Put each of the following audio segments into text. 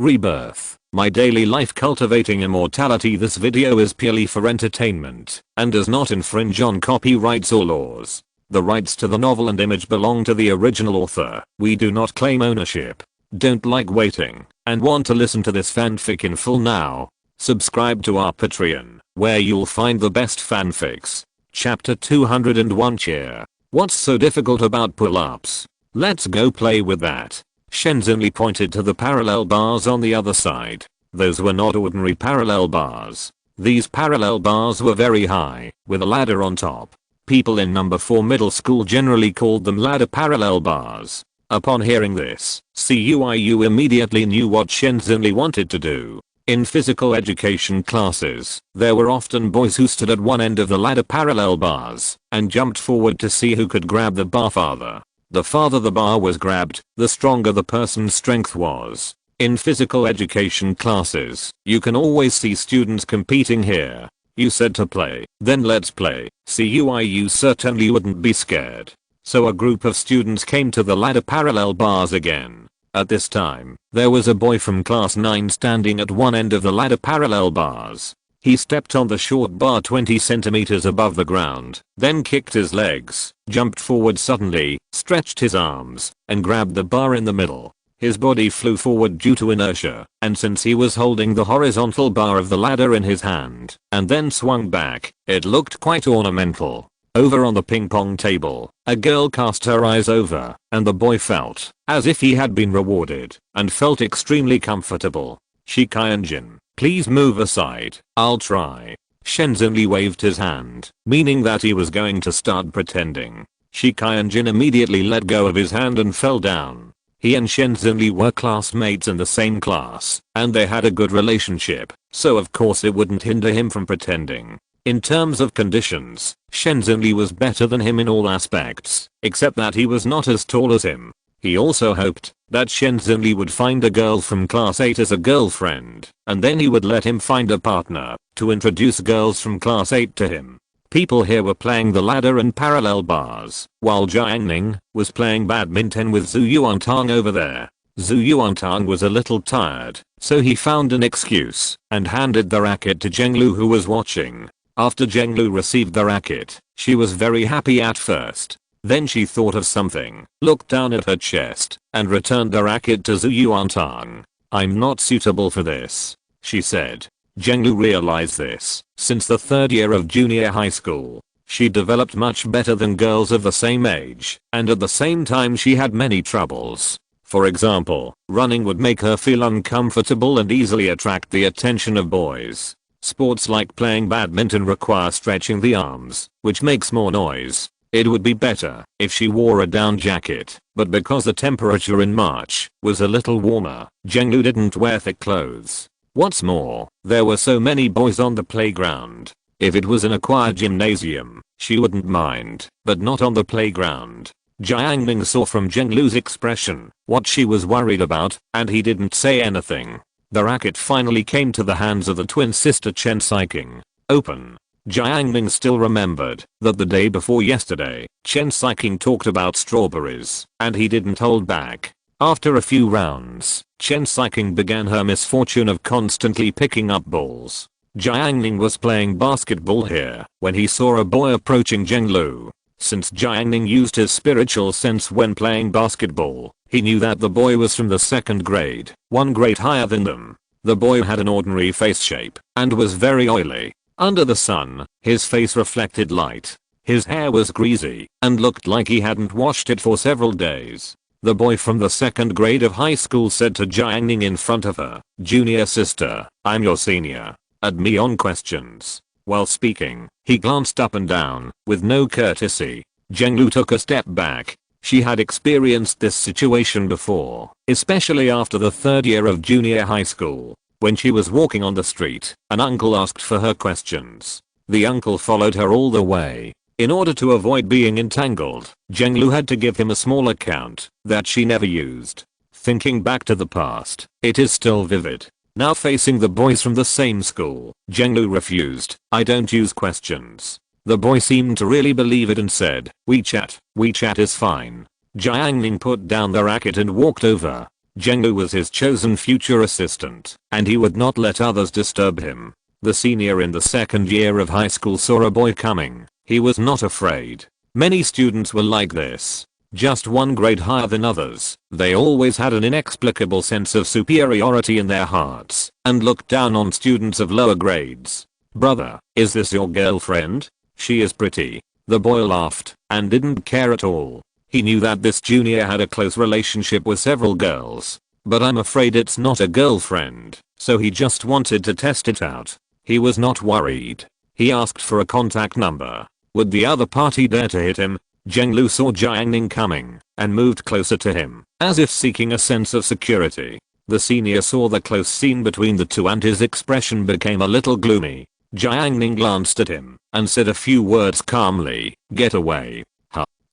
Rebirth, my daily life cultivating immortality. This video is purely for entertainment and does not infringe on copyrights or laws. The rights to the novel and image belong to the original author. We do not claim ownership. Don't like waiting and want to listen to this fanfic in full now? Subscribe to our Patreon, where you'll find the best fanfics. Chapter 201 Cheer. What's so difficult about pull-ups? Let's go play with that. Shenzhenli pointed to the parallel bars on the other side. Those were not ordinary parallel bars. These parallel bars were very high, with a ladder on top. People in number 4 middle school generally called them ladder parallel bars. Upon hearing this, CUIU immediately knew what Shenzhenli wanted to do. In physical education classes, there were often boys who stood at one end of the ladder parallel bars and jumped forward to see who could grab the bar farther. The farther the bar was grabbed, the stronger the person's strength was. In physical education classes, you can always see students competing here. You said to play, then let's play. CUIU certainly wouldn't be scared. So a group of students came to the ladder parallel bars again. At this time, there was a boy from class 9 standing at one end of the ladder parallel bars. He stepped on the short bar 20 centimeters above the ground, then kicked his legs, jumped forward suddenly, stretched his arms, and grabbed the bar in the middle. His body flew forward due to inertia, and since he was holding the horizontal bar of the ladder in his hand, and then swung back, it looked quite ornamental. Over on the ping pong table, a girl cast her eyes over, and the boy felt as if he had been rewarded, and felt extremely comfortable. Shikayanjin, please move aside, I'll try. Shenzhenli waved his hand, meaning that he was going to start pretending. Shikayanjin immediately let go of his hand and fell down. He and Shenzhenli were classmates in the same class, and they had a good relationship, so of course it wouldn't hinder him from pretending. In terms of conditions, Shenzhenli was better than him in all aspects, except that he was not as tall as him. He also hoped that Shenzhenli would find a girl from class 8 as a girlfriend, and then he would let him find a partner to introduce girls from class 8 to him. People here were playing the ladder and parallel bars, while Jiang Ning was playing badminton with Zhu Yuantang over there. Zhu Yuantang was a little tired, so he found an excuse and handed the racket to Zhenglu, who was watching. After Zhenglu received the racket, she was very happy at first. Then she thought of something, looked down at her chest, and returned the racket to Zhu Yuantang. I'm not suitable for this, she said. Zhenglu realized this. Since the third year of junior high school, she developed much better than girls of the same age, and at the same time she had many troubles. For example, running would make her feel uncomfortable and easily attract the attention of boys. Sports like playing badminton require stretching the arms, which makes more noise. It would be better if she wore a down jacket, but because the temperature in March was a little warmer, Zhenglu didn't wear thick clothes. What's more, there were so many boys on the playground. If it was an acquired gymnasium, she wouldn't mind, but not on the playground. Jiang Ning saw from Zhenglu's expression what she was worried about, and he didn't say anything. The racket finally came to the hands of the twin sister Chen Saiking. Open. Jiang Ning still remembered that the day before yesterday, Chen Saiking talked about strawberries, and he didn't hold back. After a few rounds, Chen Saiking began her misfortune of constantly picking up balls. Jiang Ning was playing basketball here when he saw a boy approaching Zhenglu. Since Jiang Ning used his spiritual sense when playing basketball, he knew that the boy was from the second grade, one grade higher than them. The boy had an ordinary face shape and was very oily. Under the sun, his face reflected light. His hair was greasy and looked like he hadn't washed it for several days. The boy from the second grade of high school said to Jiang Ning in front of her, "Junior sister, I'm your senior. Add me on questions." While speaking, he glanced up and down, with no courtesy. Zhenglu took a step back. She had experienced this situation before, especially after the third year of junior high school. When she was walking on the street, an uncle asked for her questions. The uncle followed her all the way. In order to avoid being entangled, Zhenglu had to give him a small account that she never used. Thinking back to the past, it is still vivid. Now facing the boys from the same school, Zhenglu refused. "I don't use questions." The boy seemed to really believe it and said, "WeChat is fine." Jiang Ning put down the racket and walked over. Jiang Ning was his chosen future assistant, and he would not let others disturb him. The senior in the second year of high school saw a boy coming. He was not afraid. Many students were like this. Just one grade higher than others, they always had an inexplicable sense of superiority in their hearts, and looked down on students of lower grades. "Brother, is this your girlfriend? She is pretty." The boy laughed, and didn't care at all. He knew that this junior had a close relationship with several girls. "But I'm afraid it's not a girlfriend," so he just wanted to test it out. He was not worried. He asked for a contact number. Would the other party dare to hit him? Jiang Ning saw Jiang Ning coming, and moved closer to him, as if seeking a sense of security. The senior saw the close scene between the two and his expression became a little gloomy. Jiang Ning glanced at him, and said a few words calmly. "Get away."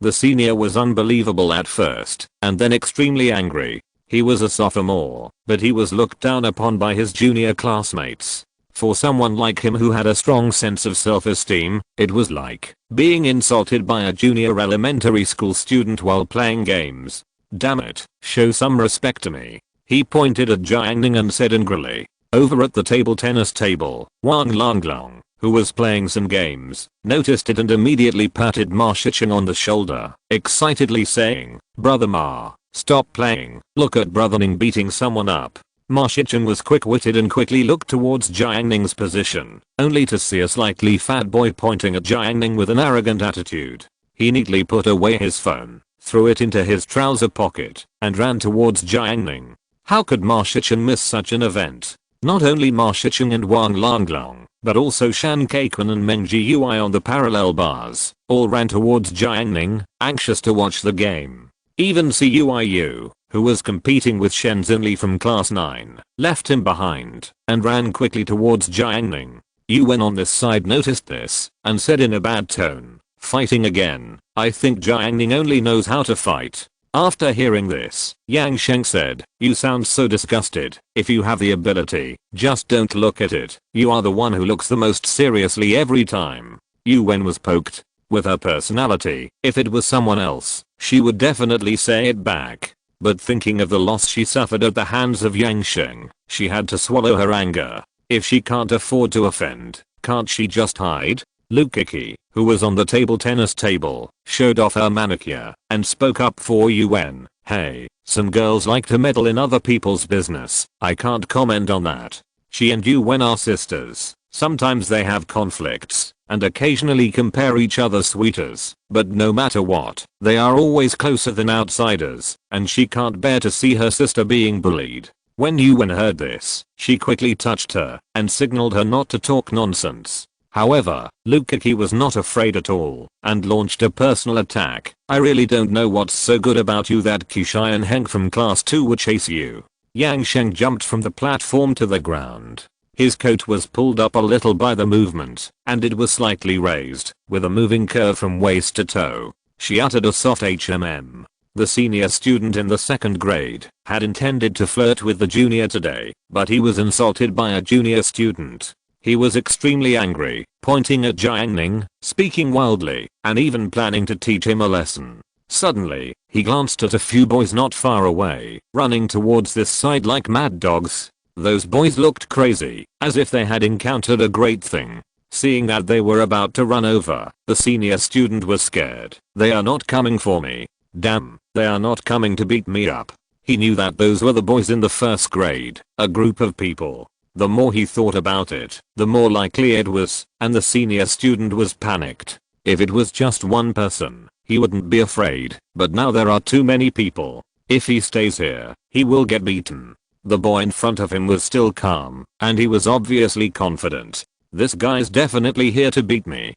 The senior was unbelievable at first, and then extremely angry. He was a sophomore, but he was looked down upon by his junior classmates. For someone like him who had a strong sense of self-esteem, it was like being insulted by a junior elementary school student while playing games. "Damn it, show some respect to me." He pointed at Jiang Ning and said angrily. Over at the table tennis table, Wang Longlong, who was playing some games, noticed it and immediately patted Ma Shicheng on the shoulder, excitedly saying, "Brother Ma, stop playing, look at Brother Ning beating someone up." Ma Shicheng was quick-witted and quickly looked towards Jiang Ning's position, only to see a slightly fat boy pointing at Jiang Ning with an arrogant attitude. He neatly put away his phone, threw it into his trouser pocket, and ran towards Jiang Ning. How could Ma Shicheng miss such an event? Not only Ma Shicheng and Wang Longlong, but also Shan Kaikun and Meng Jiui on the parallel bars, all ran towards Jiang Ning, anxious to watch the game. Even Cuiyu, who was competing with Shen Xinli from class 9, left him behind, and ran quickly towards Jiang Ning. Yuan on this side noticed this, and said in a bad tone, "Fighting again. I think Jiang Ning only knows how to fight." After hearing this, Yang Sheng said, "You sound so disgusted. If you have the ability, just don't look at it. You are the one who looks the most seriously every time." Yuan was poked. With her personality, if it was someone else, she would definitely say it back. But thinking of the loss she suffered at the hands of Yang Sheng, she had to swallow her anger. If she can't afford to offend, can't she just hide? Lukiki, who was on the table tennis table, showed off her manicure, and spoke up for Yuan. "Hey, some girls like to meddle in other people's business. I can't comment on that. She and Yuan are sisters. Sometimes they have conflicts, and occasionally compare each other's sweeters, but no matter what, they are always closer than outsiders, and she can't bear to see her sister being bullied." When Yuan heard this, she quickly touched her, and signaled her not to talk nonsense. However, Lukiki was not afraid at all, and launched a personal attack. "I really don't know what's so good about you that Qishai and Heng from class 2 would chase you." Yang Sheng jumped from the platform to the ground. His coat was pulled up a little by the movement, and it was slightly raised, with a moving curve from waist to toe. She uttered a soft HMM. The senior student in the second grade had intended to flirt with the junior today, but he was insulted by a junior student. He was extremely angry, pointing at Jiang Ning, speaking wildly, and even planning to teach him a lesson. Suddenly, he glanced at a few boys not far away, running towards this side like mad dogs. Those boys looked crazy, as if they had encountered a great thing. Seeing that they were about to run over, the senior student was scared. "They are not coming for me. Damn, they are not coming to beat me up." He knew that those were the boys in the first grade, a group of people. The more he thought about it, the more likely it was, and the senior student was panicked. If it was just one person, he wouldn't be afraid, but now there are too many people. If he stays here, he will get beaten. The boy in front of him was still calm, and he was obviously confident. "This guy's definitely here to beat me."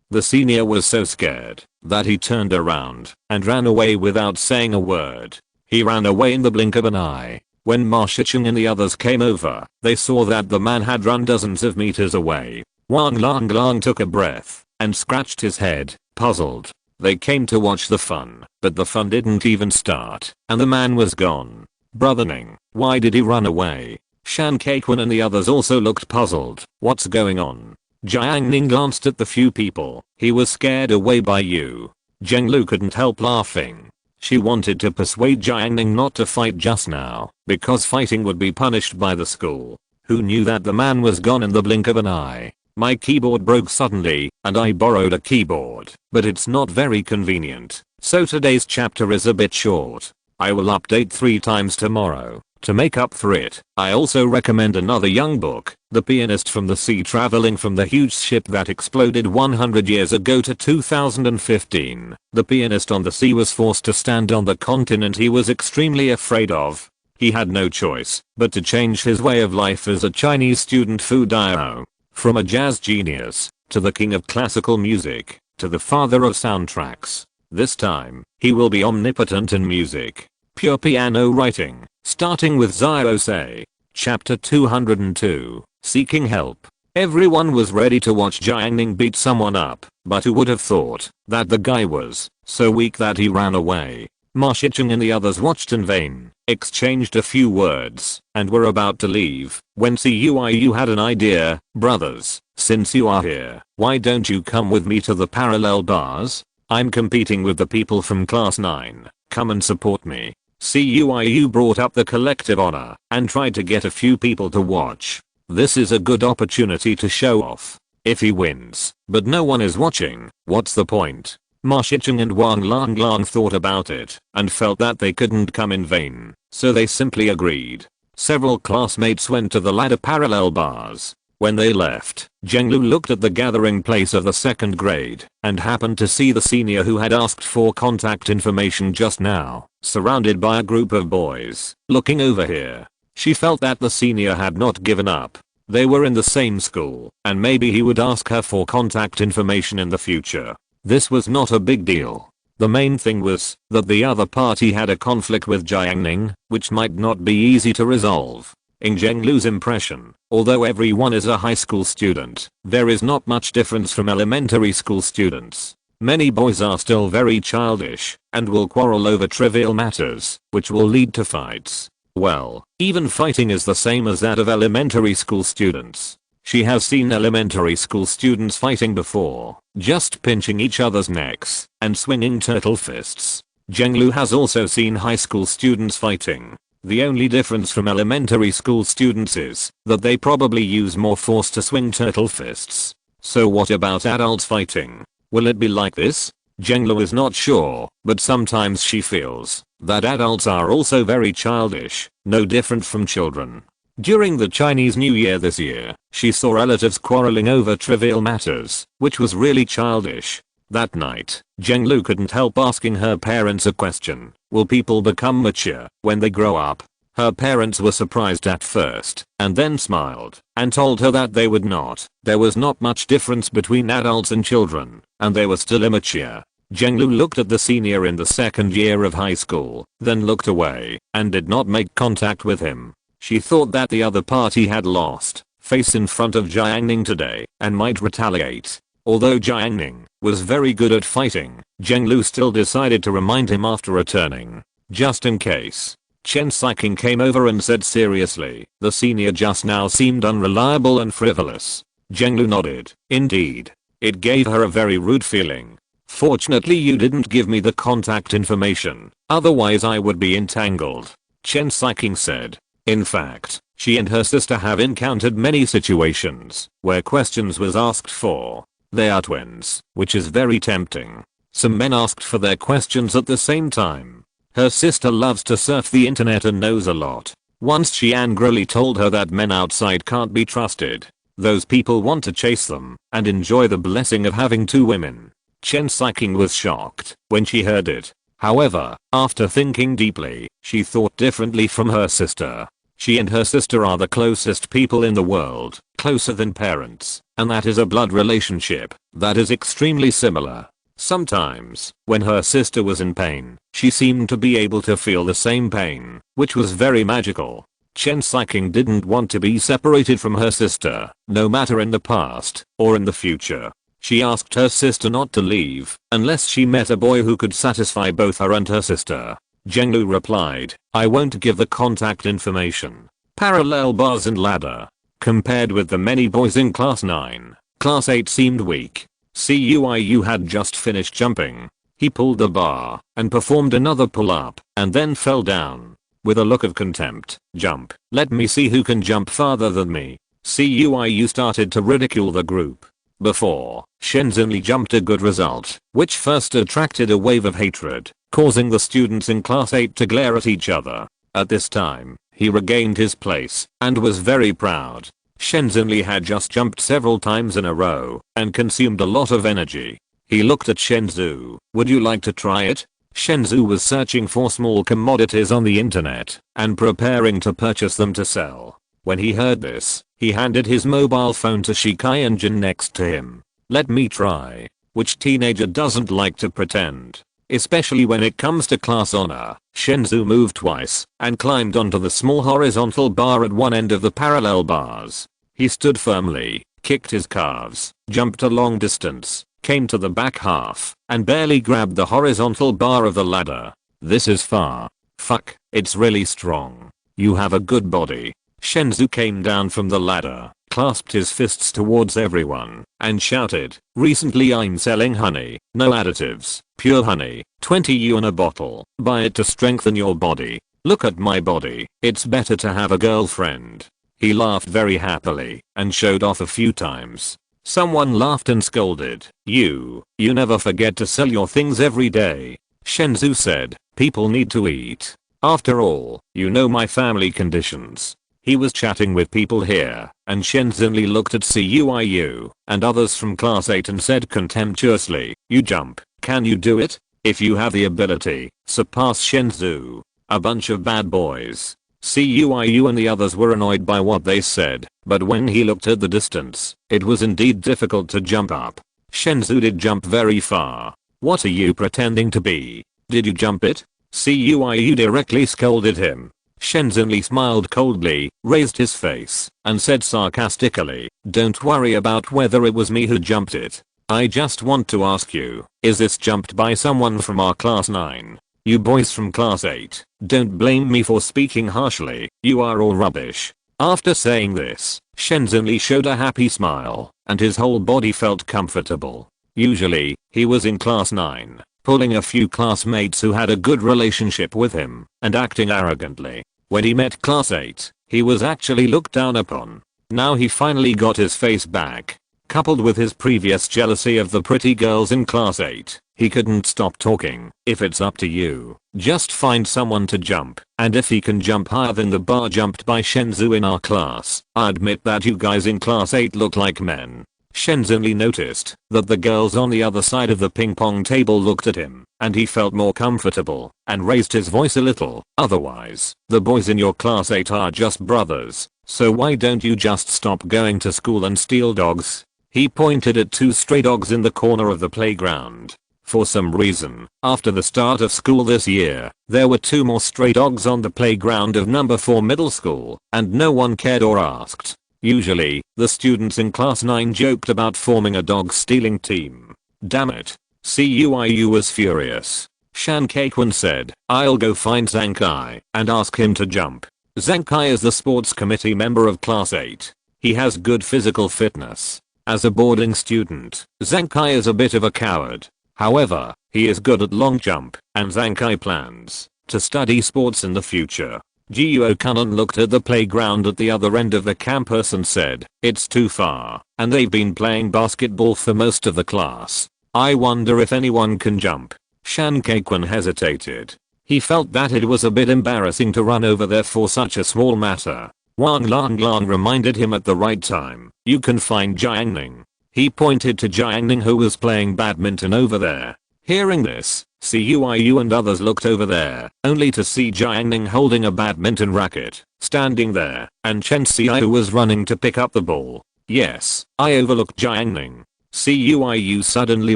The senior was so scared that he turned around and ran away without saying a word. He ran away in the blink of an eye. When Ma Shicheng and the others came over, they saw that the man had run dozens of meters away. Wang Longlong took a breath and scratched his head, puzzled. They came to watch the fun, but the fun didn't even start, and the man was gone. "Brother Ning, why did he run away?" Shan Kaikun and the others also looked puzzled. "What's going on?" Jiang Ning glanced at the few people. "He was scared away by you." Zheng Lu couldn't help laughing. She wanted to persuade Jiang Ning not to fight just now, because fighting would be punished by the school. Who knew that the man was gone in the blink of an eye? My keyboard broke suddenly, and I borrowed a keyboard, but it's not very convenient, so today's chapter is a bit short. I will update 3 times tomorrow. To make up for it, I also recommend another young book, The Pianist from the Sea, traveling from the huge ship that exploded 100 years ago to 2015. The pianist on the sea was forced to stand on the continent he was extremely afraid of. He had no choice but to change his way of life as a Chinese student. Fu Dao. From a jazz genius, to the king of classical music, to the father of soundtracks. This time, he will be omnipotent in music. Pure piano writing, starting with Xiao. Chapter 202, Seeking Help. Everyone was ready to watch Jiang Ning beat someone up, but who would have thought that the guy was so weak that he ran away. Ma Shicheng and the others watched in vain, exchanged a few words, and were about to leave, when Cuiyu had an idea. Brothers, since you are here, why don't you come with me to the parallel bars? I'm competing with the people from class 9, come and support me. Cuiyu brought up the collective honor, and tried to get a few people to watch. This is a good opportunity to show off. If he wins, but no one is watching, what's the point? Ma Shicheng and Wang Lang thought about it, and felt that they couldn't come in vain, so they simply agreed. Several classmates went to the ladder parallel bars. When they left, Zhenglu looked at the gathering place of the 2nd grade, and happened to see the senior who had asked for contact information just now, surrounded by a group of boys. Looking over here, she felt that the senior had not given up. They were in the same school, and maybe he would ask her for contact information in the future. This was not a big deal. The main thing was that the other party had a conflict with Jiang Ning, which might not be easy to resolve. In Zhenglu's impression, although everyone is a high school student, there is not much difference from elementary school students. Many boys are still very childish, and will quarrel over trivial matters, which will lead to fights. Well, even fighting is the same as that of elementary school students. She has seen elementary school students fighting before, just pinching each other's necks, and swinging turtle fists. Zhenglu has also seen high school students fighting. The only difference from elementary school students is that they probably use more force to swing turtle fists. So what about adults fighting? Will it be like this? Zhenglu is not sure, but sometimes she feels that adults are also very childish, no different from children. During the Chinese New Year this year, she saw relatives quarreling over trivial matters, which was really childish. That night, Zhenglu couldn't help asking her parents a question. Will people become mature when they grow up? Her parents were surprised at first, and then smiled, and told her that they would not. There was not much difference between adults and children, and they were still immature. Zhenglu looked at the senior in the 2nd year of high school, then looked away, and did not make contact with him. She thought that the other party had lost face in front of Jiang Ning today, and might retaliate. Although Jiang Ning was very good at fighting, Zhenglu still decided to remind him after returning, just in case. Chen Siking came over and said seriously, the senior just now seemed unreliable and frivolous. Zhenglu nodded. Indeed. It gave her a very rude feeling. Fortunately you didn't give me the contact information, otherwise I would be entangled. Chen Siking said. In fact, she and her sister have encountered many situations where questions was asked for. They are twins, which is very tempting. Some men asked for their questions at the same time. Her sister loves to surf the internet and knows a lot. Once she angrily told her that men outside can't be trusted. Those people want to chase them and enjoy the blessing of having 2 women. Chen Siking was shocked when she heard it. However, after thinking deeply, she thought differently from her sister. She and her sister are the closest people in the world, closer than parents, and that is a blood relationship that is extremely similar. Sometimes, when her sister was in pain, she seemed to be able to feel the same pain, which was very magical. Chen Siking didn't want to be separated from her sister, no matter in the past or in the future. She asked her sister not to leave unless she met a boy who could satisfy both her and her sister. Zhenglu replied, I won't give the contact information. Parallel bars and ladder. Compared with the many boys in class 9, class 8 seemed weak. Cuiyu had just finished jumping. He pulled the bar and performed another pull-up and then fell down. With a look of contempt, jump, let me see who can jump farther than me. CUIU started to ridicule the group. Before, Shenzhen jumped a good result, which first attracted a wave of hatred, causing the students in class 8 to glare at each other. At this time, he regained his place and was very proud. Shenzhen had just jumped several times in a row and consumed a lot of energy. He looked at Shenzhou. Would you like to try it? Shenzhou was searching for small commodities on the internet and preparing to purchase them to sell. When he heard this, he handed his mobile phone to Shikai and Jin next to him. Let me try. Which teenager doesn't like to pretend? Especially when it comes to class honor. Shenzhou moved twice and climbed onto the small horizontal bar at one end of the parallel bars. He stood firmly, kicked his calves, jumped a long distance, came to the back half, and barely grabbed the horizontal bar of the ladder. This is far. Fuck, it's really strong. You have a good body. Shenzhou came down from the ladder, clasped his fists towards everyone, and shouted, recently I'm selling honey, no additives, pure honey, 20 yuan a bottle, buy it to strengthen your body. Look at my body, it's better to have a girlfriend. He laughed very happily and showed off a few times. Someone laughed and scolded, you never forget to sell your things every day. Shenzhou said, people need to eat. After all, you know my family conditions. He was chatting with people here, and Shenzhen looked at CUIU and others from class 8 and said contemptuously, you jump, can you do it? If you have the ability, surpass Shenzhou. A bunch of bad boys. CUIU and the others were annoyed by what they said, but when he looked at the distance, it was indeed difficult to jump up. Shenzhou did jump very far. What are you pretending to be? Did you jump it? CUIU directly scolded him. Shenzhen smiled coldly, raised his face, and said sarcastically, don't worry about whether it was me who jumped it. I just want to ask you, is this jumped by someone from our class 9? You boys from class 8, don't blame me for speaking harshly, you are all rubbish. After saying this, Shenzhen showed a happy smile, and his whole body felt comfortable. Usually, he was in class 9, pulling a few classmates who had a good relationship with him, and acting arrogantly. When he met class 8, he was actually looked down upon. Now he finally got his face back. Coupled with his previous jealousy of the pretty girls in class 8, he couldn't stop talking. If it's up to you, just find someone to jump, and if he can jump higher than the bar jumped by Shenzhou in our class, I admit that you guys in class 8 look like men. Shenzhen noticed that the girls on the other side of the ping pong table looked at him, and he felt more comfortable, and raised his voice a little. Otherwise, the boys in your class 8 are just brothers, so why don't you just stop going to school and steal dogs? He pointed at 2 stray dogs in the corner of the playground. For some reason, after the start of school this year, there were 2 more stray dogs on the playground of number 4 middle school, and no one cared or asked. Usually, the students in class 9 joked about forming a dog stealing team. Damn it. CUIU was furious. Shan Keikwon said, I'll go find Zankai and ask him to jump. Zankai is the sports committee member of class 8. He has good physical fitness. As a boarding student, Zankai is a bit of a coward. However, he is good at long jump, and Zankai plans to study sports in the future. Jiuo Kanon looked at the playground at the other end of the campus and said, it's too far, and they've been playing basketball for most of the class. I wonder if anyone can jump. Shan Keikwon hesitated. He felt that it was a bit embarrassing to run over there for such a small matter. Wang Lan reminded him at the right time, you can find Jiang Ning. He pointed to Jiang Ning who was playing badminton over there. Hearing this, CUIU and others looked over there, only to see Jiang Ning holding a badminton racket, standing there, and Chen Xiao was running to pick up the ball. Yes, I overlooked Jiang Ning. CUIU suddenly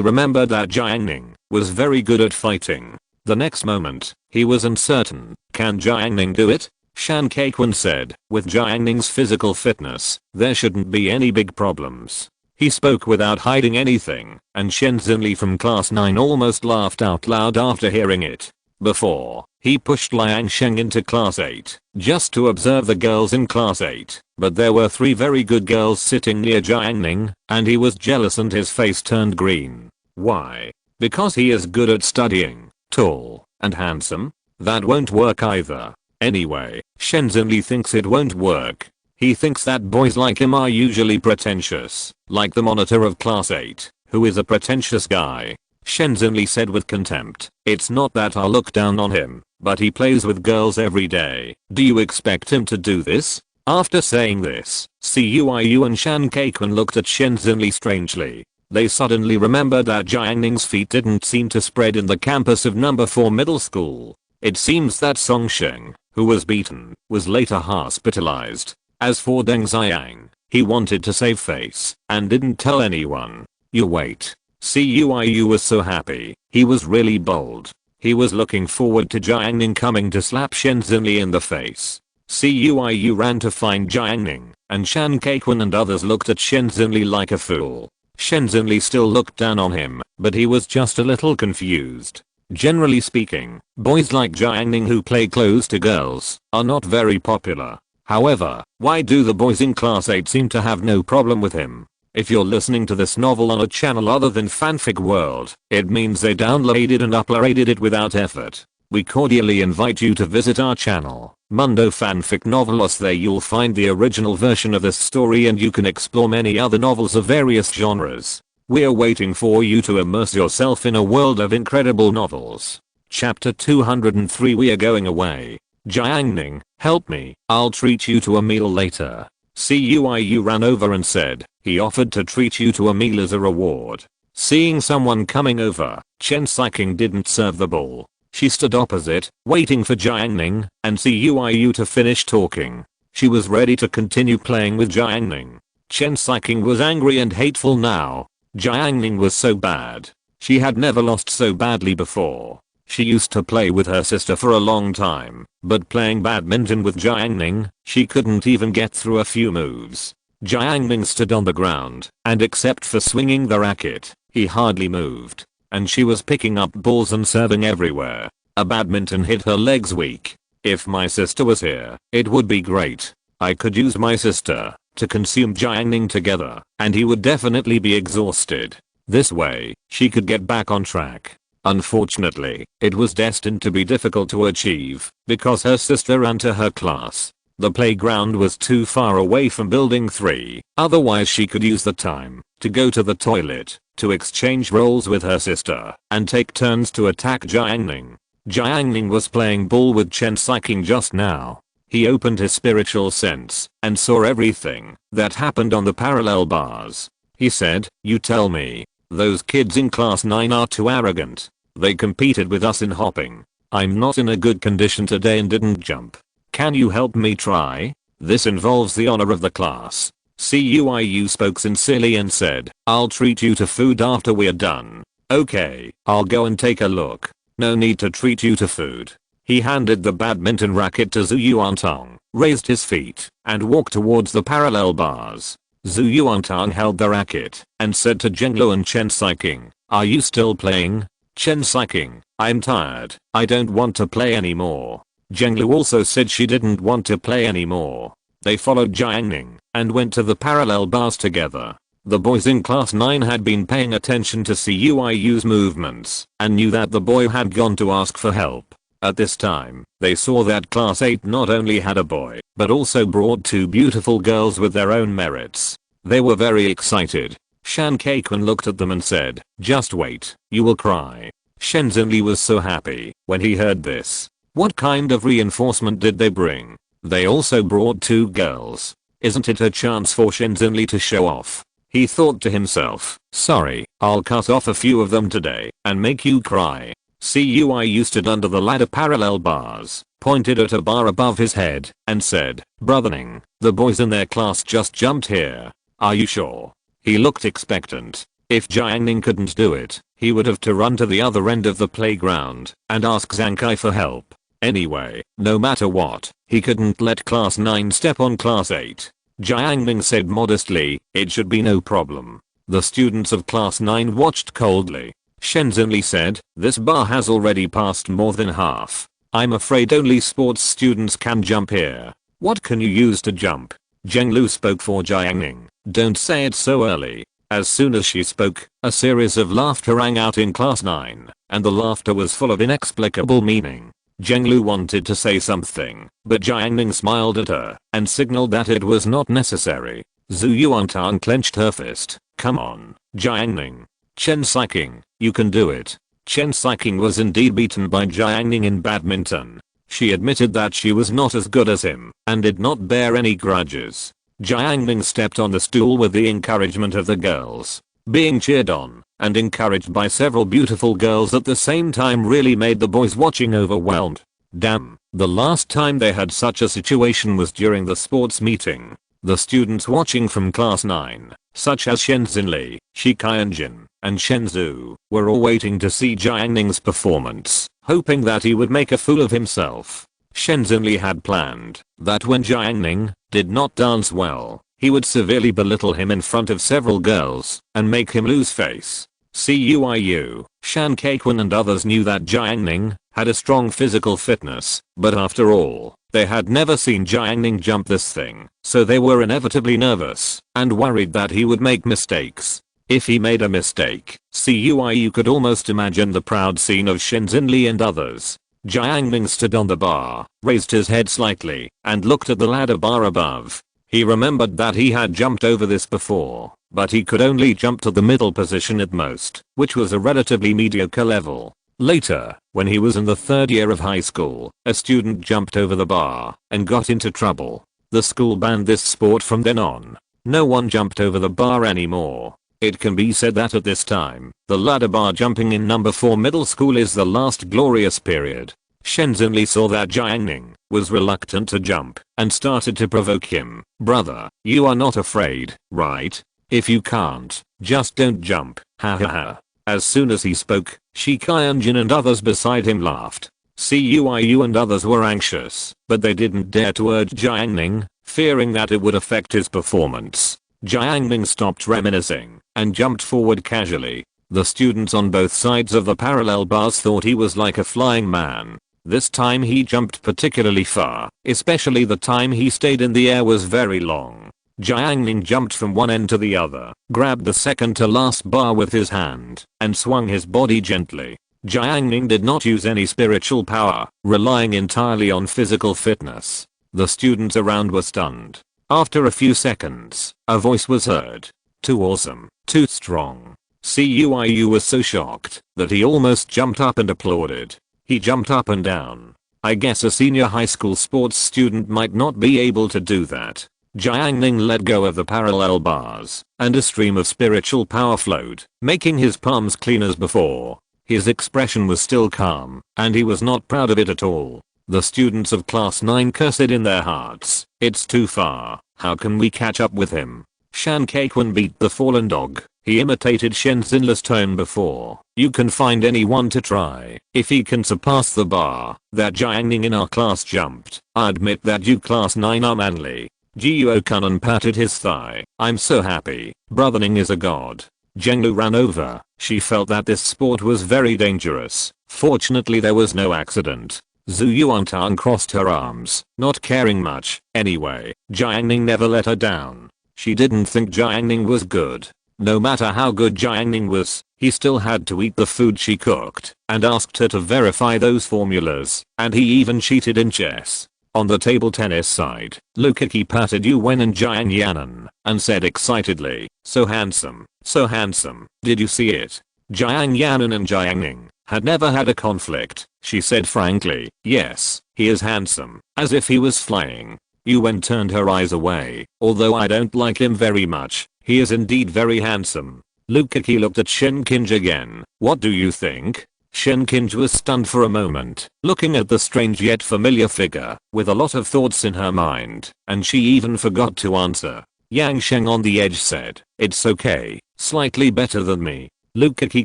remembered that Jiang Ning was very good at fighting. The next moment, he was uncertain, can Jiang Ning do it? Shan Keikwon said, with Jiang Ning's physical fitness, there shouldn't be any big problems. He spoke without hiding anything, and Shenzhen from class 9 almost laughed out loud after hearing it. Before, he pushed Liang Sheng into class 8, just to observe the girls in class 8, but there were 3 very good girls sitting near Jiang Ning, and he was jealous and his face turned green. Why? Because he is good at studying, tall, and handsome? That won't work either. Anyway, Shenzhen Li thinks it won't work. He thinks that boys like him are usually pretentious, like the monitor of class 8, who is a pretentious guy. Shenzhen Li said with contempt, "It's not that I look down on him, but he plays with girls every day. Do you expect him to do this?" After saying this, Cuiyu and Shan Kaikun looked at Shenzhen Li strangely. They suddenly remembered that Jiang Ning's feet didn't seem to spread in the campus of number 4 middle school. It seems that Song Sheng, who was beaten, was later hospitalized. As for Deng Xiang, he wanted to save face and didn't tell anyone. You wait. Cuiyu was so happy. He was really bold. He was looking forward to Jiang Ning coming to slap Shenzhen Li in the face. Cuiyu ran to find Jiang Ning, and Shan Kaikun and others looked at Shenzhen Li like a fool. Shenzhen Li still looked down on him, but he was just a little confused. Generally speaking, boys like Jiang Ning who play close to girls are not very popular. However, why do the boys in class 8 seem to have no problem with him? If you're listening to this novel on a channel other than Fanfic World, it means they downloaded and uploaded it without effort. We cordially invite you to visit our channel, Mundo Fanfic Novelos. There you'll find the original version of this story and you can explore many other novels of various genres. We're waiting for you to immerse yourself in a world of incredible novels. Chapter 203. We are going away. Jiang Ning, help me, I'll treat you to a meal later. Cuiyu ran over and said, he offered to treat you to a meal as a reward. Seeing someone coming over, Chen Siking didn't serve the ball. She stood opposite, waiting for Jiang Ning and Cuiyu to finish talking. She was ready to continue playing with Jiang Ning. Chen Siking was angry and hateful now. Jiang Ning was so bad. She had never lost so badly before. She used to play with her sister for a long time, but playing badminton with Jiang Ning, she couldn't even get through a few moves. Jiang Ning stood on the ground, and except for swinging the racket, he hardly moved. And she was picking up balls and serving everywhere. A badminton hit her legs weak. If my sister was here, it would be great. I could use my sister to consume Jiang Ning together, and he would definitely be exhausted. This way, she could get back on track. Unfortunately, it was destined to be difficult to achieve, because her sister ran to her class. The playground was too far away from building 3, otherwise she could use the time to go to the toilet, to exchange roles with her sister, and take turns to attack Jiang Ning. Jiang Ning was playing ball with Chen Siking just now. He opened his spiritual sense and saw everything that happened on the parallel bars. He said, you tell me, those kids in class 9 are too arrogant. They competed with us in hopping. I'm not in a good condition today and didn't jump. Can you help me try? This involves the honor of the class. Cuiyu spoke sincerely and said, I'll treat you to food after we're done. Okay, I'll go and take a look. No need to treat you to food. He handed the badminton racket to Zhu Yuantong, raised his feet, and walked towards the parallel bars. Zhu Yuantong held the racket and said to Zhenglu and Chen Siking, are you still playing? Chen Siking, I'm tired. I don't want to play anymore. Zhenglu also said she didn't want to play anymore. They followed Jiang Ning and went to the parallel bars together. The boys in class 9 had been paying attention to Cuiyu's movements and knew that the boy had gone to ask for help. At this time, they saw that class 8 not only had a boy, but also brought 2 beautiful girls with their own merits. They were very excited. Shan Kaikun looked at them and said, just wait, you will cry. Shenzhen Li was so happy when he heard this. What kind of reinforcement did they bring? They also brought 2 girls. Isn't it a chance for Shenzhen Li to show off? He thought to himself, sorry, I'll cut off a few of them today and make you cry. Cuiyu stood under the ladder parallel bars, pointed at a bar above his head, and said, Brother Ning, the boys in their class just jumped here. Are you sure? He looked expectant. If Jiang Ning couldn't do it, he would have to run to the other end of the playground and ask Zhang Kai for help. Anyway, no matter what, he couldn't let class 9 step on class 8. Jiang Ning said modestly, it should be no problem. The students of class 9 watched coldly. Shenzhen Li said, this bar has already passed more than half. I'm afraid only sports students can jump here. What can you use to jump? Zhenglu spoke for Jiang Ning. Don't say it so early. As soon as she spoke, a series of laughter rang out in class 9, and the laughter was full of inexplicable meaning. Zheng Lu wanted to say something, but Jiang Ning smiled at her and signaled that it was not necessary. Zhu Yuantang clenched her fist. Come on, Jiang Ning. Chen Siqing, you can do it. Chen Siqing was indeed beaten by Jiang Ning in badminton. She admitted that she was not as good as him and did not bear any grudges. Jiang Ning stepped on the stool with the encouragement of the girls. Being cheered on and encouraged by several beautiful girls at the same time really made the boys watching overwhelmed. Damn, the last time they had such a situation was during the sports meeting. The students watching from class 9, such as Shen Xinli, Shi Qianjin, and Shen Zhu, were all waiting to see Jiang Ning's performance, hoping that he would make a fool of himself. Shen Xinli had planned that when Jiang Ning did not dance well, he would severely belittle him in front of several girls and make him lose face. Cuiu, Shan Kequan and others knew that Jiang Ning had a strong physical fitness, but after all, they had never seen Jiang Ning jump this thing, so they were inevitably nervous and worried that he would make mistakes. If he made a mistake, Cuiu could almost imagine the proud scene of Shen Xinli and others. Jiang Ning stood on the bar, raised his head slightly, and looked at the ladder bar above. He remembered that he had jumped over this before, but he could only jump to the middle position at most, which was a relatively mediocre level. Later, when he was in the 3rd year of high school, a student jumped over the bar and got into trouble. The school banned this sport from then on. No one jumped over the bar anymore. It can be said that at this time, the ladder bar jumping in number 4 middle school is the last glorious period. Shen Xinli saw that Jiang Ning was reluctant to jump and started to provoke him. Brother, you are not afraid, right? If you can't, just don't jump, ha ha ha. As soon as he spoke, Shi Qianjin and others beside him laughed. Cuiu and others were anxious, but they didn't dare to urge Jiang Ning, fearing that it would affect his performance. Jiang Ning stopped reminiscing and jumped forward casually. The students on both sides of the parallel bars thought he was like a flying man. This time he jumped particularly far, especially the time he stayed in the air was very long. Jiang Ning jumped from one end to the other, grabbed the second to last bar with his hand, and swung his body gently. Jiang Ning did not use any spiritual power, relying entirely on physical fitness. The students around were stunned. After a few seconds, a voice was heard. Too awesome, too strong. Cuiu was so shocked that he almost jumped up and applauded. He jumped up and down. I guess a senior high school sports student might not be able to do that. Jiang Ning let go of the parallel bars, and a stream of spiritual power flowed, making his palms clean as before. His expression was still calm, and he was not proud of it at all. The students of class 9 cursed in their hearts. It's too far. How can we catch up with him? Shan Kequan beat the fallen dog. He imitated Shen Xinli's tone before. You can find anyone to try. If he can surpass the bar that Jiang Ning in our class jumped, I admit that you class 9 are manly. Jiuo Kunan patted his thigh. I'm so happy. Brother Ning is a god. Zheng Lu ran over. She felt that this sport was very dangerous. Fortunately there was no accident. Zhu Yuantang crossed her arms, not caring much. Anyway, Jiang Ning never let her down. She didn't think Jiang Ning was good. No matter how good Jiang Ning was, he still had to eat the food she cooked, and asked her to verify those formulas, and he even cheated in chess. On the table tennis side, Lu Kiki patted Yu Wen and Jiang Yanan, and said excitedly, so handsome, so handsome, did you see it? Jiang Yanan and Jiang Ning had never had a conflict. She said frankly, yes, he is handsome, as if he was flying. Yu Wen turned her eyes away. Although I don't like him very much, he is indeed very handsome. Lu Kiki looked at Shen Qinj again. What do you think? Shen Qinj was stunned for a moment, looking at the strange yet familiar figure, with a lot of thoughts in her mind, and she even forgot to answer. Yang Sheng on the edge said, it's okay, slightly better than me. Lu Kiki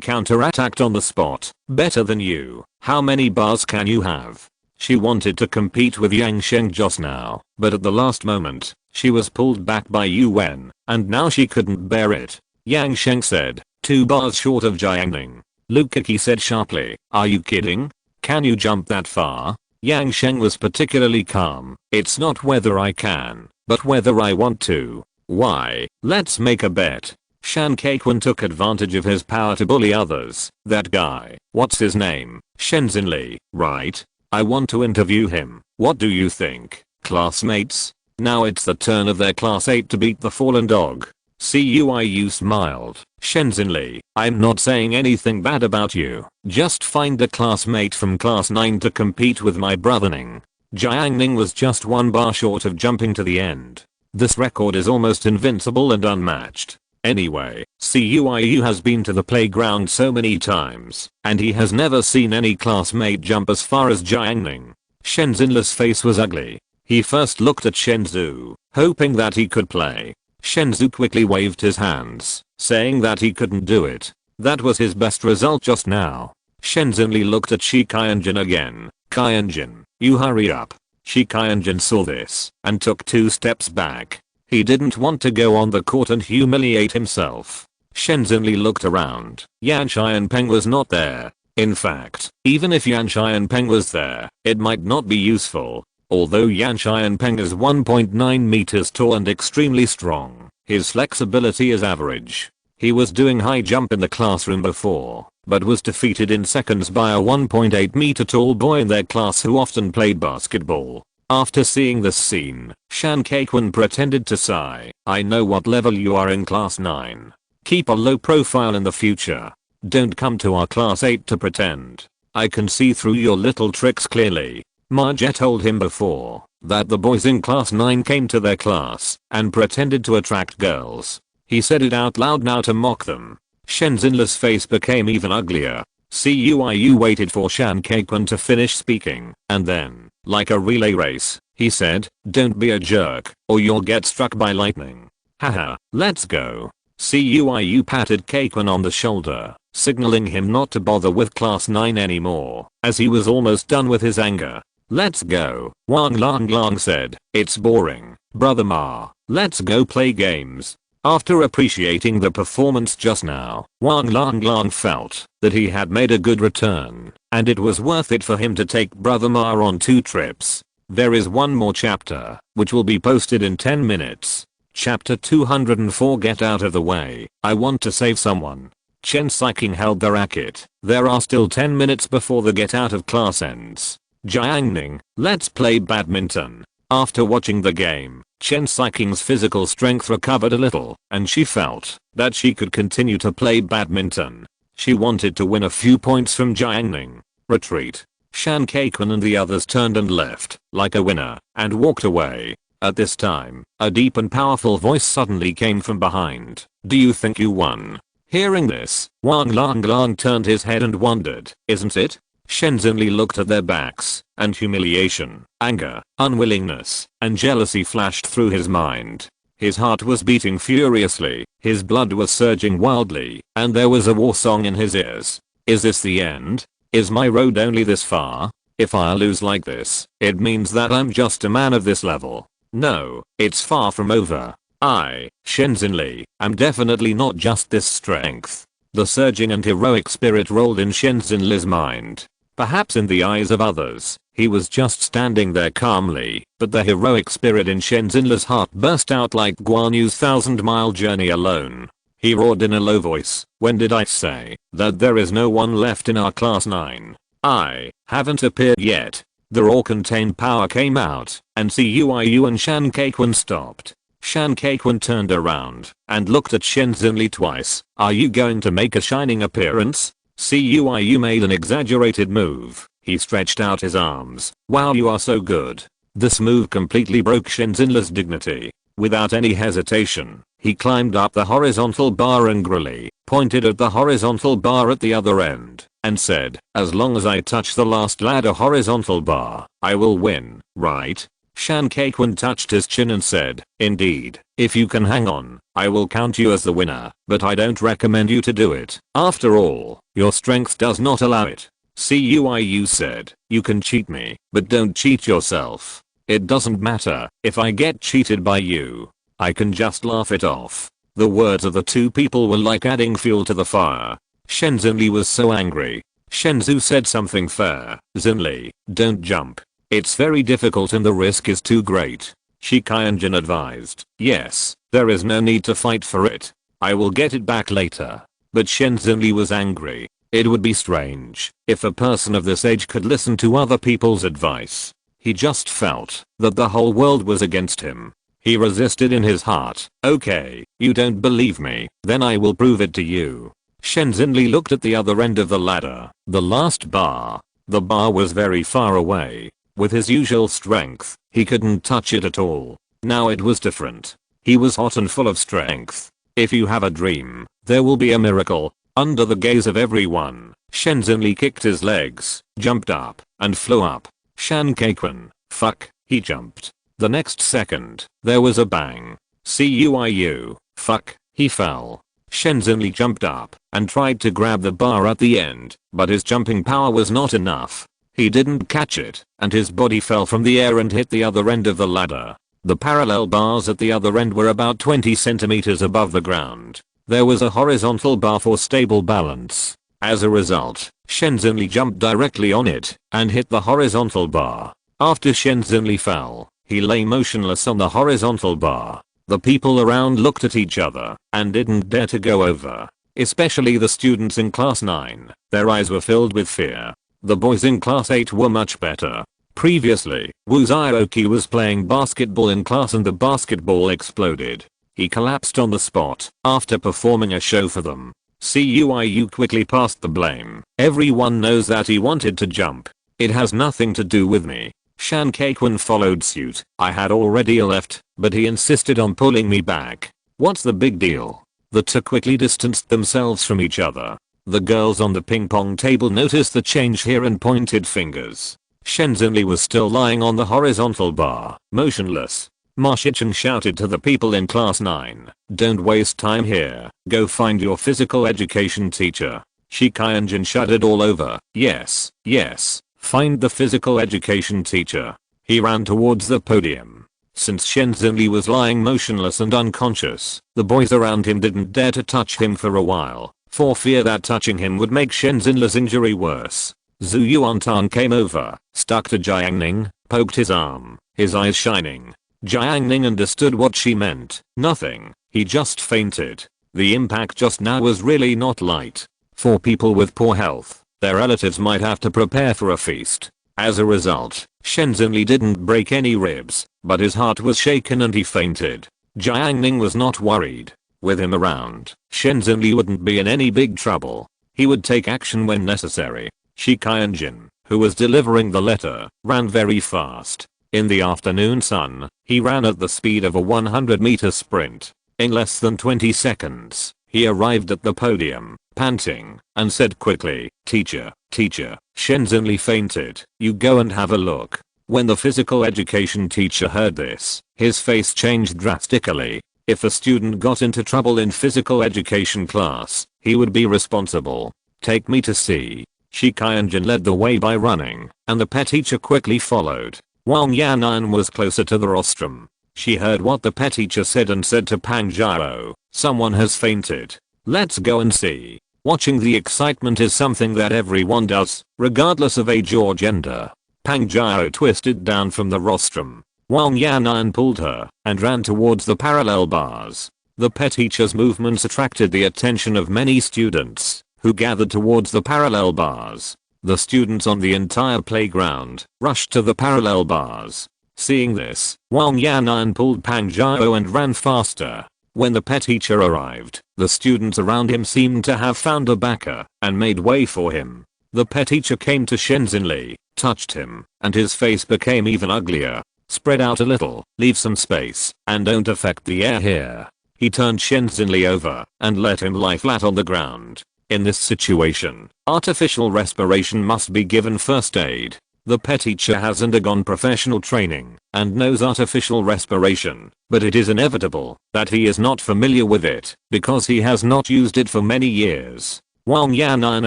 counterattacked on the spot. Better than you? How many bars can you have? She wanted to compete with Yang Sheng just now, but at the last moment, she was pulled back by Yu Wen, and now she couldn't bear it. Yang Sheng said, 2 bars short of Jiang Ning. Lu Kiki said sharply, are you kidding? Can you jump that far? Yang Sheng was particularly calm. It's not whether I can, but whether I want to. Why, let's make a bet. Shan Kaikun took advantage of his power to bully others. That guy, what's his name? Shenzhen Li, right? I want to interview him. What do you think, classmates? Now it's the turn of their class 8 to beat the fallen dog. CUIU smiled. Shenzhen Li, I'm not saying anything bad about you. Just find a classmate from class 9 to compete with my brother Ning. Jiang Ning was just one bar short of jumping to the end. This record is almost invincible and unmatched. Anyway, CUIU has been to the playground so many times, and he has never seen any classmate jump as far as Jiang Ning. Shenzhen Li's face was ugly. He first looked at Shenzhou, hoping that he could play. Shenzhou quickly waved his hands, saying that he couldn't do it. That was his best result just now. Shenzhen Li looked at Shi Qianjin again. Qianjin, you hurry up. Shi Qianjin saw this and took 2 steps back. He didn't want to go on the court and humiliate himself. Shenzhen Li looked around. Yan Xianpeng was not there. In fact, even if Yan Xianpeng was there, it might not be useful. Although Yan Xianpeng is 1.9 meters tall and extremely strong, his flexibility is average. He was doing high jump in the classroom before, but was defeated in seconds by a 1.8 meter tall boy in their class who often played basketball. After seeing this scene, Shan Kaikun pretended to sigh. I know what level you are in class 9. Keep a low profile in the future. Don't come to our class 8 to pretend. I can see through your little tricks clearly. Ma Jie told him before that the boys in class 9 came to their class and pretended to attract girls. He said it out loud now to mock them. Shenzhen Li's face became even uglier. CUIU waited for Shan Kaikun to finish speaking, and then, like a relay race, he said, don't be a jerk, or you'll get struck by lightning. Haha, let's go. CUIU patted Kaikun on the shoulder, signaling him not to bother with class 9 anymore, as he was almost done with his anger. Let's go, Wang Lang said. It's boring, brother Ma. Let's go play games. After appreciating the performance just now, Wang Lang felt that he had made a good return, and it was worth it for him to take brother Ma on 2 trips. There is one more chapter, which will be posted in 10 minutes. Chapter 204. Get out of the way, I want to save someone. Chen Siking held the racket. There are still 10 minutes before the get out of class ends. Jiang Ning, let's play badminton. After watching the game, Chen Siking's physical strength recovered a little, and she felt that she could continue to play badminton. She wanted to win a few points from Jiang Ning. Retreat. Shan Kaikun and the others turned and left, like a winner, and walked away. At this time, a deep and powerful voice suddenly came from behind. Do you think you won? Hearing this, Wang Lang turned his head and wondered, isn't it? Shenzhen Li looked at their backs, and humiliation, anger, unwillingness, and jealousy flashed through his mind. His heart was beating furiously, his blood was surging wildly, and there was a war song in his ears. Is this the end? Is my road only this far? If I lose like this, it means that I'm just a man of this level. No, it's far from over. I, Shenzhen Li, am definitely not just this strength. The surging and heroic spirit rolled in Shenzhen Li's mind. Perhaps in the eyes of others, he was just standing there calmly, but the heroic spirit in Shenzhen Li's heart burst out like Guan Yu's 1,000-mile journey alone. He roared in a low voice, when did I say that there is no one left in our class 9? I haven't appeared yet. The raw contained power came out, and CUIU and Shan Kaikun stopped. Shan Kaikun turned around and looked at Shenzhen Li twice. Are you going to make a shining appearance? CUIU made an exaggerated move. He stretched out his arms. Wow, you are so good. This move completely broke Shenzhen Li's dignity. Without any hesitation, he climbed up the horizontal bar angrily, pointed at the horizontal bar at the other end, and said, as long as I touch the last ladder horizontal bar, I will win, right? Shan Kaikun touched his chin and said, indeed, if you can hang on, I will count you as the winner, but I don't recommend you to do it. After all, your strength does not allow it. CUIU said, you can cheat me, but don't cheat yourself. It doesn't matter if I get cheated by you. I can just laugh it off. The words of the two people were like adding fuel to the fire. Shenzhen Li was so angry. Shenzhou said something fair. Zhen Li, don't jump. It's very difficult and the risk is too great. Shi Qianjin advised. Yes, there is no need to fight for it. I will get it back later. But Shen Xinli was angry. It would be strange if a person of this age could listen to other people's advice. He just felt that the whole world was against him. He resisted in his heart. Okay, you don't believe me, then I will prove it to you. Shen Xinli looked at the other end of the ladder, the last bar. The bar was very far away. With his usual strength, he couldn't touch it at all. Now it was different. He was hot and full of strength. If you have a dream, there will be a miracle. Under the gaze of everyone, Shen Xinli kicked his legs, jumped up, and flew up. Shan Kaikun, fuck, he jumped. The next second, there was a bang. Cuiu, fuck, he fell. Shen Xinli jumped up and tried to grab the bar at the end, but his jumping power was not enough. He didn't catch it, and his body fell from the air and hit the other end of the ladder. The parallel bars at the other end were about 20 centimeters above the ground. There was a horizontal bar for stable balance. As a result, Shen Xinli jumped directly on it and hit the horizontal bar. After Shen Xinli fell, he lay motionless on the horizontal bar. The people around looked at each other and didn't dare to go over. Especially the students in class 9. Their eyes were filled with fear. The boys in class 8 were much better. Previously, Wu Zhaoqi was playing basketball in class and the basketball exploded. He collapsed on the spot after performing a show for them. Cuiu quickly passed the blame. Everyone knows that he wanted to jump. It has nothing to do with me. Shan Kaikun followed suit. I had already left, but he insisted on pulling me back. What's the big deal? The two quickly distanced themselves from each other. The girls on the ping pong table noticed the change here and pointed fingers. Shen Xinli was still lying on the horizontal bar, motionless. Ma Shichen shouted to the people in class 9, don't waste time here, go find your physical education teacher. Shi Qianjin shuddered all over. Yes, yes, find the physical education teacher. He ran towards the podium. Since Shen Xinli was lying motionless and unconscious, the boys around him didn't dare to touch him for a while, for fear that touching him would make Shen Xinli's injury worse. Zhu Yuantan came over, stuck to Jiang Ning, poked his arm, his eyes shining. Jiang Ning understood what she meant. Nothing. He just fainted. The impact just now was really not light. For people with poor health, their relatives might have to prepare for a feast. As a result, Shen Xinli didn't break any ribs, but his heart was shaken and he fainted. Jiang Ning was not worried. With him around, Shen Xinli wouldn't be in any big trouble. He would take action when necessary. Shi Qianjin, who was delivering the letter, ran very fast. In the afternoon sun, he ran at the speed of a 100-meter sprint. In less than 20 seconds, he arrived at the podium, panting, and said quickly, teacher, Shen Xinli fainted, you go and have a look. When the physical education teacher heard this, his face changed drastically. If a student got into trouble in physical education class, he would be responsible. Take me to see. Shi Qianjin led the way by running, and the pet teacher quickly followed. Wang Yanan was closer to the rostrum. She heard what the pet teacher said and said to Pang Zhao, someone has fainted. Let's go and see. Watching the excitement is something that everyone does, regardless of age or gender. Pang Zhao twisted down from the rostrum. Wang Yanan pulled her and ran towards the parallel bars. The pet teacher's movements attracted the attention of many students, who gathered towards the parallel bars. The students on the entire playground rushed to the parallel bars. Seeing this, Wang Yanan pulled Pang Zhao and ran faster. When the pet teacher arrived, the students around him seemed to have found a backer and made way for him. The pet teacher came to Shen Xinli, touched him, and his face became even uglier. Spread out a little, leave some space, and don't affect the air here. He turned Shen Xinli over and let him lie flat on the ground. In this situation, artificial respiration must be given first aid. The pet teacher has undergone professional training and knows artificial respiration, but it is inevitable that he is not familiar with it because he has not used it for many years. Wang Yanan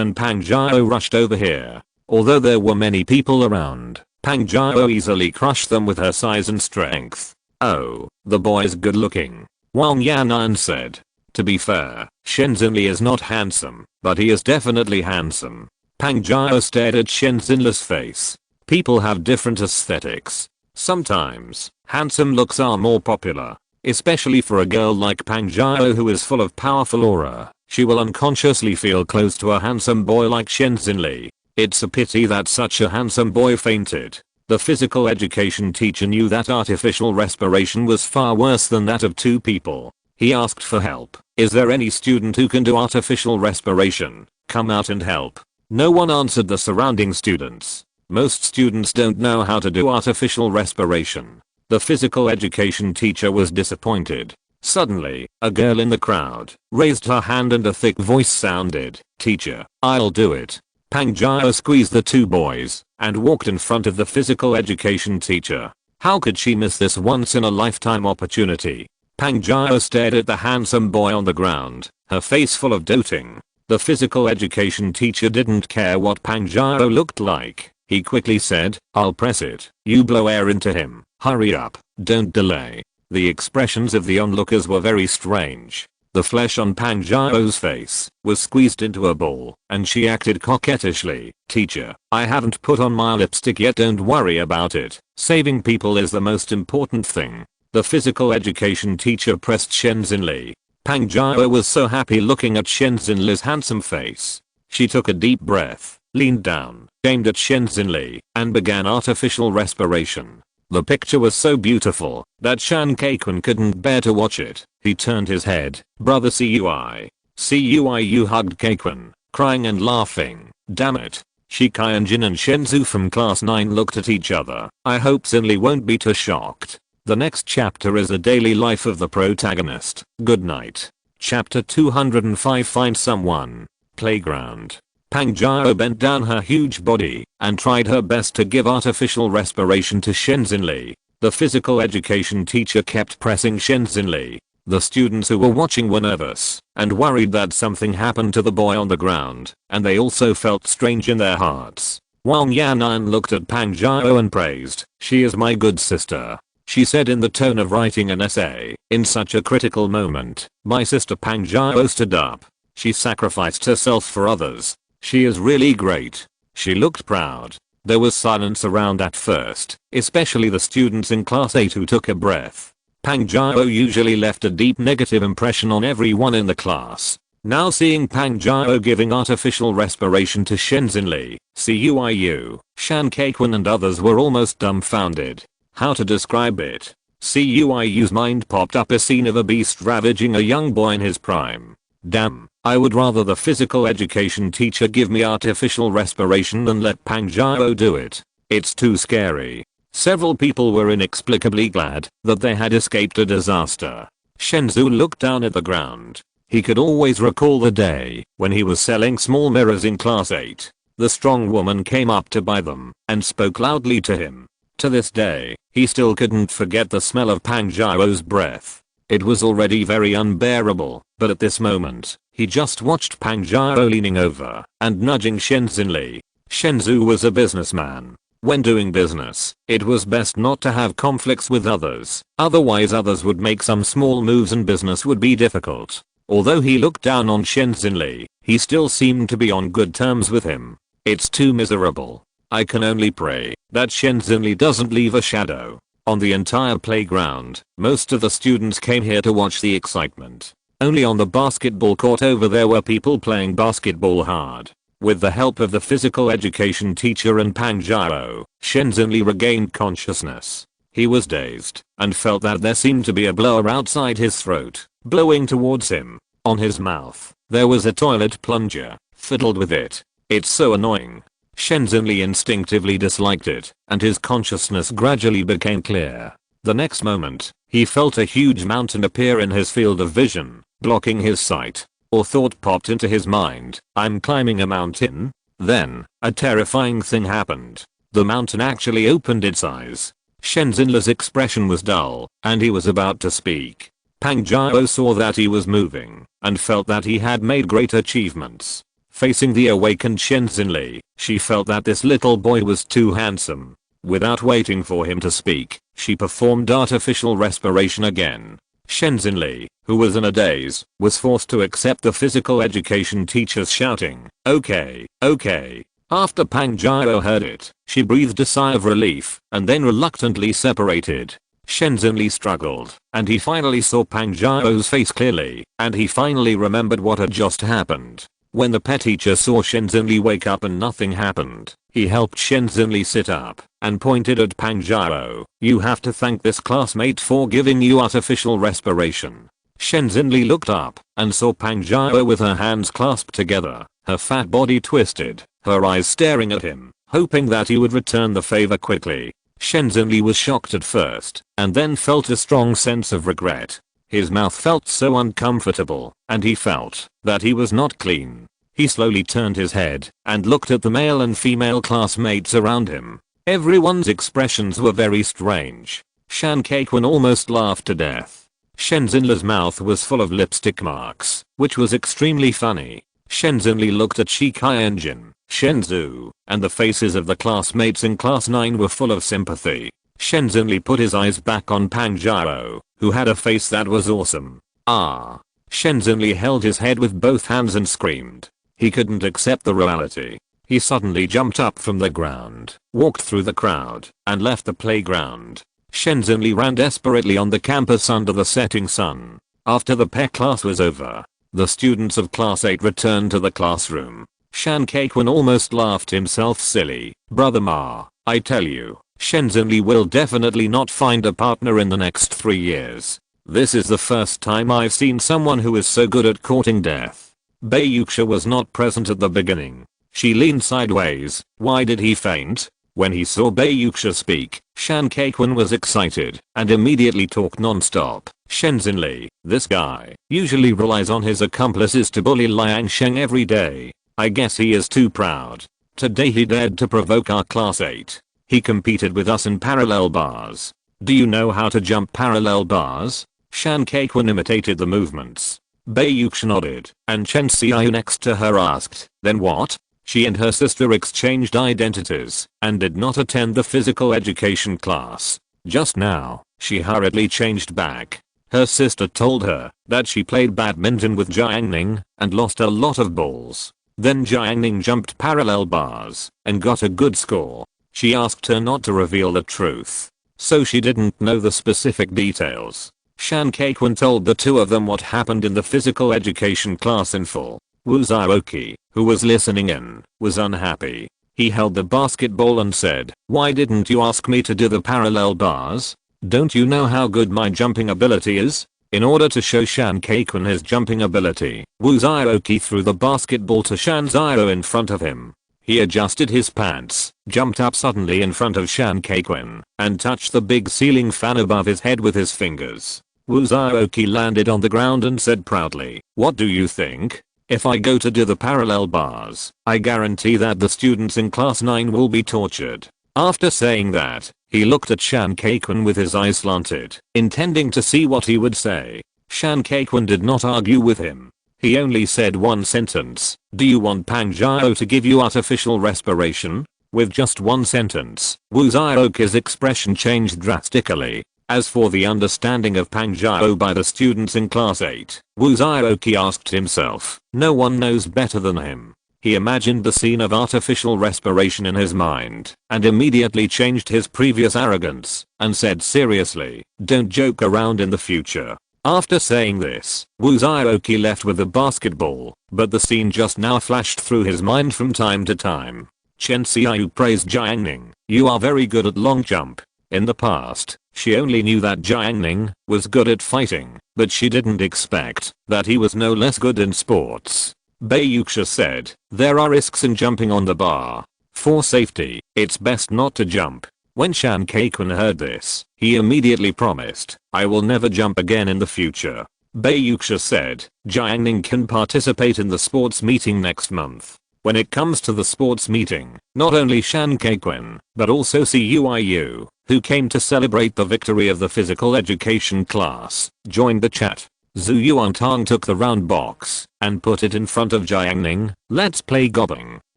and Pang Zhao rushed over here. Although there were many people around, Pang Zhao easily crushed them with her size and strength. Oh, the boy is good looking, Wang Yanan said. To be fair, Shen Xinli is not handsome, but he is definitely handsome. Pang Zhao stared at Shen Xinli's face. People have different aesthetics. Sometimes, handsome looks are more popular. especially for a girl like Pang Jiao who is full of powerful aura. She will unconsciously feel close to a handsome boy like Shen Xinli. It's a pity that such a handsome boy fainted. The physical education teacher knew that artificial respiration was far worse than that of two people. He asked for help. Is there any student who can do artificial respiration? Come out and help. No one answered the surrounding students. Most students don't know how to do artificial respiration. The physical education teacher was disappointed. Suddenly, a girl in the crowd raised her hand and a thick voice sounded, "Teacher, I'll do it." Pang Jiao squeezed the two boys and walked in front of the physical education teacher. How could she miss this once in a lifetime opportunity? Pang Jiao stared at the handsome boy on the ground, her face full of doting. The physical education teacher didn't care what Pang Jiao looked like. He quickly said, "I'll press it. You blow air into him. Hurry up. Don't delay." The expressions of the onlookers were very strange. The flesh on Pang Jiao's face was squeezed into a ball, and she acted coquettishly. "Teacher, I haven't put on my lipstick yet. Don't worry about it. Saving people is the most important thing." The physical education teacher pressed Shen Xinli. Pang Jiao was so happy looking at Shen Xinli's handsome face. She took a deep breath, leaned down, aimed at Shen Xinli, and began artificial respiration. The picture was so beautiful that Shan Kaikun couldn't bear to watch it. He turned his head. "Brother Cui." Cui hugged Kaikun, crying and laughing. "Damn it." Shikai Jin and Shenzhou from class 9 looked at each other. I hope Xinli won't be too shocked. The next chapter is the daily life of the protagonist. Good night. Chapter 205 Find Someone. Playground. Pang Jiao bent down her huge body and tried her best to give artificial respiration to Shen Xinli. The physical education teacher kept pressing Shen Xinli. The students who were watching were nervous and worried that something happened to the boy on the ground, and they also felt strange in their hearts. Wang Yanan looked at Pang Jiao and praised, "She is my good sister," she said in the tone of writing an essay. In such a critical moment, my sister Pang Jiao stood up. She sacrificed herself for others. She is really great. She looked proud. There was silence around at first, especially the students in class 8 who took a breath. Pang Jiao usually left a deep negative impression on everyone in the class. Now seeing Pang Jiao giving artificial respiration to Shen Xinli, Cuiu, Shan Kaikun and others were almost dumbfounded. How to describe it? Cuiu's mind popped up a scene of a beast ravaging a young boy in his prime. Damn, I would rather the physical education teacher give me artificial respiration than let Pang Jiao do it. It's too scary. Several people were inexplicably glad that they had escaped a disaster. Shenzhou looked down at the ground. He could always recall the day when he was selling small mirrors in class 8. The strong woman came up to buy them and spoke loudly to him. To this day, he still couldn't forget the smell of Pang Jiao's breath. It was already very unbearable, but at this moment, he just watched Pang Jiao leaning over and nudging Shen Xinli. Shenzhou was a businessman. When doing business, it was best not to have conflicts with others, otherwise others would make some small moves and business would be difficult. Although he looked down on Shen Xinli, he still seemed to be on good terms with him. It's too miserable. I can only pray that Shen Xinli doesn't leave a shadow on the entire playground. Most of the students came here to watch the excitement. Only on the basketball court over there were people playing basketball hard. With the help of the physical education teacher and Pang Jiao, Shen Xinli regained consciousness. He was dazed and felt that there seemed to be a blower outside his throat, blowing towards him. On his mouth, there was a toilet plunger. Fiddled with it. It's so annoying. Shen Xinli instinctively disliked it, and his consciousness gradually became clear. The next moment, he felt a huge mountain appear in his field of vision, blocking his sight. Or thought popped into his mind, I'm climbing a mountain? Then, a terrifying thing happened. The mountain actually opened its eyes. Shen Xinli's expression was dull, and he was about to speak. Pang Jiao saw that he was moving, and felt that he had made great achievements. Facing the awakened Shen Xinli, she felt that this little boy was too handsome. Without waiting for him to speak, she performed artificial respiration again. Shen Xinli, who was in a daze, was forced to accept the physical education teacher's shouting, okay, okay. After Pang Jiao heard it, she breathed a sigh of relief and then reluctantly separated. Shen Xinli struggled, and he finally saw Pang Zhao's face clearly, and he finally remembered what had just happened. When the pet teacher saw Shen Xinli wake up and nothing happened, he helped Shen Xinli sit up, and pointed at Pang Zhao. "You have to thank this classmate for giving you artificial respiration." Shen Xinli looked up, and saw Pang Zhao with her hands clasped together, her fat body twisted, her eyes staring at him, hoping that he would return the favor quickly. Shen Xinli was shocked at first, and then felt a strong sense of regret. His mouth felt so uncomfortable, and he felt that he was not clean. He slowly turned his head, and looked at the male and female classmates around him. Everyone's expressions were very strange. Shan Kaiquan almost laughed to death. Shen Xinli's mouth was full of lipstick marks, which was extremely funny. Shen Xinli looked at Shi Qianjin, Shen Zhu, and the faces of the classmates in class 9 were full of sympathy. Shen Xinli put his eyes back on Pang Zhao, who had a face that was awesome. Ah! Shen Xinli held his head with both hands and screamed. He couldn't accept the reality. He suddenly jumped up from the ground, walked through the crowd, and left the playground. Shen Xinli ran desperately on the campus under the setting sun. After the PE class was over, the students of class 8 returned to the classroom. Shan Kaiquan almost laughed himself silly. "Brother Ma, I tell you, Shen Xinli will definitely not find a partner in the next 3 years. This is the first time I've seen someone who is so good at courting death." Bei Yuxia was not present at the beginning. She leaned sideways. Why did he faint? When he saw Bei Yuxia speak, Shan Kaiquan was excited and immediately talked non-stop. "Shen Xinli, this guy, usually relies on his accomplices to bully Liang Sheng every day. I guess he is too proud. Today he dared to provoke our class 8. He competed with us in parallel bars. Do you know how to jump parallel bars?" Shan Kaiquan imitated the movements. Bei Yuxia nodded, and Chen Xiaoyu next to her asked, "Then what?" She and her sister exchanged identities, and did not attend the physical education class. Just now, she hurriedly changed back. Her sister told her that she played badminton with Jiang Ning, and lost a lot of balls. Then Jiang Ning jumped parallel bars, and got a good score. She asked her not to reveal the truth, so she didn't know the specific details. Shan Kaiquan told the two of them what happened in the physical education class in full. Wu Zhaoqi, who was listening in, was unhappy. He held the basketball and said, "Why didn't you ask me to do the parallel bars? Don't you know how good my jumping ability is?" In order to show Shan Kaiquan his jumping ability, Wu Zhaoqi threw the basketball to Shan Zhao in front of him. He adjusted his pants, jumped up suddenly in front of Shan Kaiquan, and touched the big ceiling fan above his head with his fingers. Wu Zhaoqi landed on the ground and said proudly, "What do you think? If I go to do the parallel bars, I guarantee that the students in class 9 will be tortured." After saying that, he looked at Shan Kaiquan with his eyes slanted, intending to see what he would say. Shan Kaiquan did not argue with him. He only said one sentence, "Do you want Pang Zhao to give you artificial respiration?" With just one sentence, Wu Zhaoqi's expression changed drastically. As for the understanding of Pang Zhao by the students in class 8, Wu Zhaoqi asked himself, no one knows better than him. He imagined the scene of artificial respiration in his mind, and immediately changed his previous arrogance, and said seriously, "Don't joke around in the future." After saying this, Wu Zhaoqi left with the basketball, but the scene just now flashed through his mind from time to time. Chen Xiaoyu praised Jiang Ning, "You are very good at long jump." In the past, she only knew that Jiang Ning was good at fighting, but she didn't expect that he was no less good in sports. Bei Yuxia said, "There are risks in jumping on the bar. For safety, it's best not to jump." When Shan Kaiquan heard this, he immediately promised, "I will never jump again in the future." Bei Yuxia said, "Jiang Ning can participate in the sports meeting next month." When it comes to the sports meeting, not only Shan Kaiquan, but also Cuiyu, who came to celebrate the victory of the physical education class, joined the chat. Zhu Yuantang took the round box and put it in front of Jiang Ning. "Let's play gobbing."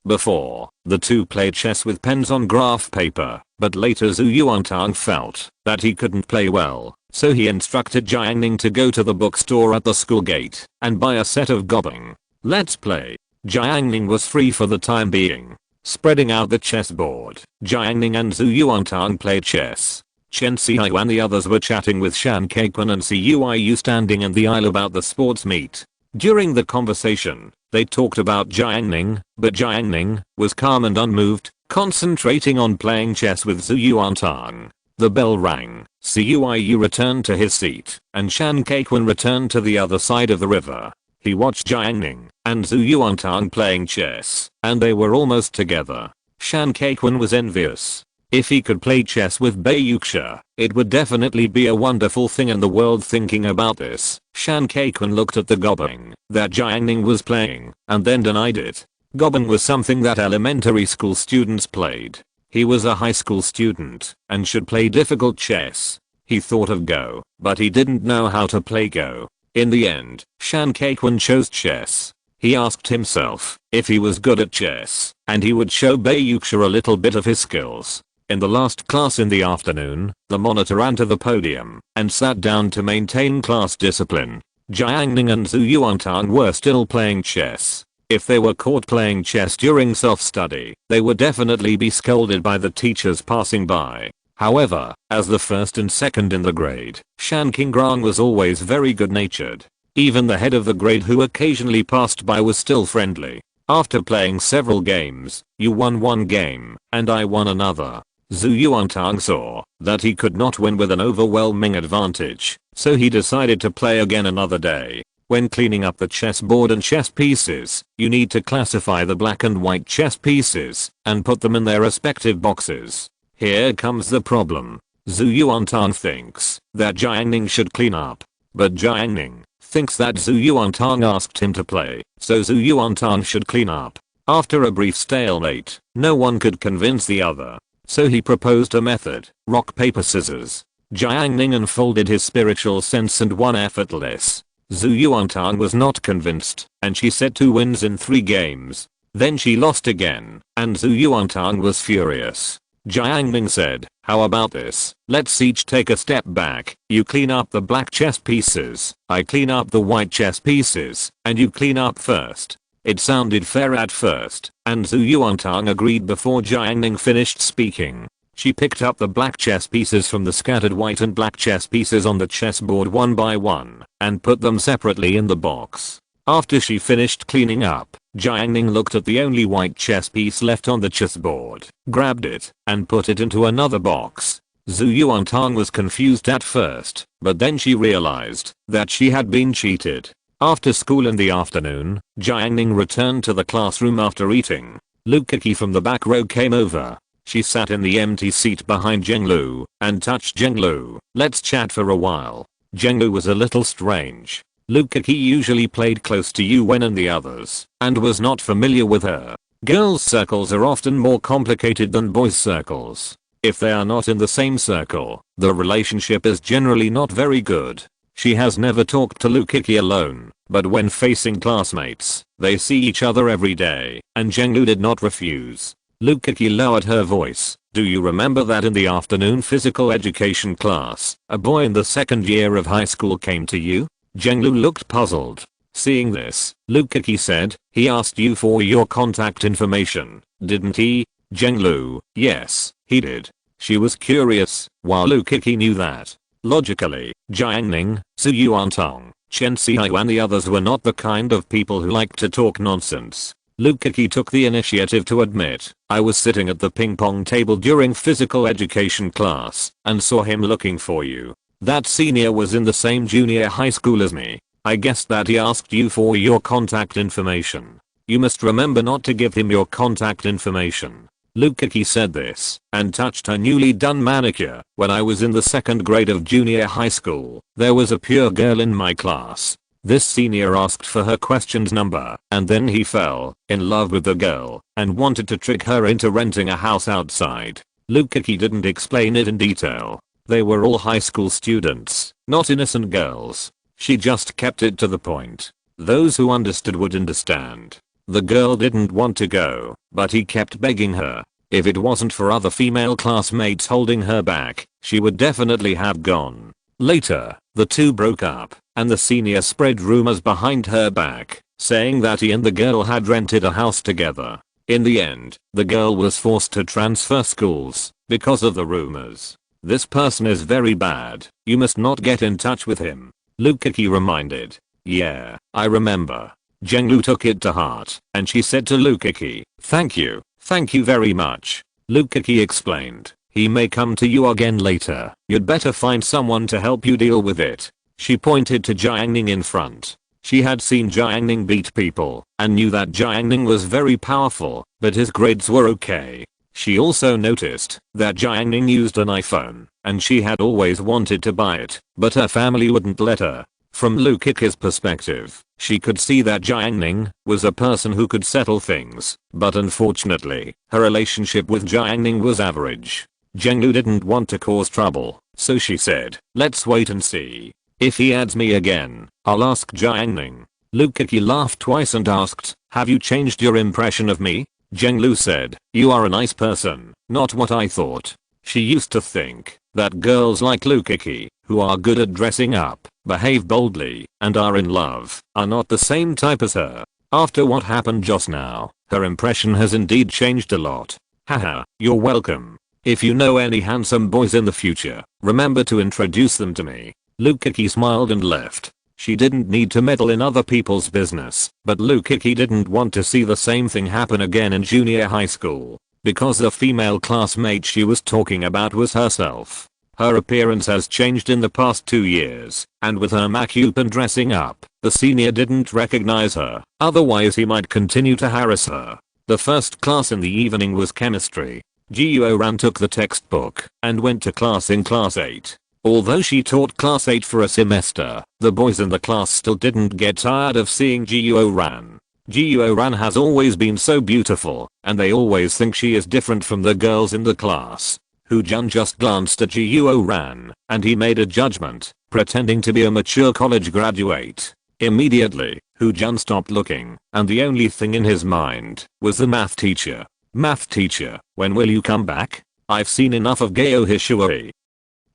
Before, the two played chess with pens on graph paper, but later Zhu Yuantang felt that he couldn't play well, so he instructed Jiang Ning to go to the bookstore at the school gate and buy a set of gobbing. "Let's play." Jiang Ning was free for the time being. Spreading out the chessboard, Jiang Ning and Zhu Yuantang played chess. Chen Xiao and the others were chatting with Shan Kaikun and Cuiyu standing in the aisle about the sports meet. During the conversation, they talked about Jiang Ning, but Jiang Ning was calm and unmoved, concentrating on playing chess with Zhu Yuantang. The bell rang, Cuiyu returned to his seat, and Shan Kaikun returned to the other side of the river. He watched Jiang Ning and Zhu Yuantang playing chess, and they were almost together. Shan Kaikun was envious. If he could play chess with Bai Yuxia, it would definitely be a wonderful thing in the world. Thinking about this, Shan Kaikun looked at the gobbing that Jiang Ning was playing, and then denied it. Gobbing was something that elementary school students played. He was a high school student, and should play difficult chess. He thought of Go, but he didn't know how to play Go. In the end, Shan Kaikun chose chess. He asked himself if he was good at chess, and he would show Bai Yuxia a little bit of his skills. In the last class in the afternoon, the monitor ran to the podium and sat down to maintain class discipline. Jiang Ning and Zhu Yuantang were still playing chess. If they were caught playing chess during self-study, they would definitely be scolded by the teachers passing by. However, as the first and second in the grade, Shan Qingrang was always very good-natured. Even the head of the grade who occasionally passed by was still friendly. After playing several games, you won one game, and I won another. Zhu Yuantang saw that he could not win with an overwhelming advantage, so he decided to play again another day. When cleaning up the chessboard and chess pieces, you need to classify the black and white chess pieces and put them in their respective boxes. Here comes the problem. Zhu Yuantang thinks that Jiang Ning should clean up, but Jiang Ning thinks that Zhu Yuantang asked him to play, so Zhu Yuantang should clean up. After a brief stalemate, no one could convince the other. So he proposed a method, rock paper scissors. Jiang Ning unfolded his spiritual sense and won effortless. Zhu Yuantang was not convinced, and she said 2 wins in 3 games. Then she lost again, and Zhu Yuantang was furious. Jiang Ning said, how about this, let's each take a step back, you clean up the black chess pieces, I clean up the white chess pieces, and you clean up first. It sounded fair at first, and Zhu Yuantang agreed before Jiang Ning finished speaking. She picked up the black chess pieces from the scattered white and black chess pieces on the chessboard one by one, and put them separately in the box. After she finished cleaning up, Jiang Ning looked at the only white chess piece left on the chessboard, grabbed it, and put it into another box. Zhu Yuantang was confused at first, but then she realized that she had been cheated. After school in the afternoon, Jiang Ning returned to the classroom after eating. Lu Kiki from the back row came over. She sat in the empty seat behind Zhenglu and touched Zhenglu. Let's chat for a while. Zhenglu was a little strange. Lu Kiki usually played close to Yuwen and the others, and was not familiar with her. Girls' circles are often more complicated than boys' circles. If they are not in the same circle, the relationship is generally not very good. She has never talked to Lu Kiki alone, but when facing classmates, they see each other every day, and Zhenglu did not refuse. Lu Kiki lowered her voice. Do you remember that in the afternoon physical education class, a boy in the second year of high school came to you? Zhenglu looked puzzled. Seeing this, Lu Kiki said, he asked you for your contact information, didn't he? Zhenglu, yes, he did. She was curious, while Lu Kiki knew that. Logically, Jiang Ning, Zhu Yuantang, Chen Xiao and the others were not the kind of people who like to talk nonsense. Lu Kiki took the initiative to admit, I was sitting at the ping pong table during physical education class and saw him looking for you. That senior was in the same junior high school as me. I guessed that he asked you for your contact information. You must remember not to give him your contact information. Lu Kiki said this and touched her newly done manicure. When I was in the 2nd grade of junior high school, there was a pure girl in my class. This senior asked for her questions number, and then he fell in love with the girl and wanted to trick her into renting a house outside. Lu Kiki didn't explain it in detail. They were all high school students, not innocent girls. She just kept it to the point. Those who understood would understand. The girl didn't want to go, but he kept begging her. If it wasn't for other female classmates holding her back, she would definitely have gone. Later, the two broke up, and the senior spread rumors behind her back, saying that he and the girl had rented a house together. In the end, the girl was forced to transfer schools because of the rumors. This person is very bad. You must not get in touch with him. Lukaki reminded. Yeah, I remember. Jiang took it to heart, and she said to Lukaki, thank you very much. Lukaki explained, he may come to you again later. You'd better find someone to help you deal with it. She pointed to Jiang Ning in front. She had seen Jiang Ning beat people and knew that Jiang Ning was very powerful, but his grades were okay. She also noticed that Jiang Ning used an iPhone, and she had always wanted to buy it, but her family wouldn't let her. From Lukaki's perspective, she could see that Jiang Ning was a person who could settle things, but unfortunately, her relationship with Jiang Ning was average. Jiang didn't want to cause trouble, so she said, let's wait and see. If he adds me again, I'll ask Jiang Ning. Lukaki laughed twice and asked, have you changed your impression of me? Jiang said, you are a nice person, not what I thought. She used to think that girls like Lukaki, who are good at dressing up, behave boldly, and are in love, are not the same type as her. After what happened just now, her impression has indeed changed a lot. Haha, you're welcome. If you know any handsome boys in the future, remember to introduce them to me. Lukaki smiled and left. She didn't need to meddle in other people's business, but Lukaki didn't want to see the same thing happen again in junior high school, because the female classmate she was talking about was herself. Her appearance has changed in the past 2 years, and with her makeup and dressing up, the senior didn't recognize her, otherwise he might continue to harass her. The first class in the evening was chemistry. Jiuran took the textbook and went to class in class 8. Although she taught class 8 for a semester, the boys in the class still didn't get tired of seeing Jiuran. Jiuran has always been so beautiful, and they always think she is different from the girls in the class. Hu-jun just glanced at Jiuran, and he made a judgment, pretending to be a mature college graduate. Immediately, Hu-jun stopped looking, and the only thing in his mind was the math teacher. Math teacher, when will you come back? I've seen enough of Geo Hishuari.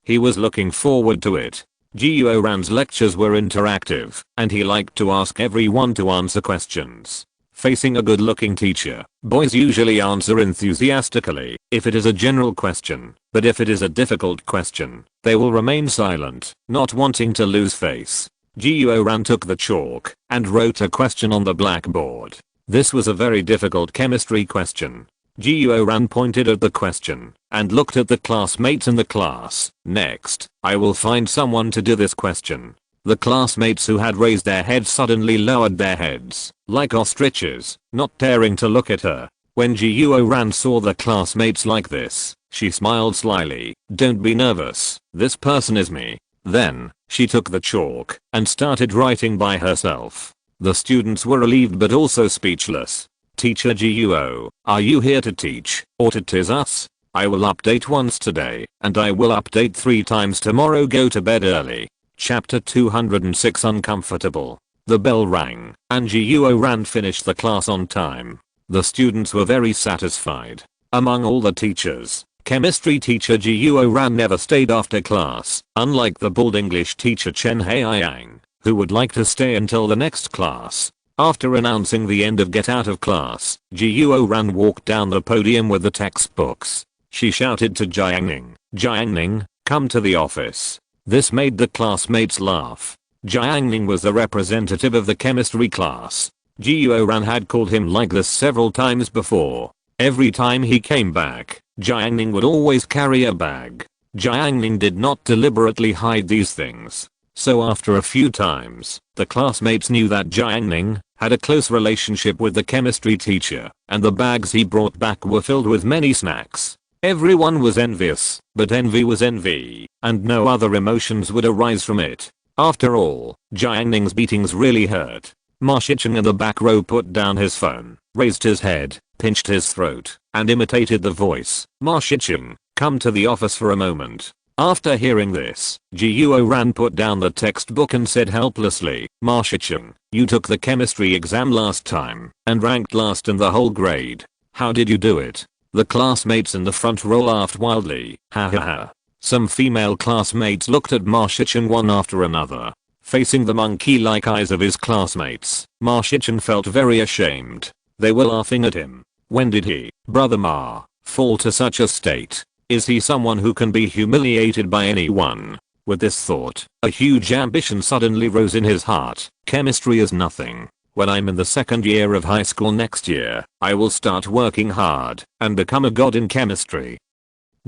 He was looking forward to it. Jiuran's lectures were interactive, and he liked to ask everyone to answer questions. Facing a good-looking teacher, boys usually answer enthusiastically if it is a general question, but if it is a difficult question, they will remain silent, not wanting to lose face. Jiuran took the chalk and wrote a question on the blackboard. This was a very difficult chemistry question. Jiuran pointed at the question and looked at the classmates in the class. Next, I will find someone to do this question. The classmates who had raised their heads suddenly lowered their heads, like ostriches, not daring to look at her. When Jiuran saw the classmates like this, she smiled slyly. Don't be nervous, this person is me. Then, she took the chalk and started writing by herself. The students were relieved but also speechless. Teacher Jiuo, are you here to teach, or to tease us? I will update once today, and I will update 3 times tomorrow. Go to bed early. Chapter 206 Uncomfortable. The bell rang, and Jiuran finished the class on time. The students were very satisfied. Among all the teachers, chemistry teacher Jiuran never stayed after class, unlike the bald English teacher Chen Haiyang, who would like to stay until the next class. After announcing the end of get out of class, Jiuran walked down the podium with the textbooks. She shouted to Jiang Ning, Jiang Ning, come to the office. This made the classmates laugh. Jiang Ning was the representative of the chemistry class. Jiuran had called him like this several times before. Every time he came back, Jiang Ning would always carry a bag. Jiang Ning did not deliberately hide these things. So after a few times, the classmates knew that Jiang Ning had a close relationship with the chemistry teacher, and the bags he brought back were filled with many snacks. Everyone was envious, but envy was envy, and no other emotions would arise from it. After all, Jiang Ning's beatings really hurt. Ma Shicheng in the back row put down his phone, raised his head, pinched his throat, and imitated the voice. Ma Shicheng, come to the office for a moment. After hearing this, Jiuran put down the textbook and said helplessly, Ma Shicheng, you took the chemistry exam last time, and ranked last in the whole grade. How did you do it? The classmates in the front row laughed wildly. Ha ha ha. Some female classmates looked at Ma Shicheng one after another. Facing the monkey-like eyes of his classmates, Ma Shicheng felt very ashamed. They were laughing at him. When did he, brother Ma, fall to such a state? Is he someone who can be humiliated by anyone? With this thought, a huge ambition suddenly rose in his heart. Chemistry is nothing. When I'm in the second year of high school next year, I will start working hard and become a god in chemistry.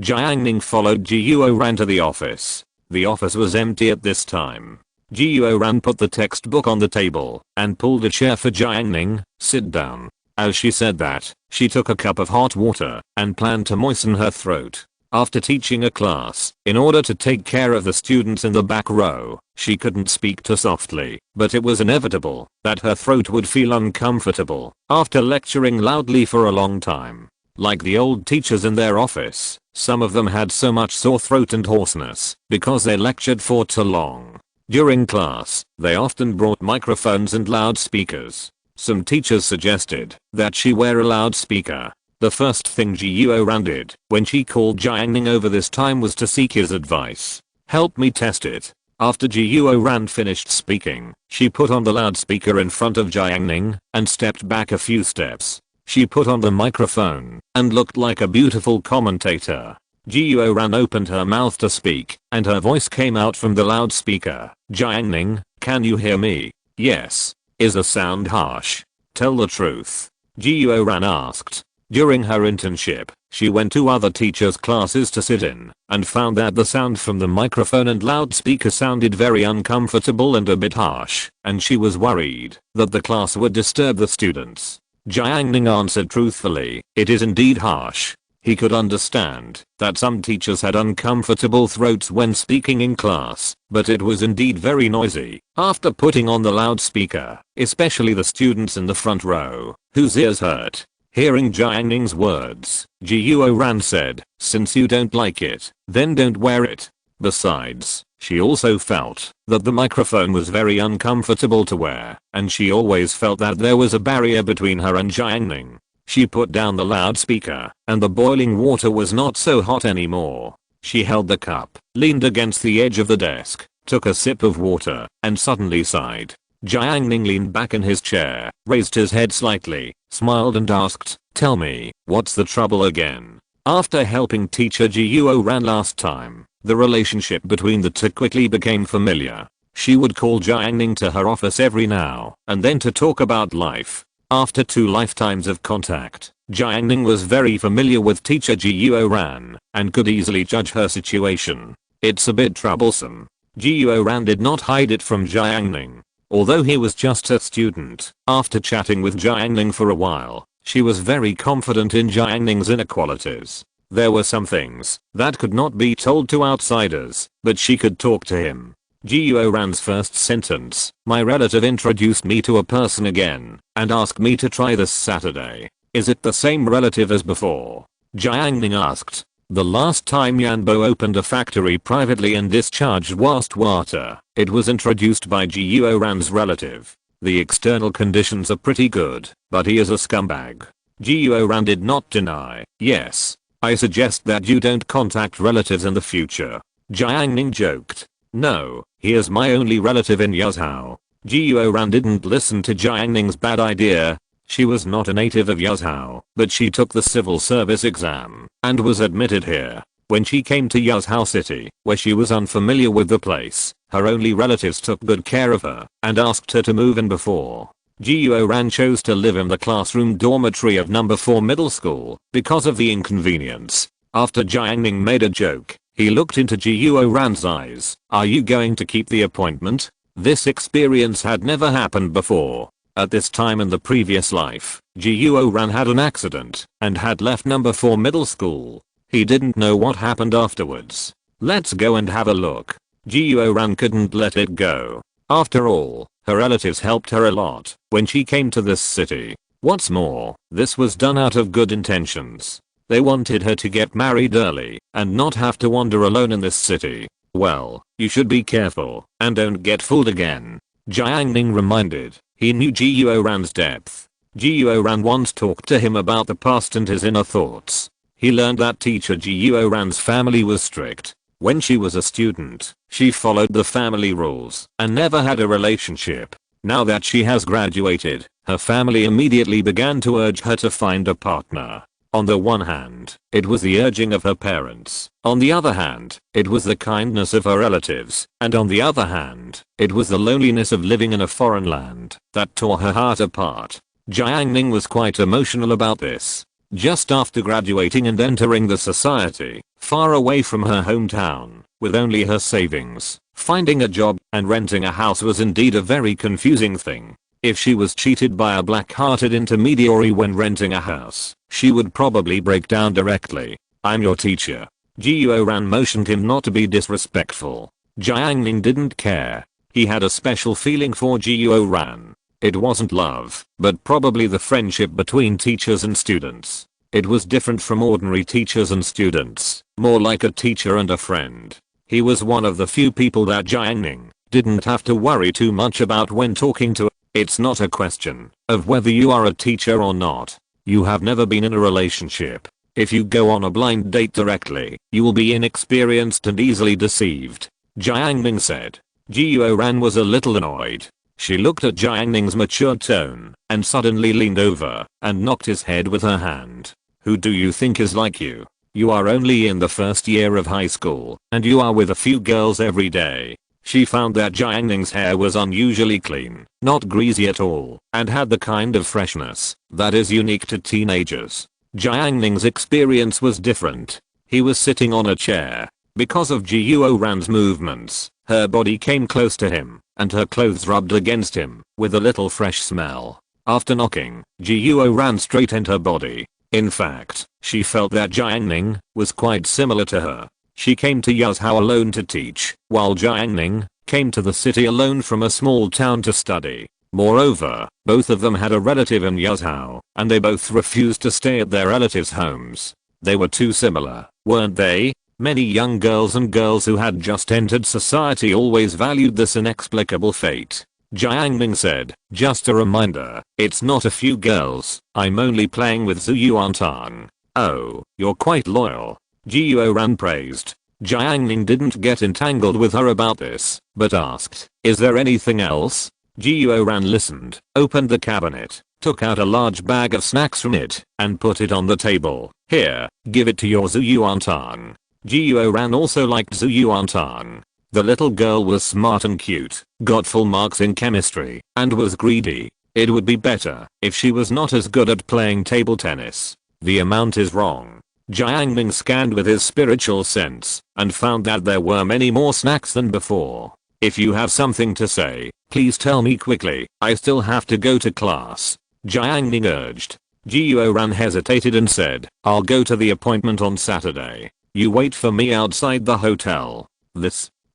Jiang Ning followed Jiuo Ran to the office. The office was empty at this time. Jiuo Ran put the textbook on the table and pulled a chair for Jiang Ning. Sit down. As she said that, she took a cup of hot water and planned to moisten her throat. After teaching a class, in order to take care of the students in the back row, she couldn't speak too softly, but it was inevitable that her throat would feel uncomfortable after lecturing loudly for a long time. Like the old teachers in their office, some of them had so much sore throat and hoarseness because they lectured for too long. During class, they often brought microphones and loudspeakers. Some teachers suggested that she wear a loudspeaker. The first thing Jiuo Ran did when she called Jiang Ning over this time was to seek his advice. Help me test it. After Jiuo Ran finished speaking, she put on the loudspeaker in front of Jiang Ning and stepped back a few steps. She put on the microphone and looked like a beautiful commentator. Jiuo Ran opened her mouth to speak and her voice came out from the loudspeaker. Jiang Ning, can you hear me? Yes. Is the sound harsh? Tell the truth. Jiuo Ran asked. During her internship, she went to other teachers' classes to sit in and found that the sound from the microphone and loudspeaker sounded very uncomfortable and a bit harsh, and she was worried that the class would disturb the students. Jiang Ning answered truthfully, it is indeed harsh. He could understand that some teachers had uncomfortable throats when speaking in class, but it was indeed very noisy. After putting on the loudspeaker, especially the students in the front row, whose ears hurt, hearing Jiang Ning's words, Jiuo Ran said, since you don't like it, then don't wear it. Besides, she also felt that the microphone was very uncomfortable to wear, and she always felt that there was a barrier between her and Jiang Ning. She put down the loudspeaker, and the boiling water was not so hot anymore. She held the cup, leaned against the edge of the desk, took a sip of water, and suddenly sighed. Jiang Ning leaned back in his chair, raised his head slightly, smiled and asked, tell me, what's the trouble again? After helping teacher Jiuo Ran last time, the relationship between the two quickly became familiar. She would call Jiang Ning to her office every now and then to talk about life. After 2 lifetimes of contact, Jiang Ning was very familiar with teacher Jiuo Ran and could easily judge her situation. It's a bit troublesome. Jiuo Ran did not hide it from Jiang Ning. Although he was just a student, after chatting with Jiang Ning for a while, she was very confident in Jiang Ning's inner qualities. There were some things that could not be told to outsiders, but she could talk to him. Jiuo Ran's first sentence, my relative introduced me to a person again and asked me to try this Saturday. Is it the same relative as before? Jiang Ning asked. The last time Yanbo opened a factory privately and discharged wastewater, it was introduced by Jiuo Ran's relative. The external conditions are pretty good, but he is a scumbag. Jiuo Ran did not deny. Yes. I suggest that you don't contact relatives in the future. Jiang Ning joked. No, he is my only relative in Yazhou. Jiuo Ran didn't listen to Jiang Ning's bad idea. She was not a native of Yazhou, but she took the civil service exam and was admitted here. When she came to Yazhou City, where she was unfamiliar with the place, her only relatives took good care of her and asked her to move in before. Jiuo Ran chose to live in the classroom dormitory of number 4 middle school because of the inconvenience. After Jiang Ning made a joke, he looked into Jiuo Ran's eyes. Are you going to keep the appointment? This experience had never happened before. At this time in the previous life, Jiuo Ran had an accident and had left number 4 middle school. He didn't know what happened afterwards. Let's go and have a look. Jiuo Ran couldn't let it go. After all, her relatives helped her a lot when she came to this city. What's more, this was done out of good intentions. They wanted her to get married early and not have to wander alone in this city. Well, you should be careful and don't get fooled again. Jiang Ning reminded. He knew Jiuo Ran's depth. Jiuo Ran once talked to him about the past and his inner thoughts. He learned that teacher Jiuo Ran's family was strict. When she was a student, she followed the family rules and never had a relationship. Now that she has graduated, her family immediately began to urge her to find a partner. On the one hand, it was the urging of her parents. On the other hand, it was the kindness of her relatives. And on the other hand, it was the loneliness of living in a foreign land that tore her heart apart. Jiang Ning was quite emotional about this. Just after graduating and entering the society, far away from her hometown, with only her savings, finding a job and renting a house was indeed a very confusing thing. If she was cheated by a black-hearted intermediary when renting a house, she would probably break down directly. "I'm your teacher." Jiuo Ran motioned him not to be disrespectful. Jiang Ning didn't care. He had a special feeling for Jiuo Ran. It wasn't love, but probably the friendship between teachers and students. It was different from ordinary teachers and students, more like a teacher and a friend. He was one of the few people that Jiang Ning didn't have to worry too much about when talking to. It's not a question of whether you are a teacher or not. You have never been in a relationship. If you go on a blind date directly, you will be inexperienced and easily deceived. Jiang Ning said. Jiuo Ran was a little annoyed. She looked at Jiang Ning's mature tone and suddenly leaned over and knocked his head with her hand. "Who do you think is like you? You are only in the first year of high school and you are with a few girls every day." She found that Jiang Ning's hair was unusually clean, not greasy at all, and had the kind of freshness that is unique to teenagers. Jiang Ning's experience was different. He was sitting on a chair. Because of Jiuo Ran's movements, her body came close to him, and her clothes rubbed against him with a little fresh smell. After knocking, Jiuo Ran straightened her body. In fact, she felt that Jiang Ning was quite similar to her. She came to Yazhou alone to teach, while Jiang Ning came to the city alone from a small town to study. Moreover, both of them had a relative in Yazhou, and they both refused to stay at their relatives' homes. They were too similar, weren't they? Many young girls and girls who had just entered society always valued this inexplicable fate. Jiang Ning said, "Just a reminder, it's not a few girls, I'm only playing with Zhu Yuantang." "Oh, you're quite loyal." Jiuo Ran praised. Jiang Ning didn't get entangled with her about this, but asked, "Is there anything else?" Jiuo Ran listened, opened the cabinet, took out a large bag of snacks from it, and put it on the table. "Here, give it to your Zhu Yuantang." Jiuo Ran also liked Zhu Yuantang. The little girl was smart and cute, got full marks in chemistry, and was greedy. It would be better if she was not as good at playing table tennis. The amount is wrong. Jiang Ning scanned with his spiritual sense and found that there were many more snacks than before. "If you have something to say, please tell me quickly, I still have to go to class," Jiang Ning urged. Jiuo Ran hesitated and said, "I'll go to the appointment on Saturday. You wait for me outside the hotel."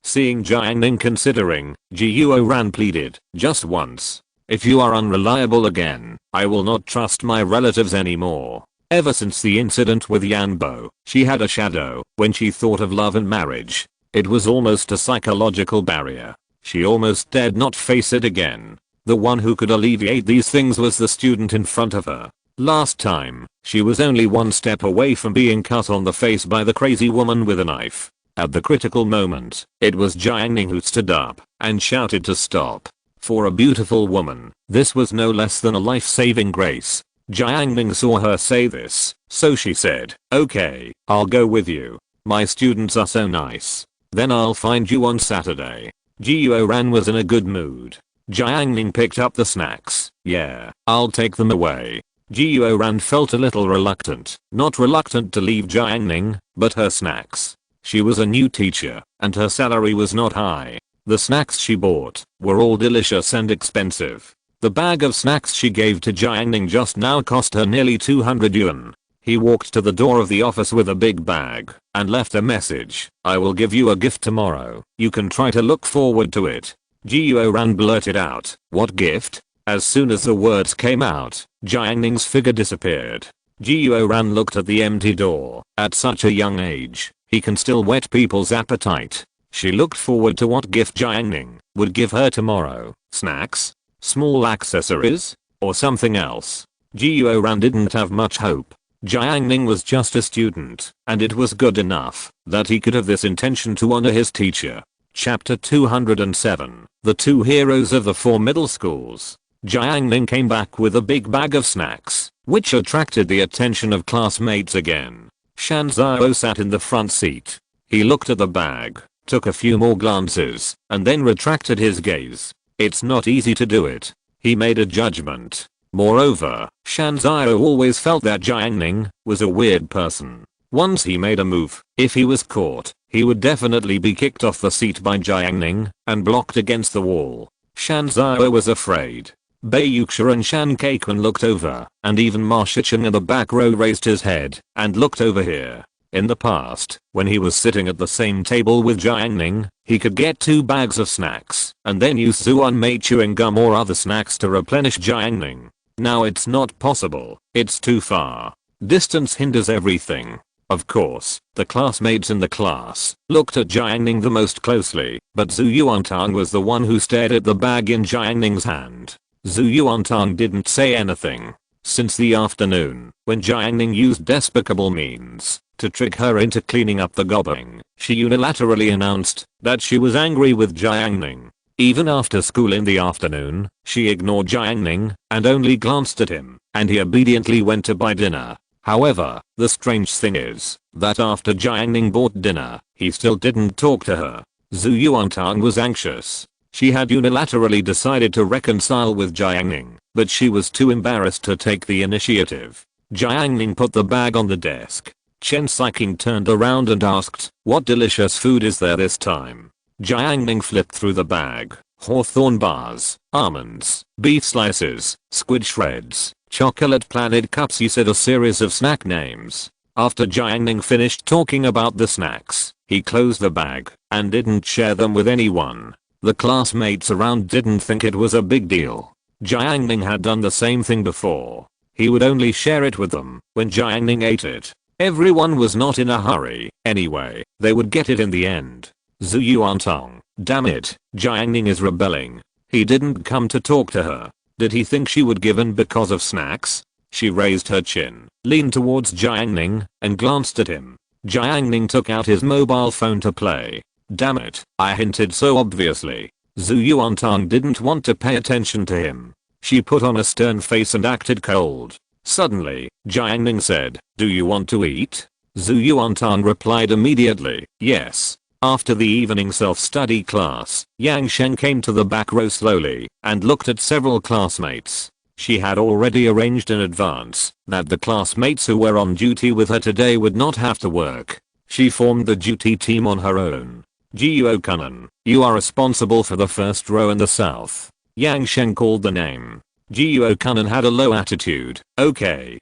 Seeing Jiang Ning considering, Jiuo Ran pleaded, "Just once. If you are unreliable again, I will not trust my relatives anymore." Ever since the incident with Yanbo, she had a shadow when she thought of love and marriage. It was almost a psychological barrier. She almost dared not face it again. The one who could alleviate these things was the student in front of her. Last time, she was only one step away from being cut on the face by the crazy woman with a knife. At the critical moment, it was Jiang Ning who stood up and shouted to stop. For a beautiful woman, this was no less than a life-saving grace. Jiang Ning saw her say this, so she said, "Okay, I'll go with you. My students are so nice. Then I'll find you on Saturday." Jiuo Ran was in a good mood. Jiang Ning picked up the snacks. "Yeah, I'll take them away." Jiuo Ran felt a little reluctant, not reluctant to leave Jiang Ning, but her snacks. She was a new teacher, and her salary was not high. The snacks she bought were all delicious and expensive. The bag of snacks she gave to Jiang Ning just now cost her nearly 200 yuan. He walked to the door of the office with a big bag and left a message. "I will give you a gift tomorrow. You can try to look forward to it." Jiuo Ran blurted out, "What gift?" As soon as the words came out, Jiang Ning's figure disappeared. Jiuo Ran looked at the empty door. At such a young age, he can still whet people's appetite. She looked forward to what gift Jiang Ning would give her tomorrow. Snacks? Small accessories? Or something else? Jiuo Ran didn't have much hope. Jiang Ning was just a student, and it was good enough that he could have this intention to honor his teacher. Chapter 207. The Two Heroes of the Four Middle Schools. Jiang Ning came back with a big bag of snacks, which attracted the attention of classmates again. Shan Zhao sat in the front seat. He looked at the bag, took a few more glances, and then retracted his gaze. It's not easy to do it. He made a judgment. Moreover, Shan Zhao always felt that Jiang Ning was a weird person. Once he made a move, if he was caught, he would definitely be kicked off the seat by Jiang Ning and blocked against the wall. Shan Zhao was afraid. Bai Yuxia and Shan Kaikun looked over, and even Ma Shicheng in the back row raised his head and looked over here. In the past, when he was sitting at the same table with Jiang Ning, he could get 2 bags of snacks and then use Zuan Mei chewing gum or other snacks to replenish Jiang Ning. Now it's not possible. It's too far. Distance hinders everything. Of course, the classmates in the class looked at Jiang Ning the most closely, but Zhu Yuantang was the one who stared at the bag in Jiang Ning's hand. Zhu Yuantang didn't say anything. Since the afternoon, when Jiang Ning used despicable means to trick her into cleaning up the gobbing, she unilaterally announced that she was angry with Jiang Ning. Even after school in the afternoon, she ignored Jiang Ning and only glanced at him, and he obediently went to buy dinner. However, the strange thing is that after Jiang Ning bought dinner, he still didn't talk to her. Zhu Yuantang was anxious. She had unilaterally decided to reconcile with Jiang Ning, but she was too embarrassed to take the initiative. Jiang Ning put the bag on the desk. Chen Saiking turned around and asked, "What delicious food is there this time?" Jiang Ning flipped through the bag. Hawthorn bars, almonds, beef slices, squid shreds, chocolate planet cups. He said a series of snack names. After Jiang Ning finished talking about the snacks, he closed the bag and didn't share them with anyone. The classmates around didn't think it was a big deal. Jiang Ning had done the same thing before. He would only share it with them when Jiang Ning ate it. Everyone was not in a hurry. Anyway, they would get it in the end. Zhu Yuantang, damn it, Jiang Ning is rebelling. He didn't come to talk to her. Did he think she would give in because of snacks? She raised her chin, leaned towards Jiang Ning, and glanced at him. Jiang Ning took out his mobile phone to play. Damn it, I hinted so obviously. Zhu Yuantang didn't want to pay attention to him. She put on a stern face and acted cold. Suddenly, Jiang Ning said, "Do you want to eat?" Zhu Yuantang replied immediately, "Yes." After the evening self-study class, Yang Sheng came to the back row slowly and looked at several classmates. She had already arranged in advance that the classmates who were on duty with her today would not have to work. She formed the duty team on her own. Jiuo Kunan, you are responsible for the first row in the south. Yang Sheng called the name. Jiuo Kunan had a low attitude. Okay.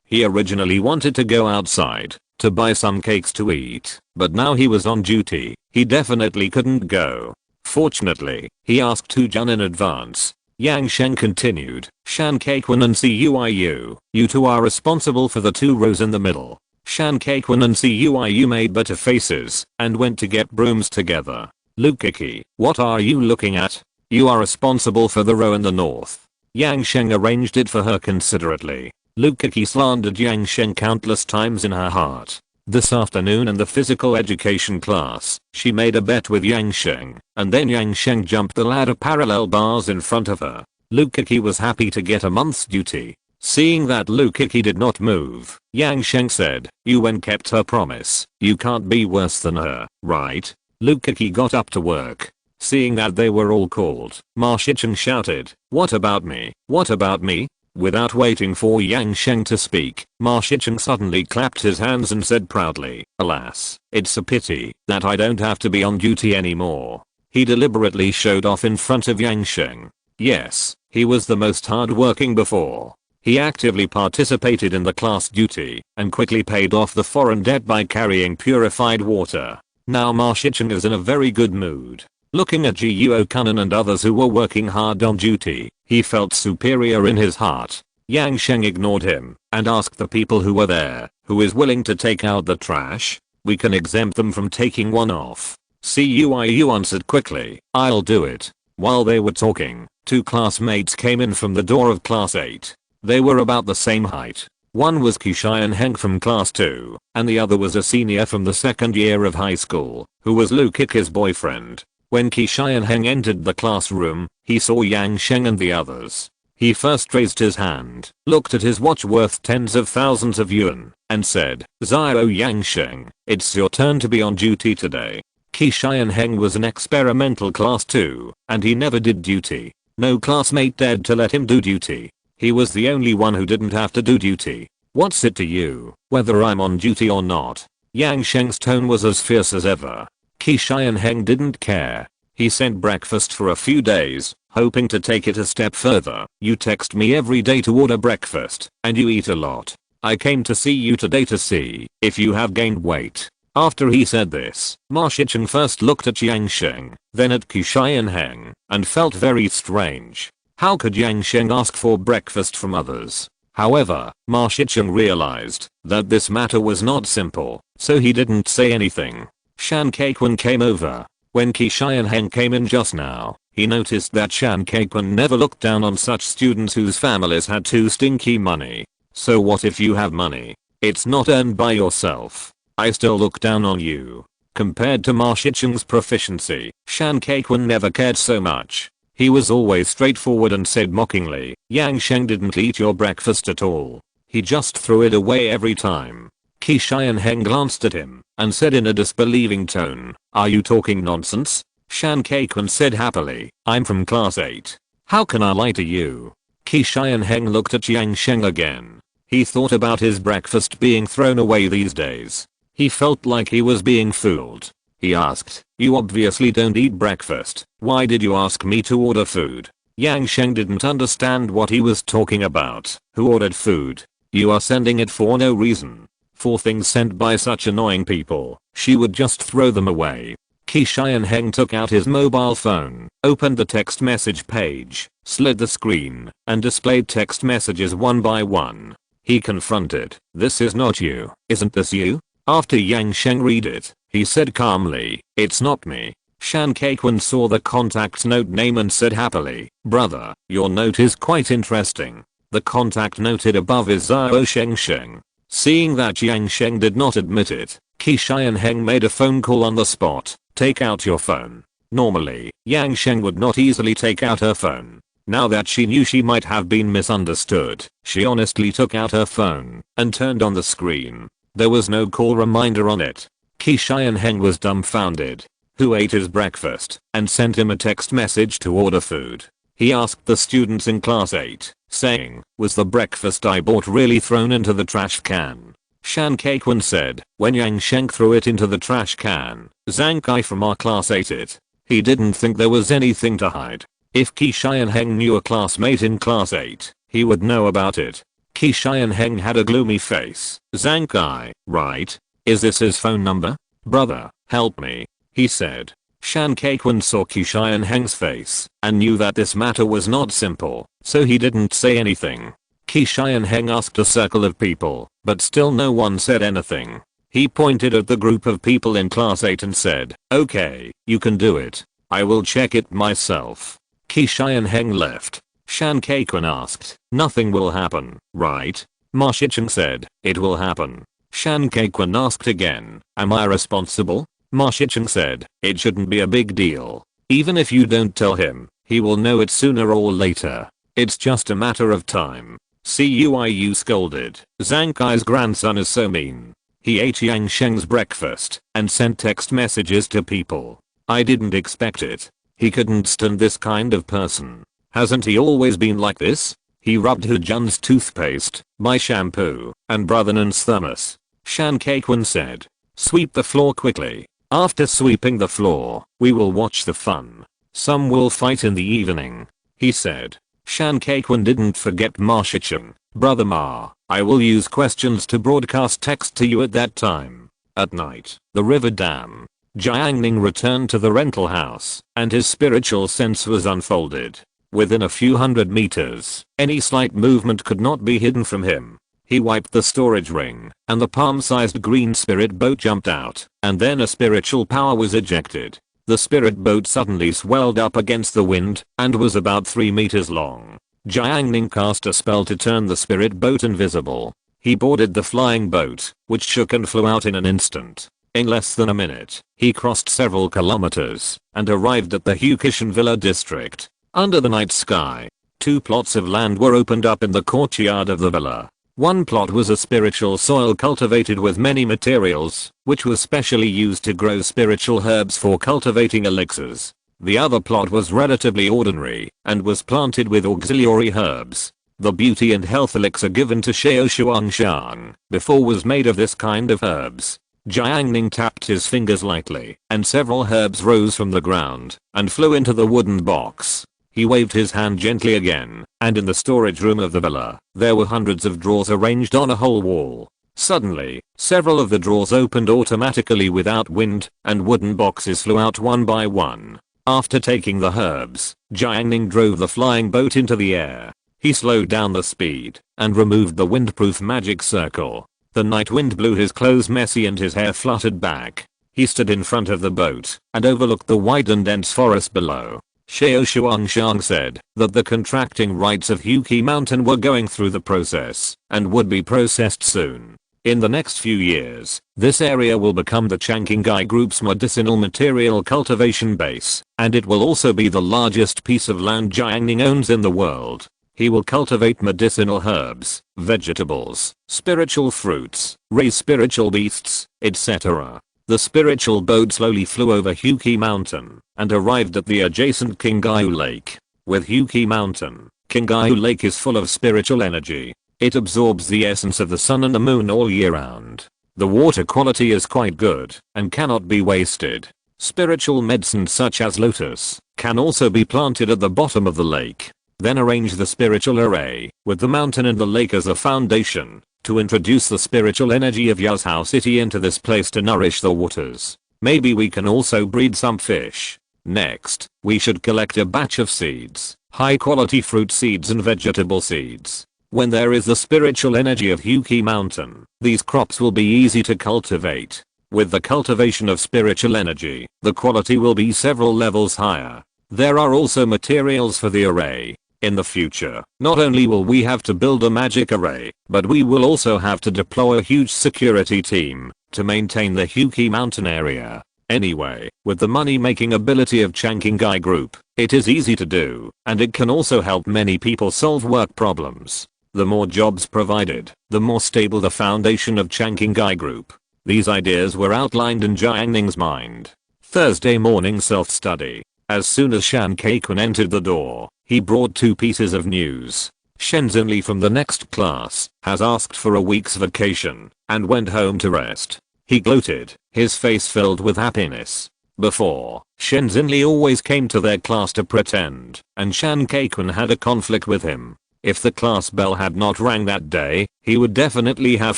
He originally wanted to go outside to buy some cakes to eat, but now he was on duty. He definitely couldn't go. Fortunately, he asked Jun in advance. Yang Sheng continued, Shan Kaikun and Cuiu, you two are responsible for the 2 rows in the middle. Shan Kaikun and Cuiu made better faces and went to get brooms together. Lukiki, what are you looking at? You are responsible for the row in the north. Yang Sheng arranged it for her considerately. Lukiki slandered Yang Sheng countless times in her heart. This afternoon in the physical education class, she made a bet with Yang Sheng, and then Yang Sheng jumped the ladder parallel bars in front of her. Lukiki was happy to get a month's duty. Seeing that Lukiki did not move, Yang Sheng said, Yuan kept her promise. You can't be worse than her, right? Lukiki got up to work. Seeing that they were all called, Ma Shicheng shouted, what about me? What about me? Without waiting for Yang Sheng to speak, Ma Shicheng suddenly clapped his hands and said proudly, alas, it's a pity that I don't have to be on duty anymore. He deliberately showed off in front of Yang Sheng. Yes, he was the most hardworking before. He actively participated in the class duty and quickly paid off the foreign debt by carrying purified water. Now Ma Shicheng is in a very good mood. Looking at Jiuo Kunan and others who were working hard on duty, he felt superior in his heart. Yang Sheng ignored him and asked the people who were there, who is willing to take out the trash? We can exempt them from taking one off. Cuiu answered quickly, I'll do it. While they were talking, 2 classmates came in from the door of class 8. They were about the same height. One was Qishian Heng from class 2, and the other was a senior from the 2nd year of high school, who was Lukiki's boyfriend. When Qi Xianheng entered the classroom, he saw Yang Sheng and the others. He first raised his hand, looked at his watch worth tens of thousands of yuan, and said, "Zio Yang Sheng, it's your turn to be on duty today." Qi Xianheng was an experimental class 2, and he never did duty. No classmate dared to let him do duty. He was the only one who didn't have to do duty. "What's it to you, whether I'm on duty or not?" Yang Sheng's tone was as fierce as ever. Qi Xianheng didn't care. He sent breakfast for a few days, hoping to take it a step further. "You text me every day to order breakfast, and you eat a lot. I came to see you today to see if you have gained weight." After he said this, Ma Shicheng first looked at Yang Sheng, then at Qi Xianheng, and felt very strange. How could Yang Sheng ask for breakfast from others? However, Ma Shicheng realized that this matter was not simple, so he didn't say anything. Shan Kequan came over. When Qi Xianheng came in just now, he noticed that Shan Kequan never looked down on such students whose families had too stinky money. "So what if you have money? It's not earned by yourself. I still look down on you." Compared to Ma Shicheng's proficiency, Shan Kequan never cared so much. He was always straightforward and said mockingly, "Yang Sheng didn't eat your breakfast at all. He just threw it away every time." Qi Xianheng glanced at him and said in a disbelieving tone, "Are you talking nonsense?" Shan Kequan said happily, "I'm from class 8. How can I lie to you?" Qi Xianheng looked at Yang Sheng again. He thought about his breakfast being thrown away these days. He felt like he was being fooled. He asked, "You obviously don't eat breakfast. Why did you ask me to order food?" Yang Sheng didn't understand what he was talking about. "Who ordered food? You are sending it for no reason. For things sent by such annoying people, she would just throw them away." Qi Xianheng took out his mobile phone, opened the text message page, slid the screen, and displayed text messages one by one. He confronted, "This is not you, isn't this you?" After Yang Sheng read it, he said calmly, "It's not me." Shan Kequan saw the contact's note name and said happily, "Brother, your note is quite interesting." The contact noted above is Zio Sheng Sheng. Seeing that Yang Sheng did not admit it, Qi Xianheng made a phone call on the spot. "Take out your phone." Normally, Yang Sheng would not easily take out her phone. Now that she knew she might have been misunderstood, she honestly took out her phone and turned on the screen. There was no call reminder on it. Qi Xianheng was dumbfounded. Who ate his breakfast and sent him a text message to order food? He asked the students in class 8, saying, "Was the breakfast I bought really thrown into the trash can?" Shan Kequan said, "When Yang Sheng threw it into the trash can, Zhang Kai from our class ate it. He didn't think there was anything to hide. If Qi Xianheng knew a classmate in class 8, he would know about it." Qi Xianheng had a gloomy face. "Zhang Kai, right? Is this his phone number? Brother, help me," he said. Shan Kequan saw Qi Xianheng's face and knew that this matter was not simple, so he didn't say anything. Qi Xianheng asked a circle of people, but still no one said anything. He pointed at the group of people in class 8 and said, "Okay, you can do it. I will check it myself." Qi Xianheng left. Shan Kequan asked, "Nothing will happen, right?" Ma Shicheng said, "It will happen." Shan Kequan asked again, "Am I responsible?" Ma Shicheng said, "It shouldn't be a big deal. Even if you don't tell him, he will know it sooner or later. It's just a matter of time." Cuiu scolded, "Zhang Kai's grandson is so mean. He ate Yang Sheng's breakfast and sent text messages to people. I didn't expect it. He couldn't stand this kind of person. Hasn't he always been like this?" He rubbed Hu Jun's toothpaste, my shampoo, and Brother Nan's thermos. Shan Kequan said, "Sweep the floor quickly. After sweeping the floor, we will watch the fun. Some will fight in the evening," he said. Shan Kequan didn't forget Ma Shicheng. "Brother Ma, I will use questions to broadcast text to you at that time." At night, the river dam. Jiang Ning returned to the rental house, and his spiritual sense was unfolded. Within a few hundred meters, any slight movement could not be hidden from him. He wiped the storage ring, and the palm-sized green spirit boat jumped out, and then a spiritual power was ejected. The spirit boat suddenly swelled up against the wind, and was about 3 meters long. Jiang Ning cast a spell to turn the spirit boat invisible. He boarded the flying boat, which shook and flew out in an instant. In less than a minute, he crossed several kilometers and arrived at the Hukishan Villa district. Under the night sky, 2 plots of land were opened up in the courtyard of the villa. One plot was a spiritual soil cultivated with many materials, which was specially used to grow spiritual herbs for cultivating elixirs. The other plot was relatively ordinary and was planted with auxiliary herbs. The beauty and health elixir given to Xiao Shuangshan before was made of this kind of herbs. Jiang Ning tapped his fingers lightly, and several herbs rose from the ground and flew into the wooden box. He waved his hand gently again, and in the storage room of the villa, there were hundreds of drawers arranged on a whole wall. Suddenly, several of the drawers opened automatically without wind, and wooden boxes flew out one by one. After taking the herbs, Jiang Ning drove the flying boat into the air. He slowed down the speed and removed the windproof magic circle. The night wind blew his clothes messy and his hair fluttered back. He stood in front of the boat and overlooked the wide and dense forest below. Xiao Shuangshan said that the contracting rites of Huqi Mountain were going through the process and would be processed soon. In the next few years, this area will become the Changqingai Group's medicinal material cultivation base, and it will also be the largest piece of land Jiang Ning owns in the world. He will cultivate medicinal herbs, vegetables, spiritual fruits, raise spiritual beasts, etc. The spiritual boat slowly flew over Huqi Mountain and arrived at the adjacent Qinghai Lake. With Huqi Mountain, Qinghai Lake is full of spiritual energy. It absorbs the essence of the sun and the moon all year round. The water quality is quite good and cannot be wasted. Spiritual medicines such as lotus can also be planted at the bottom of the lake. Then arrange the spiritual array with the mountain and the lake as a foundation to introduce the spiritual energy of Yazhou City into this place to nourish the waters. Maybe we can also breed some fish. Next, we should collect a batch of seeds, high quality fruit seeds and vegetable seeds. When there is the spiritual energy of Huqi Mountain, these crops will be easy to cultivate. With the cultivation of spiritual energy, the quality will be several levels higher. There are also materials for the array. In the future, not only will we have to build a magic array, but we will also have to deploy a huge security team to maintain the Huqi Mountain area. Anyway, with the money-making ability of Changqingai Group, it is easy to do, and it can also help many people solve work problems. The more jobs provided, the more stable the foundation of Changqingai Group. These ideas were outlined in Jiang Ning's mind. Thursday morning self-study. As soon as Shan Keikun entered the door, he brought 2 pieces of news. Shenzhen Li from the next class has asked for a week's vacation and went home to rest. He gloated, his face filled with happiness. Before, Shenzhen Li always came to their class to pretend, and Shan Keikun had a conflict with him. If the class bell had not rang that day, he would definitely have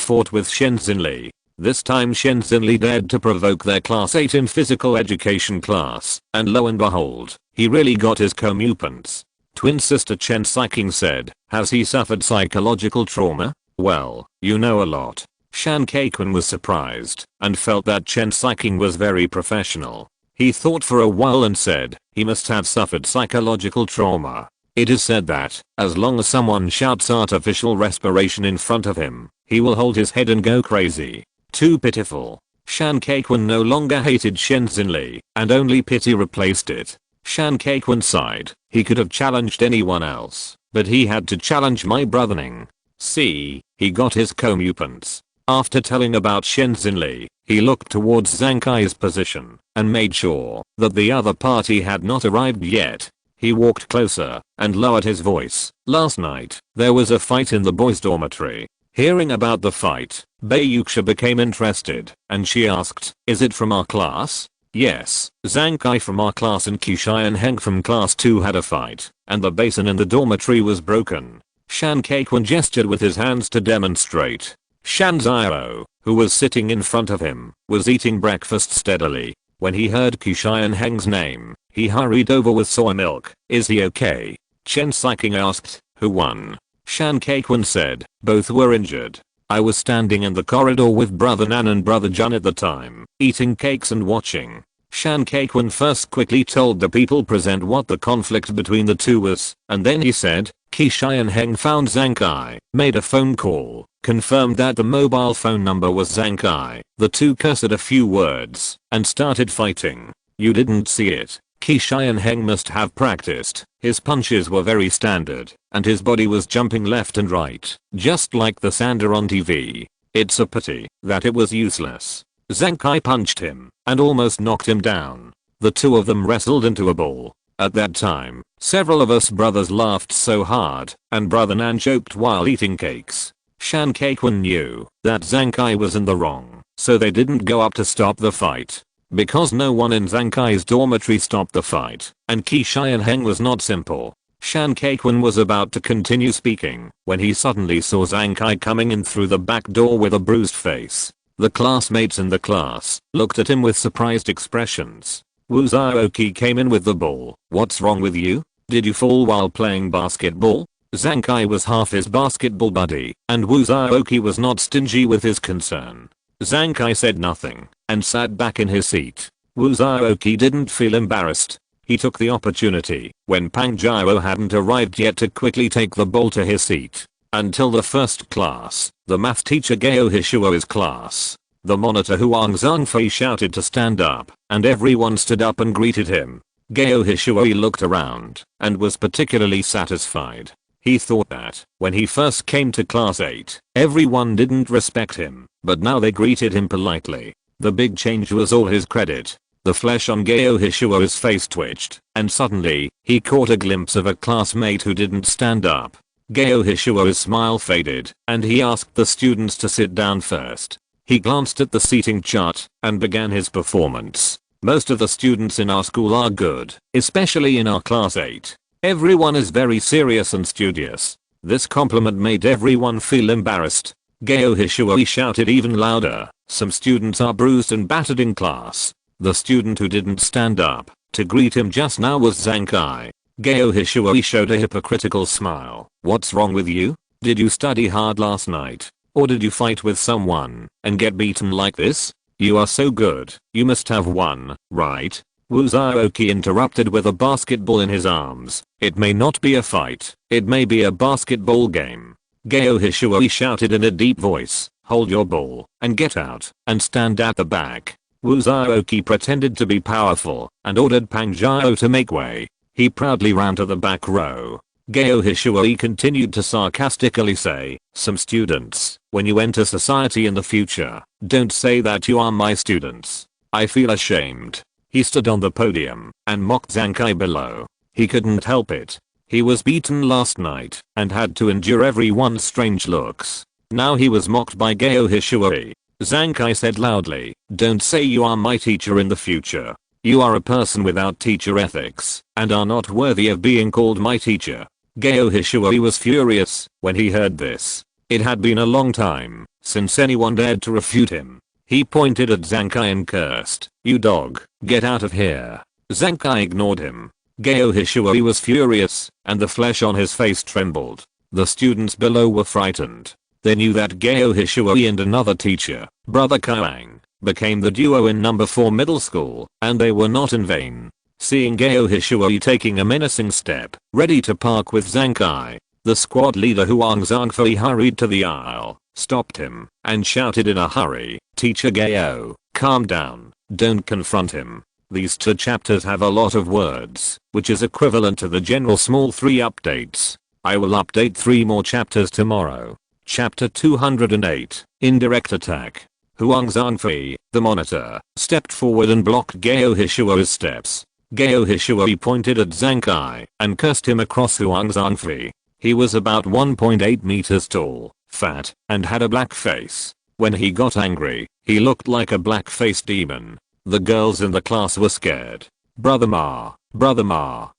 fought with Shenzhen Li. This time Shenzhen Li dared to provoke their class 8 in physical education class, and lo and behold, he really got his comeuppance. Twin sister Chen Siking said, has he suffered psychological trauma? Well, you know a lot. Shan Keikun was surprised and felt that Chen Siking was very professional. He thought for a while and said, he must have suffered psychological trauma. It is said that, as long as someone shouts artificial respiration in front of him, he will hold his head and go crazy. Too pitiful. Shan Keikun no longer hated Shenzhen Li, and only pity replaced it. Shan Keikun sighed. He could have challenged anyone else, but he had to challenge my brother Ning. See, he got his comeuppance. After telling about Shenzhen Li, he looked towards Zhang Kai's position and made sure that the other party had not arrived yet. He walked closer and lowered his voice. Last night, there was a fight in the boys' dormitory. Hearing about the fight, Bayuksha became interested, and she asked, is it from our class? Yes, Zhang Kai from our class and Qishan Heng from class 2 had a fight, and the basin in the dormitory was broken. Shan Keikun gestured with his hands to demonstrate. Shan Zhao, who was sitting in front of him, was eating breakfast steadily. When he heard Qishan Heng's name, he hurried over with soy milk. Is he okay? Chen Siking asked, who won? Shan Keikun said, both were injured. I was standing in the corridor with brother Nan and brother Jun at the time, eating cakes and watching. Shan Keikun first quickly told the people present what the conflict between the two was, and then he said, Jiang Ning found Jiang Kai, made a phone call, confirmed that the mobile phone number was Jiang Kai. The two cursed a few words and started fighting. You didn't see it. Jiang Ning must have practiced. His punches were very standard, and his body was jumping left and right, just like the sander on TV. It's a pity that it was useless. Jiang Kai punched him and almost knocked him down. The two of them wrestled into a ball. At that time, several of us brothers laughed so hard, and Brother Nan joked while eating cakes. Shan Kaikwan knew that Jiang Kai was in the wrong, so they didn't go up to stop the fight. Because no one in Jiang Kai's dormitory stopped the fight, and Jiang Ning was not simple. Shan Kaikwan was about to continue speaking when he suddenly saw Jiang Kai coming in through the back door with a bruised face. The classmates in the class looked at him with surprised expressions. Wu Zhaoqi came in with the ball. What's wrong with you? Did you fall while playing basketball? Jiang Kai was half his basketball buddy, and Wu Zhaoqi was not stingy with his concern. Jiang Kai said nothing and sat back in his seat. Wu Zhaoqi didn't feel embarrassed. He took the opportunity when Pang Jiao hadn't arrived yet to quickly take the ball to his seat. Until the first class, the math teacher Gao Hishuo's class. The monitor Huang Zhangfei shouted to stand up, and everyone stood up and greeted him. Gao Hishuo looked around and was particularly satisfied. He thought that when he first came to class 8, everyone didn't respect him, but now they greeted him politely. The big change was all his credit. The flesh on Gao Hishuo's face twitched, and suddenly, he caught a glimpse of a classmate who didn't stand up. Gao Hishuo's smile faded, and he asked the students to sit down first. He glanced at the seating chart and began his performance. Most of the students in our school are good, especially in our class 8. Everyone is very serious and studious. This compliment made everyone feel embarrassed. Gao Hishuo shouted even louder. Some students are bruised and battered in class. The student who didn't stand up to greet him just now was Jiang Kai. Gao Hishuo showed a hypocritical smile. What's wrong with you? Did you study hard last night? Or did you fight with someone and get beaten like this? You are so good, you must have won, right? Wu Zhaoqi interrupted with a basketball in his arms. It may not be a fight, it may be a basketball game. Gao Hishuo shouted in a deep voice, hold your ball, and get out, and stand at the back. Wu Zhaoqi pretended to be powerful, and ordered Pang Jiao to make way. He proudly ran to the back row. Gao Hishuo continued to sarcastically say, some students, when you enter society in the future, don't say that you are my students. I feel ashamed. He stood on the podium and mocked Jiang Kai below. He couldn't help it. He was beaten last night and had to endure everyone's strange looks. Now he was mocked by Gao Hishuo. Jiang Kai said loudly, don't say you are my teacher in the future. You are a person without teacher ethics and are not worthy of being called my teacher. Gao Hishuo was furious when he heard this. It had been a long time since anyone dared to refute him. He pointed at Jiang Kai and cursed, you dog, get out of here. Jiang Kai ignored him. Gao Hishuo was furious, and the flesh on his face trembled. The students below were frightened. They knew that Gao Hishuo and another teacher, Brother Kaang, became the duo in number 4 middle school, and they were not in vain. Seeing Gao Hishuo taking a menacing step, ready to park with Jiang Kai, the squad leader Huang Zhangfei hurried to the aisle, stopped him, and shouted in a hurry, Teacher Gao, calm down, don't confront him. These 2 chapters have a lot of words, which is equivalent to the general small 3 updates. I will update 3 more chapters tomorrow. Chapter 208, Indirect Attack. Huang Zhangfei, the monitor, stepped forward and blocked Gao Hishuo's steps. Gao Hishuo pointed at Jiang Kai and cursed him across Huang Zhangfei. He was about 1.8 meters tall, fat, and had a black face. When he got angry, he looked like a black-faced demon. The girls in the class were scared. Brother Ma,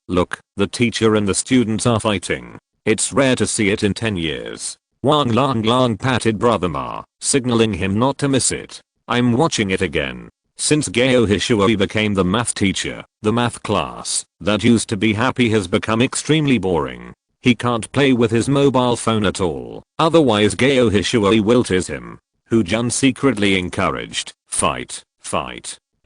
look, the teacher and the students are fighting. It's rare to see it in 10 years. Wang Lang patted Brother Ma, signaling him not to miss it. I'm watching it again. Since Gao Hishuo became the math teacher, the math class that used to be happy has become extremely boring. He can't play with his mobile phone at all, otherwise Gao Hishuo will tease him. Hu Jun secretly encouraged, fight.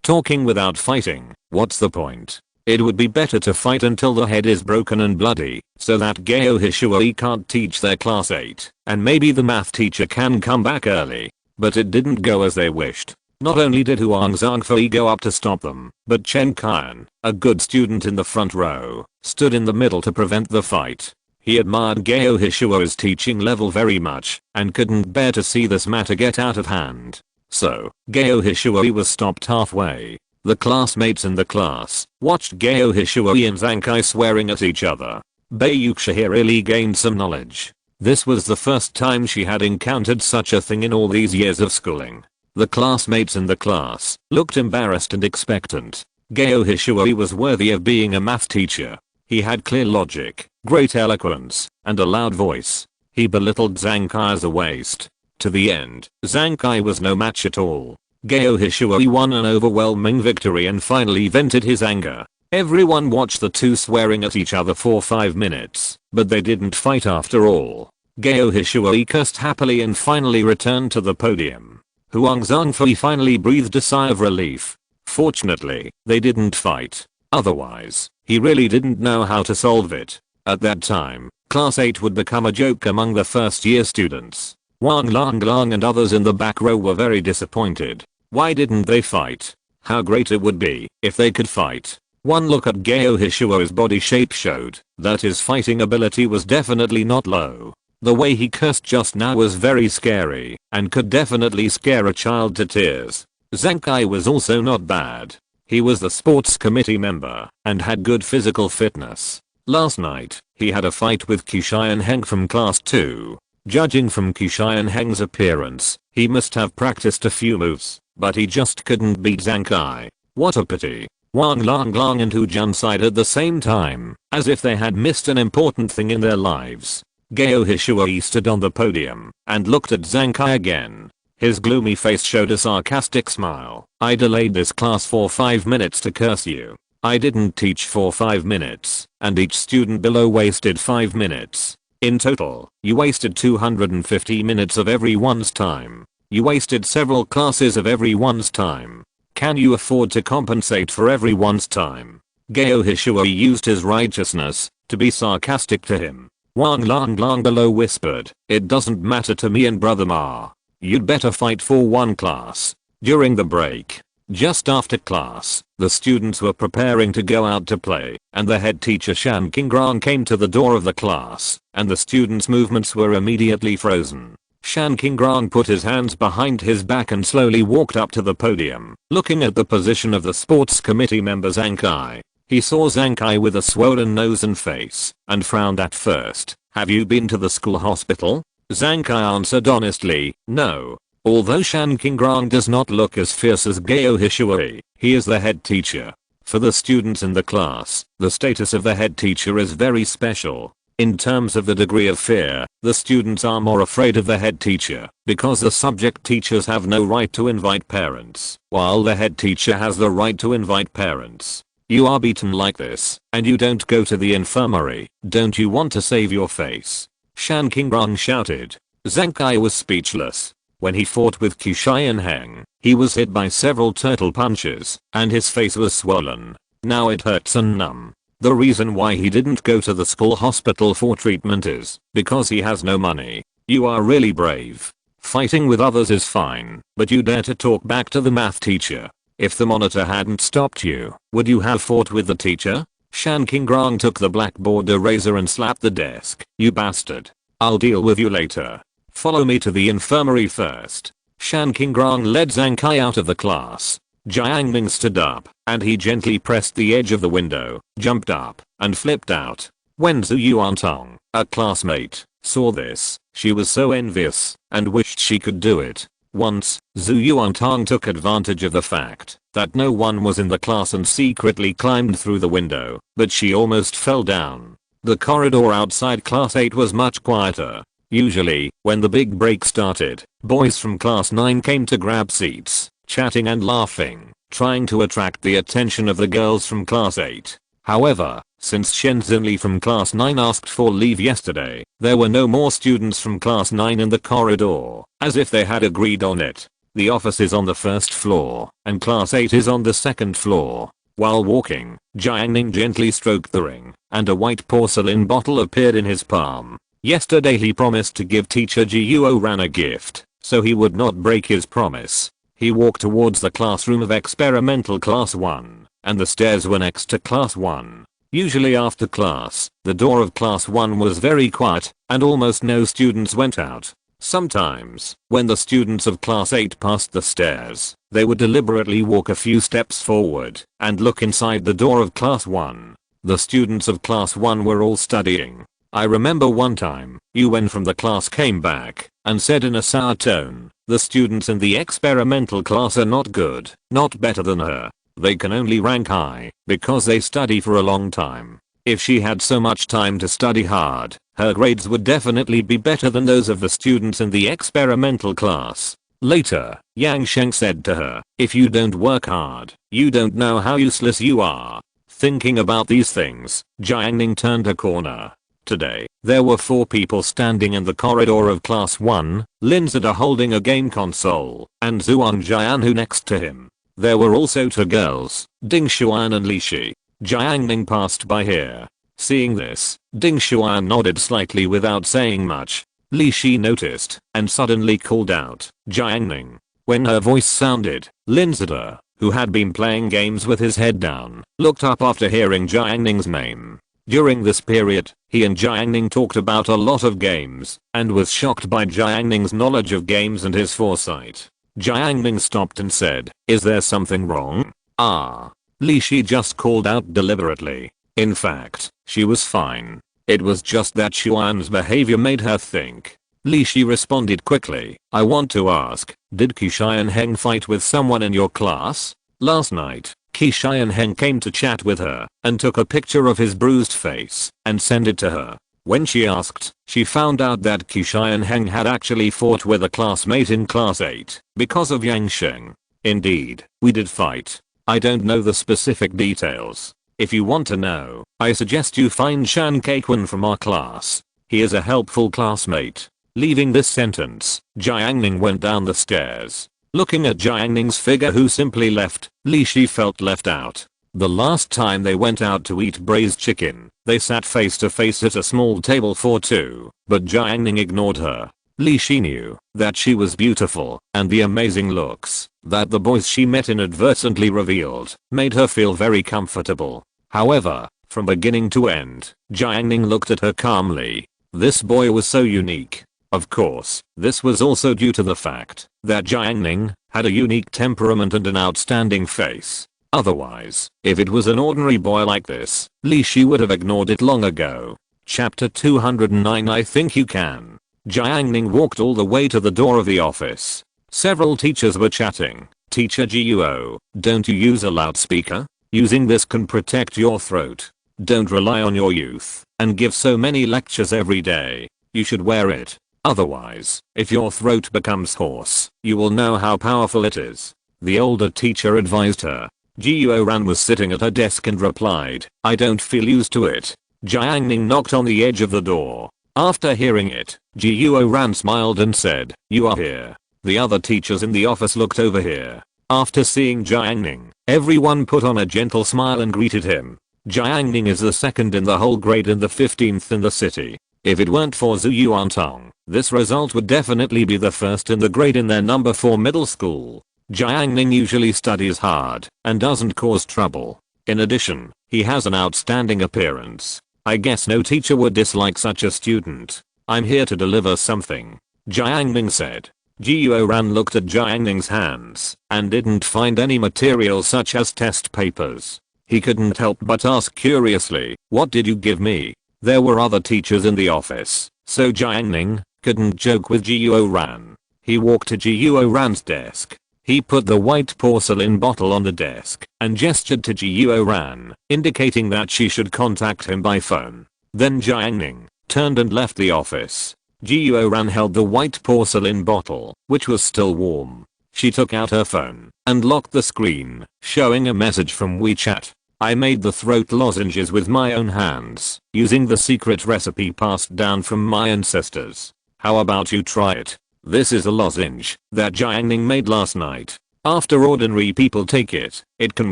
Talking without fighting, what's the point? It would be better to fight until the head is broken and bloody, so that Gayo Hishuoi can't teach their class 8, and maybe the math teacher can come back early. But it didn't go as they wished. Not only did Huang Zhangfei go up to stop them, but Chen Qian, a good student in the front row, stood in the middle to prevent the fight. He admired Gayo Hishuo's teaching level very much, and couldn't bear to see this matter get out of hand. So, Gayo Hishuoi was stopped halfway. The classmates in the class watched Gayo Hishuoi and Zankai swearing at each other. Bai Yuxia here really gained some knowledge. This was the first time she had encountered such a thing in all these years of schooling. The classmates in the class looked embarrassed and expectant. Gayo Hishuoi was worthy of being a math teacher. He had clear logic, great eloquence, and a loud voice. He belittled Zankai as a waste. To the end, Zankai was no match at all. Gayo Hishuoi won an overwhelming victory and finally vented his anger. Everyone watched the two swearing at each other for 5 minutes, but they didn't fight after all. Gayo Hishuoi cursed happily and finally returned to the podium. Huang Zhangfei finally breathed a sigh of relief. Fortunately, they didn't fight. Otherwise, he really didn't know how to solve it. At that time, Class 8 would become a joke among the first year students. Wang Langlang and others in the back row were very disappointed. Why didn't they fight? How great it would be if they could fight. One look at Gayo Hishuo's body shape showed that his fighting ability was definitely not low. The way he cursed just now was very scary and could definitely scare a child to tears. Zankai was also not bad. He was the sports committee member and had good physical fitness. Last night, he had a fight with Qishan Heng from class 2. Judging from Qishan Heng's appearance, he must have practiced a few moves, but he just couldn't beat Zankai. What a pity. Wang Langlang and Hu Jun sighed at the same time, as if they had missed an important thing in their lives. Gayo Hishuoi stood on the podium and looked at Zankai again. His gloomy face showed a sarcastic smile. I delayed this class for 5 minutes to curse you. I didn't teach for 5 minutes, and each student below wasted 5 minutes. In total, you wasted 250 minutes of everyone's time. You wasted several classes of everyone's time. Can you afford to compensate for everyone's time? Gayo Hishuoi used his righteousness to be sarcastic to him. Wang Langlang below whispered, it doesn't matter to me and Brother Ma. You'd better fight for one class. During the break, just after class, the students were preparing to go out to play, and the head teacher Shan Qingrang came to the door of the class, and the students' movements were immediately frozen. Shan Qingrang put his hands behind his back and slowly walked up to the podium, looking at the position of the sports committee member Zankai. He saw Zankai with a swollen nose and face, and frowned at first. Have you been to the school hospital? Zankai answered honestly, no. Although Shan Qingrang does not look as fierce as Gayo Hishuoi, he is the head teacher. For the students in the class, the status of the head teacher is very special. In terms of the degree of fear, the students are more afraid of the head teacher, because the subject teachers have no right to invite parents, while the head teacher has the right to invite parents. You are beaten like this, and you don't go to the infirmary. Don't you want to save your face? Shan Qingrang shouted. Zankai was speechless. When he fought with Qishan Heng, he was hit by several turtle punches, and his face was swollen. Now it hurts and numb. The reason why he didn't go to the school hospital for treatment is because he has no money. You are really brave. Fighting with others is fine, but you dare to talk back to the math teacher. If the monitor hadn't stopped you, would you have fought with the teacher? Shan Qingrang took the blackboard eraser and slapped the desk. You bastard. I'll deal with you later. Follow me to the infirmary first. Shan Qingrang led Zankai out of the class. Jiang Ning stood up, and he gently pressed the edge of the window, jumped up, and flipped out. When Zhu Yuantong, a classmate, saw this, she was so envious, and wished she could do it. Once, Zhu Yuantong took advantage of the fact that no one was in the class and secretly climbed through the window, but she almost fell down. The corridor outside class 8 was much quieter. Usually, when the big break started, boys from class 9 came to grab seats, chatting and laughing, trying to attract the attention of the girls from class 8. However, since Shen Xinli from class 9 asked for leave yesterday, there were no more students from class 9 in the corridor, as if they had agreed on it. The office is on the first floor, and class 8 is on the second floor. While walking, Jiang Ning gently stroked the ring, and a white porcelain bottle appeared in his palm. Yesterday he promised to give teacher Jiuo Ran a gift, so he would not break his promise. He walked towards the classroom of experimental class 1, and the stairs were next to class 1. Usually after class, the door of class 1 was very quiet, and almost no students went out. Sometimes, when the students of class 8 passed the stairs, they would deliberately walk a few steps forward and look inside the door of class 1. The students of class 1 were all studying. I remember one time, Yuan from the class came back and said in a sour tone, "The students in the experimental class are not good, not better than her. They can only rank high because they study for a long time. If she had so much time to study hard, her grades would definitely be better than those of the students in the experimental class." Later, Yang Sheng said to her, "If you don't work hard, you don't know how useless you are." Thinking about these things, Jiang Ning turned a corner. Today, there were 4 people standing in the corridor of class 1, Lin Zida holding a game console, and Zhuang Jianhu next to him. There were also 2 girls, Ding Xuan and Li Shi. Jiang Ning passed by here. Seeing this, Ding Xuan nodded slightly without saying much. Li Shi noticed and suddenly called out, "Jiang Ning." When her voice sounded, Lin Zida, who had been playing games with his head down, looked up after hearing Jiang Ning's name. During this period, he and Jiang Ning talked about a lot of games, and was shocked by Jiang Ning's knowledge of games and his foresight. Jiang Ning stopped and said, "Is there something wrong?" "Ah." Li Shi just called out deliberately. In fact, she was fine. It was just that Xuan's behavior made her think. Li Shi responded quickly, "I want to ask, did Qian Heng fight with someone in your class?" Last night, Qian Heng came to chat with her and took a picture of his bruised face and sent it to her. When she asked, she found out that Qian Heng had actually fought with a classmate in class 8 because of Yang Sheng. "Indeed, we did fight. I don't know the specific details. If you want to know, I suggest you find Shan Keikwon from our class. He is a helpful classmate." Leaving this sentence, Jiang Ning went down the stairs. Looking at Jiang Ning's figure who simply left, Li Shi felt left out. The last time they went out to eat braised chicken, they sat face to face at a small table for 2, but Jiang Ning ignored her. Li Shi knew that she was beautiful, and the amazing looks that the boys she met inadvertently revealed made her feel very comfortable. However, from beginning to end, Jiang Ning looked at her calmly. This boy was so unique. Of course, this was also due to the fact that Jiang Ning had a unique temperament and an outstanding face. Otherwise, if it was an ordinary boy like this, Li Shi would have ignored it long ago. Chapter 209 I think you can. Jiang Ning walked all the way to the door of the office. Several teachers were chatting. "Teacher Jiuo, don't you use a loudspeaker? Using this can protect your throat. Don't rely on your youth and give so many lectures every day. You should wear it. Otherwise, if your throat becomes hoarse, you will know how powerful it is." The older teacher advised her. Jiuo Ran was sitting at her desk and replied, "I don't feel used to it." Jiang Ning knocked on the edge of the door. After hearing it, Jiuo Ran smiled and said, "You are here." The other teachers in the office looked over here. After seeing Jiang Ning, everyone put on a gentle smile and greeted him. Jiang Ning is the 2nd in the whole grade and the 15th in the city. If it weren't for Zhu Yuantong, this result would definitely be the 1st in the grade in their number 4 middle school. Jiang Ning usually studies hard and doesn't cause trouble. In addition, he has an outstanding appearance. I guess no teacher would dislike such a student. "I'm here to deliver something," Jiang Ning said. Jiuo Ran looked at Jiang Ning's hands and didn't find any material such as test papers. He couldn't help but ask curiously, "What did you give me?" There were other teachers in the office, so Jiang Ning couldn't joke with Jiuo Ran. He walked to Jiuo Ran's desk. He put the white porcelain bottle on the desk and gestured to Jiuo Ran, indicating that she should contact him by phone. Then Jiang Ning turned and left the office. Jiuo Ran held the white porcelain bottle, which was still warm. She took out her phone and locked the screen, showing a message from WeChat. "I made the throat lozenges with my own hands, using the secret recipe passed down from my ancestors. How about you try it?" This is a lozenge that Jiang Ning made last night. After ordinary people take it, it can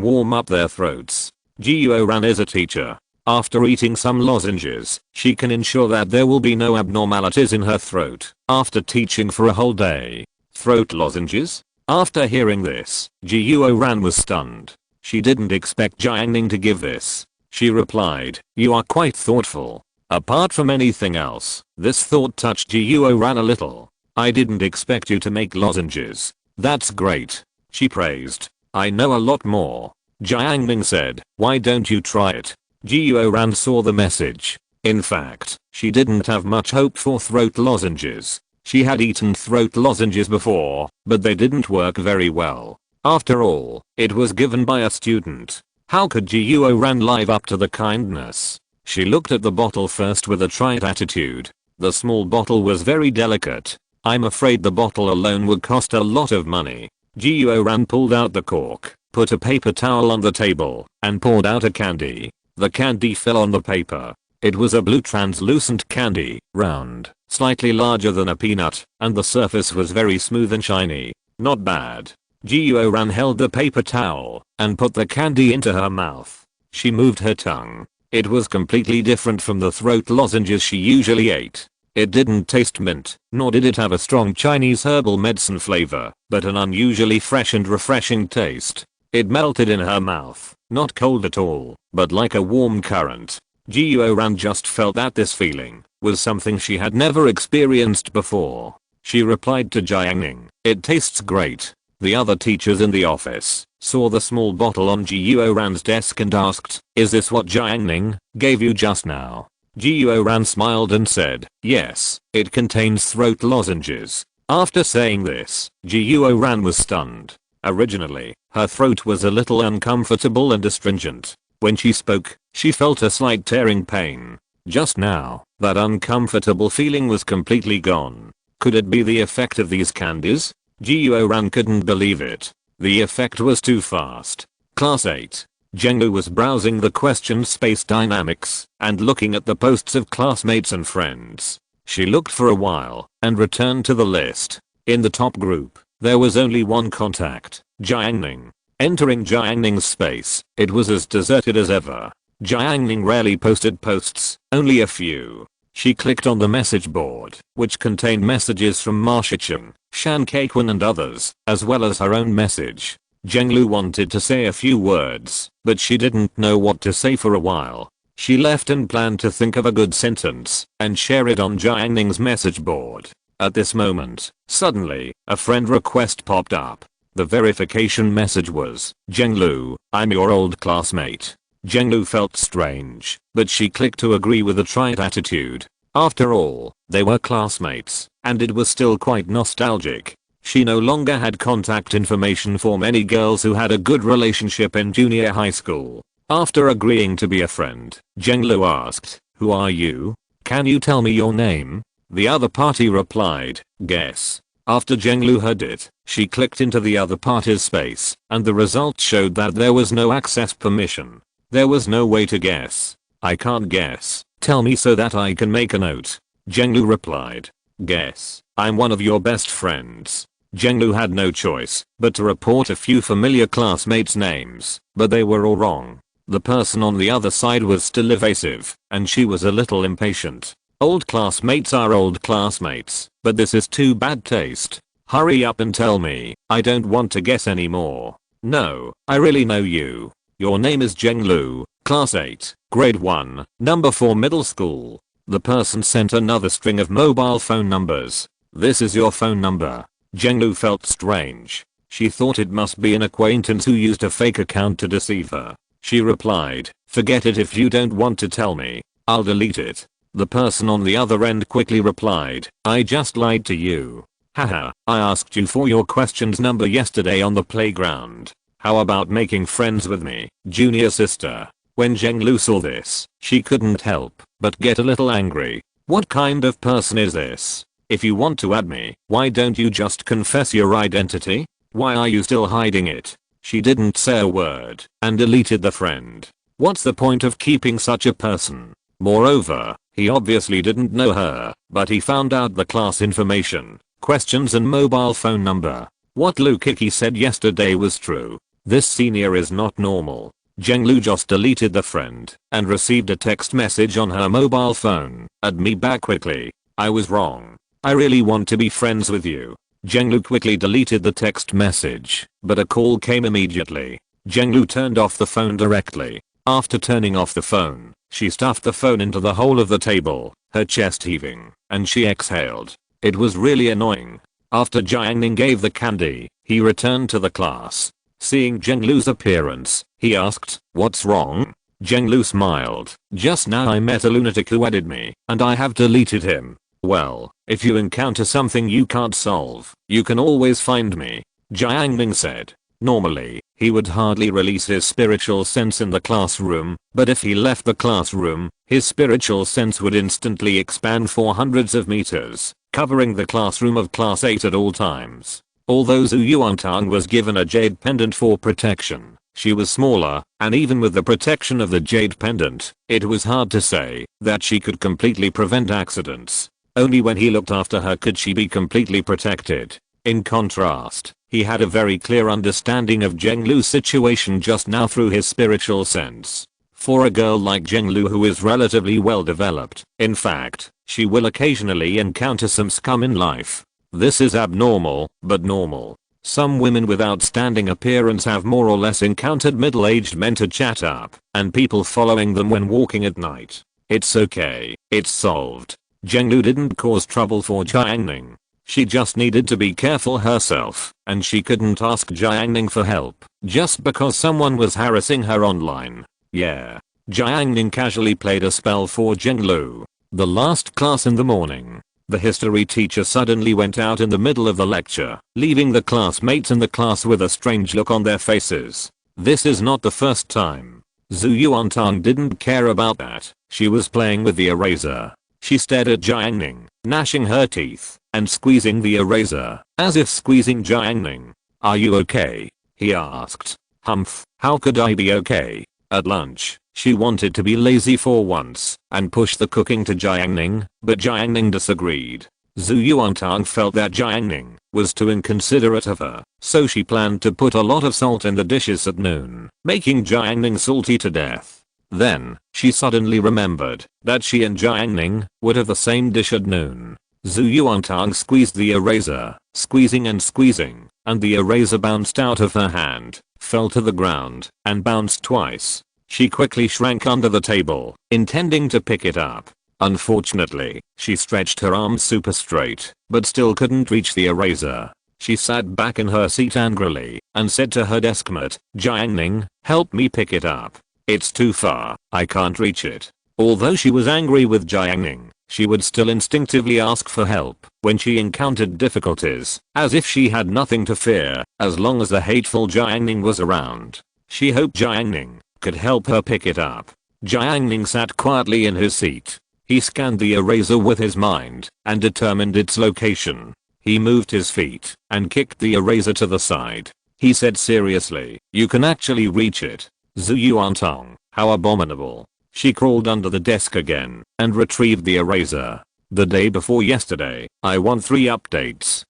warm up their throats. Jiuran is a teacher. After eating some lozenges, she can ensure that there will be no abnormalities in her throat after teaching for a whole day. Throat lozenges? After hearing this, Jiuran was stunned. She didn't expect Jiang Ning to give this. She replied, "You are quite thoughtful. Apart from anything else, this thought touched Jiuran a little. I didn't expect you to make lozenges. That's great," she praised. "I know a lot more." Jiang Ning said, "Why don't you try it?" Jiuran saw the message. In fact, she didn't have much hope for throat lozenges. She had eaten throat lozenges before, but they didn't work very well. After all, it was given by a student. How could Jiuran live up to the kindness? She looked at the bottle first with a trite attitude. The small bottle was very delicate. I'm afraid the bottle alone would cost a lot of money. Jiuran pulled out the cork, put a paper towel on the table, and poured out a candy. The candy fell on the paper. It was a blue translucent candy, round, slightly larger than a peanut, and the surface was very smooth and shiny. Not bad. Jiuran held the paper towel and put the candy into her mouth. She moved her tongue. It was completely different from the throat lozenges she usually ate. It didn't taste mint, nor did it have a strong Chinese herbal medicine flavor, but an unusually fresh and refreshing taste. It melted in her mouth, not cold at all, but like a warm current. Jiuran just felt that this feeling was something she had never experienced before. She replied to Jiang Ning, "It tastes great." The other teachers in the office saw the small bottle on Jiuran's desk and asked, "Is this what Jiang Ning gave you just now?" Jiuran smiled and said, "Yes, it contains throat lozenges." After saying this, Jiuran was stunned. Originally, her throat was a little uncomfortable and astringent. When she spoke, she felt a slight tearing pain. Just now, that uncomfortable feeling was completely gone. Could it be the effect of these candies? Jiuran couldn't believe it. The effect was too fast. Class 8. Jianglu was browsing the question space dynamics and looking at the posts of classmates and friends. She looked for a while and returned to the list. In the top group, there was only one contact, Jiang Ning. Entering Jiang Ning's space, it was as deserted as ever. Jiang Ning rarely posted posts, only a few. She clicked on the message board, which contained messages from Ma Shichen, Shan Kaiquan and others, as well as her own message. Zhenglu wanted to say a few words, but she didn't know what to say for a while. She left and planned to think of a good sentence and share it on Jiang Ning's message board. At this moment, suddenly, a friend request popped up. The verification message was, "Zhenglu, I'm your old classmate." Zhenglu felt strange, but she clicked to agree with a trite attitude. After all, they were classmates, and it was still quite nostalgic. She no longer had contact information for many girls who had a good relationship in junior high school. After agreeing to be a friend, Zhenglu asked, "Who are you? Can you tell me your name?" The other party replied, "Guess." After Zhenglu heard it, she clicked into the other party's space, and the result showed that there was no access permission. There was no way to guess. "I can't guess. Tell me so that I can make a note." Zhenglu replied. "Guess. I'm one of your best friends." Zhenglu had no choice but to report a few familiar classmates' names, but they were all wrong. The person on the other side was still evasive, and she was a little impatient. Old classmates are old classmates, but this is too bad taste. Hurry up and tell me. I don't want to guess anymore. No, I really know you. Your name is Zhenglu, class 8, grade 1, number 4 middle school. The person sent another string of mobile phone numbers. This is your phone number. Zhenglu felt strange. She thought it must be an acquaintance who used a fake account to deceive her. She replied, "Forget it if you don't want to tell me. I'll delete it." The person on the other end quickly replied, "I just lied to you. Haha, I asked you for your questions number yesterday on the playground. How about making friends with me, junior sister?" When Zhenglu saw this, she couldn't help but get a little angry. What kind of person is this? If you want to add me, why don't you just confess your identity? Why are you still hiding it? She didn't say a word and deleted the friend. What's the point of keeping such a person? Moreover, he obviously didn't know her, but he found out the class information, questions and mobile phone number. What Lu Kiki said yesterday was true. This senior is not normal. Jiang Lu just deleted the friend and received a text message on her mobile phone. Add me back quickly. I was wrong. I really want to be friends with you. Jiang Lu quickly deleted the text message, but a call came immediately. Jiang Lu turned off the phone directly. After turning off the phone, she stuffed the phone into the hole of the table, her chest heaving, and she exhaled. It was really annoying. After Jiang Ning gave the candy, he returned to the class. Seeing Jiang Lu's appearance, he asked, "What's wrong?" Jiang Lu smiled. "Just now I met a lunatic who added me, and I have deleted him. Well, if you encounter something you can't solve, you can always find me," Jiang Ning said. Normally, he would hardly release his spiritual sense in the classroom, but if he left the classroom, his spiritual sense would instantly expand for hundreds of meters, covering the classroom of class 8 at all times. Although Zhu Yuantang was given a jade pendant for protection, she was smaller, and even with the protection of the jade pendant, it was hard to say that she could completely prevent accidents. Only when he looked after her could she be completely protected. In contrast, he had a very clear understanding of Jiang Lu's situation just now through his spiritual sense. For a girl like Jiang Lu who is relatively well developed, in fact, she will occasionally encounter some scum in life. This is abnormal, but normal. Some women with outstanding appearance have more or less encountered middle-aged men to chat up, and people following them when walking at night. It's okay, it's solved. Jiang Lu didn't cause trouble for Jiang Ning. She just needed to be careful herself, and she couldn't ask Jiang Ning for help, just because someone was harassing her online. Yeah. Jiang Ning casually played a spell for Jiang Lu. The last class in the morning. The history teacher suddenly went out in the middle of the lecture, leaving the classmates in the class with a strange look on their faces. This is not the first time. Zhu Yuantang didn't care about that. She was playing with the eraser. She stared at Jiang Ning, gnashing her teeth, and squeezing the eraser, as if squeezing Jiang Ning. "Are you okay?" he asked. "Humph, how could I be okay?" At lunch, she wanted to be lazy for once, and push the cooking to Jiang Ning, but Jiang Ning disagreed. Zhu Yuantang felt that Jiang Ning was too inconsiderate of her, so she planned to put a lot of salt in the dishes at noon, making Jiang Ning salty to death. Then, she suddenly remembered that she and Jiang Ning would have the same dish at noon. Zhu Yuantang squeezed the eraser, squeezing and squeezing, and the eraser bounced out of her hand, fell to the ground, and bounced twice. She quickly shrank under the table, intending to pick it up. Unfortunately, she stretched her arms super straight, but still couldn't reach the eraser. She sat back in her seat angrily, and said to her deskmate, "Jiang Ning, help me pick it up. It's too far, I can't reach it." Although she was angry with Jiang Ning, she would still instinctively ask for help when she encountered difficulties, as if she had nothing to fear as long as the hateful Jiang Ning was around. She hoped Jiang Ning could help her pick it up. Jiang Ning sat quietly in his seat. He scanned the eraser with his mind and determined its location. He moved his feet and kicked the eraser to the side. He said seriously, "You can actually reach it." Zhu Yuantang, how abominable. She crawled under the desk again and retrieved the eraser. "The day before yesterday, I want 3 updates.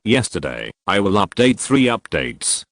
Yesterday, I will update 3 updates.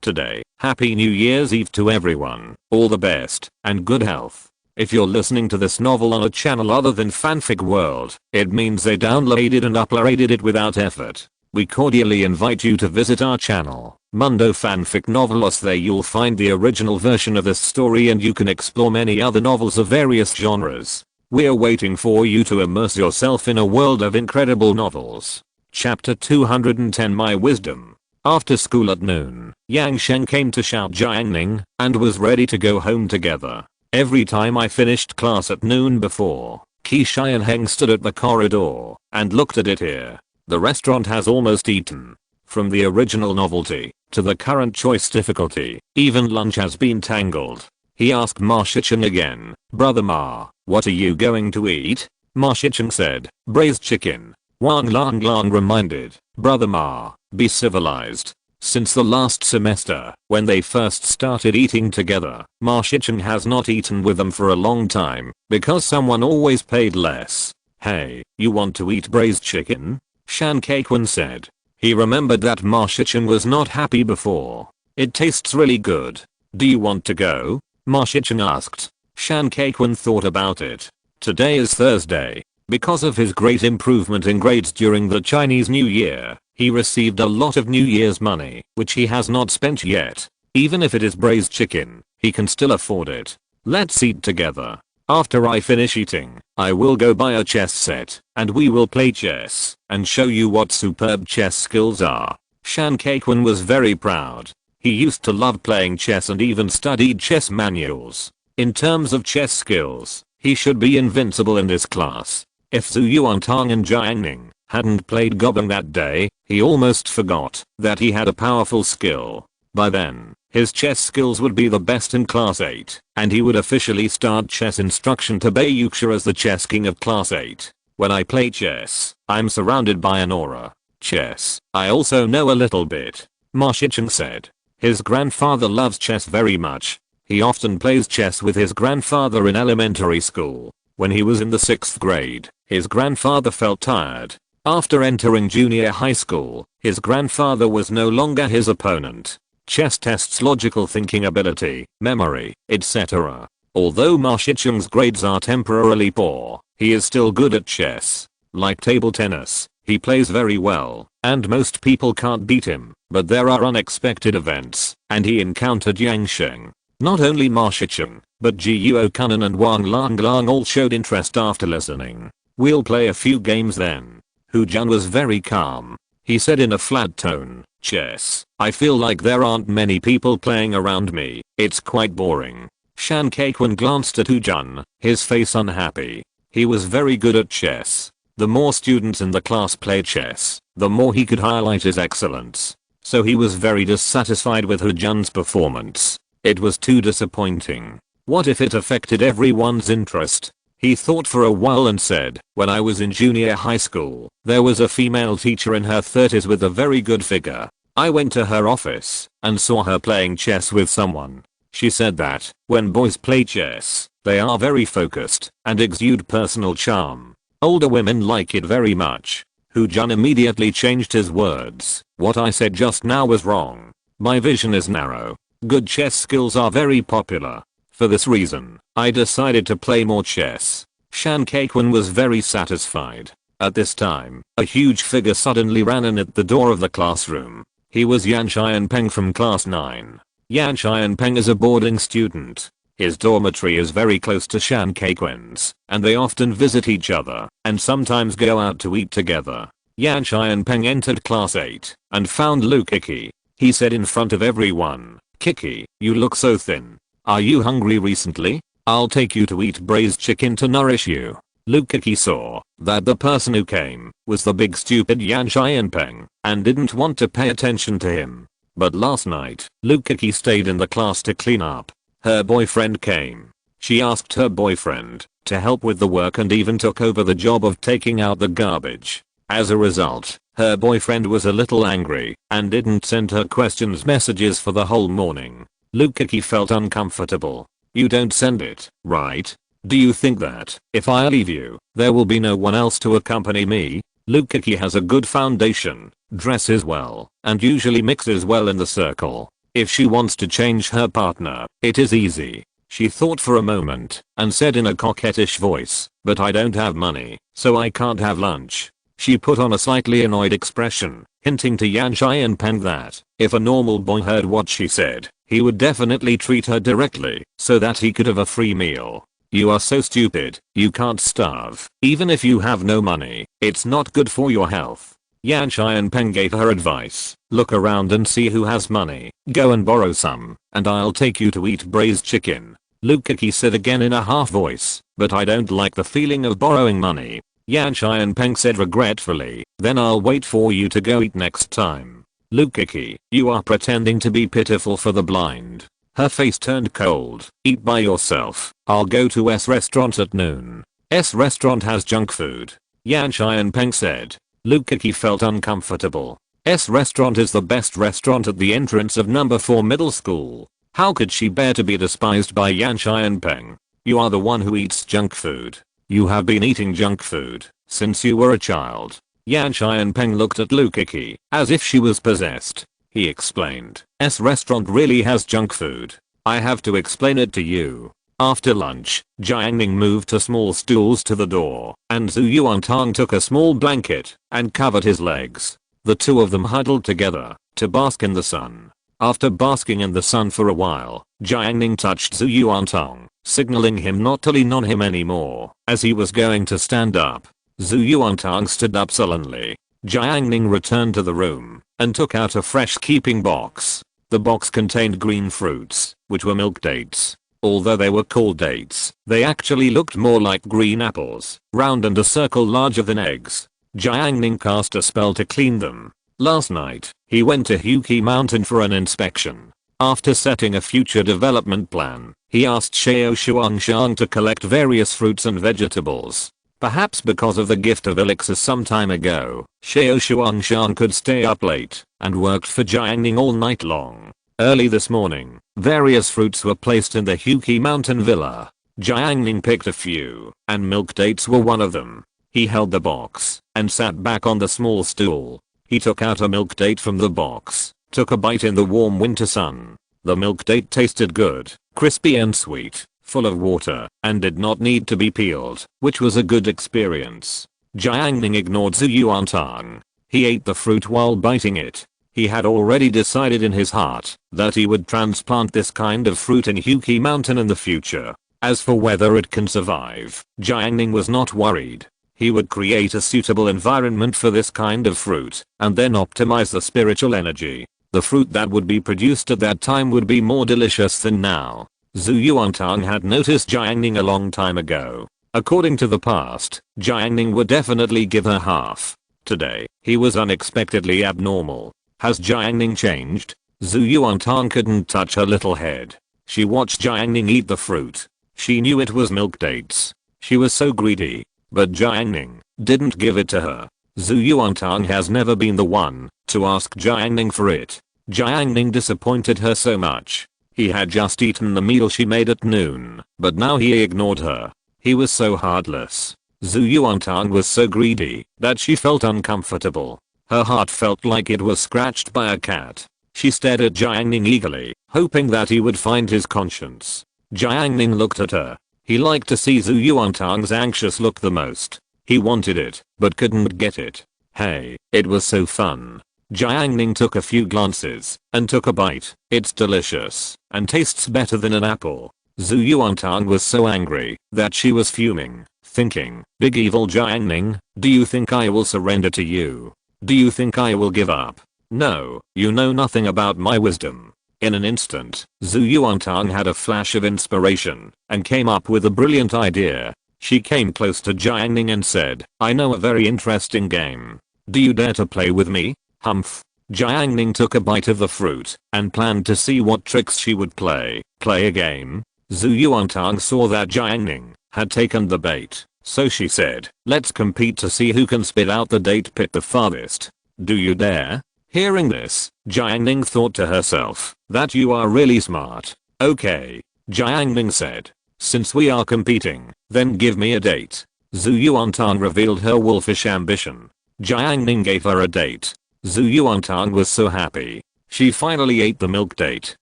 Today, Happy New Year's Eve to everyone, all the best, and good health." If you're listening to this novel on a channel other than Fanfic World, it means they downloaded and uploaded it without effort. We cordially invite you to visit our channel, Mundo Fanfic Novelos. There you'll find the original version of this story and you can explore many other novels of various genres. We're waiting for you to immerse yourself in a world of incredible novels. Chapter 210 My Wisdom. After school at noon, Yang Sheng came to shout Jiang Ning and was ready to go home together. Every time I finished class at noon before, Qi Shi and Heng stood at the corridor and looked at it here. The restaurant has almost eaten. From the original novelty to the current choice difficulty, even lunch has been tangled. He asked Ma Shicheng again, "Brother Ma, what are you going to eat?" Ma Shicheng said, "Braised chicken." Wang Lang reminded, "Brother Ma, be civilized." Since the last semester, when they first started eating together, Ma Shicheng has not eaten with them for a long time, because someone always paid less. "Hey, you want to eat braised chicken?" Shan Kaiquan said. He remembered that Ma Shichen was not happy before. It tastes really good. Do you want to go? Ma Shichen asked. Shan Kaiquan thought about it. Today is Thursday. Because of his great improvement in grades during the Chinese New Year, he received a lot of New Year's money, which he has not spent yet. Even if it is braised chicken, he can still afford it. Let's eat together. After I finish eating, I will go buy a chess set, and we will play chess, and show you what superb chess skills are. Shan Kaiquan was very proud. He used to love playing chess and even studied chess manuals. In terms of chess skills, he should be invincible in this class. If Zhu Yuantang and Jiang Ning hadn't played Gobang that day, he almost forgot that he had a powerful skill. By then, his chess skills would be the best in class 8, and he would officially start chess instruction to Bai Yuxia as the chess king of class 8. When I play chess, I'm surrounded by an aura. Chess, I also know a little bit. Ma Shichen said. His grandfather loves chess very much. He often plays chess with his grandfather in elementary school. When he was in the 6th grade, his grandfather felt tired. After entering junior high school, his grandfather was no longer his opponent. Chess tests logical thinking ability, memory, etc. Although Ma Shichen's grades are temporarily poor, he is still good at chess. Like table tennis, he plays very well, and most people can't beat him, but there are unexpected events, and he encountered Yang Sheng. Not only Ma Shichen, but Ji Yuo Kunan and Wang Langlang all showed interest after listening. We'll play a few games then. Hu Jun was very calm. He said in a flat tone, chess, I feel like there aren't many people playing around me, it's quite boring. Shan Kaiquan glanced at Hu Jun, his face unhappy. He was very good at chess. The more students in the class played chess, the more he could highlight his excellence. So he was very dissatisfied with Hu Jun's performance. It was too disappointing. What if it affected everyone's interest? He thought for a while and said, when I was in junior high school, there was a female teacher in her 30s with a very good figure. I went to her office and saw her playing chess with someone. She said that, when boys play chess, they are very focused and exude personal charm. Older women like it very much. Hu Jun immediately changed his words. What I said just now was wrong. My vision is narrow. Good chess skills are very popular. For this reason, I decided to play more chess. Shan Kaiquan was very satisfied. At this time, a huge figure suddenly ran in at the door of the classroom. He was Yan Xianpeng from class 9. Yan Xianpeng is a boarding student. His dormitory is very close to Shan Kaiquan's, and they often visit each other, and sometimes go out to eat together. Yan Xianpeng entered class 8, and found Lu Kiki. He said in front of everyone, Kiki, you look so thin. Are you hungry recently? I'll take you to eat braised chicken to nourish you. Lu Kiki saw that the person who came was the big stupid Yan Xianpeng and didn't want to pay attention to him. But last night, Lu Kiki stayed in the class to clean up. Her boyfriend came. She asked her boyfriend to help with the work and even took over the job of taking out the garbage. As a result, her boyfriend was a little angry and didn't send her questions messages for the whole morning. Lu Kiki felt uncomfortable. You don't send it, right? Do you think that, if I leave you, there will be no one else to accompany me? Lu Kiki has a good foundation, dresses well, and usually mixes well in the circle. If she wants to change her partner, it is easy. She thought for a moment, and said in a coquettish voice, but I don't have money, so I can't have lunch. She put on a slightly annoyed expression, hinting to Yan Xianpeng that, if a normal boy heard what she said, he would definitely treat her directly, so that he could have a free meal. You are so stupid, you can't starve. Even if you have no money, it's not good for your health. Yan Xianpeng gave her advice. Look around and see who has money. Go and borrow some, and I'll take you to eat braised chicken. Lu Kiki said again in a half voice, but I don't like the feeling of borrowing money. Yan Xianpeng said regretfully, then I'll wait for you to go eat next time. Lu Kiki, you are pretending to be pitiful for the blind. Her face turned cold. Eat by yourself. I'll go to S restaurant at noon. S restaurant has junk food. Yan Xianpeng said. Lu Kiki felt uncomfortable. S restaurant is the best restaurant at the entrance of number 4 middle school. How could she bear to be despised by Yan Xianpeng? You are the one who eats junk food. You have been eating junk food since you were a child. Yan Xianpeng looked at Lu Kiki as if she was possessed. He explained, restaurant really has junk food. I have to explain it to you. After lunch, Jiang Ning moved two small stools to the door, and Zhu Yuantang took a small blanket and covered his legs. The two of them huddled together to bask in the sun. After basking in the sun for a while, Jiang Ning touched Zhu Yuantang, signaling him not to lean on him anymore, as he was going to stand up. Zhu Yuantang stood up sullenly. Jiang Ning returned to the room and took out a fresh keeping box. The box contained green fruits, which were milk dates. Although they were called dates, they actually looked more like green apples, round and a circle larger than eggs. Jiang Ning cast a spell to clean them. Last night, he went to Huqi Mountain for an inspection. After setting a future development plan, he asked Xiao Shuangshan to collect various fruits and vegetables. Perhaps because of the gift of elixir some time ago, Xiao Shuangshan could stay up late and worked for Jiang Ning all night long. Early this morning, various fruits were placed in the Huqi Mountain Villa. Jiang Ning picked a few, and milk dates were one of them. He held the box and sat back on the small stool. He took out a milk date from the box, took a bite in the warm winter sun. The milk date tasted good, crispy and sweet, full of water, and did not need to be peeled, which was a good experience. Jiang Ning ignored Zhu Yuantang. He ate the fruit while biting it. He had already decided in his heart that he would transplant this kind of fruit in Huqi Mountain in the future. As for whether it can survive, Jiang Ning was not worried. He would create a suitable environment for this kind of fruit, and then optimize the spiritual energy. The fruit that would be produced at that time would be more delicious than now. Zhu Yuantang had noticed Jiang Ning a long time ago. According to the past, Jiang Ning would definitely give her half. Today, he was unexpectedly abnormal. Has Jiang Ning changed? Zhu Yuantang couldn't touch her little head. She watched Jiang Ning eat the fruit. She knew it was milk dates. She was so greedy. But Jiang Ning didn't give it to her. Zhu Yuantang has never been the one to ask Jiang Ning for it. Jiang Ning disappointed her so much. He had just eaten the meal she made at noon, but now he ignored her. He was so heartless. Zhu Yuantang was so greedy that she felt uncomfortable. Her heart felt like it was scratched by a cat. She stared at Jiang Ning eagerly, hoping that he would find his conscience. Jiang Ning looked at her. He liked to see Zhu Yuantang's anxious look the most. He wanted it, but couldn't get it. Hey, it was so fun. Jiang Ning took a few glances and took a bite. It's delicious and tastes better than an apple. Zhu Yuantang was so angry that she was fuming, thinking, big evil Jiang Ning, do you think I will surrender to you? Do you think I will give up? No, you know nothing about my wisdom. In an instant, Zhu Yuantang had a flash of inspiration and came up with a brilliant idea. She came close to Jiang Ning and said, I know a very interesting game. Do you dare to play with me? Humph. Jiang Ning took a bite of the fruit and planned to see what tricks she would play. Play a game? Zhu Yuantang saw that Jiang Ning had taken the bait, so she said, let's compete to see who can spit out the date pit the farthest. Do you dare? Hearing this, Jiang Ning thought to herself, that you are really smart. Okay. Jiang Ning said. Since we are competing, then give me a date. Zhu Yuantang revealed her wolfish ambition. Jiang Ning gave her a date. Zhu Yuantang was so happy. She finally ate the milk date.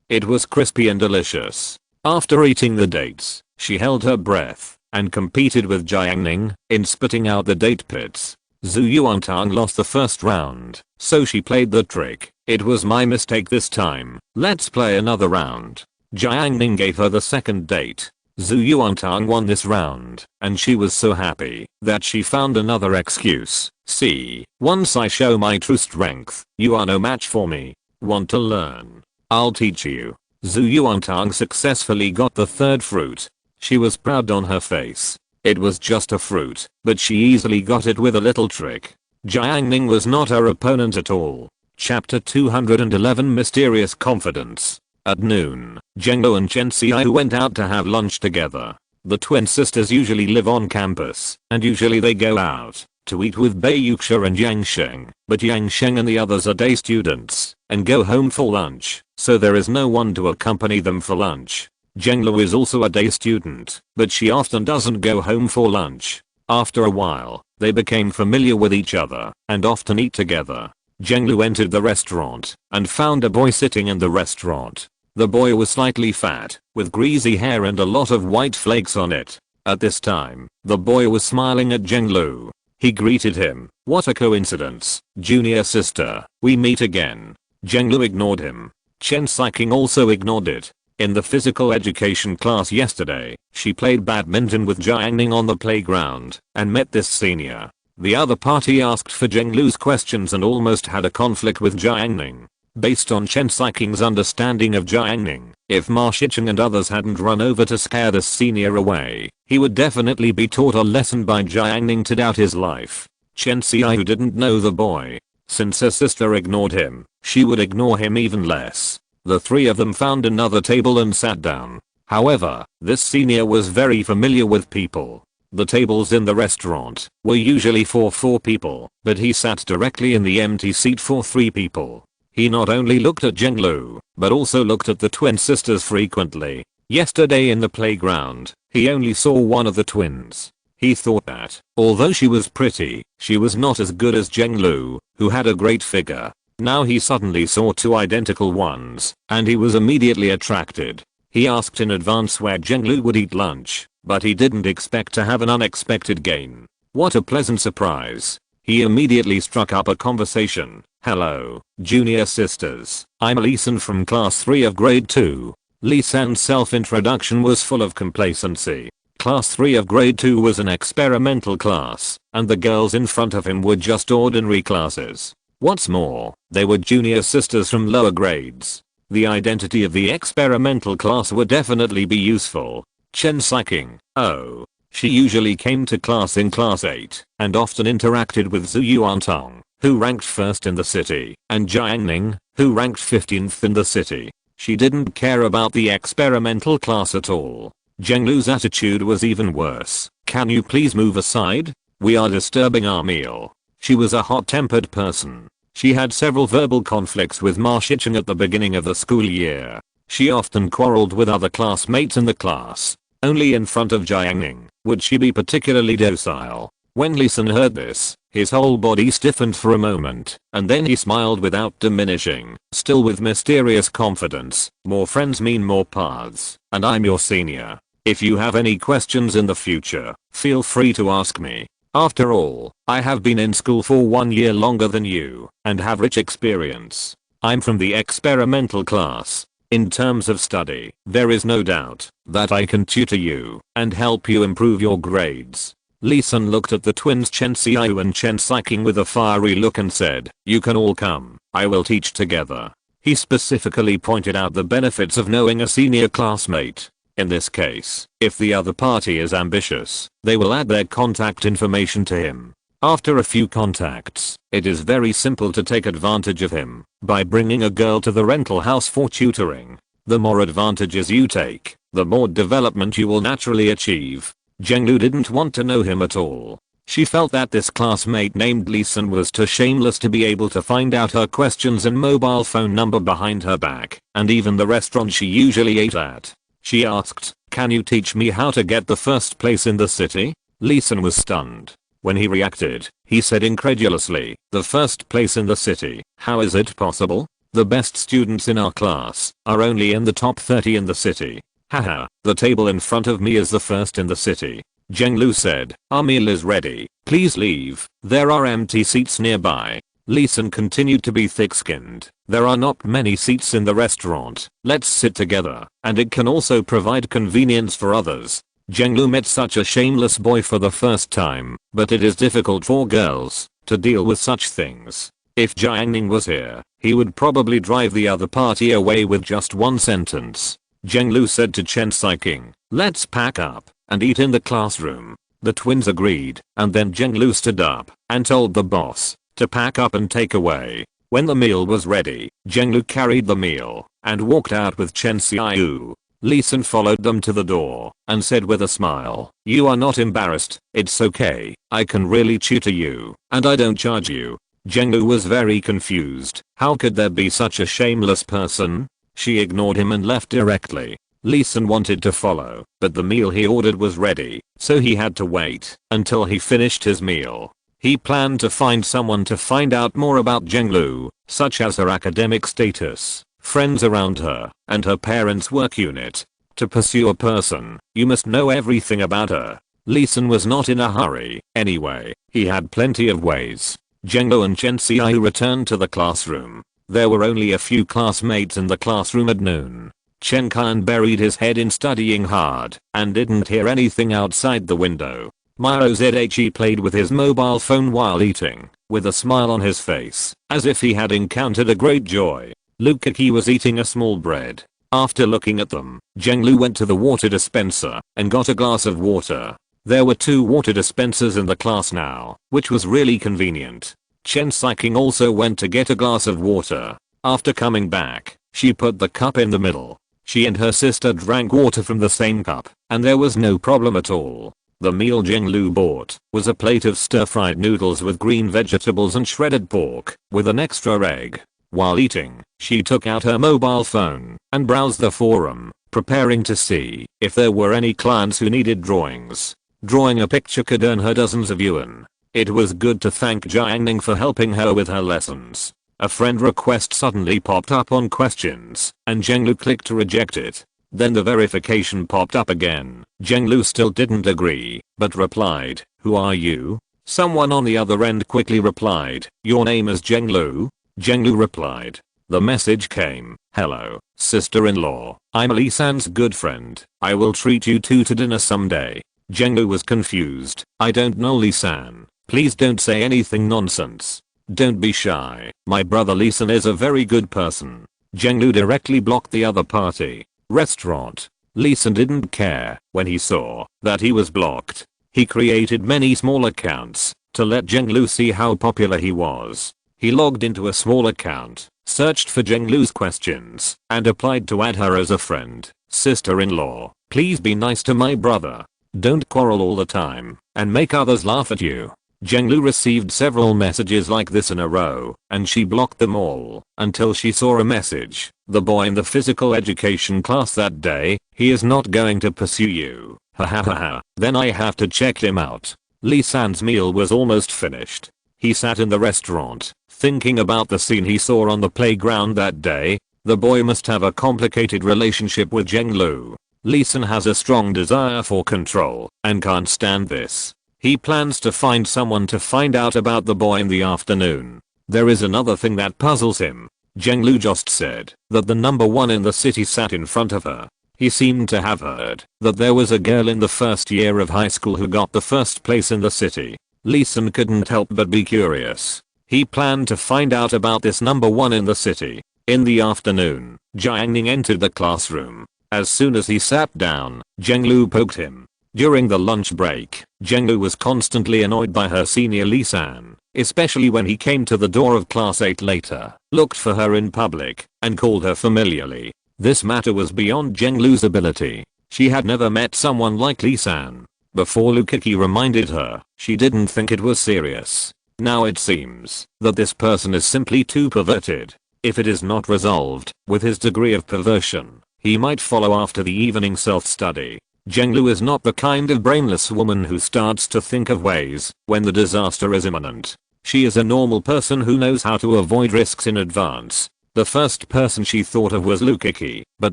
It was crispy and delicious. After eating the dates, she held her breath and competed with Jiang Ning in spitting out the date pits. Zhu Yuantang lost the first round, so she played the trick. It was my mistake this time. Let's play another round. Jiang Ning gave her the second date. Zhu Yuantang won this round, and she was so happy that she found another excuse. See, once I show my true strength, you are no match for me. Want to learn? I'll teach you. Zhu Yuantang successfully got the third fruit. She was proud on her face. It was just a fruit, but she easily got it with a little trick. Jiang Ning was not her opponent at all. Chapter 211 Mysterious Confidence. At noon, Zhenglo and Chen Xiao went out to have lunch together. The twin sisters usually live on campus, and usually they go out to eat with Bei Yuxia and Yang Sheng, but Yang Sheng and the others are day students and go home for lunch, so there is no one to accompany them for lunch. Zhenglo is also a day student, but she often doesn't go home for lunch. After a while, They became familiar with each other and often eat together. Jiang entered the restaurant and found a boy sitting in the restaurant. The boy was slightly fat, with greasy hair and a lot of white flakes on it. At this time, the boy was smiling at Jiang. He greeted him. "What a coincidence, junior sister, we meet again." Jiang ignored him. Chen Xiqing also ignored it. In the physical education class yesterday, she played badminton with Jiang Ning on the playground and met this senior. The other party asked for Jiang's questions and almost had a conflict with Jiang Ning. Based on Chen Xiqing's understanding of Jiang Ning, if Ma Shicheng and others hadn't run over to scare this senior away, he would definitely be taught a lesson by Jiang Ning to doubt his life. Chen Xiqing didn't know the boy. Since her sister ignored him, she would ignore him even less. The three of them found another table and sat down. However, this senior was very familiar with people. The tables in the restaurant were usually for 4 people, but he sat directly in the empty seat for 3 people. He not only looked at Jiang, but also looked at the twin sisters frequently. Yesterday in the playground, he only saw one of the twins. He thought that, although she was pretty, she was not as good as Jiang, who had a great figure. Now he suddenly saw 2 identical ones, and he was immediately attracted. He asked in advance where Jiang would eat lunch, but he didn't expect to have an unexpected gain. What a pleasant surprise. He immediately struck up a conversation. "Hello, junior sisters. I'm Li San from class 3 of grade 2. Li San's self-introduction was full of complacency. Class 3 of grade 2 was an experimental class, and the girls in front of him were just ordinary classes. What's more, they were junior sisters from lower grades. The identity of the experimental class would definitely be useful. Chen Xiqing, oh. She usually came to class in class 8 and often interacted with Zhu Yuantong, who ranked 1st in the city, and Jiang Ning, who ranked 15th in the city. She didn't care about the experimental class at all. Jiang's attitude was even worse. "Can you please move aside? We are disturbing our meal." She was a hot-tempered person. She had several verbal conflicts with Ma Shicheng at the beginning of the school year. She often quarreled with other classmates in the class. Only in front of Jiang Ning would she be particularly docile. When Li San heard this, his whole body stiffened for a moment, and then he smiled without diminishing, still with mysterious confidence. "More friends mean more paths, and I'm your senior. If you have any questions in the future, feel free to ask me. After all, I have been in school for 1 year longer than you, and have rich experience. I'm from the experimental class. In terms of study, there is no doubt that I can tutor you and help you improve your grades." Li San looked at the twins Chen Xiao and Chen Xiqing with a fiery look and said, "You can all come, I will teach together." He specifically pointed out the benefits of knowing a senior classmate. In this case, if the other party is ambitious, they will add their contact information to him. After a few contacts, it is very simple to take advantage of him by bringing a girl to the rental house for tutoring. The more advantages you take, the more development you will naturally achieve. Jiang didn't want to know him at all. She felt that this classmate named Li San was too shameless to be able to find out her questions and mobile phone number behind her back, and even the restaurant she usually ate at. She asked, "Can you teach me how to get the first place in the city?" Li San was stunned. When he reacted, he said incredulously, "The first place in the city? How is it possible? The best students in our class are only in the top 30 in the city." "Haha, the table in front of me is the first in the city." Jiang said, "Our meal is ready. Please leave. There are empty seats nearby." Li San continued to be thick-skinned. "There are not many seats in the restaurant. Let's sit together, and it can also provide convenience for others." Jiang met such a shameless boy for the first time, but it is difficult for girls to deal with such things. If Jiang Ning was here, he would probably drive the other party away with just one sentence. Jiang said to Chen Xiqing, "Let's pack up and eat in the classroom." The twins agreed, and then Jiang stood up and told the boss to pack up and take away. When the meal was ready, Jiang carried the meal and walked out with Chen Xiao. Li San followed them to the door and said with a smile, "You are not embarrassed, it's okay, I can really tutor you, and I don't charge you." Jiang was very confused. How could there be such a shameless person? She ignored him and left directly. Lee Sin wanted to follow, but the meal he ordered was ready, so he had to wait until he finished his meal. He planned to find someone to find out more about Zhenglu, such as her academic status, friends around her, and her parents' work unit. To pursue a person, you must know everything about her. Lee Sin was not in a hurry, anyway, he had plenty of ways. Zhenglu and Chen Xiaoyu returned to the classroom. There were only a few classmates in the classroom at noon. Chen Kan buried his head in studying hard and didn't hear anything outside the window. Miro Zhe played with his mobile phone while eating, with a smile on his face, as if he had encountered a great joy. Lukaki was eating a small bread. After looking at them, Zhenglu went to the water dispenser and got a glass of water. There were 2 water dispensers in the class now, which was really convenient. Chen Xiaoyu also went to get a glass of water. After coming back, she put the cup in the middle. She and her sister drank water from the same cup, and there was no problem at all. The meal Zhenglu bought was a plate of stir-fried noodles with green vegetables and shredded pork, with an extra egg. While eating, she took out her mobile phone and browsed the forum, preparing to see if there were any clients who needed drawings. Drawing a picture could earn her dozens of yuan. It was good to thank Jiang Ning for helping her with her lessons. A friend request suddenly popped up on questions, and Zhenglu clicked to reject it. Then the verification popped up again. Zhenglu still didn't agree, but replied, "Who are you?" Someone on the other end quickly replied, "Your name is Zhenglu?" Zhenglu replied. The message came, "Hello, sister-in-law. I'm Lee San's good friend. I will treat you two to dinner someday." Zhenglu was confused. "I don't know Lee San. Please don't say anything nonsense. Don't be shy. My brother Lee San is a very good person." Zhenglu directly blocked the other party. Restaurant. Lee San didn't care when he saw that he was blocked. He created many small accounts to let Zhenglu see how popular he was. He logged into a small account, searched for Zhenglu's questions, and applied to add her as a friend. "Sister-in-law, please be nice to my brother. Don't quarrel all the time and make others laugh at you." Zhenglu received several messages like this in a row, and she blocked them all until she saw a message. "The boy in the physical education class that day, he is not going to pursue you. Ha ha ha ha. Then I have to check him out." Lee San's meal was almost finished. He sat in the restaurant, thinking about the scene he saw on the playground that day. The boy must have a complicated relationship with Zhenglu. Lee San has a strong desire for control and can't stand this. He plans to find someone to find out about the boy in the afternoon. There is another thing that puzzles him. Zhenglu just said that the number 1 in the city sat in front of her. He seemed to have heard that there was a girl in the first year of high school who got the first place in the city. Lee San couldn't help but be curious. He planned to find out about this number 1 in the city. In the afternoon, Jiang Ning entered the classroom. As soon as he sat down, Zhenglu poked him. During the lunch break, Zhenglu was constantly annoyed by her senior Lee San, especially when he came to the door of class 8 later, looked for her in public, and called her familiarly. This matter was beyond Zhenglu's ability. She had never met someone like Lee San. Before Lukaki reminded her, she didn't think it was serious. Now it seems that this person is simply too perverted. If it is not resolved with his degree of perversion, he might follow after the evening self-study. Zhenglu is not the kind of brainless woman who starts to think of ways when the disaster is imminent. She is a normal person who knows how to avoid risks in advance. The first person she thought of was Lukaki, but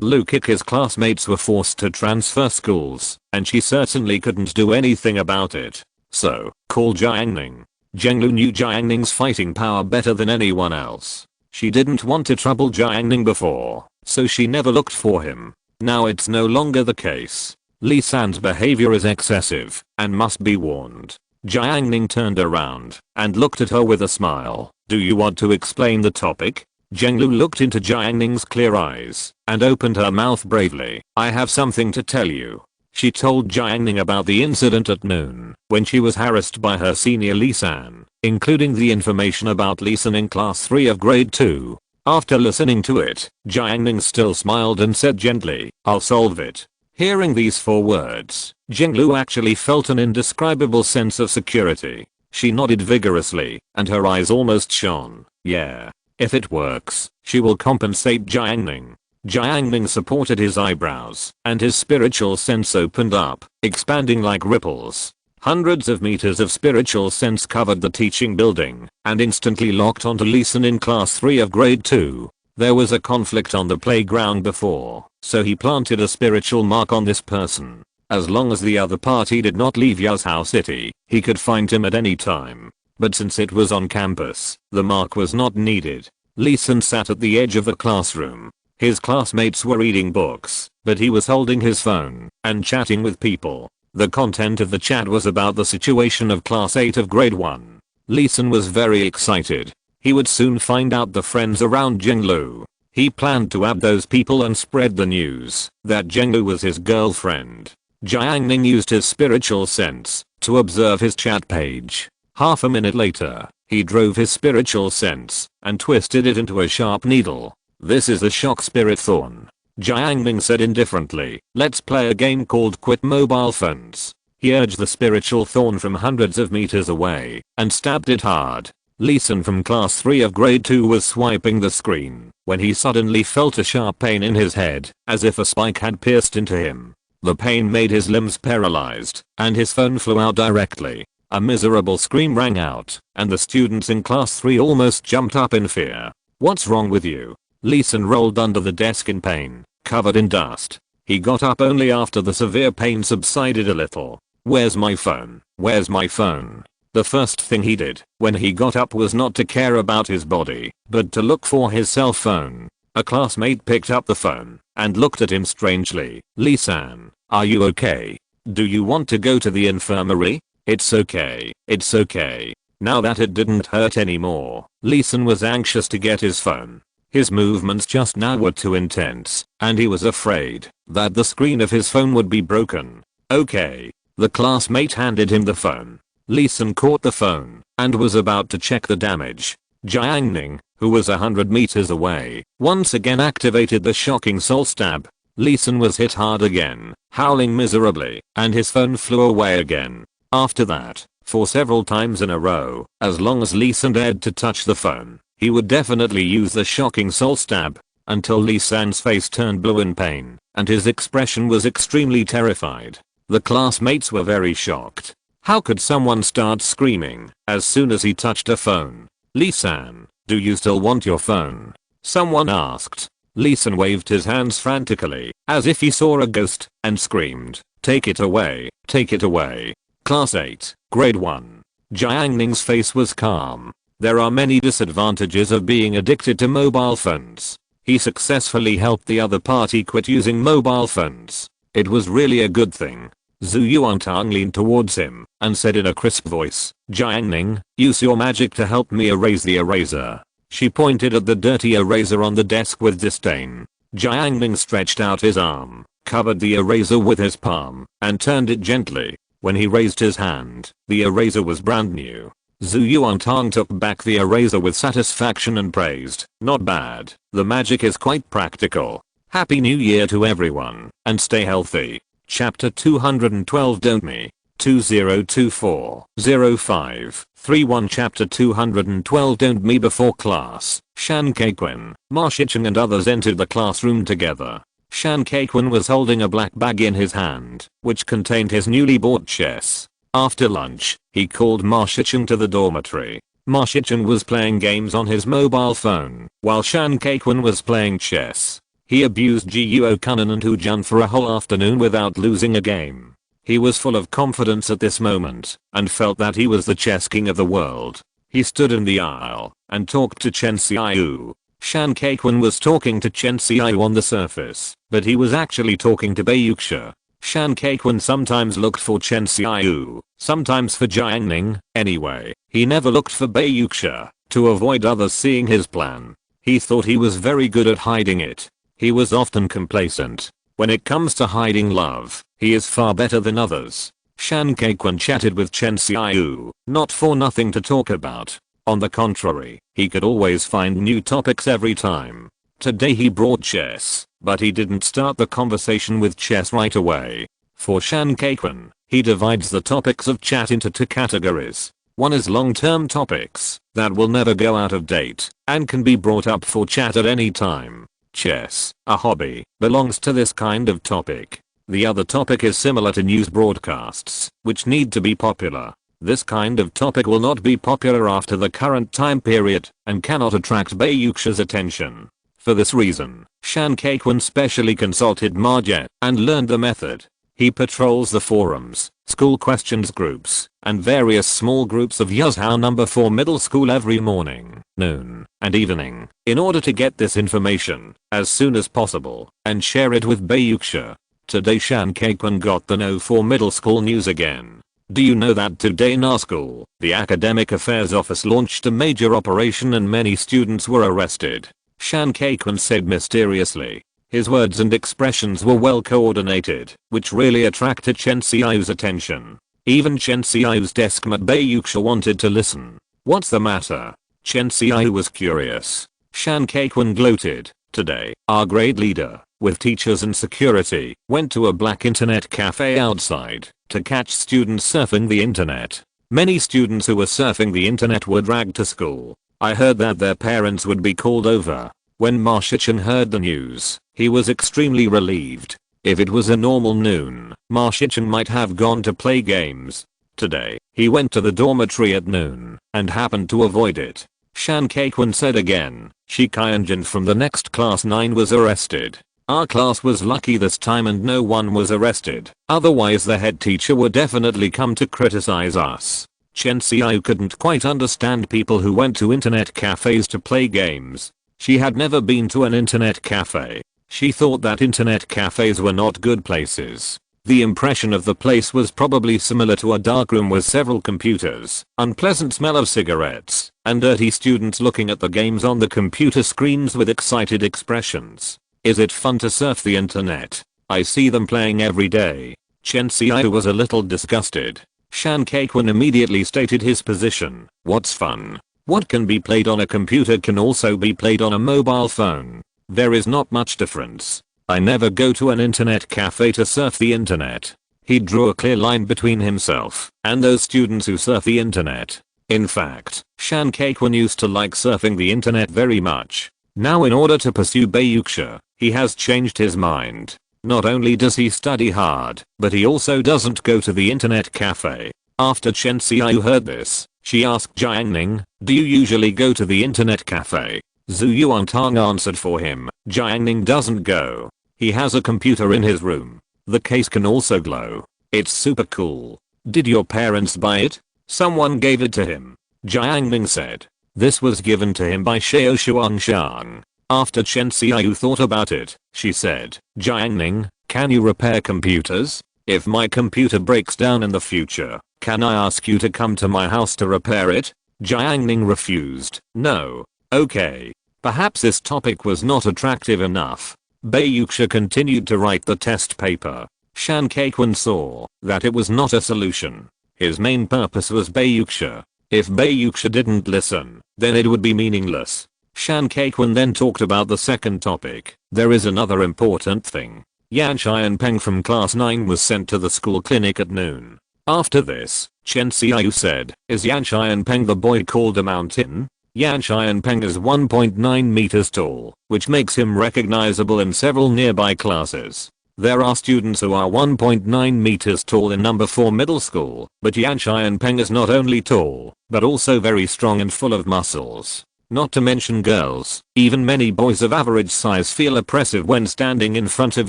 Lukaki's classmates were forced to transfer schools, and she certainly couldn't do anything about it. So, call Jiang Ning. Zhenglu knew Jiang Ning's fighting power better than anyone else. She didn't want to trouble Jiang Ning before, so she never looked for him. Now it's no longer the case. Lee San's behavior is excessive and must be warned. Jiang Ning turned around and looked at her with a smile. "Do you want to explain the topic?" Zhenglu looked into Jiang Ning's clear eyes and opened her mouth bravely. "I have something to tell you." She told Jiang Ning about the incident at noon when she was harassed by her senior Lee San, including the information about Lee San in class 3 of grade 2. After listening to it, Jiang Ning still smiled and said gently, "I'll solve it." Hearing these 4 words, Zhenglu actually felt an indescribable sense of security. She nodded vigorously, and her eyes almost shone. Yeah. If it works, she will compensate Jiang Ning. Jiang Ning supported his eyebrows, and his spiritual sense opened up, expanding like ripples. Hundreds of meters of spiritual sense covered the teaching building, and instantly locked onto Lee Sin in class 3 of grade 2. There was a conflict on the playground before, so he planted a spiritual mark on this person. As long as the other party did not leave Yuzhou City, he could find him at any time. But since it was on campus, the mark was not needed. Lee Sin sat at the edge of the classroom. His classmates were reading books, but he was holding his phone and chatting with people. The content of the chat was about the situation of class 8 of grade 1. Lee Sin was very excited. He would soon find out the friends around Jinglu. He planned to add those people and spread the news that Jinglu was his girlfriend. Jiang Ning used his spiritual sense to observe his chat page. Half a minute later, he drove his spiritual sense and twisted it into a sharp needle. This is a shock spirit thorn. Jiang Ning said indifferently, let's play a game called Quit Mobile Phones. He urged the spiritual thorn from hundreds of meters away and stabbed it hard. Lee Sin from class 3 of grade 2 was swiping the screen when he suddenly felt a sharp pain in his head, as if a spike had pierced into him. The pain made his limbs paralyzed, and his phone flew out directly. A miserable scream rang out, and the students in class 3 almost jumped up in fear. What's wrong with you? Lee Sin rolled under the desk in pain, covered in dust. He got up only after the severe pain subsided a little. Where's my phone? Where's my phone? The first thing he did when he got up was not to care about his body, but to look for his cell phone. A classmate picked up the phone and looked at him strangely. Lee-san, are you okay? Do you want to go to the infirmary? It's okay. It's okay. Now that it didn't hurt anymore, Lee Sin was anxious to get his phone. His movements just now were too intense, and he was afraid that the screen of his phone would be broken. Okay. The classmate handed him the phone. Lee Sin caught the phone and was about to check the damage. Jiang Ning, who was 100 meters away, once again activated the shocking soul stab. Lee Sin was hit hard again, howling miserably, and his phone flew away again. After that, for several times in a row, as long as Lee Sin dared to touch the phone, he would definitely use the shocking soul stab, until Lee San's face turned blue in pain, and his expression was extremely terrified. The classmates were very shocked. How could someone start screaming as soon as he touched a phone? Lee San, do you still want your phone? Someone asked. Lee San waved his hands frantically, as if he saw a ghost, and screamed, take it away, take it away. Class 8, grade 1. Jiang Ning's face was calm. There are many disadvantages of being addicted to mobile phones. He successfully helped the other party quit using mobile phones. It was really a good thing. Zhu Yuantang leaned towards him and said in a crisp voice, Jiang Ning, use your magic to help me erase the eraser. She pointed at the dirty eraser on the desk with disdain. Jiang Ning stretched out his arm, covered the eraser with his palm, and turned it gently. When he raised his hand, the eraser was brand new. Zhu Yuantang took back the eraser with satisfaction and praised, not bad, the magic is quite practical. Happy New Year to everyone, and stay healthy. Chapter 212 Don't Me. 2024-05-31 Chapter 212 Don't Me. Before class, Shan Keiquan, Ma Shicheng and others entered the classroom together. Shan Keiquan was holding a black bag in his hand, which contained his newly bought chess. After lunch, he called Ma Shicheng to the dormitory. Ma Shicheng was playing games on his mobile phone, while Shan Keiquan was playing chess. He abused Jiuo Kunan and Hu Jun for a whole afternoon without losing a game. He was full of confidence at this moment, and felt that he was the chess king of the world. He stood in the aisle, and talked to Chen Xiaoyu. Shan Keiquan was talking to Chen Xiaoyu on the surface, but he was actually talking to Bayuxia. Shan Keiquan sometimes looked for Chen Xiaoyu, sometimes for Jiang Ning. Anyway, he never looked for Bayuxia, to avoid others seeing his plan. He thought he was very good at hiding it. He was often complacent. When it comes to hiding love, he is far better than others. Shan Keiquan chatted with Chen Xiaoyu, not for nothing to talk about. On the contrary, he could always find new topics every time. Today he brought chess, but he didn't start the conversation with chess right away. For Shan Keiquan, he divides the topics of chat into two categories. One is long-term topics that will never go out of date and can be brought up for chat at any time. Chess, a hobby, belongs to this kind of topic. The other topic is similar to news broadcasts, which need to be popular. This kind of topic will not be popular after the current time period and cannot attract Baiyuksha's attention. For this reason, Shan Kaikwun specially consulted Marjet and learned the method. He patrols the forums, school questions groups, and various small groups of Yuzhou number 4 middle school every morning, noon, and evening, in order to get this information as soon as possible and share it with Baiyuksha. Today Shan Kaikwun got the No 4 middle school news again. Do you know that today in our school, the Academic Affairs Office launched a major operation and many students were arrested? Shan Kaikwun said mysteriously. His words and expressions were well coordinated, which really attracted Chen Xiao's attention. Even Chen Xiao's deskmate Baiyuksha wanted to listen. What's the matter? Chen Xiao was curious. Shan Kaikwun gloated. Today, our grade leader, with teachers and security, went to a black internet cafe outside to catch students surfing the internet. Many students who were surfing the internet were dragged to school. I heard that their parents would be called over. When Ma Shichen heard the news, he was extremely relieved. If it was a normal noon, Ma Shichen might have gone to play games. Today, he went to the dormitory at noon and happened to avoid it. Shan Kaikwun said again. Shi Qianjin from the next class 9 was arrested. Our class was lucky this time and no one was arrested. Otherwise the head teacher would definitely come to criticize us. Chen Xiao couldn't quite understand people who went to internet cafes to play games. She had never been to an internet cafe. She thought that internet cafes were not good places. The impression of the place was probably similar to a darkroom with several computers, unpleasant smell of cigarettes, and dirty students looking at the games on the computer screens with excited expressions. Is it fun to surf the internet? I see them playing every day. Chen Xiao was a little disgusted. Shan Kaikwun immediately stated his position. What's fun? What can be played on a computer can also be played on a mobile phone. There is not much difference. I never go to an internet cafe to surf the internet. He drew a clear line between himself and those students who surf the internet. In fact, Shan Kaikwun used to like surfing the internet very much. Now in order to pursue Baiyuksha, he has changed his mind. Not only does he study hard, but he also doesn't go to the internet cafe. After Chen Xiao heard this, she asked Jiang Ning, do you usually go to the internet cafe? Zhu Yuantang answered for him. Jiang Ning doesn't go. He has a computer in his room. The case can also glow. It's super cool. Did your parents buy it? Someone gave it to him. Jiang Ning said. This was given to him by Xiao Shuangshan. After Chen Xiao thought about it, she said, Jiang Ning, can you repair computers? If my computer breaks down in the future, can I ask you to come to my house to repair it? Jiang Ning refused. No. Okay. Perhaps this topic was not attractive enough. Baiyuksha continued to write the test paper. Shan Kaikwun saw that it was not a solution. His main purpose was Baiyuksha. If Baiyuksha didn't listen, then it would be meaningless. Shan Kaikwun then talked about the second topic. There is another important thing. Yan Xianpeng from class 9 was sent to the school clinic at noon. After this, Chen Xiao said, is Yan Xianpeng the boy called a mountain? Yan Xianpeng is 1.9 meters tall, which makes him recognizable in several nearby classes. There are students who are 1.9 meters tall in number 4 middle school, but Yan Xianpeng is not only tall, but also very strong and full of muscles. Not to mention girls, even many boys of average size feel oppressive when standing in front of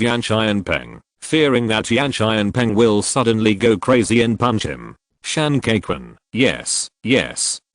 Yan Xianpeng, fearing that Yan Xianpeng will suddenly go crazy and punch him. Shan Kaikwun, yes,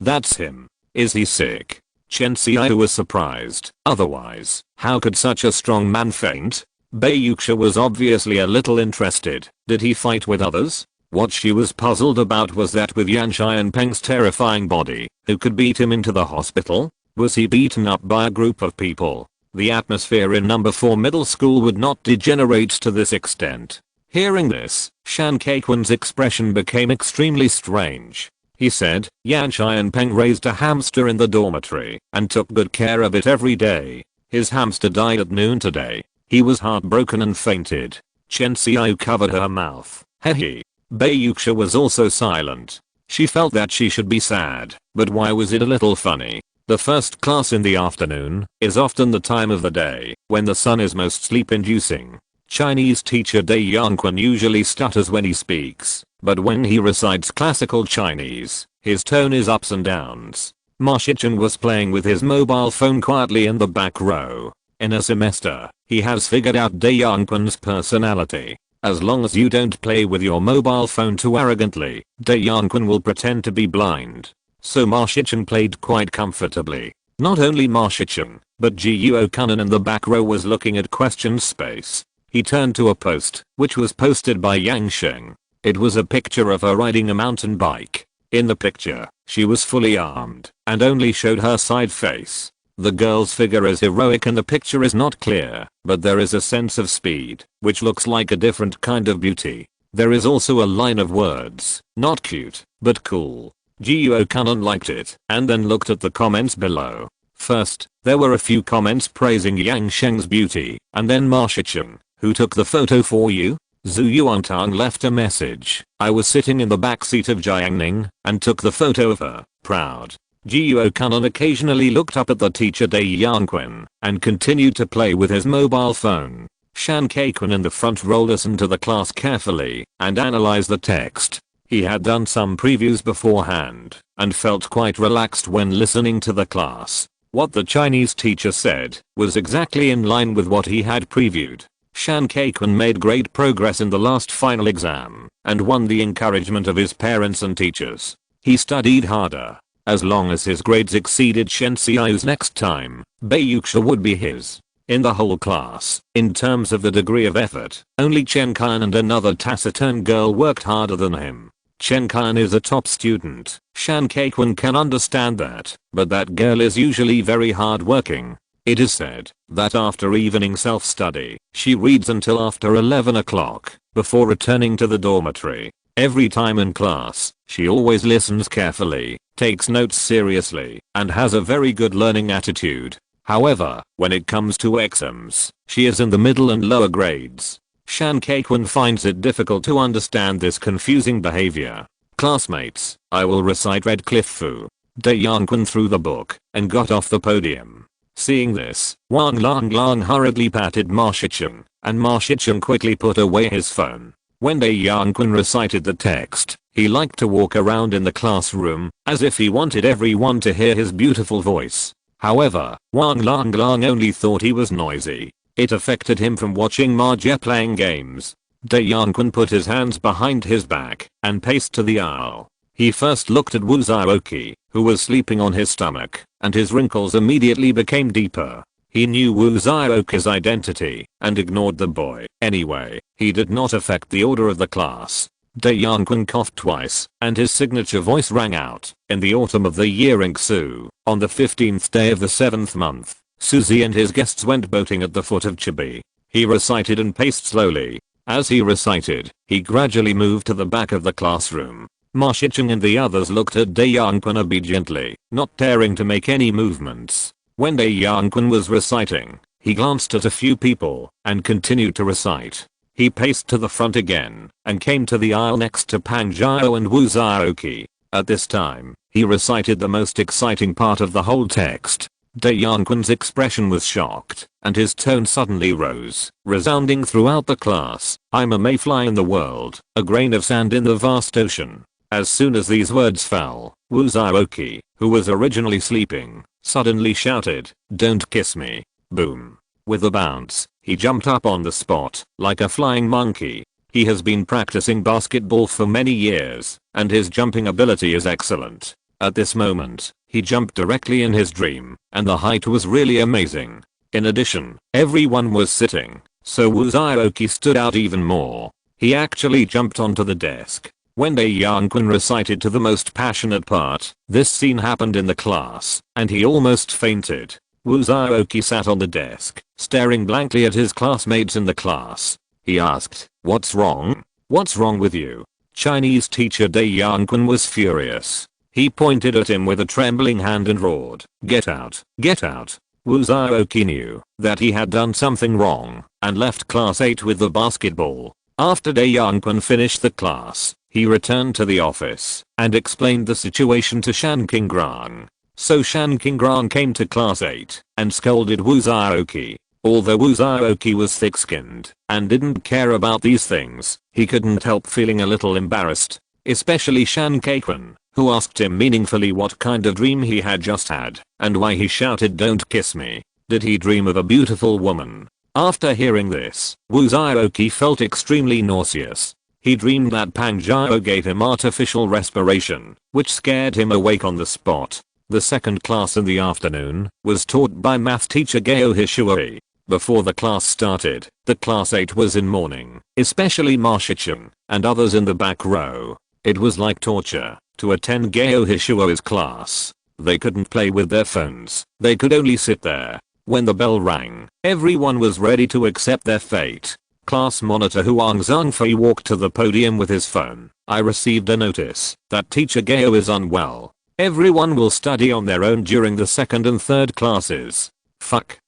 that's him. Is he sick? Chen Xiao was surprised. Otherwise, how could such a strong man faint? Baiyuksha was obviously a little interested. Did he fight with others? What she was puzzled about was that with Yan Xianpeng's terrifying body, who could beat him into the hospital? Was he beaten up by a group of people? The atmosphere in number 4 middle school would not degenerate to this extent. Hearing this, Shan Kaikwun's expression became extremely strange. He said, Yan Xianpeng raised a hamster in the dormitory and took good care of it every day. His hamster died at noon today. He was heartbroken and fainted. Chen Xiao covered her mouth. Hehe. Baiyuksha was also silent. She felt that she should be sad, but why was it a little funny? The first class in the afternoon is often the time of the day when the sun is most sleep-inducing. Chinese teacher Dai Yanquan usually stutters when he speaks, but when he recites classical Chinese, his tone is ups and downs. Ma Shichen was playing with his mobile phone quietly in the back row. In a semester, he has figured out Dai Yanquan's personality. As long as you don't play with your mobile phone too arrogantly, Dai Yanquan will pretend to be blind. So Ma Shichen played quite comfortably. Not only Ma Shichen, but Jiuo Kunan in the back row was looking at question space. He turned to a post, which was posted by Yang Sheng. It was a picture of her riding a mountain bike. In the picture, she was fully armed, and only showed her side face. The girl's figure is heroic and the picture is not clear, but there is a sense of speed, which looks like a different kind of beauty. There is also a line of words, not cute, but cool. Jiuo Kunan liked it, and then looked at the comments below. First, there were a few comments praising Yang Sheng's beauty, and then Ma Shichen, who took the photo for you? Zhu Yuantang left a message. I was sitting in the back seat of Jiang Ning, and took the photo of her, proud. Jiuo Kunan occasionally looked up at the teacher Dai Yanquan, and continued to play with his mobile phone. Shan Kaikun in the front row listened to the class carefully, and analyzed the text. He had done some previews beforehand, and felt quite relaxed when listening to the class. What the Chinese teacher said was exactly in line with what he had previewed. Shan Kaikun made great progress in the last final exam, and won the encouragement of his parents and teachers. He studied harder. As long as his grades exceeded Shen Xiao's next time, Beiyuxia would be his. In the whole class, in terms of the degree of effort, only Chen Kan and another taciturn girl worked harder than him. Chen Kan is a top student. Shan Kaikun can understand that, but that girl is usually very hard working. It is said that after evening self-study, she reads until after 11 o'clock, before returning to the dormitory. Every time in class, she always listens carefully, takes notes seriously, and has a very good learning attitude. However, when it comes to exams, she is in the middle and lower grades. Shan Kaikun finds it difficult to understand this confusing behavior. Classmates, I will recite Red Cliff Fu. Dai Yanquan threw the book, and got off the podium. Seeing this, Wang Lang hurriedly patted Ma Shichen, and Ma Shichen quickly put away his phone. When Dai Yanquan recited the text, he liked to walk around in the classroom, as if he wanted everyone to hear his beautiful voice. However, Wang Lang only thought he was noisy. It affected him from watching Ma Jie playing games. Dai Yanquan put his hands behind his back, and paced to the aisle. He first looked at Wu Zhaoqi, who was sleeping on his stomach, and his wrinkles immediately became deeper. He knew Wu Zhaoqi's identity, and ignored the boy. Anyway, he did not affect the order of the class. Dai Yanquan coughed twice, and his signature voice rang out. In the autumn of the year Ingsu, on the 15th day of the 7th month, Suzy and his guests went boating at the foot of Chibi. He recited and paced slowly. As he recited, he gradually moved to the back of the classroom. Ma Shichen and the others looked at Dai Yanquan obediently, not daring to make any movements. When Dai Yanquan was reciting, he glanced at a few people, and continued to recite. He paced to the front again, and came to the aisle next to Pang Zhao and Wu Zhaoqi. At this time, he recited the most exciting part of the whole text. Dai Yanquan's expression was shocked, and his tone suddenly rose, resounding throughout the class. I'm a mayfly in the world, a grain of sand in the vast ocean. As soon as these words fell, Wu Zhaoqi, who was originally sleeping, suddenly shouted, "Don't kiss me." Boom. With a bounce, he jumped up on the spot, like a flying monkey. He has been practicing basketball for many years, and his jumping ability is excellent. At this moment, he jumped directly in his dream, and the height was really amazing. In addition, everyone was sitting, so Wu Zhaoqi stood out even more. He actually jumped onto the desk. When Dai Yanquan recited to the most passionate part, this scene happened in the class, and he almost fainted. Wu Zhaoqi sat on the desk, staring blankly at his classmates in the class. He asked, "What's wrong? What's wrong with you?" Chinese teacher Dai Yanquan was furious. He pointed at him with a trembling hand and roared, "Get out, get out." Wu Zhaoqi knew that he had done something wrong, and left class 8 with the basketball. After Dai Yanquan finished the class, he returned to the office, and explained the situation to Shan Qingrang. So Shan Qingran came to class 8 and scolded Wu Zhaoqi. Although Wu Zhaoqi was thick-skinned and didn't care about these things, he couldn't help feeling a little embarrassed. Especially Shan Kaikun, who asked him meaningfully what kind of dream he had just had and why he shouted "Don't kiss me." Did he dream of a beautiful woman? After hearing this, Wu Zhaoqi felt extremely nauseous. He dreamed that Pang Zhao gave him artificial respiration, which scared him awake on the spot. The second class in the afternoon was taught by math teacher Gao Hishui. Before the class started, the class 8 was in mourning, especially Ma Shichen and others in the back row. It was like torture to attend Gao Hishui's class. They couldn't play with their phones, they could only sit there. When the bell rang, everyone was ready to accept their fate. Class monitor Huang Zhengfei walked to the podium with his phone. I received a notice that teacher Gao is unwell. Everyone will study on their own during the second and third classes. Fuck.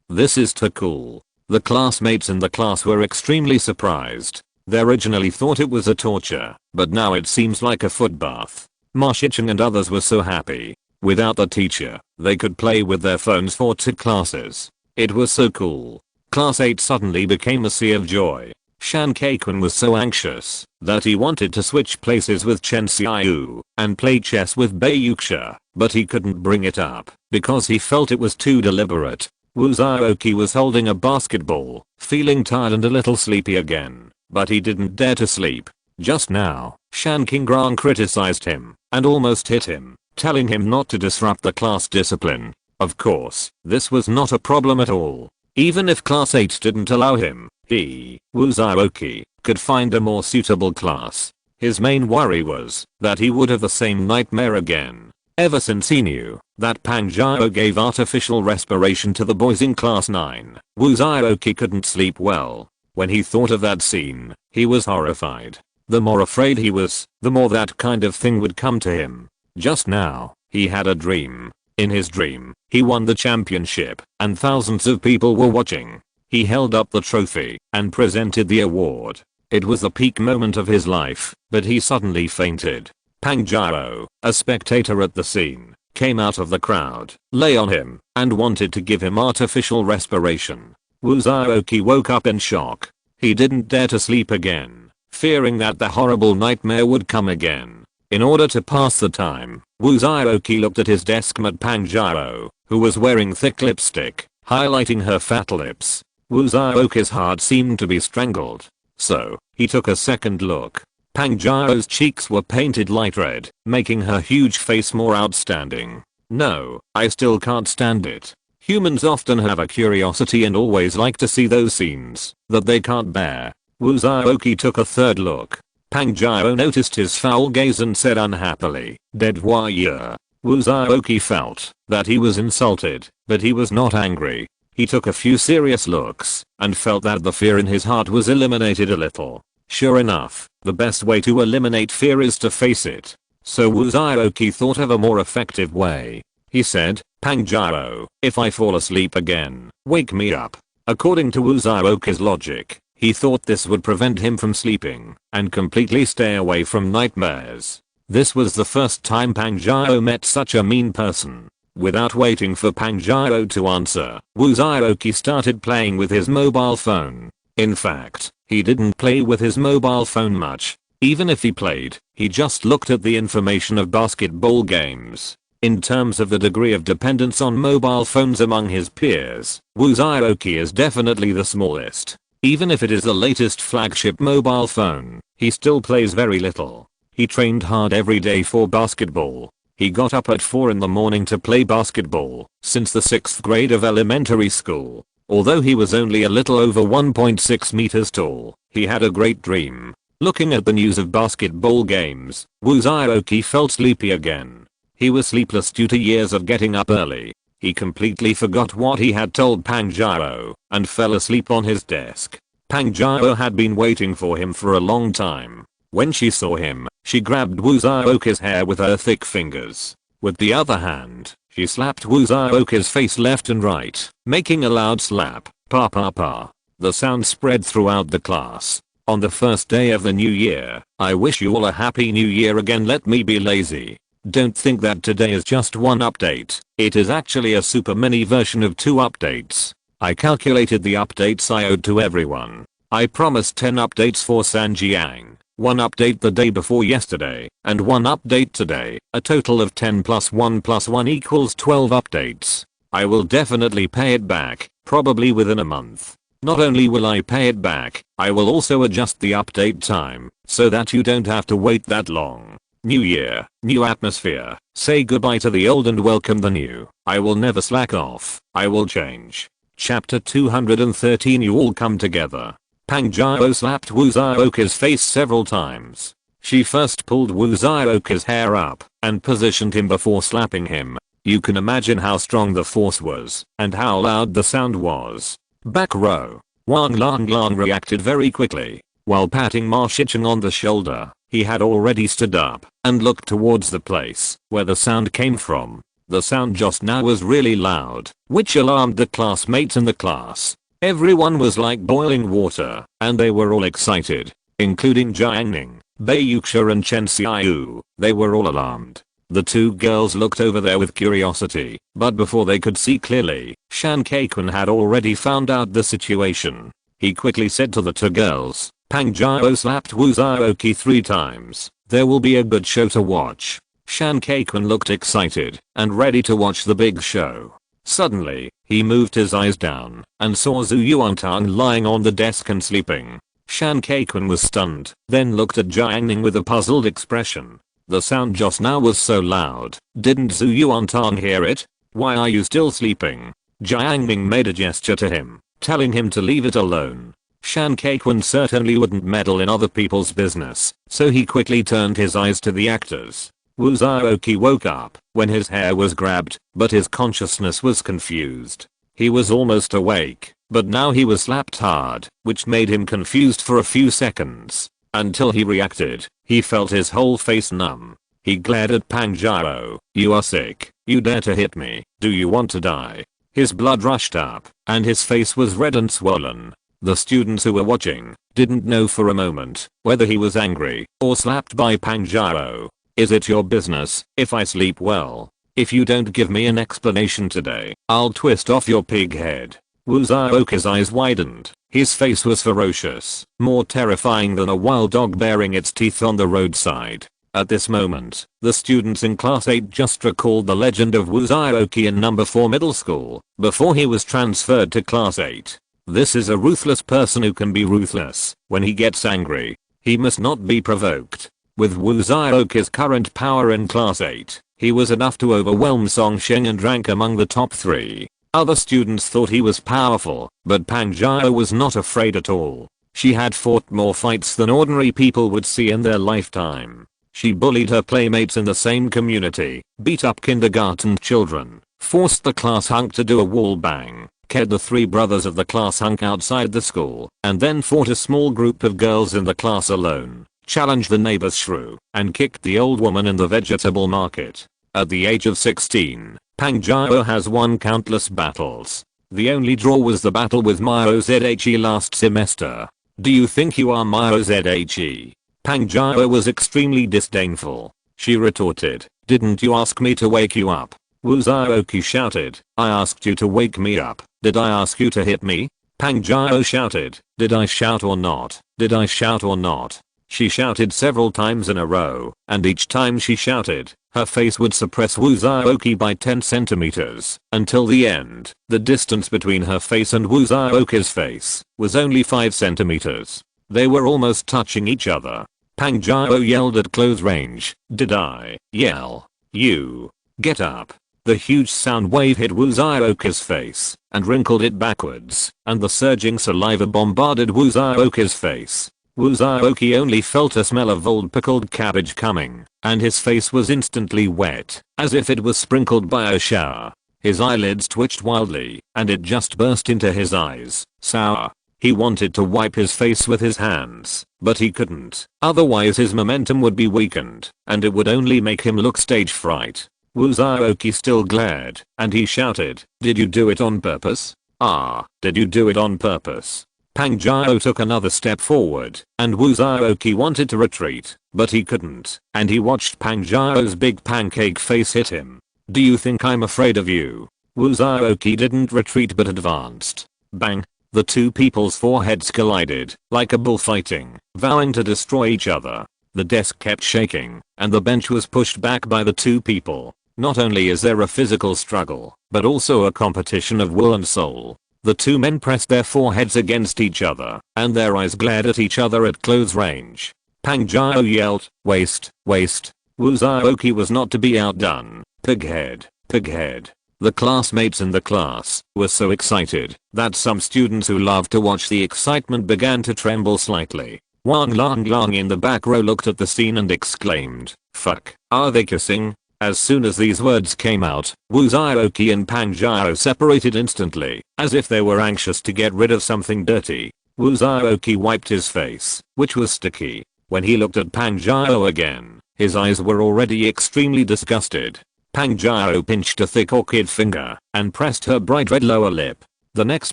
This is too cool. The classmates in the class were extremely surprised. They originally thought it was a torture, but now it seems like a foot bath. Ma Shichen and others were so happy. Without the teacher, they could play with their phones for 2 classes. It was so cool. Class 8 suddenly became a sea of joy. Shan Kaikun was so anxious that he wanted to switch places with Chen Xiaoyu and play chess with Bai Yuxia, but he couldn't bring it up because he felt it was too deliberate. Wu Zhaoqi was holding a basketball, feeling tired and a little sleepy again, but he didn't dare to sleep. Just now, Shan Qingran criticized him and almost hit him, telling him not to disrupt the class discipline. Of course, this was not a problem at all. Even if class 8 didn't allow him, he, Wu Zhaoqi, could find a more suitable class. His main worry was that he would have the same nightmare again. Ever since he knew that Pang Zhao gave artificial respiration to the boys in class 9, Wu Zhaoqi couldn't sleep well. When he thought of that scene, he was horrified. The more afraid he was, the more that kind of thing would come to him. Just now, he had a dream. In his dream, he won the championship and thousands of people were watching. He held up the trophy and presented the award. It was the peak moment of his life, but he suddenly fainted. Pang Zhao, a spectator at the scene, came out of the crowd, lay on him, and wanted to give him artificial respiration. Wu Zhaoqi woke up in shock. He didn't dare to sleep again, fearing that the horrible nightmare would come again. In order to pass the time, Wu Zhaoqi looked at his desk at Pang Zhao, who was wearing thick lipstick, highlighting her fat lips. Wu Zhaoqi's heart seemed to be strangled. So, he took a second look. Pang Zhao's cheeks were painted light red, making her huge face more outstanding. No, I still can't stand it. Humans often have a curiosity and always like to see those scenes that they can't bear. Wu Zhaoqi took a third look. Pang Zhao noticed his foul gaze and said unhappily, "Deadwire." Wu Zhaoqi felt that he was insulted, but he was not angry. He took a few serious looks and felt that the fear in his heart was eliminated a little. Sure enough, the best way to eliminate fear is to face it. So Wu Zhaoqi thought of a more effective way. He said, "Pang Zhao, if I fall asleep again, wake me up." According to Wu Zhaoqi's logic, he thought this would prevent him from sleeping and completely stay away from nightmares. This was the first time Pang Zhao met such a mean person. Without waiting for Pang Zhao to answer, Wu Zhaoqi started playing with his mobile phone. In fact, he didn't play with his mobile phone much. Even if he played, he just looked at the information of basketball games. In terms of the degree of dependence on mobile phones among his peers, Wu Zhaoqi is definitely the smallest. Even if it is the latest flagship mobile phone, he still plays very little. He trained hard every day for basketball. He got up at 4 in the morning to play basketball since the 6th grade of elementary school. Although he was only a little over 1.6 meters tall, he had a great dream. Looking at the news of basketball games, Wu Zhaoqi felt sleepy again. He was sleepless due to years of getting up early. He completely forgot what he had told Pang Zhao and fell asleep on his desk. Pang Zhao had been waiting for him for a long time. When she saw him, she grabbed Wu Zhaoqi's hair with her thick fingers. With the other hand, she slapped Wu Zhaoqi's face left and right, making a loud slap. Pa pa pa. The sound spread throughout the class. On the first day of the new year, I wish you all a happy new year again. Let me be lazy. Don't think that today is just one update. It is actually a super mini version of 2 updates. I calculated the updates I owed to everyone. I promised 10 updates for Jiang, 1 update the day before yesterday, and 1 update today. A total of 10 plus 1 plus 1 equals 12 updates. I will definitely pay it back, probably within a month. Not only will I pay it back, I will also adjust the update time, so that you don't have to wait that long. New year, new atmosphere. Say goodbye to the old and welcome the new. I will never slack off. I will change. Chapter 213. You all come together. Pang Jiao slapped Wu Zhaoke's face several times. She first pulled Wu Zhaoke's hair up and positioned him before slapping him. You can imagine how strong the force was and how loud the sound was. Back row. Wang Lang reacted very quickly. While patting Ma Shicheng on the shoulder, he had already stood up and looked towards the place where the sound came from. The sound just now was really loud, which alarmed the classmates in the class. Everyone was like boiling water, and they were all excited, including Jiang Ning, Bai Yuxia and Chen Xiaoyu. They were all alarmed. The 2 girls looked over there with curiosity, but before they could see clearly, Shan Kaikun had already found out the situation. He quickly said to the 2 girls, Pang Jiao slapped Wu Zhaoke 3 times. There will be a good show to watch. Shan Kaikun looked excited and ready to watch the big show. Suddenly, he moved his eyes down and saw Zhu Yuantang lying on the desk and sleeping. Shan Kaikun was stunned, then looked at Jiang Ning with a puzzled expression. The sound just now was so loud. Didn't Zhu Yuantang hear it? Why are you still sleeping? Jiang Ning made a gesture to him, telling him to leave it alone. Shan Kaikun certainly wouldn't meddle in other people's business, so he quickly turned his eyes to the actors. Wu Zhaoke woke up when his hair was grabbed, but his consciousness was confused. He was almost awake, but now he was slapped hard, which made him confused for a few seconds. Until he reacted, he felt his whole face numb. He glared at Pang Jiao. You are sick. You dare to hit me. Do you want to die? His blood rushed up, and his face was red and swollen. The students who were watching didn't know for a moment whether he was angry or slapped by Pang Jiao. Is it your business if I sleep well? If you don't give me an explanation today, I'll twist off your pig head. Wu Zhaoke's eyes widened. His face was ferocious, more terrifying than a wild dog baring its teeth on the roadside. At this moment, the students in class 8 just recalled the legend of Wu Zhaoke in number 4 middle school, before he was transferred to class 8. This is a ruthless person who can be ruthless when he gets angry. He must not be provoked. With Wu Zhaoke's current power in class 8, he was enough to overwhelm Song Sheng and rank among the top 3. Other students thought he was powerful, but Pang Jiao was not afraid at all. She had fought more fights than ordinary people would see in their lifetime. She bullied her playmates in the same community, beat up kindergarten children, forced the class hunk to do a wall bang, kept the 3 brothers of the class hunk outside the school, and then fought a small group of girls in the class alone, challenged the neighbor's shrew, and kicked the old woman in the vegetable market. At the age of 16, Pang Jiao has won countless battles. The only draw was the battle with Myo Zhe last semester. Do you think you are Myo Zhe? Pang Jiao was extremely disdainful. She retorted, didn't you ask me to wake you up? Wu Zhaoke shouted, I asked you to wake me up. Did I ask you to hit me? Pang Jiao shouted, did I shout or not? Did I shout or not? She shouted several times in a row, and each time she shouted, her face would suppress Wu Zhaoke by 10 centimeters, until the end, the distance between her face and Wu Zhaoke's face was only 5 centimeters. They were almost touching each other. Pang Jiao yelled at close range, did I yell? You get up. The huge sound wave hit Wu Zhaoke's face and wrinkled it backwards, and the surging saliva bombarded Wu Zhaoke's face. Wu Zhaoke only felt a smell of old pickled cabbage coming, and his face was instantly wet, as if it was sprinkled by a shower. His eyelids twitched wildly, and it just burst into his eyes, sour. He wanted to wipe his face with his hands, but he couldn't, otherwise his momentum would be weakened, and it would only make him look stage fright. Wu Zhaoke still glared, and he shouted, did you do it on purpose? Did you do it on purpose? Pang Jiao took another step forward, and Wu Zhaoke wanted to retreat, but he couldn't, and he watched Pang Jiao's big pancake face hit him. Do you think I'm afraid of you? Wu Zhaoqi didn't retreat but advanced. Bang! The two people's foreheads collided, like a bullfighting, vowing to destroy each other. The desk kept shaking, and the bench was pushed back by the two people. Not only is there a physical struggle, but also a competition of will and soul. The two men pressed their foreheads against each other, and their eyes glared at each other at close range. Pang Jiao yelled, "Waste, waste." Wu Zhaoqi was not to be outdone. Pighead, pighead. The classmates in the class were so excited that some students who loved to watch the excitement began to tremble slightly. Wang Lang Lang in the back row looked at the scene and exclaimed, "Fuck, are they kissing?" As soon as these words came out, Wu Zhaoqi and Pang Jiao separated instantly, as if they were anxious to get rid of something dirty. Wu Zhaoqi wiped his face, which was sticky. When he looked at Pang Jiao again, his eyes were already extremely disgusted. Pang Jiao pinched a thick orchid finger and pressed her bright red lower lip. The next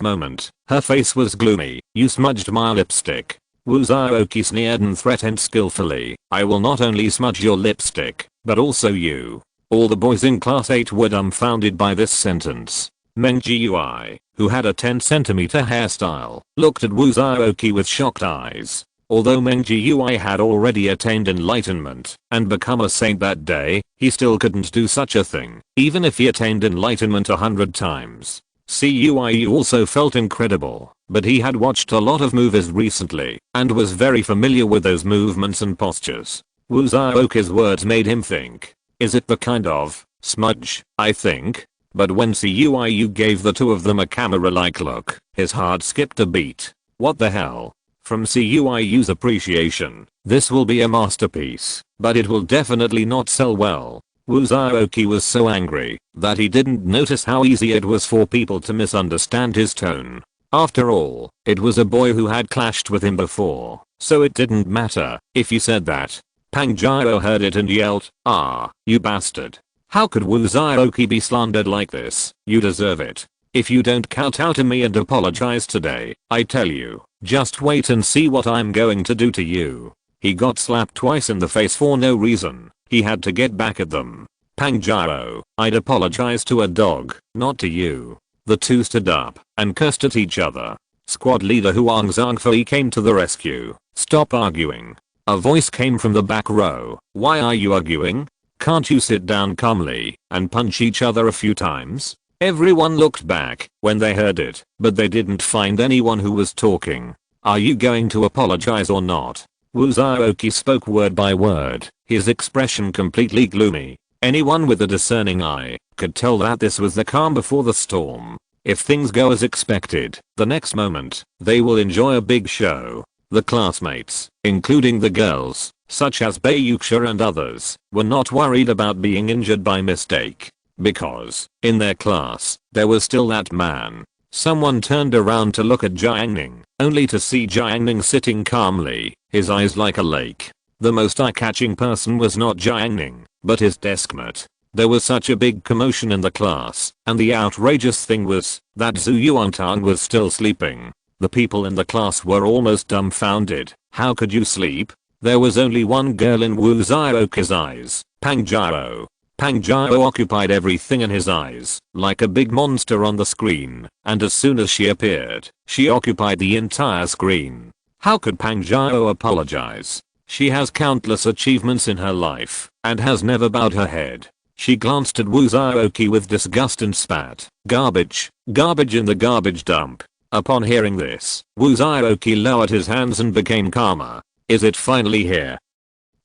moment, her face was gloomy. "You smudged my lipstick." Wu Zhaoqi sneered and threatened skillfully, "I will not only smudge your lipstick, but also you." All the boys in class 8 were dumbfounded by this sentence. Meng Jiui, who had a 10cm hairstyle, looked at Wu Zhaoqi with shocked eyes. Although Meng Jiui had already attained enlightenment and become a saint that day, he still couldn't do such a thing, even if he attained enlightenment 100 times. Cui also felt incredible, but he had watched a lot of movies recently and was very familiar with those movements and postures. Wu Zhaoqi's words made him think. Is it the kind of smudge I think? But when Cui gave the two of them a camera-like look, his heart skipped a beat. What the hell? From Cui's appreciation, this will be a masterpiece, but it will definitely not sell well. Wu Zhaoqi was so angry that he didn't notice how easy it was for people to misunderstand his tone. After all, it was a boy who had clashed with him before, so it didn't matter if he said that. Pang Jiao heard it and yelled, "Ah, you bastard. How could Wu Zhaoqi be slandered like this? You deserve it. If you don't kowtow to me and apologize today, I tell you, just wait and see what I'm going to do to you." He got slapped twice in the face for no reason. He had to get back at them. "Pang Jiao, I'd apologize to a dog, not to you." The two stood up and cursed at each other. Squad leader Huang Zhangfei came to the rescue. "Stop arguing." A voice came from the back row. "Why are you arguing? Can't you sit down calmly and punch each other a few times?" Everyone looked back when they heard it, but they didn't find anyone who was talking. "Are you going to apologize or not?" Wu Zhaoqi spoke word by word, his expression completely gloomy. Anyone with a discerning eye could tell that this was the calm before the storm. If things go as expected, the next moment, they will enjoy a big show. The classmates, including the girls, such as Bei Yuxia and others, were not worried about being injured by mistake. Because, in their class, there was still that man. Someone turned around to look at Jiang Ning, only to see Jiang Ning sitting calmly, his eyes like a lake. The most eye-catching person was not Jiang Ning, but his deskmate. There was such a big commotion in the class, and the outrageous thing was that Zhu Yuantang was still sleeping. The people in the class were almost dumbfounded. How could you sleep? There was only one girl in Wu Zhaoqi's eyes, Pang Jiao. Pang Jiao occupied everything in his eyes, like a big monster on the screen, and as soon as she appeared, she occupied the entire screen. How could Pang Jiao apologize? She has countless achievements in her life, and has never bowed her head. She glanced at Wu Zhaoqi with disgust and spat, "Garbage, garbage in the garbage dump." Upon hearing this, Wu Zhaoqi lowered his hands and became calmer. "Is it finally here?"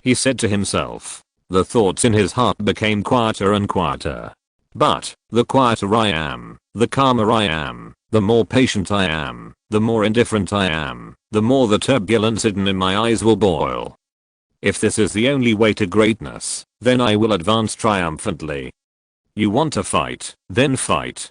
he said to himself. The thoughts in his heart became quieter and quieter. But, the quieter I am, the calmer I am, the more patient I am, the more indifferent I am, the more the turbulence hidden in my eyes will boil. If this is the only way to greatness, then I will advance triumphantly. You want to fight, then fight.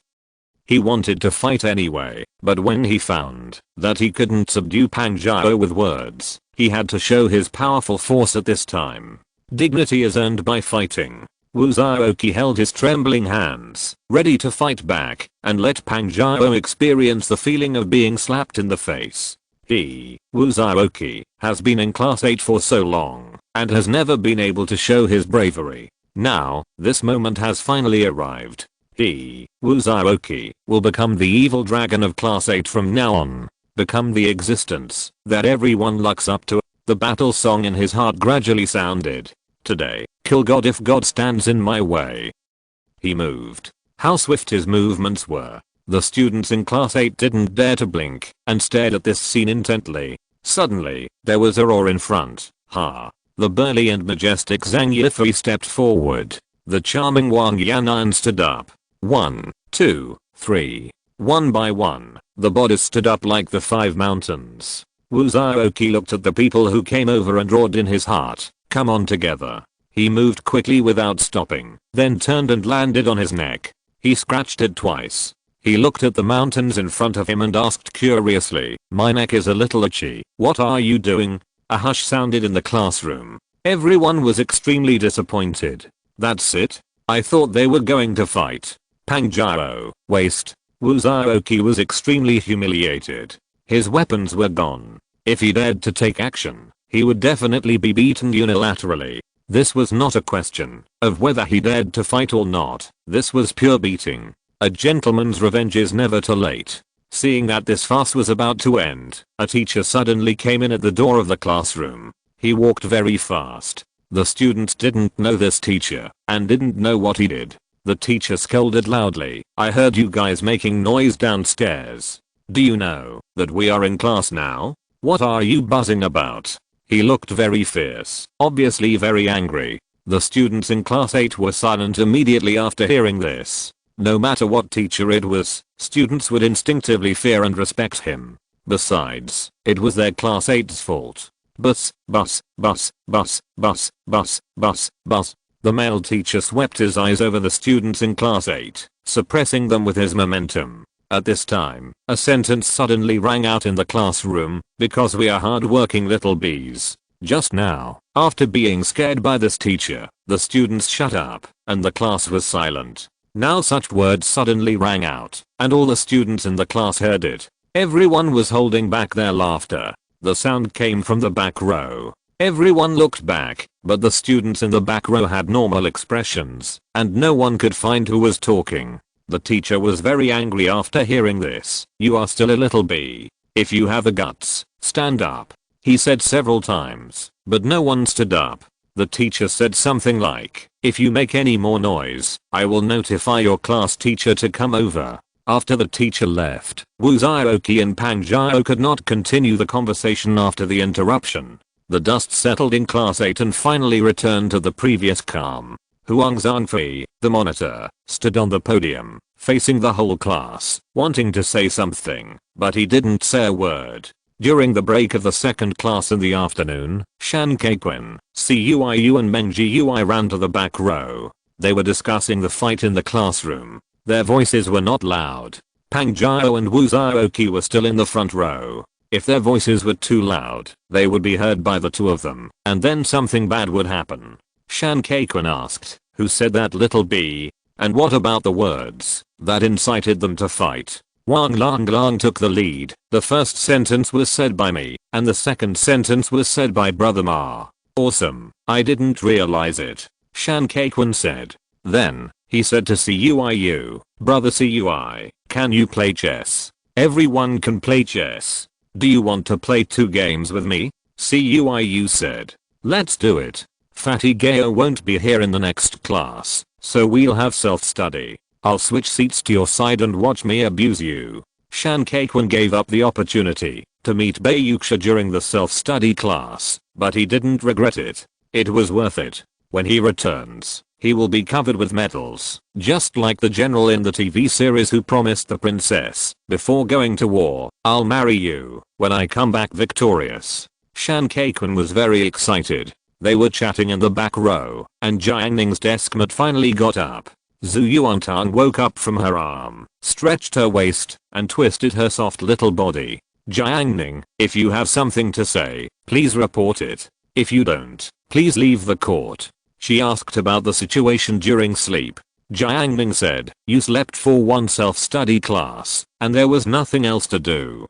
He wanted to fight anyway, but when he found that he couldn't subdue Pang Jiao with words, he had to show his powerful force at this time. Dignity is earned by fighting. Wu Zhaoqi held his trembling hands, ready to fight back, and let Pang Jiao experience the feeling of being slapped in the face. Wu Zhaoqi has been in class 8 for so long and has never been able to show his bravery. Now, this moment has finally arrived. Wu Zhaoqi will become the evil dragon of class 8 from now on. Become the existence that everyone looks up to. The battle song in his heart gradually sounded. Today, kill God if God stands in my way. He moved. How swift his movements were. The students in class 8 didn't dare to blink and stared at this scene intently. Suddenly, there was a roar in front. Ha! The burly and majestic Zhang Yifei stepped forward. The charming Wang Yan'an stood up. 1, 2, 3. One by one, the bodies stood up like the 5 mountains. Wu Zhaoqi looked at the people who came over and roared in his heart, come on together. He moved quickly without stopping, then turned and landed on his neck. He scratched it twice. He looked at the mountains in front of him and asked curiously, my neck is a little itchy. What are you doing? A hush sounded in the classroom. Everyone was extremely disappointed. That's it? I thought they were going to fight. Pang Jiao, waste. Wu Zhaoqi was extremely humiliated. His weapons were gone. If he dared to take action, he would definitely be beaten unilaterally. This was not a question of whether he dared to fight or not. This was pure beating. A gentleman's revenge is never too late. Seeing that this farce was about to end, a teacher suddenly came in at the door of the classroom. He walked very fast. The students didn't know this teacher and didn't know what he did. The teacher scolded loudly, I heard you guys making noise downstairs. Do you know that we are in class now? What are you buzzing about? He looked very fierce, obviously very angry. The students in class 8 were silent immediately after hearing this. No matter what teacher it was, students would instinctively fear and respect him. Besides, it was their class 8's fault. Bus. The male teacher swept his eyes over the students in class 8, suppressing them with his momentum. At this time, a sentence suddenly rang out in the classroom, because we are hard-working little bees. Just now, after being scared by this teacher, the students shut up, and the class was silent. Now such words suddenly rang out, and all the students in the class heard it. Everyone was holding back their laughter. The sound came from the back row. Everyone looked back, but the students in the back row had normal expressions, and no one could find who was talking. The teacher was very angry after hearing this. You are still a little bee. If you have the guts, stand up. He said several times, but no one stood up. The teacher said something like, if you make any more noise, I will notify your class teacher to come over. After the teacher left, Wu Zhaoqi and Pang Jiao could not continue the conversation after the interruption. The dust settled in class 8 and finally returned to the previous calm. Huang Zhangfei, the monitor, stood on the podium, facing the whole class, wanting to say something, but he didn't say a word. During the break of the second class in the afternoon, Shan Keiquan, Cuiyu and Meng Jiui ran to the back row. They were discussing the fight in the classroom. Their voices were not loud. Pang Jiao and Wu Zhaoqi were still in the front row. If their voices were too loud, they would be heard by the two of them, and then something bad would happen. Shan Keiquan asked, who said that little bee? And what about the words that incited them to fight? Wang Lang took the lead. The first sentence was said by me, and the second sentence was said by Brother Ma. Awesome, I didn't realize it. Shan Keiquan said. Then, he said to Cuiyu, Brother Cui, can you play chess? Everyone can play chess. Do you want to play 2 games with me? Cuiyu said. Let's do it. Fatty Gao won't be here in the next class, so we'll have self-study. I'll switch seats to your side and watch me abuse you. Shan Keiquan gave up the opportunity to meet Bayuxia during the self-study class, but he didn't regret it. It was worth it. When he returns, he will be covered with medals, just like the general in the TV series who promised the princess, before going to war, I'll marry you when I come back victorious. Shan Keiquan was very excited. They were chatting in the back row, and Jiang Ning's desk mat finally got up. Zhu Yuantang woke up from her arm, stretched her waist, and twisted her soft little body. Jiang Ning, if you have something to say, please report it. If you don't, please leave the court. She asked about the situation during sleep. Jiang Ning said, you slept for one self-study class, and there was nothing else to do.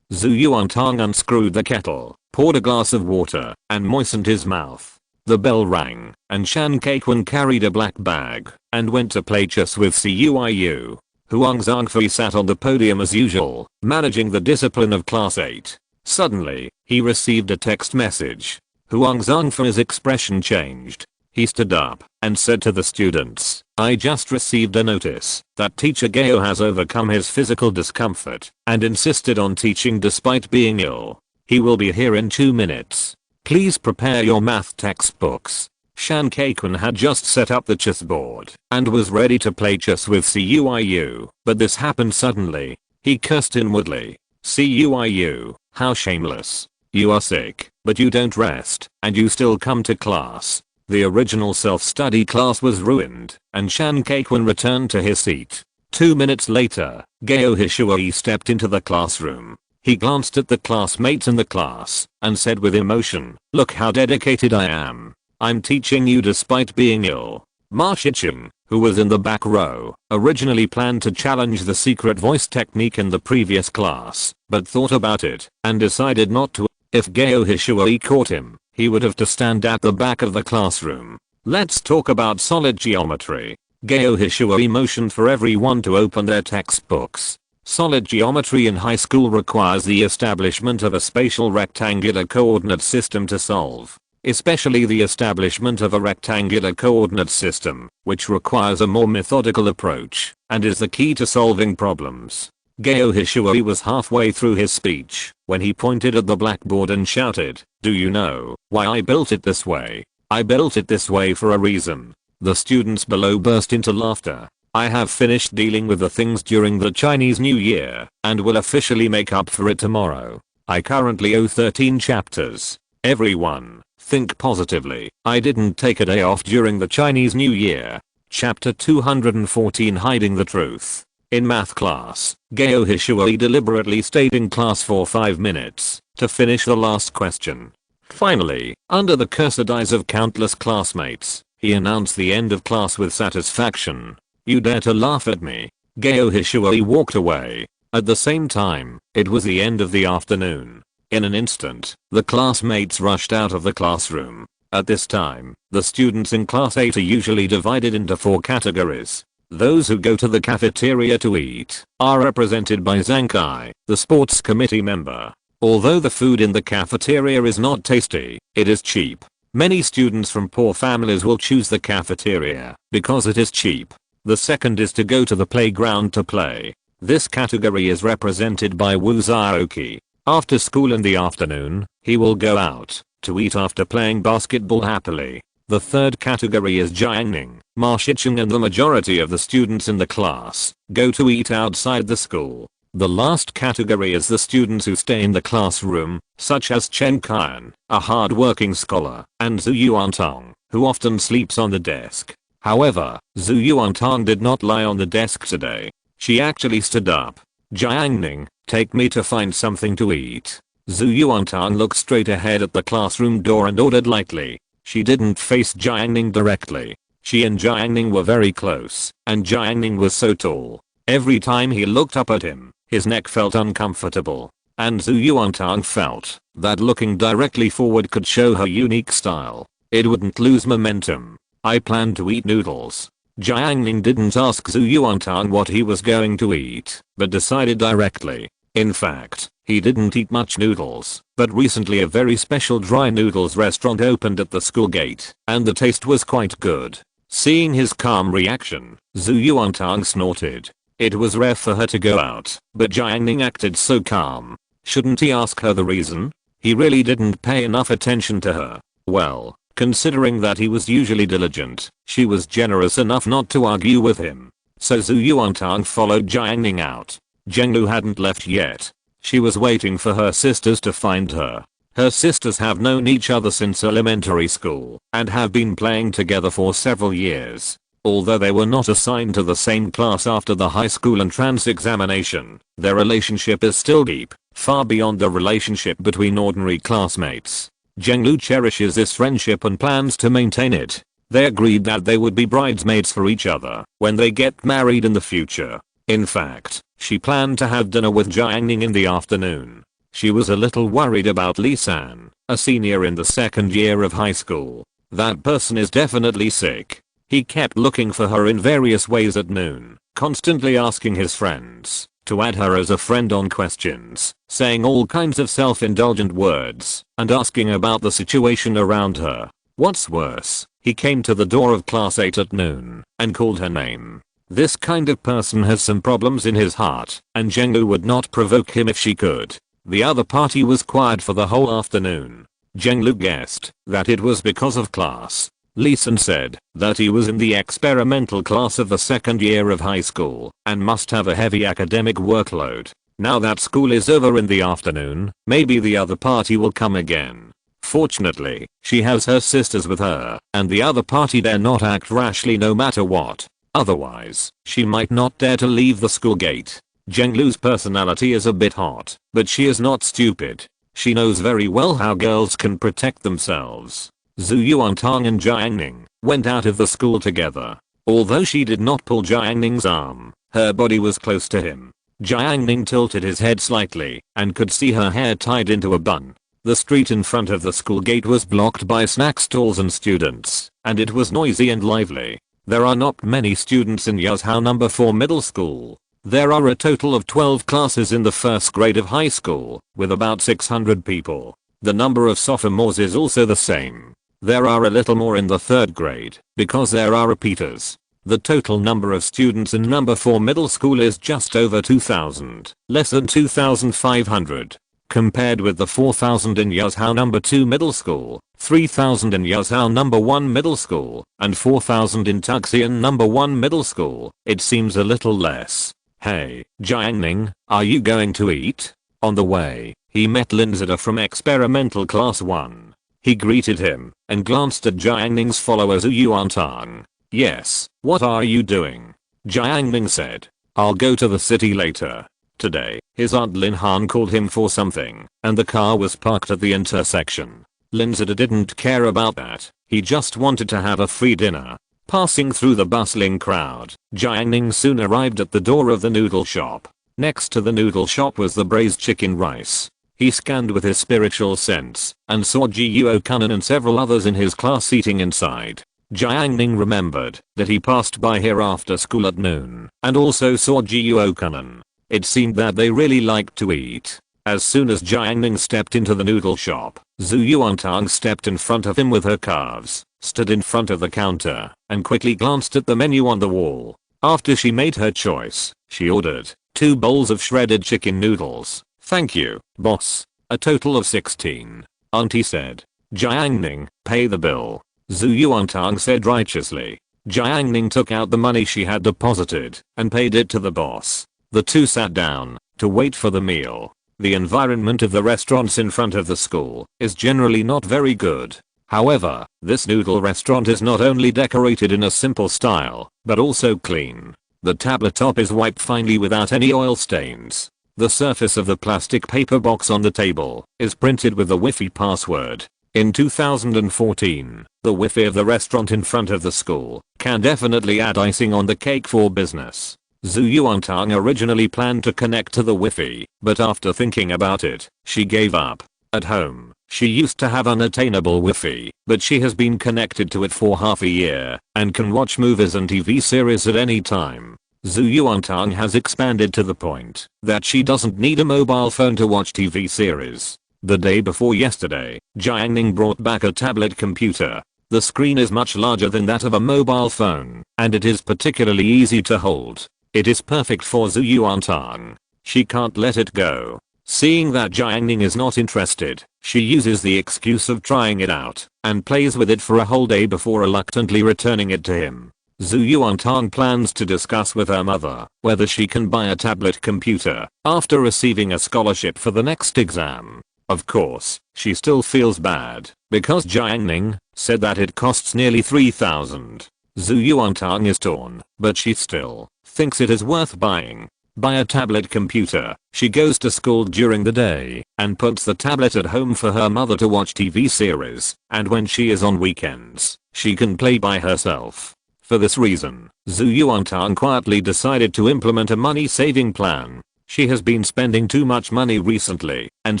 Zhu Yuantang unscrewed the kettle, poured a glass of water, and moistened his mouth. The bell rang, and Shan Kaikun carried a black bag, and went to play chess with Cuiu. Huang Zhangfei sat on the podium as usual, managing the discipline of class 8. Suddenly, he received a text message. Huang Zhangfei's expression changed. He stood up and said to the students, "I just received a notice that teacher Gao has overcome his physical discomfort and insisted on teaching despite being ill. He will be here in 2 minutes. Please prepare your math textbooks." Shan Kaikun had just set up the chessboard and was ready to play chess with Cuiu, but this happened suddenly. He cursed inwardly. "Cuiu, how shameless. You are sick, but you don't rest, and you still come to class." The original self-study class was ruined, and Shan Kaikun returned to his seat. 2 minutes later, Gao Hishui stepped into the classroom. He glanced at the classmates in the class and said with emotion, "Look how dedicated I am. I'm teaching you despite being ill." Ma Shiqing, who was in the back row, originally planned to challenge the secret voice technique in the previous class, but thought about it and decided not to. If Gao Hishui caught him, he would have to stand at the back of the classroom. Let's talk about solid geometry. Gao Hishui motioned for everyone to open their textbooks. Solid geometry in high school requires the establishment of a spatial rectangular coordinate system to solve. Especially the establishment of a rectangular coordinate system, which requires a more methodical approach, and is the key to solving problems. Gao Hishui was halfway through his speech when he pointed at the blackboard and shouted, "Do you know why I built it this way? I built it this way for a reason." The students below burst into laughter. "I have finished dealing with the things during the Chinese New Year and will officially make up for it tomorrow. I currently owe 13 chapters. Everyone, think positively. I didn't take a day off during the Chinese New Year." Chapter 214, Hiding the Truth. In math class, Gao Hishui deliberately stayed in class for 5 minutes to finish the last question. Finally, under the cursed eyes of countless classmates, he announced the end of class with satisfaction. "You dare to laugh at me?" Gao Hishui walked away. At the same time, it was the end of the afternoon. In an instant, the classmates rushed out of the classroom. At this time, the students in class 8 are usually divided into 4 categories. Those who go to the cafeteria to eat are represented by Zhang Kai, the sports committee member. Although the food in the cafeteria is not tasty, it is cheap. Many students from poor families will choose the cafeteria because it is cheap. The second is to go to the playground to play. This category is represented by Wu Zhaoqi. After school in the afternoon, he will go out to eat after playing basketball happily. The third category is Jiang Ning, Ma Shiqing, and the majority of the students in the class go to eat outside the school. The last category is the students who stay in the classroom, such as Chen Qian, a hard-working scholar, and Zhu Yuantang, who often sleeps on the desk. However, Zhu Yuantang did not lie on the desk today. She actually stood up. "Jiang Ning, take me to find something to eat." Zhu Yuantang looked straight ahead at the classroom door and ordered lightly. She didn't face Jiang Ning directly. She and Jiang Ning were very close, and Jiang Ning was so tall. Every time he looked up at him, his neck felt uncomfortable. And Zhu Yuantang felt that looking directly forward could show her unique style. It wouldn't lose momentum. "I plan to eat noodles." Jiang Ning didn't ask Zhu Yuantang what he was going to eat, but decided directly. In fact, he didn't eat much noodles, but recently a very special dry noodles restaurant opened at the school gate, and the taste was quite good. Seeing his calm reaction, Zhu Yuantang snorted. It was rare for her to go out, but Jiang Ning acted so calm. Shouldn't he ask her the reason? He really didn't pay enough attention to her. Well, considering that he was usually diligent, she was generous enough not to argue with him. So Zhu Yuantang followed Jiang Ning out. Zhenglu hadn't left yet. She was waiting for her sisters to find her. Her sisters have known each other since elementary school and have been playing together for several years. Although they were not assigned to the same class after the high school entrance examination, their relationship is still deep, far beyond the relationship between ordinary classmates. Zhenglu cherishes this friendship and plans to maintain it. They agreed that they would be bridesmaids for each other when they get married in the future. In fact, she planned to have dinner with Jiang Ning in the afternoon. She was a little worried about Lee-san, a senior in the second year of high school. That person is definitely sick. He kept looking for her in various ways at noon, constantly asking his friends to add her as a friend on questions, saying all kinds of self-indulgent words, and asking about the situation around her. What's worse, he came to the door of class 8 at noon and called her name. This kind of person has some problems in his heart, and Jiang would not provoke him if she could. The other party was quiet for the whole afternoon. Jiang guessed that it was because of class. Lee-san said that he was in the experimental class of the second year of high school and must have a heavy academic workload. Now that school is over in the afternoon, maybe the other party will come again. Fortunately, she has her sisters with her, and the other party dare not act rashly no matter what. Otherwise, she might not dare to leave the school gate. Jiang's personality is a bit hot, but she is not stupid. She knows very well how girls can protect themselves. Zhu Yuantang and Jiang Ning went out of the school together. Although she did not pull Jiang Ning's arm, her body was close to him. Jiang Ning tilted his head slightly and could see her hair tied into a bun. The street in front of the school gate was blocked by snack stalls and students, and it was noisy and lively. There are not many students in Yazhou No. 4 middle school. There are a total of 12 classes in the first grade of high school, with about 600 people. The number of sophomores is also the same. There are a little more in the third grade, because there are repeaters. The total number of students in No. 4 middle school is just over 2,000, less than 2,500. Compared with the 4,000 in Yazhou No. 2 middle school, 3,000 in Yazhou No. 1 middle school, and 4,000 in Tuxian No. 1 middle school, it seems a little less. Hey, Jiang Ning, are you going to eat? On the way, he met Linzada from experimental class 1. He greeted him and glanced at Jiang Ning's follower Zhu Yuantang. Yes, what are you doing? Jiang Ning said. I'll go to the city later. Today, his aunt Lin Han called him for something, and the car was parked at the intersection. Linzada didn't care about that, he just wanted to have a free dinner. Passing through the bustling crowd, Jiang Ning soon arrived at the door of the noodle shop. Next to the noodle shop was the braised chicken rice. He scanned with his spiritual sense and saw Jiuo Kunan and several others in his class eating inside. Jiang Ning remembered that he passed by here after school at noon and also saw Jiuo Kunan. It seemed that they really liked to eat. As soon as Jiang Ning stepped into the noodle shop, Zhu Yuantang stepped in front of him with her calves, stood in front of the counter, and quickly glanced at the menu on the wall. After she made her choice, she ordered 2 bowls of shredded chicken noodles. Thank you, boss. A total of 16. Auntie said. Jiang Ning, pay the bill. Zhu Yuantang said righteously. Jiang Ning took out the money she had deposited and paid it to the boss. The two sat down to wait for the meal. The environment of the restaurants in front of the school is generally not very good. However, this noodle restaurant is not only decorated in a simple style, but also clean. The tabletop is wiped finely without any oil stains. The surface of the plastic paper box on the table is printed with the Wi-Fi password. In 2014, the Wi-Fi of the restaurant in front of the school can definitely add icing on the cake for business. Zhu Yuantang originally planned to connect to the Wi-Fi, but after thinking about it, she gave up. At home, she used to have unattainable Wi-Fi, but she has been connected to it for half a year and can watch movies and TV series at any time. Zhu Yuantang has expanded to the point that she doesn't need a mobile phone to watch TV series. The day before yesterday, Jiang Ning brought back a tablet computer. The screen is much larger than that of a mobile phone, and it is particularly easy to hold. It is perfect for Zhu Yuantang. She can't let it go. Seeing that Jiang Ning is not interested, she uses the excuse of trying it out and plays with it for a whole day before reluctantly returning it to him. Zhu Yuantang plans to discuss with her mother whether she can buy a tablet computer after receiving a scholarship for the next exam. Of course, she still feels bad because Jiang Ning said that it costs nearly 3,000. Zhu Yuantang is torn, but she still thinks it is worth buying. Buy a tablet computer. She goes to school during the day and puts the tablet at home for her mother to watch TV series, and when she is on weekends, she can play by herself. For this reason, Zhu Yuantang quietly decided to implement a money-saving plan. She has been spending too much money recently, and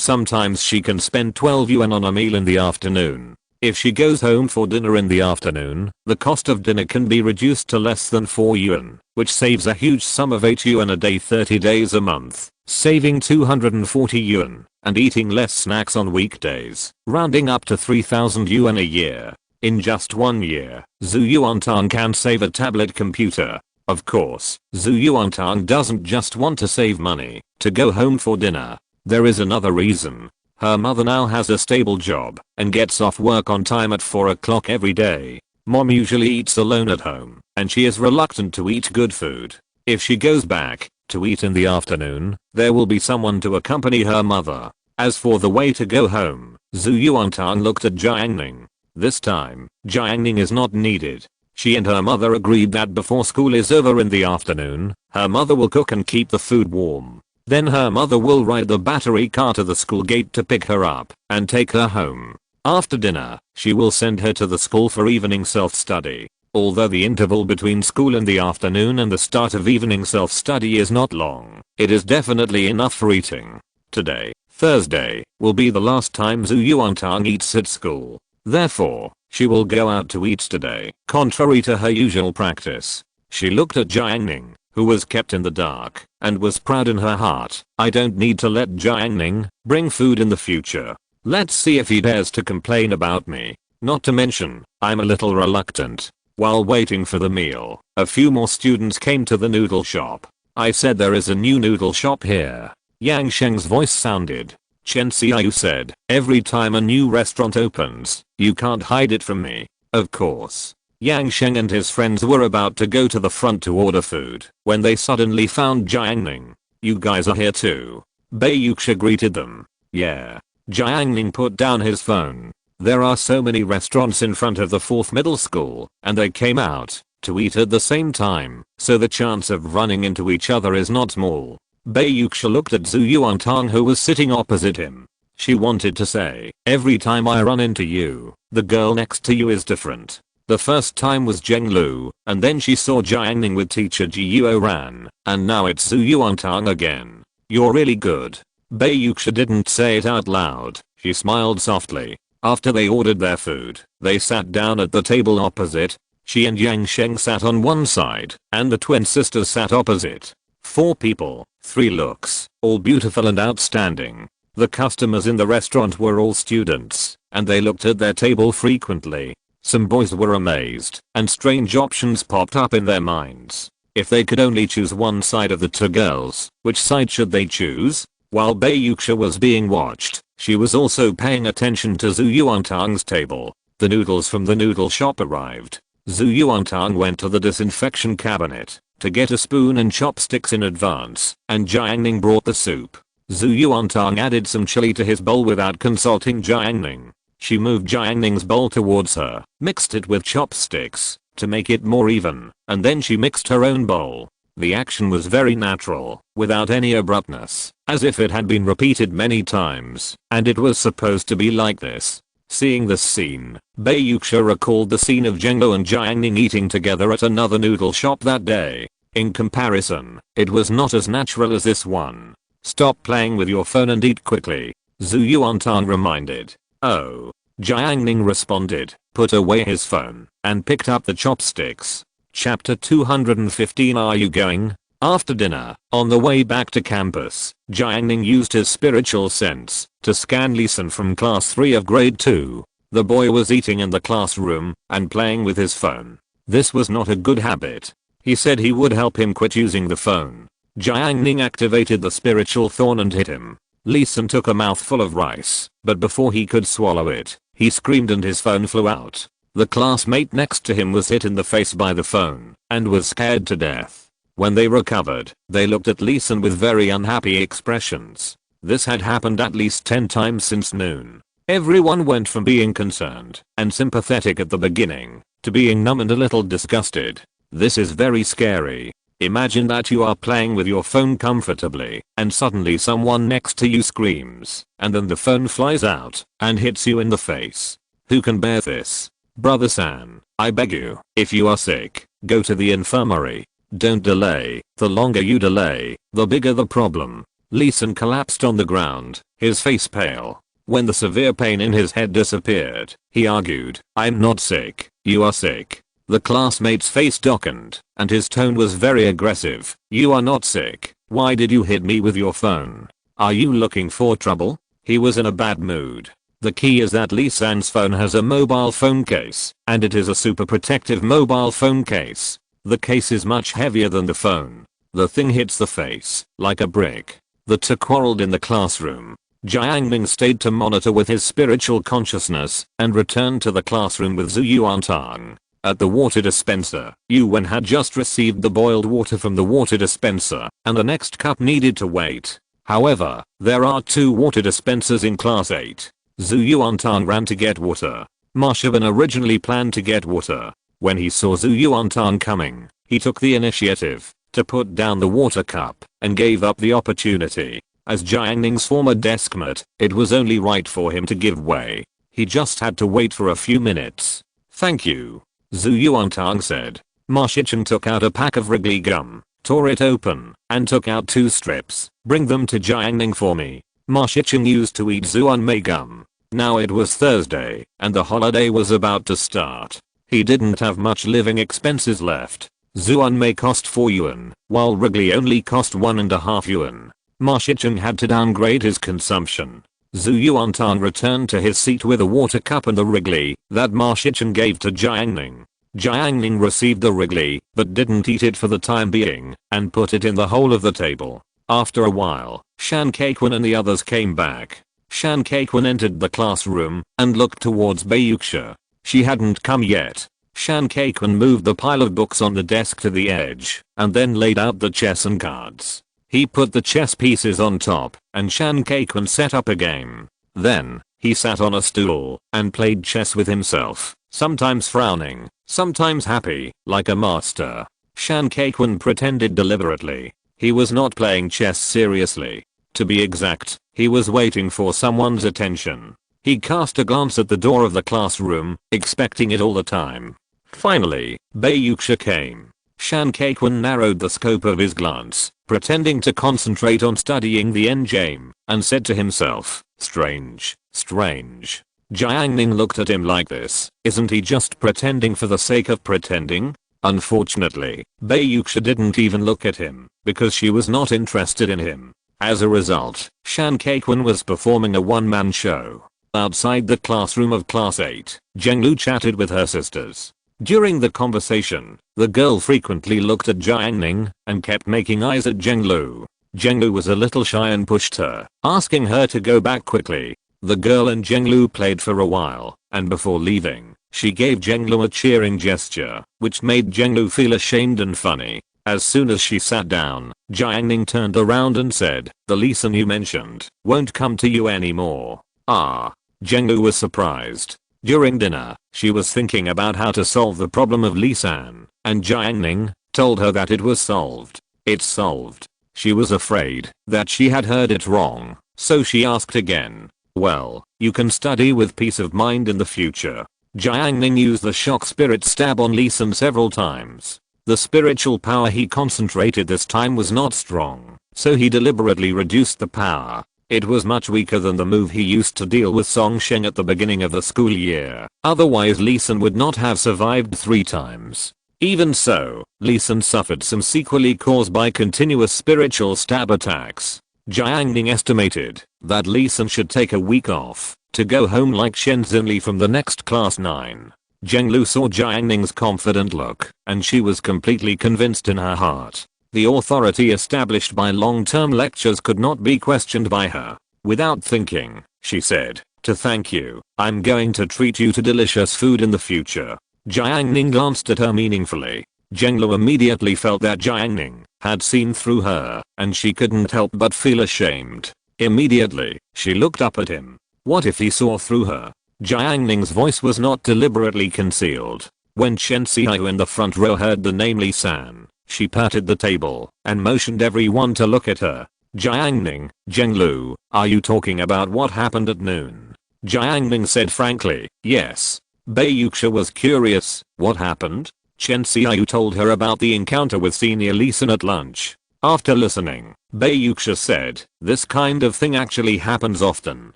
sometimes she can spend 12 yuan on a meal in the afternoon. If she goes home for dinner in the afternoon, the cost of dinner can be reduced to less than 4 yuan, which saves a huge sum of 8 yuan a day 30 days a month, saving 240 yuan, and eating less snacks on weekdays, rounding up to 3,000 yuan a year. In just 1 year, Zhu Yuantang can save a tablet computer. Of course, Zhu Yuantang doesn't just want to save money to go home for dinner. There is another reason. Her mother now has a stable job and gets off work on time at 4 o'clock every day. Mom usually eats alone at home, and she is reluctant to eat good food. If she goes back to eat in the afternoon, there will be someone to accompany her mother. As for the way to go home, Zhu Yuantang looked at Jiang Ning. This time, Jiang Ning is not needed. She and her mother agreed that before school is over in the afternoon, her mother will cook and keep the food warm. Then her mother will ride the battery car to the school gate to pick her up and take her home. After dinner, she will send her to the school for evening self-study. Although the interval between school in the afternoon and the start of evening self-study is not long, it is definitely enough for eating. Today, Thursday, will be the last time Zhu Yuantang eats at school. Therefore, she will go out to eat today, contrary to her usual practice. She looked at Jiang Ning, who was kept in the dark, and was proud in her heart. I don't need to let Jiang Ning bring food in the future. Let's see if he dares to complain about me. Not to mention, I'm a little reluctant. While waiting for the meal, a few more students came to the noodle shop. I said there is a new noodle shop here. Yang Sheng's voice sounded. Chen Xiaoyu said, every time a new restaurant opens, you can't hide it from me. Of course. Yang Sheng and his friends were about to go to the front to order food when they suddenly found Jiang Ning. You guys are here too. Bei Yuxia greeted them. Yeah. Jiang Ning put down his phone. There are so many restaurants in front of the 4th middle school, and they came out to eat at the same time, so the chance of running into each other is not small. Bei Yuxia looked at Zhu Yuantang, who was sitting opposite him. She wanted to say, every time I run into you, the girl next to you is different. The first time was Zheng Lu, and then she saw Jiang Ning with teacher Ji Yuo Ran, and now it's Zhu Yuantang again. You're really good. Bei Yuxia didn't say it out loud. She smiled softly. After they ordered their food, they sat down at the table opposite. She and Yang Sheng sat on one side, and the twin sisters sat opposite. 4 people, 3 looks, all beautiful and outstanding. The customers in the restaurant were all students, and they looked at their table frequently. Some boys were amazed, and strange options popped up in their minds. If they could only choose one side of the 2 girls, which side should they choose? While Bei Yuxia was being watched, she was also paying attention to Zhu Yuantang's table. The noodles from the noodle shop arrived. Zhu Yuantang went to the disinfection cabinet to get a spoon and chopsticks in advance, and Jiang Ning brought the soup. Zhu Yuantang added some chili to his bowl without consulting Jiang Ning. She moved Jiang Ning's bowl towards her, mixed it with chopsticks to make it more even, and then she mixed her own bowl. The action was very natural, without any abruptness, as if it had been repeated many times, and it was supposed to be like this. Seeing this scene, Bei Yuxia recalled the scene of Zhenglo and Jiang Ning eating together at another noodle shop that day. In comparison, it was not as natural as this one. Stop playing with your phone and eat quickly, Zhu Yuantang reminded. Oh. Jiang Ning responded, put away his phone, and picked up the chopsticks. Chapter 215. Are you going? After dinner, on the way back to campus, Jiang Ning used his spiritual sense to scan Leeson from class 3 of grade 2. The boy was eating in the classroom and playing with his phone. This was not a good habit. He said he would help him quit using the phone. Jiang Ning activated the spiritual thorn and hit him. Leeson took a mouthful of rice, but before he could swallow it, he screamed and his phone flew out. The classmate next to him was hit in the face by the phone and was scared to death. When they recovered, they looked at Leeson with very unhappy expressions. This had happened at least 10 times since noon. Everyone went from being concerned and sympathetic at the beginning to being numb and a little disgusted. This is very scary. Imagine that you are playing with your phone comfortably and suddenly someone next to you screams and then the phone flies out and hits you in the face. Who can bear this? Brother San, I beg you, if you are sick, go to the infirmary. Don't delay. The longer you delay, the bigger the problem. Lee Sin collapsed on the ground, his face pale. When the severe pain in his head disappeared, he argued, "I'm not sick, you are sick." The classmate's face darkened, and his tone was very aggressive. "You are not sick. Why did you hit me with your phone? Are you looking for trouble?" He was in a bad mood. The key is that Lee San's phone has a mobile phone case, and it is a super protective mobile phone case. The case is much heavier than the phone. The thing hits the face, like a brick. The two quarreled in the classroom. Jiang Ning stayed to monitor with his spiritual consciousness, and returned to the classroom with Zhu Yuantang. At the water dispenser, Yuan had just received the boiled water from the water dispenser, and the next cup needed to wait. However, there are 2 water dispensers in class 8. Zhu Yuantang ran to get water. Ma Shiban originally planned to get water. When he saw Zhu Yuantang coming, he took the initiative to put down the water cup and gave up the opportunity. As Jiang Ning's former deskmate, it was only right for him to give way. He just had to wait for a few minutes. "Thank you," Zhu Yuantang said. Ma Shichen took out a pack of Wrigley gum, tore it open, and took out 2 strips. "Bring them to Jiang Ning for me." Ma Shichen used to eat Zuanmei gum. Now it was Thursday, and the holiday was about to start. He didn't have much living expenses left. Zuanmei cost 4 yuan, while Wrigley only cost 1.5 yuan. Ma Shichen had to downgrade his consumption. Zhu Yuantang returned to his seat with a water cup and the Wrigley that Ma Shichen gave to Jiang Ning. Jiang Ning received the Wrigley, but didn't eat it for the time being, and put it in the hole of the table. After a while, Shan Kaiquan and the others came back. Shan Kaiquan entered the classroom and looked towards Bayuxia. She hadn't come yet. Shan Kaiquan moved the pile of books on the desk to the edge, and then laid out the chess and cards. He put the chess pieces on top, and Shan Kaiquan set up a game. Then, he sat on a stool and played chess with himself, sometimes frowning, sometimes happy, like a master. Shan Kaiquan pretended deliberately. He was not playing chess seriously. To be exact, he was waiting for someone's attention. He cast a glance at the door of the classroom, expecting it all the time. Finally, Bayuxia came. Shan Kaiquan narrowed the scope of his glance, pretending to concentrate on studying the endgame, and said to himself, "Strange, strange." Jiang Ning looked at him like this. Isn't he just pretending for the sake of pretending? Unfortunately, Bayuxia didn't even look at him, because she was not interested in him. As a result, Shan Kaiquan was performing a one-man show. Outside the classroom of class 8, Zhenglu chatted with her sisters. During the conversation, the girl frequently looked at Jiang Ning and kept making eyes at Zhenglu. Zhenglu was a little shy and pushed her, asking her to go back quickly. The girl and Zhenglu played for a while, and before leaving, she gave Zhenglu a cheering gesture, which made Zhenglu feel ashamed and funny. As soon as she sat down, Jiang Ning turned around and said, "The Lee Sin you mentioned won't come to you anymore." Ah. Zhenglu was surprised. During dinner, she was thinking about how to solve the problem of Lee San, and Jiang Ning told her that it was solved. It's solved. She was afraid that she had heard it wrong, so she asked again. "Well, you can study with peace of mind in the future." Jiang Ning used the shock spirit stab on Lee Sin several times. The spiritual power he concentrated this time was not strong, so he deliberately reduced the power. It was much weaker than the move he used to deal with Song Sheng at the beginning of the school year. Otherwise Lee Sin would not have survived 3 times. Even so, Lee Sin suffered some sequelae caused by continuous spiritual stab attacks. Jiang Ning estimated that Lee Sin should take a week off to go home like Shen Xinli from the next class 9. Zhenglu saw Jiang Ning's confident look, and she was completely convinced in her heart. The authority established by long-term lectures could not be questioned by her. Without thinking, she said, "To thank you, I'm going to treat you to delicious food in the future." Jiang Ning glanced at her meaningfully. Zhenglu immediately felt that Jiang Ning had seen through her, and she couldn't help but feel ashamed. Immediately, she looked up at him. What if he saw through her? Jiang Ning's voice was not deliberately concealed. When Chen Xiaoyu in the front row heard the name Lee San, she patted the table and motioned everyone to look at her. "Jiang Ning, Zhenglu, are you talking about what happened at noon?" Jiang Ning said frankly, "Yes." Bayuxia was curious. "What happened?" Chen Xiaoyu told her about the encounter with Senior Lee Sin at lunch. After listening, Bei Yuxia said, "This kind of thing actually happens often."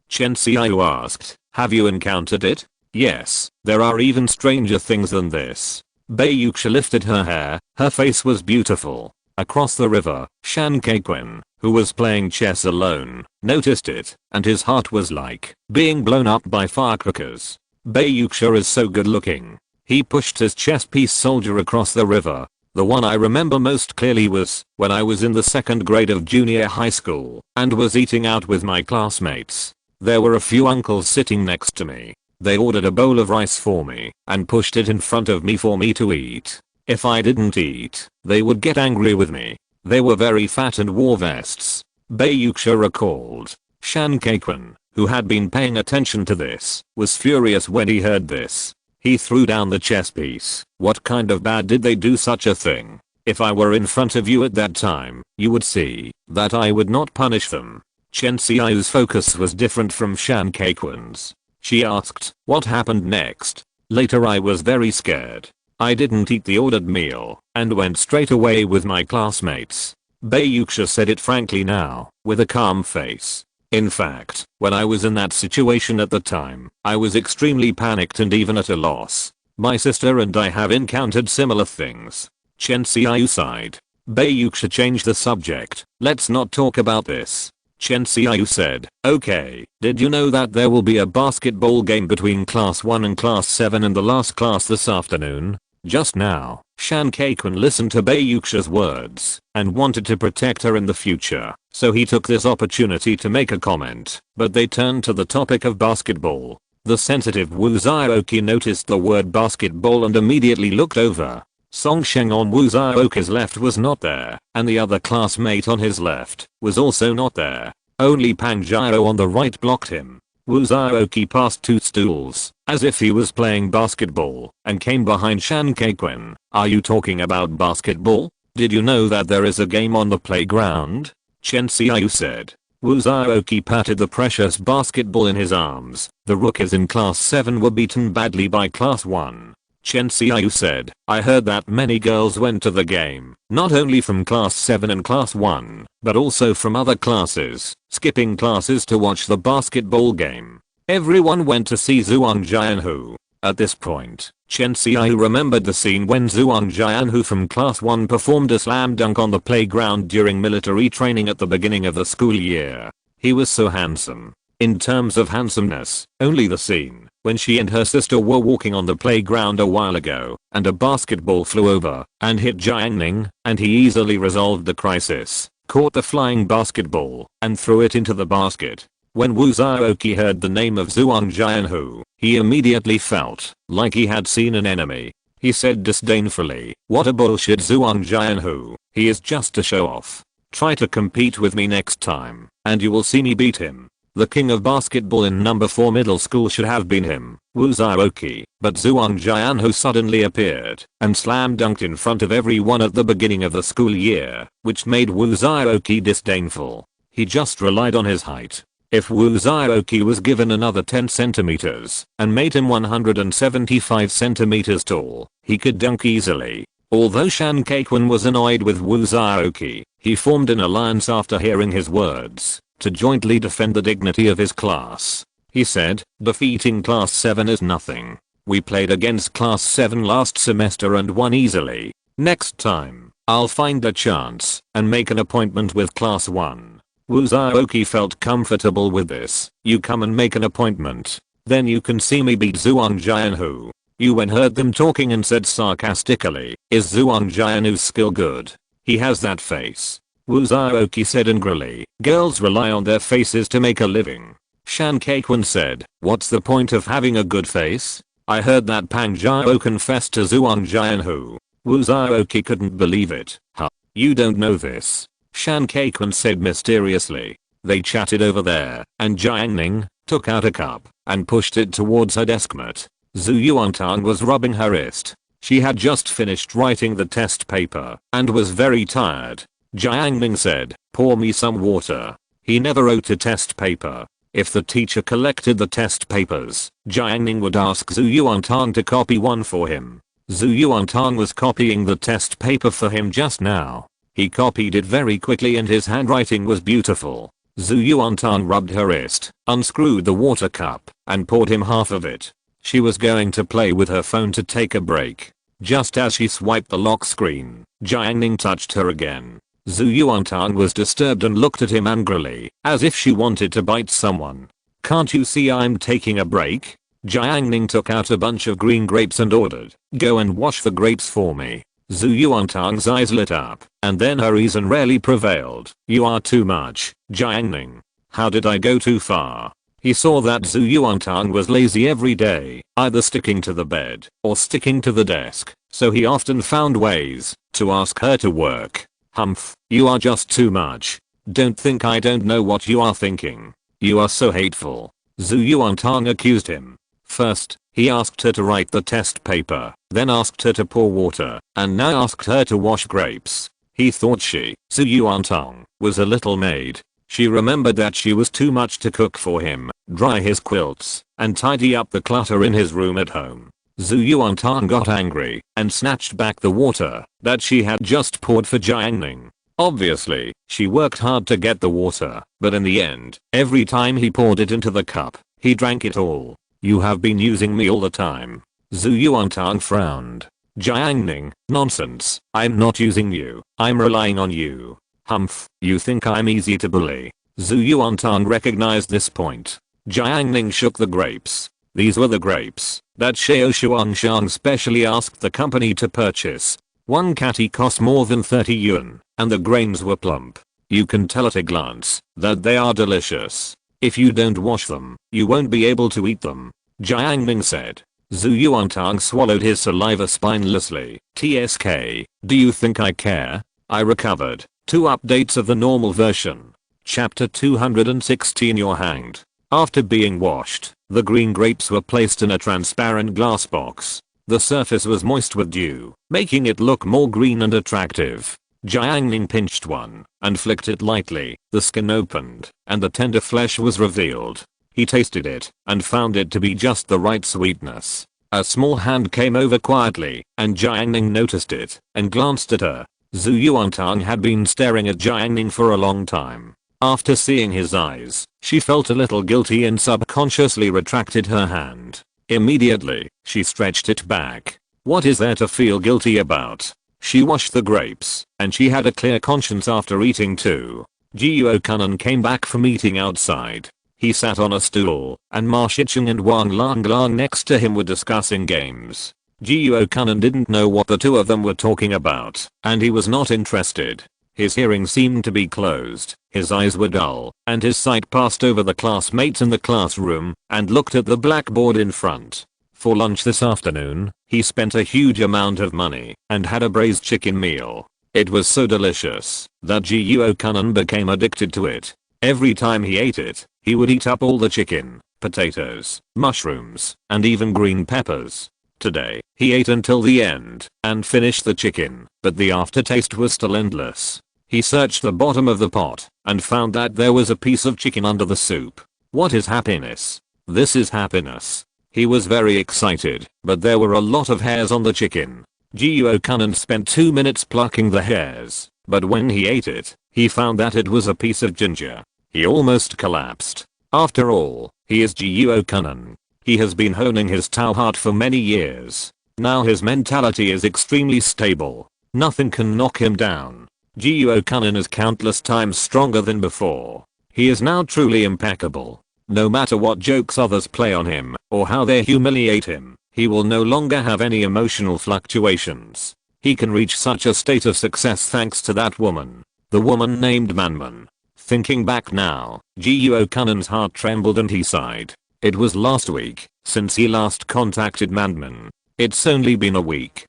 Chen Xiaoyu asked, "Have you encountered it?" "Yes, there are even stranger things than this." Bei Yuxia lifted her hair, her face was beautiful. Across the river, Shan Keiquan, who was playing chess alone, noticed it, and his heart was like being blown up by firecrackers. Bei Yuxia is so good looking. He pushed his chess piece soldier across the river. The one I remember most clearly was when I was in the 2nd grade of junior high school and was eating out with my classmates. There were a few uncles sitting next to me. They ordered a bowl of rice for me and pushed it in front of me for me to eat. If I didn't eat, they would get angry with me. They were very fat and wore vests. Bei Yuxia recalled. Shan Keiquan, who had been paying attention to this, was furious when he heard this. He threw down the chess piece. "What kind of bad did they do such a thing? If I were in front of you at that time, you would see that I would not punish them." Chen Xiaoyu's focus was different from Shan Keiquan's. She asked, "What happened next?" "Later I was very scared. I didn't eat the ordered meal and went straight away with my classmates." Bei Yuxia said it frankly now, with a calm face. "In fact, when I was in that situation at the time, I was extremely panicked and even at a loss. My sister and I have encountered similar things." Chen Xiaoyu sighed. Bei Yuxia changed the subject. "Let's not talk about this." Chen Xiaoyu said, "Okay, did you know that there will be a basketball game between class 1 and class 7 in the last class this afternoon?" Just now, Shan Keiquan listened to Bei Yuxia's words and wanted to protect her in the future, so he took this opportunity to make a comment, but they turned to the topic of basketball. The sensitive Wu Zhaoqi noticed the word basketball and immediately looked over. Song Sheng on Wu Zhaoqi's left was not there, and the other classmate on his left was also not there. Only Pang Jiao on the right blocked him. Wu Zhaoqi passed 2 stools, as if he was playing basketball, and came behind Shan Keiquan. "Are you talking about basketball? Did you know that there is a game on the playground?" Chen Xiaoyu said. Wu Zhaoqi patted the precious basketball in his arms. "The rookies in class 7 were beaten badly by class 1. Chen Xiaoyu said, "I heard that many girls went to the game, not only from class 7 and class 1, but also from other classes, skipping classes to watch the basketball game. Everyone went to see Zhuang Jianhu." At this point, Chen Xiaoyu remembered the scene when Zhuang Jianhu from class 1 performed a slam dunk on the playground during military training at the beginning of the school year. He was so handsome. In terms of handsomeness, only the scene when she and her sister were walking on the playground a while ago, and a basketball flew over and hit Jiang Ning, and he easily resolved the crisis, caught the flying basketball, and threw it into the basket. When Wu Zhaoqi heard the name of Zhuang Jianhu, he immediately felt like he had seen an enemy. He said disdainfully, "What a bullshit Zhuang Jianhu, he is just a show-off. Try to compete with me next time, and you will see me beat him." The king of basketball in number 4 middle school should have been him, Wu Zhaoqi, but Zhuang Jianhu suddenly appeared and slam dunked in front of everyone at the beginning of the school year, which made Wu Zhaoqi disdainful. He just relied on his height. If Wu Zhaoqi was given another 10 centimeters and made him 175 centimeters tall, he could dunk easily. Although Shan Keiquan was annoyed with Wu Zhaoqi, he formed an alliance after hearing his words to jointly defend the dignity of his class. He said, "Defeating class 7 is nothing. We played against class 7 last semester and won easily. Next time, I'll find a chance and make an appointment with class 1. Wu Zhaoqi felt comfortable with this. "You come and make an appointment. Then you can see me beat Zhuang Jianhu." Yuan heard them talking and said sarcastically, "Is Zhuang Jianhu's skill good? He has that face." Wu Zhaoqi said angrily, "Girls rely on their faces to make a living." Shan Keiquan said, "What's the point of having a good face? I heard that Pang Jiao confessed to Zhuang Jianhu." Wu Zhaoqi couldn't believe it. "Huh? You don't know this?" Shan Keiquan said mysteriously. They chatted over there, and Jiang Ning took out a cup and pushed it towards her deskmat. Zhu Yuantang was rubbing her wrist. She had just finished writing the test paper and was very tired. Jiang Ning said, "Pour me some water." He never wrote a test paper. If the teacher collected the test papers, Jiang Ning would ask Zhu Yuantang to copy one for him. Zhu Yuantang was copying the test paper for him just now. He copied it very quickly and his handwriting was beautiful. Zhu Yuantang rubbed her wrist, unscrewed the water cup, and poured him half of it. She was going to play with her phone to take a break. Just as she swiped the lock screen, Jiang Ning touched her again. Zhu Yuantang was disturbed and looked at him angrily, as if she wanted to bite someone. "Can't you see I'm taking a break?" Jiang Ning took out a bunch of green grapes and ordered, "Go and wash the grapes for me." Zhu Yuantang's eyes lit up, and then her reason rarely prevailed. "You are too much, Jiang Ning. How did I go too far?" He saw that Zhu Yuantang was lazy every day, either sticking to the bed or sticking to the desk, so he often found ways to ask her to work. "Humph, you are just too much. Don't think I don't know what you are thinking. You are so hateful." Zhu Yuantang accused him. First, he asked her to write the test paper, then asked her to pour water, and now asked her to wash grapes. He thought she, Zhu Yuantang, was a little maid. She remembered that she was too much to cook for him, dry his quilts, and tidy up the clutter in his room at home. Zhu Yuantang got angry and snatched back the water that she had just poured for Jiang Ning. Obviously, she worked hard to get the water, but in the end, every time he poured it into the cup, he drank it all. "You have been using me all the time." Zhu Yuantang frowned. "Jiang Ning, nonsense. I'm not using you. I'm relying on you." "Humph, you think I'm easy to bully." Zhu Yuantang recognized this point. Jiang Ning shook the grapes. These were the grapes that Xiao Xuangshan specially asked the company to purchase. One catty cost more than 30 yuan, and the grains were plump. You can tell at a glance that they are delicious. If you don't wash them, you won't be able to eat them, Jiang Ning said. Zhu Yuantang swallowed his saliva spinelessly. "TSK, do you think I care?" I recovered. 2 updates of the normal version. Chapter 216 You're hanged. After being washed, the green grapes were placed in a transparent glass box. The surface was moist with dew, making it look more green and attractive. Jiang Ning pinched one and flicked it lightly. The skin opened and the tender flesh was revealed. He tasted it and found it to be just the right sweetness. A small hand came over quietly and Jiang Ning noticed it and glanced at her. Zhu Yuantang had been staring at Jiang Ning for a long time. After seeing his eyes, she felt a little guilty and subconsciously retracted her hand. Immediately, she stretched it back. What is there to feel guilty about? She washed the grapes, and she had a clear conscience after eating too. Jiuo Kunan came back from eating outside. He sat on a stool, and Ma Shicheng and Wang Langlang next to him were discussing games. Jiuo Kunan didn't know what the two of them were talking about, and he was not interested. His hearing seemed to be closed, his eyes were dull, and his sight passed over the classmates in the classroom and looked at the blackboard in front. For lunch this afternoon, he spent a huge amount of money and had a braised chicken meal. It was so delicious that Jiuo Kunan became addicted to it. Every time he ate it, he would eat up all the chicken, potatoes, mushrooms, and even green peppers. Today, he ate until the end and finished the chicken, but the aftertaste was still endless. He searched the bottom of the pot and found that there was a piece of chicken under the soup. What is happiness? This is happiness. He was very excited, but there were a lot of hairs on the chicken. Jiuo Kunan spent 2 minutes plucking the hairs, but when he ate it, he found that it was a piece of ginger. He almost collapsed. After all, he is Jiuo Kunan. He has been honing his Tao heart for many years. Now his mentality is extremely stable. Nothing can knock him down. Jiuo Kunan is countless times stronger than before. He is now truly impeccable. No matter what jokes others play on him, or how they humiliate him, he will no longer have any emotional fluctuations. He can reach such a state of success thanks to that woman. The woman named Manman. Thinking back now, Jiuo Kunan's heart trembled and he sighed. It was last week since he last contacted Manman. It's only been a week.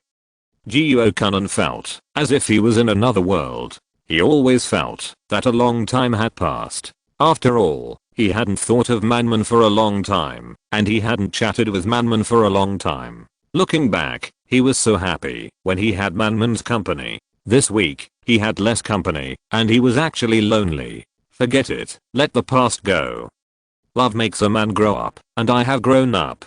Jiuo Kunan felt as if he was in another world. He always felt that a long time had passed. After all, he hadn't thought of Manman for a long time, and he hadn't chatted with Manman for a long time. Looking back, he was so happy when he had Manman's company. This week, he had less company, and he was actually lonely. Forget it, let the past go. Love makes a man grow up, and I have grown up.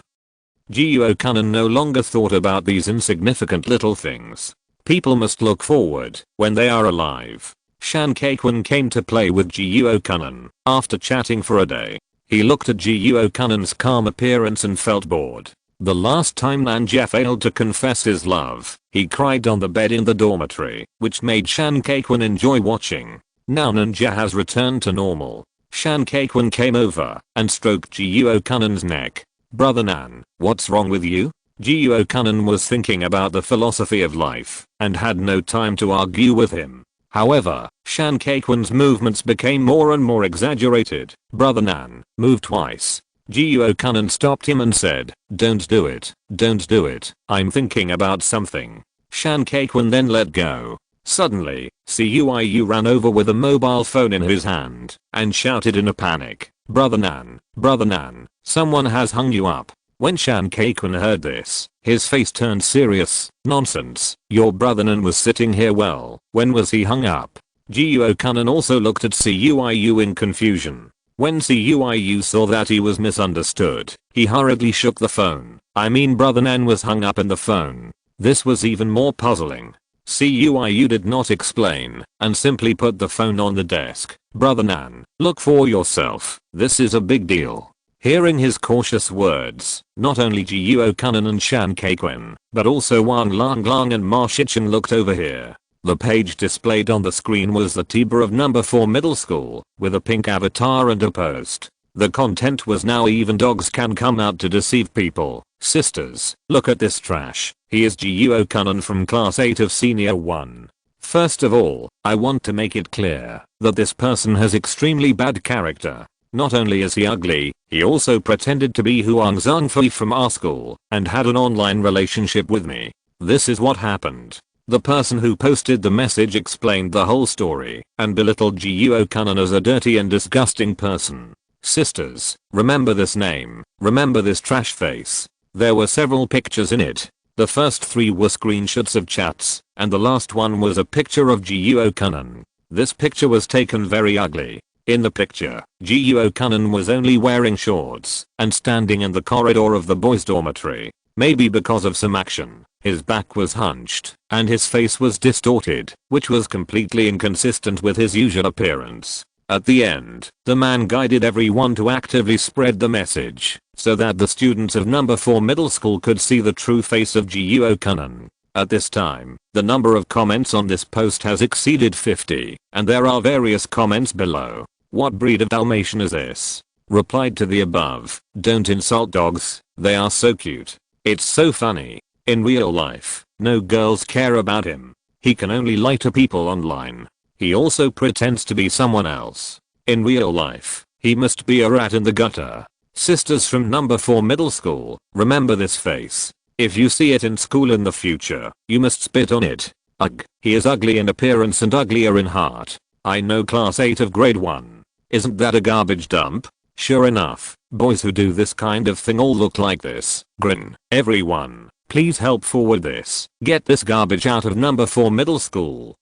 Jiuo Kanan no longer thought about these insignificant little things. People must look forward when they are alive. Shan Keikwon came to play with Jiuo Kanan after chatting for a day. He looked at Jiuo Kanan's calm appearance and felt bored. The last time Nanja failed to confess his love, he cried on the bed in the dormitory, which made Shan Keikwon enjoy watching. Now Nanja has returned to normal. Shan Keikwon came over and stroked Jiuo Kanan's neck. "Brother Nan, what's wrong with you?" Jiuo Kanan was thinking about the philosophy of life and had no time to argue with him. However, Shan Keikwon's movements became more and more exaggerated. "Brother Nan, move twice." Jiuo Kanan stopped him and said, "Don't do it, don't do it, I'm thinking about something." Shan Keikwon then let go. Suddenly, Cuiu ran over with a mobile phone in his hand and shouted in a panic, Brother Nan, someone has hung you up." When Shan Keikwon heard this, his face turned serious. "Nonsense, your brother Nan was sitting here well, when was he hung up?" Jiuo Kanan also looked at Cuiu in confusion. When Cuiu saw that he was misunderstood, he hurriedly shook the phone. "I mean Brother Nan was hung up in the phone." This was even more puzzling. Cuiu did not explain and simply put the phone on the desk. "Brother Nan, look for yourself, this is a big deal." Hearing his cautious words, not only Jiuo Kanan and Shan Keikwon, but also Wang Langlang and Ma Shichen looked over here. The page displayed on the screen was the Tiber of number 4 middle school, with a pink avatar and a post. The content was, "Now even dogs can come out to deceive people. Sisters, look at this trash. He is Jiuo Kanan from class 8 of senior 1. First of all, I want to make it clear that this person has extremely bad character. Not only is he ugly, he also pretended to be Huang Zhangfei from our school and had an online relationship with me. This is what happened." The person who posted the message explained the whole story and belittled Jiuo Kanan as a dirty and disgusting person. "Sisters, remember this name, remember this trash face." There were several pictures in it. The first 3 were screenshots of chats, and the last one was a picture of Jiuo Kanan. This picture was taken very ugly. In the picture, Jiuo Kanan was only wearing shorts and standing in the corridor of the boys' dormitory. Maybe because of some action, his back was hunched and his face was distorted, which was completely inconsistent with his usual appearance. At the end, the man guided everyone to actively spread the message so that the students of number 4 middle school could see the true face of Jiuo Kanan. At this time, the number of comments on this post has exceeded 50, and there are various comments below. "What breed of Dalmatian is this?" Replied to the above, "Don't insult dogs, they are so cute. It's so funny. In real life, no girls care about him. He can only lie to people online. He also pretends to be someone else. In real life, he must be a rat in the gutter." Sisters from number 4 middle school, remember this face. If you see it in school in the future, you must spit on it. Ugh, he is ugly in appearance and uglier in heart. I know class 8 of grade 1. Isn't that a garbage dump? Sure enough, boys who do this kind of thing all look like this. Grin. Everyone, please help forward this. Get this garbage out of number 4 middle school.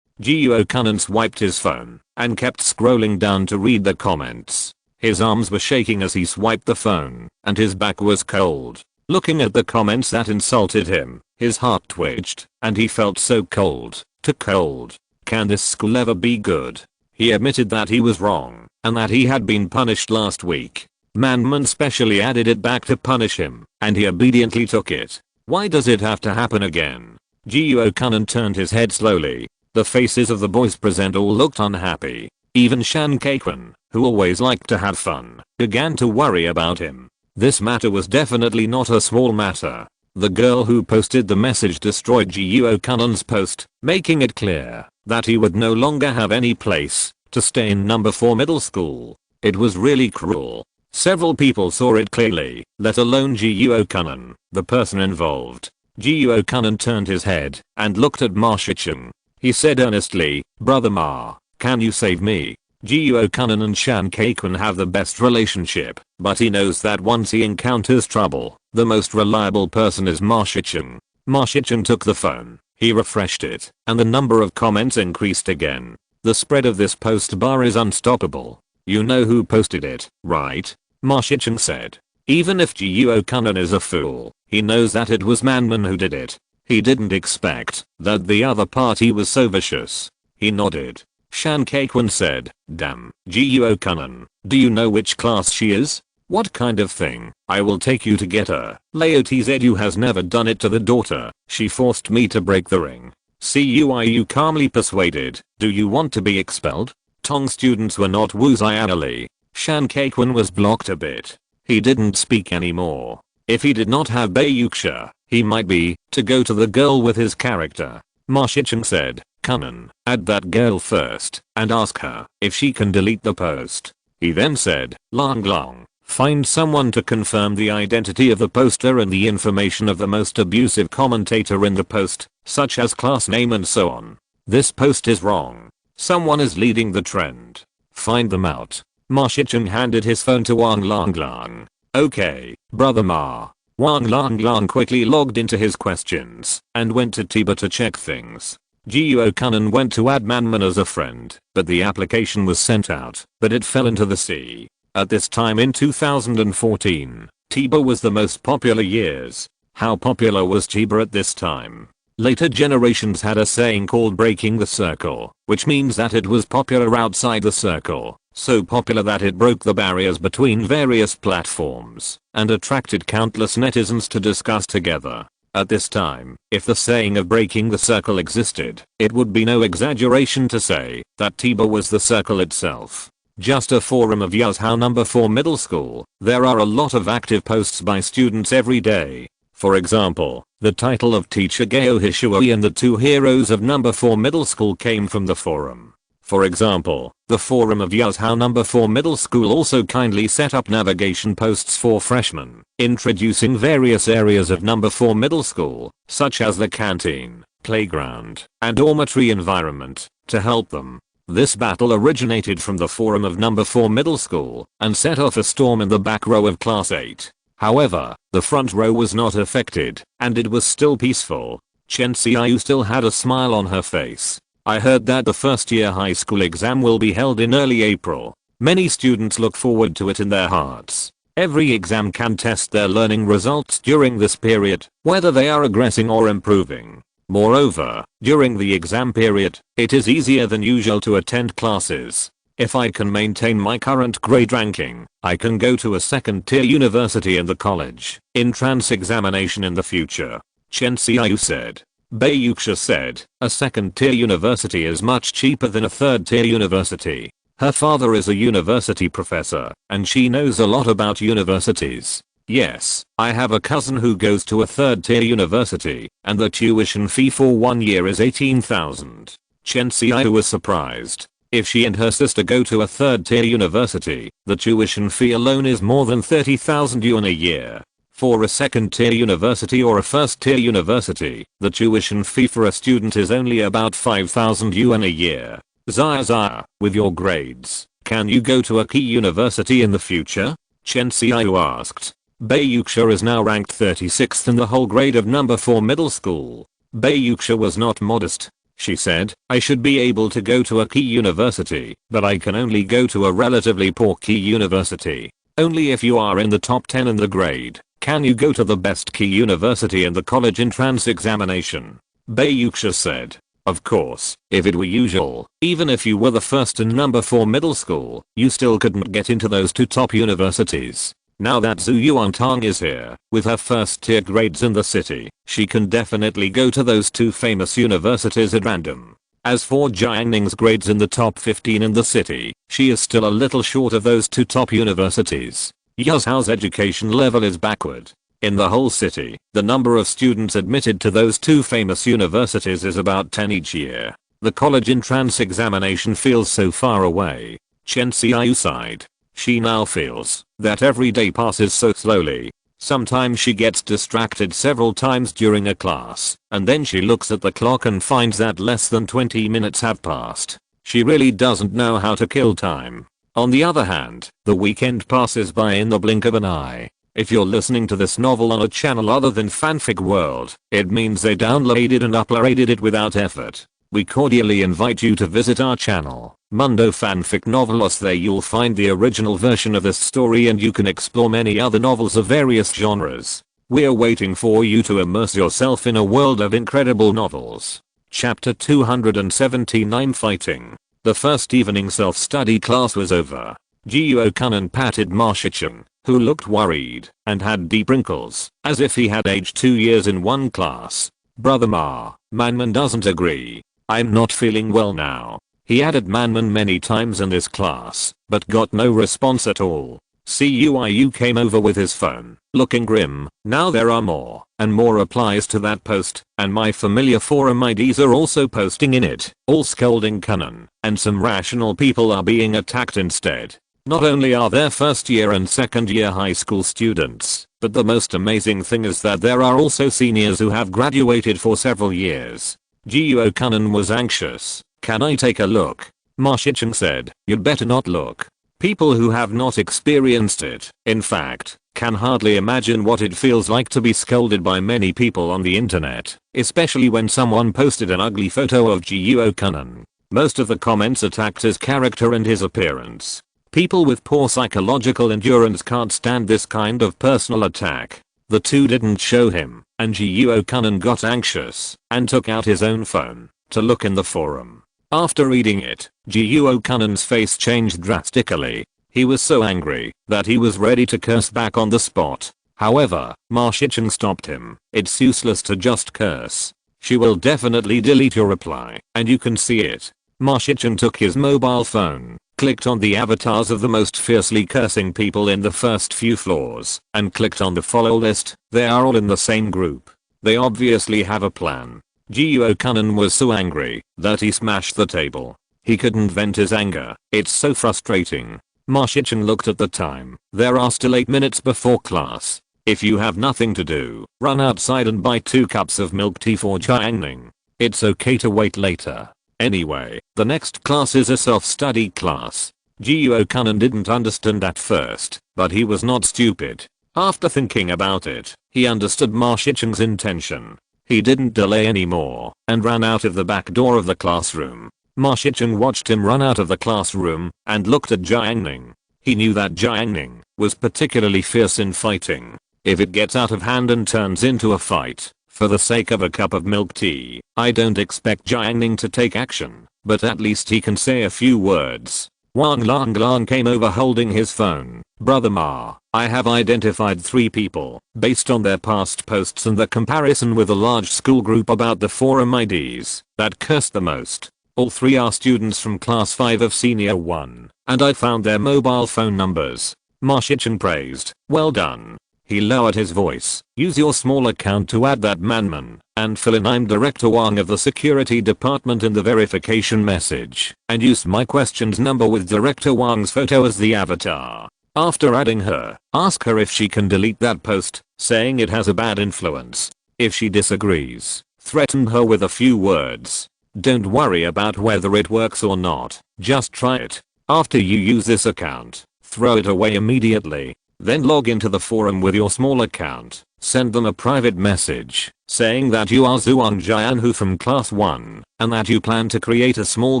Jiuo Kanan swiped his phone and kept scrolling down to read the comments. His arms were shaking as he swiped the phone, and his back was cold. Looking at the comments that insulted him, his heart twitched, and he felt so cold. Too cold. Can this school ever be good? He admitted that he was wrong, and that he had been punished last week. Manman specially added it back to punish him, and he obediently took it. Why does it have to happen again? Jiuo Kanan turned his head slowly. The faces of the boys present all looked unhappy. Even Shan Keikwon, who always liked to have fun, began to worry about him. This matter was definitely not a small matter. The girl who posted the message destroyed Jiuo Kanan's post, making it clear that he would no longer have any place to stay in number 4 middle school. It was really cruel. Several people saw it clearly, let alone Jiuo Kanan, the person involved. Jiuo Kanan turned his head and looked at Ma Shichen. He said earnestly, "Brother Ma, can you save me?" Jiuo Kanan and Shan Keikwon have the best relationship, but he knows that once he encounters trouble, the most reliable person is Ma Shichen. Ma Shichen took the phone, he refreshed it, and the number of comments increased again. The spread of this post bar is unstoppable. You know who posted it, right? Ma Shichen said. Even if Jiang Ning is a fool, he knows that it was Manman who did it. He didn't expect that the other party was so vicious. He nodded. Shan Kaikwan said, damn, Jiang Ning, do you know which class she is? What kind of thing? I will take you to get her. Lao Tzu has never done it to the daughter. She forced me to break the ring. CUIU calmly persuaded. Do you want to be expelled? Tong students were not Wuzianali. Shan Kaikwan was blocked a bit. He didn't speak anymore. If he did not have Bayuksha, he might be to go to the girl with his character. Ma Shicheng said, Kanan, add that girl first and ask her if she can delete the post. He then said, Long Long. Find someone to confirm the identity of the poster and the information of the most abusive commentator in the post, such as class name and so on. This post is wrong. Someone is leading the trend. Find them out. Ma Shicheng handed his phone to Wang Long. Okay, brother Ma. Wang Long quickly logged into his questions and went to Tiba to check things. Jiang Ning went to add Manman as a friend, but the application was sent out, but it fell into the sea. At this time in 2014, Tiba was the most popular years. How popular was Tiba at this time? Later generations had a saying called breaking the circle, which means that it was popular outside the circle, so popular that it broke the barriers between various platforms and attracted countless netizens to discuss together. At this time, if the saying of breaking the circle existed, it would be no exaggeration to say that Tiba was the circle itself. Just a forum of Yazhou number 4 middle school, there are a lot of active posts by students every day. For example, the title of teacher Geo Hishuoi and the two heroes of number 4 middle school came from the forum. For example, the forum of Yazhou number 4 middle school also kindly set up navigation posts for freshmen, introducing various areas of number 4 middle school, such as the canteen, playground, and dormitory environment, to help them. This battle originated from the forum of number 4 middle school and set off a storm in the back row of class 8. However, the front row was not affected and it was still peaceful. Chen Xiaoyu still had a smile on her face. I heard that the first year high school exam will be held in early April. Many students look forward to it in their hearts. Every exam can test their learning results during this period, whether they are aggressing or improving. Moreover, during the exam period, it is easier than usual to attend classes. If I can maintain my current grade ranking, I can go to a second-tier university in the college entrance examination in the future. Chen Xiaoyu said. Bayuksha said, a second-tier university is much cheaper than a third-tier university. Her father is a university professor, and she knows a lot about universities. Yes, I have a cousin who goes to a third-tier university, and the tuition fee for 1 year is 18,000. Chen Xiaoyu was surprised. If she and her sister go to a third-tier university, the tuition fee alone is more than 30,000 yuan a year. For a second-tier university or a first-tier university, the tuition fee for a student is only about 5,000 yuan a year. Zaya, with your grades, can you go to a key university in the future? Chen Xiaoyu asked. Bayuksha is now ranked 36th in the whole grade of number 4 middle school. Bayuksha was not modest. She said, I should be able to go to a key university, but I can only go to a relatively poor key university. Only if you are in the top 10 in the grade, can you go to the best key university in the college entrance examination. Bayuksha said. Of course, if it were usual, even if you were the first in number 4 middle school, you still couldn't get into those two top universities. Now that Zhu Yuantang is here, with her first tier grades in the city, she can definitely go to those two famous universities at random. As for Jiang Ning's grades in the top 15 in the city, she is still a little short of those two top universities. Yazhou's education level is backward. In the whole city, the number of students admitted to those two famous universities is about 10 each year. The college entrance examination feels so far away. Chen Xiaoyu sighed. She now feels that every day passes so slowly. Sometimes she gets distracted several times during a class, and then she looks at the clock and finds that less than 20 minutes have passed. She really doesn't know how to kill time. On the other hand, the weekend passes by in the blink of an eye. If you're listening to this novel on a channel other than Fanfic World, it means they downloaded and uploaded it without effort. We cordially invite you to visit our channel. Mundo Fanfic Novelos. There you'll find the original version of this story and you can explore many other novels of various genres. We're waiting for you to immerse yourself in a world of incredible novels. Chapter 279 Fighting. The first evening self-study class was over. Jiang patted Ma-Shichen, who looked worried and had deep wrinkles, as if he had aged 2 years in one class. Brother Ma, Manman doesn't agree. I'm not feeling well now. He added Manman many times in this class, but got no response at all. Cuiu came over with his phone, looking grim. Now there are more and more replies to that post, and my familiar forum IDs are also posting in it, all scolding Kanan, and some rational people are being attacked instead. Not only are there first year and second year high school students, but the most amazing thing is that there are also seniors who have graduated for several years. Jiang was anxious. Can I take a look? Ma-Shichen said. You'd better not look. People who have not experienced it, in fact, can hardly imagine what it feels like to be scolded by many people on the internet, especially when someone posted an ugly photo of Jiang. Most of the comments attacked his character and his appearance. People with poor psychological endurance can't stand this kind of personal attack. The two didn't show him, and Jiang got anxious and took out his own phone to look in the forum. After reading it, Jiang's face changed drastically. He was so angry that he was ready to curse back on the spot. However, Ma-Shichen stopped him. It's useless to just curse. She will definitely delete your reply, and you can see it. Ma-Shichen took his mobile phone, clicked on the avatars of the most fiercely cursing people in the first few floors, and clicked on the follow list. They are all in the same group. They obviously have a plan. Jiang was so angry that he smashed the table. He couldn't vent his anger. It's so frustrating. Ma-Shichen looked at the time. There are still 8 minutes before class. If you have nothing to do, run outside and buy 2 cups of milk tea for Jiang Ning. It's okay to wait later. Anyway, the next class is a self-study class. Jiang didn't understand at first, but he was not stupid. After thinking about it, he understood Ma-Shichen's intention. He didn't delay anymore and ran out of the back door of the classroom. Ma-Shichen watched him run out of the classroom and looked at Jiang Ning. He knew that Jiang Ning was particularly fierce in fighting. If it gets out of hand and turns into a fight, for the sake of a cup of milk tea, I don't expect Jiang Ning to take action, but at least he can say a few words. Wang Lang came over holding his phone. Brother Ma, I have identified 3 people based on their past posts and the comparison with a large school group about the forum IDs that cursed the most. All 3 are students from class 5 of senior 1, and I found their mobile phone numbers. Ma-Shichen praised. Well done. He lowered his voice. Use your small account to add that Manman and fill in I'm Director Wang of the security department in the verification message, and use my questions number with Director Wang's photo as the avatar. After adding her, ask her if she can delete that post, saying it has a bad influence. If she disagrees, threaten her with a few words. Don't worry about whether it works or not, just try it. After you use this account, throw it away immediately. Then log into the forum with your small account. Send them a private message saying that you are Zhuang Jianhu from class 1 and that you plan to create a small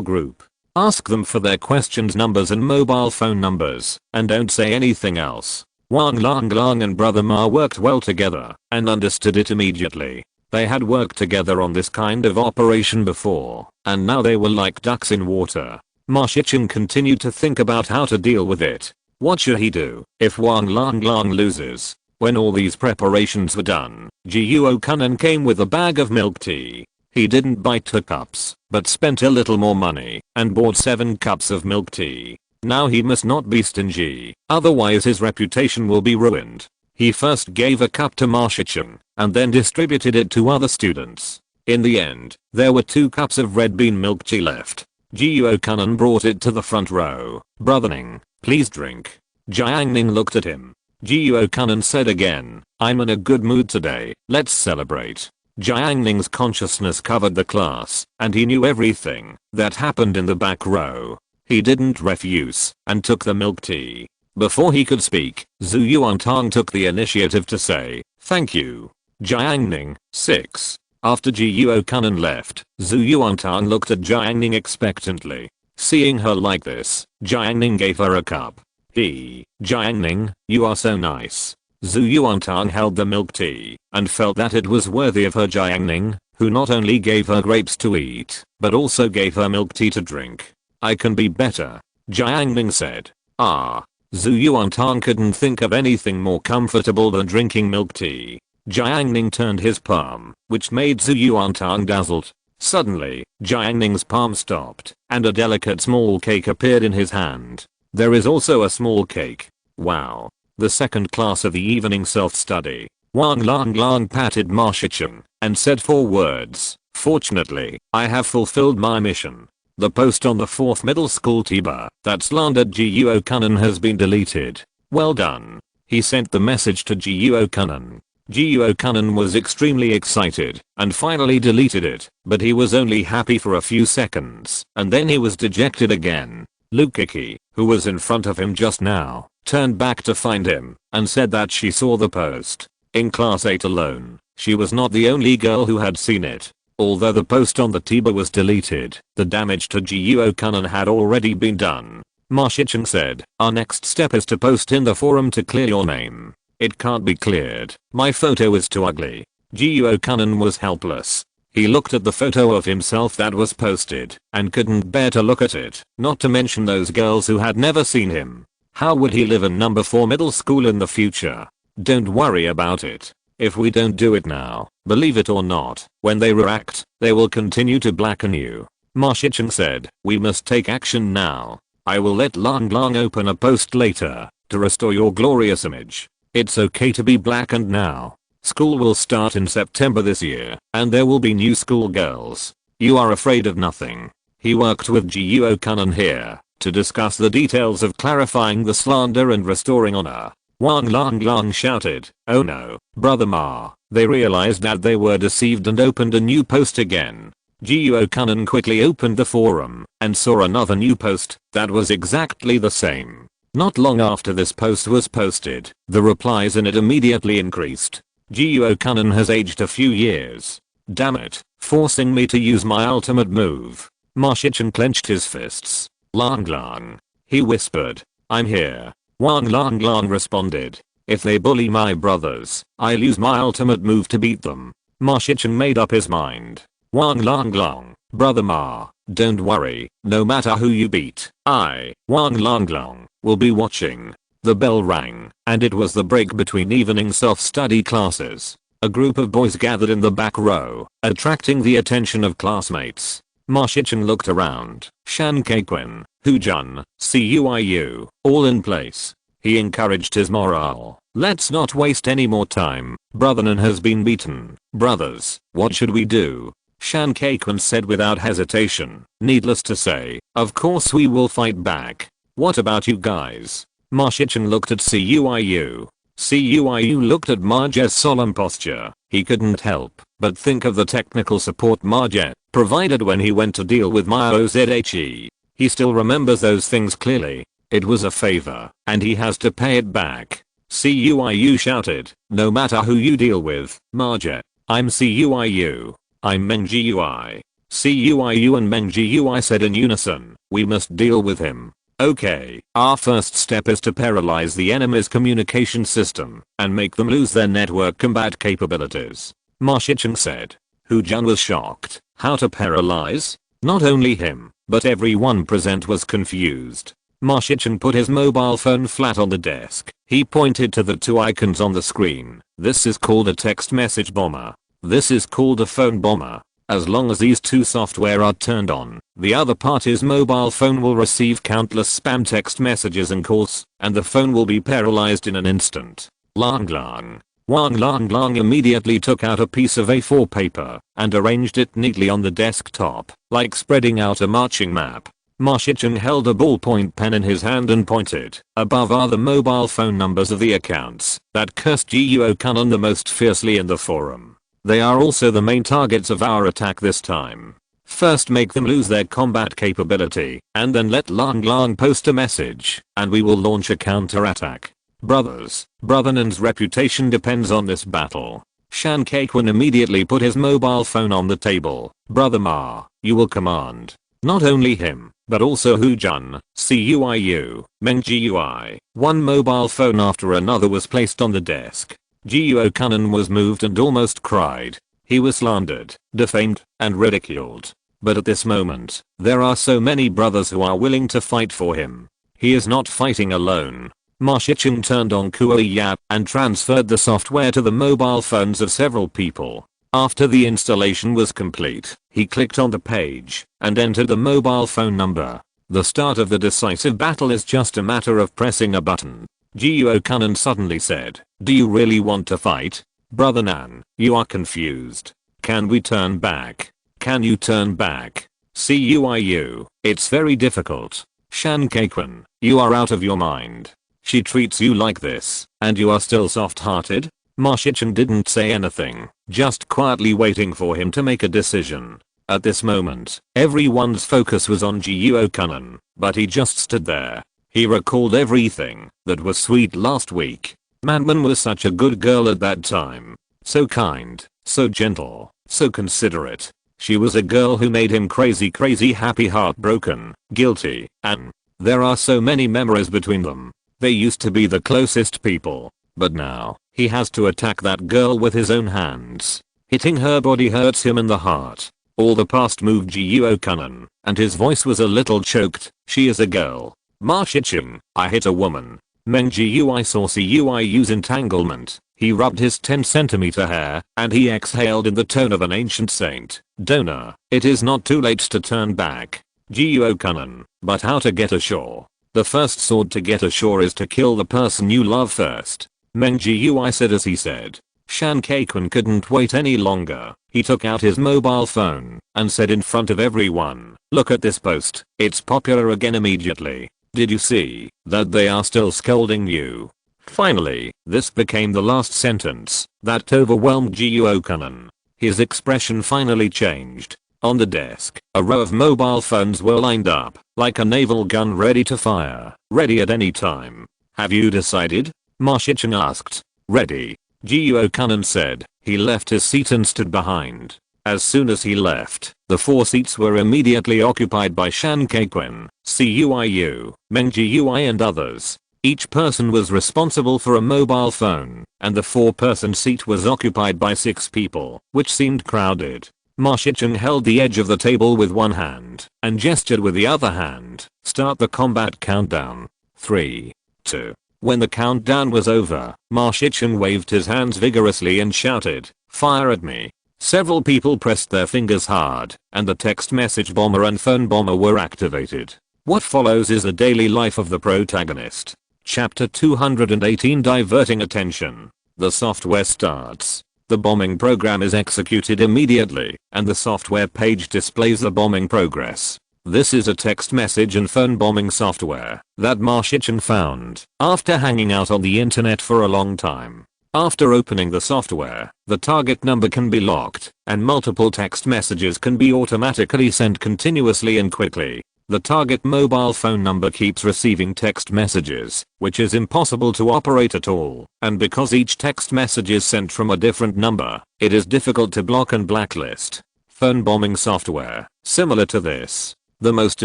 group. Ask them for their questions numbers and mobile phone numbers, and don't say anything else. Wang Lang and Brother Ma worked well together and understood it immediately. They had worked together on this kind of operation before, and now they were like ducks in water. Ma-Shichen continued to think about how to deal with it. What should he do if Wang Lang loses? When all these preparations were done, Jiang came with a bag of milk tea. He didn't buy 2 cups, but spent a little more money and bought 7 cups of milk tea. Now he must not be stingy, otherwise his reputation will be ruined. He first gave a cup to Ma-Shichen and then distributed it to other students. In the end, there were 2 cups of red bean milk tea left. Jiang brought it to the front row. Brother Ning, please drink. Jiang Ning looked at him. Jiang said again, I'm in a good mood today, let's celebrate. Jiang Ning's consciousness covered the class, and he knew everything that happened in the back row. He didn't refuse, and took the milk tea. Before he could speak, Zhu Yuantang took the initiative to say, thank you. Jiang Ning, 6. After Jiang left, Zhu Yuantang looked at Jiang Ning expectantly. Seeing her like this, Jiang Ning gave her a cup. Jiang Ning, you are so nice. Zhu Yuantang held the milk tea and felt that it was worthy of her. Jiang Ning, who not only gave her grapes to eat, but also gave her milk tea to drink. I can be better, Jiang Ning said. Zhu Yuantang couldn't think of anything more comfortable than drinking milk tea. Jiang Ning turned his palm, which made Zhu Yuantang dazzled. Suddenly, Jiang Ning's palm stopped, and a delicate small cake appeared in his hand. There is also a small cake. Wow. The second class of the evening self-study. Wang Lang patted Ma Shichen and said 4 words. Fortunately, I have fulfilled my mission. The post on the 4th middle school Tiba that slandered Jiuo Kunan has been deleted. Well done. He sent the message to Jiuo Kunan. Jiuo Kunan was extremely excited and finally deleted it, but he was only happy for a few seconds and then he was dejected again. Lukiki, who was in front of him just now, turned back to find him and said that she saw the post. In class 8 alone, she was not the only girl who had seen it. Although the post on the Tiba was deleted, the damage to Jiuo Kunan had already been done. Ma Shichen said, our next step is to post in the forum to clear your name. It can't be cleared. My photo is too ugly. Jiuo Kunan was helpless. He looked at the photo of himself that was posted and couldn't bear to look at it, not to mention those girls who had never seen him. How would he live in number 4 middle school in the future? Don't worry about it. If we don't do it now, believe it or not, when they react, they will continue to blacken you. Ma Shichen said, we must take action now. I will let Lang open a post later to restore your glorious image. It's okay to be blackened now. School will start in September this year, and there will be new school girls. You are afraid of nothing. He worked with Jiuo Kunan here to discuss the details of clarifying the slander and restoring honor. Wang Lang shouted, oh no, brother Ma. They realized that they were deceived and opened a new post again. Jiuo Kunan quickly opened the forum and saw another new post that was exactly the same. Not long after this post was posted, the replies in it immediately increased. Jiuo Kunan has aged a few years. Damn it, forcing me to use my ultimate move. Ma Shichen clenched his fists. Lang. He whispered. I'm here. Wang Lang responded. If they bully my brothers, I'll use my ultimate move to beat them. Ma Shichen made up his mind. Wang Lang, brother Ma, don't worry, no matter who you beat, Wang Lang, will be watching. The bell rang, and it was the break between evening self-study classes. A group of boys gathered in the back row, attracting the attention of classmates. Ma Shichen looked around. Shan Keiquan, Hu Jun, Cuiu, all in place. He encouraged his morale. Let's not waste any more time. Brother Nan has been beaten. Brothers, what should we do? Shan Keiquan said without hesitation. Needless to say, of course we will fight back. What about you guys? Ma Shichen looked at Cuiu. Cuiu looked at Maje's solemn posture. He couldn't help but think of the technical support Maje provided when he went to deal with Mao Zhe. He still remembers those things clearly. It was a favor, and he has to pay it back. Cuiu shouted, no matter who you deal with, Maje. I'm Cuiu. I'm Meng Gui. Cuiu and Meng Gui said in unison, we must deal with him. Okay, our first step is to paralyze the enemy's communication system and make them lose their network combat capabilities. Ma Shichen said. Hu Jun was shocked. How to paralyze? Not only him, but everyone present was confused. Ma Shichen put his mobile phone flat on the desk. He pointed to the 2 icons on the screen. This is called a text message bomber. This is called a phone bomber. As long as these 2 software are turned on, the other party's mobile phone will receive countless spam text messages and calls, and the phone will be paralyzed in an instant. Wang Lang immediately took out a piece of A4 paper and arranged it neatly on the desktop, like spreading out a marching map. Ma Shichen held a ballpoint pen in his hand and pointed. Above are the mobile phone numbers of the accounts that cursed Jiuo Kunan the most fiercely in the forum. They are also the main targets of our attack this time. First make them lose their combat capability, and then let Lang post a message, and we will launch a counterattack. Brothers, Brother Nan's reputation depends on this battle. Shan Keiquan immediately put his mobile phone on the table. Brother Ma, you will command. Not only him, but also Hu Jun, Cuiu, Meng Gui. One mobile phone after another was placed on the desk. Jiuo Kanan was moved and almost cried. He was slandered, defamed, and ridiculed. But at this moment, there are so many brothers who are willing to fight for him. He is not fighting alone. Ma Shicheng turned on Kuo-Yap and transferred the software to the mobile phones of several people. After the installation was complete, he clicked on the page and entered the mobile phone number. The start of the decisive battle is just a matter of pressing a button. Jiuo Kanan suddenly said, "Do you really want to fight? Brother Nan, you are confused. Can we turn back? Can you turn back? Cuiu, it's very difficult. Shan Kaikun, you are out of your mind. She treats you like this, and you are still soft-hearted?" Ma Shicheng didn't say anything, just quietly waiting for him to make a decision. At this moment, everyone's focus was on Jiuo Kanan, but he just stood there. He recalled everything that was sweet last week. Manman was such a good girl at that time. So kind, so gentle, so considerate. She was a girl who made him crazy happy, heartbroken, guilty, and there are so many memories between them. They used to be the closest people, but now, he has to attack that girl with his own hands. Hitting her body hurts him in the heart. All the past moved Jiuo Kanan, and his voice was a little choked. She is a girl. Ma Shicheng, I hit a woman. Meng Gui saw Cuiu's entanglement. He rubbed his 10cm hair, and he exhaled in the tone of an ancient saint. Donor, it is not too late to turn back. Jiuo Kanan, but how to get ashore? The first sword to get ashore is to kill the person you love first. Meng Gui said as he said. Shan Kaikun couldn't wait any longer. He took out his mobile phone and said in front of everyone, "Look at this post, it's popular again immediately. Did you see that they are still scolding you?" Finally, this became the last sentence that overwhelmed Jiuo Kanan. His expression finally changed. On the desk, a row of mobile phones were lined up, like a naval gun ready to fire, ready at any time. "Have you decided?" Ma Shicheng asked. "Ready," Jiuo Kanan said. He left his seat and stood behind. As soon as he left, the 4 seats were immediately occupied by Shan Kaikun, Cuiu, Meng Gui and others. Each person was responsible for a mobile phone, and the 4-person seat was occupied by 6 people, which seemed crowded. Ma Shicheng held the edge of the table with one hand, and gestured with the other hand. "Start the combat countdown. 3, 2. When the countdown was over, Ma Shicheng waved his hands vigorously and shouted, "Fire at me." Several people pressed their fingers hard, and the text message bomber and phone bomber were activated. What follows is the daily life of the protagonist. Chapter 218, Diverting Attention. The software starts. The bombing program is executed immediately, and the software page displays the bombing progress. This is a text message and phone bombing software that Ma Shicheng found after hanging out on the internet for a long time. After opening the software, the target number can be locked, and multiple text messages can be automatically sent continuously and quickly. The target mobile phone number keeps receiving text messages, which is impossible to operate at all, and because each text message is sent from a different number, it is difficult to block and blacklist. Phone bombing software, similar to this. The most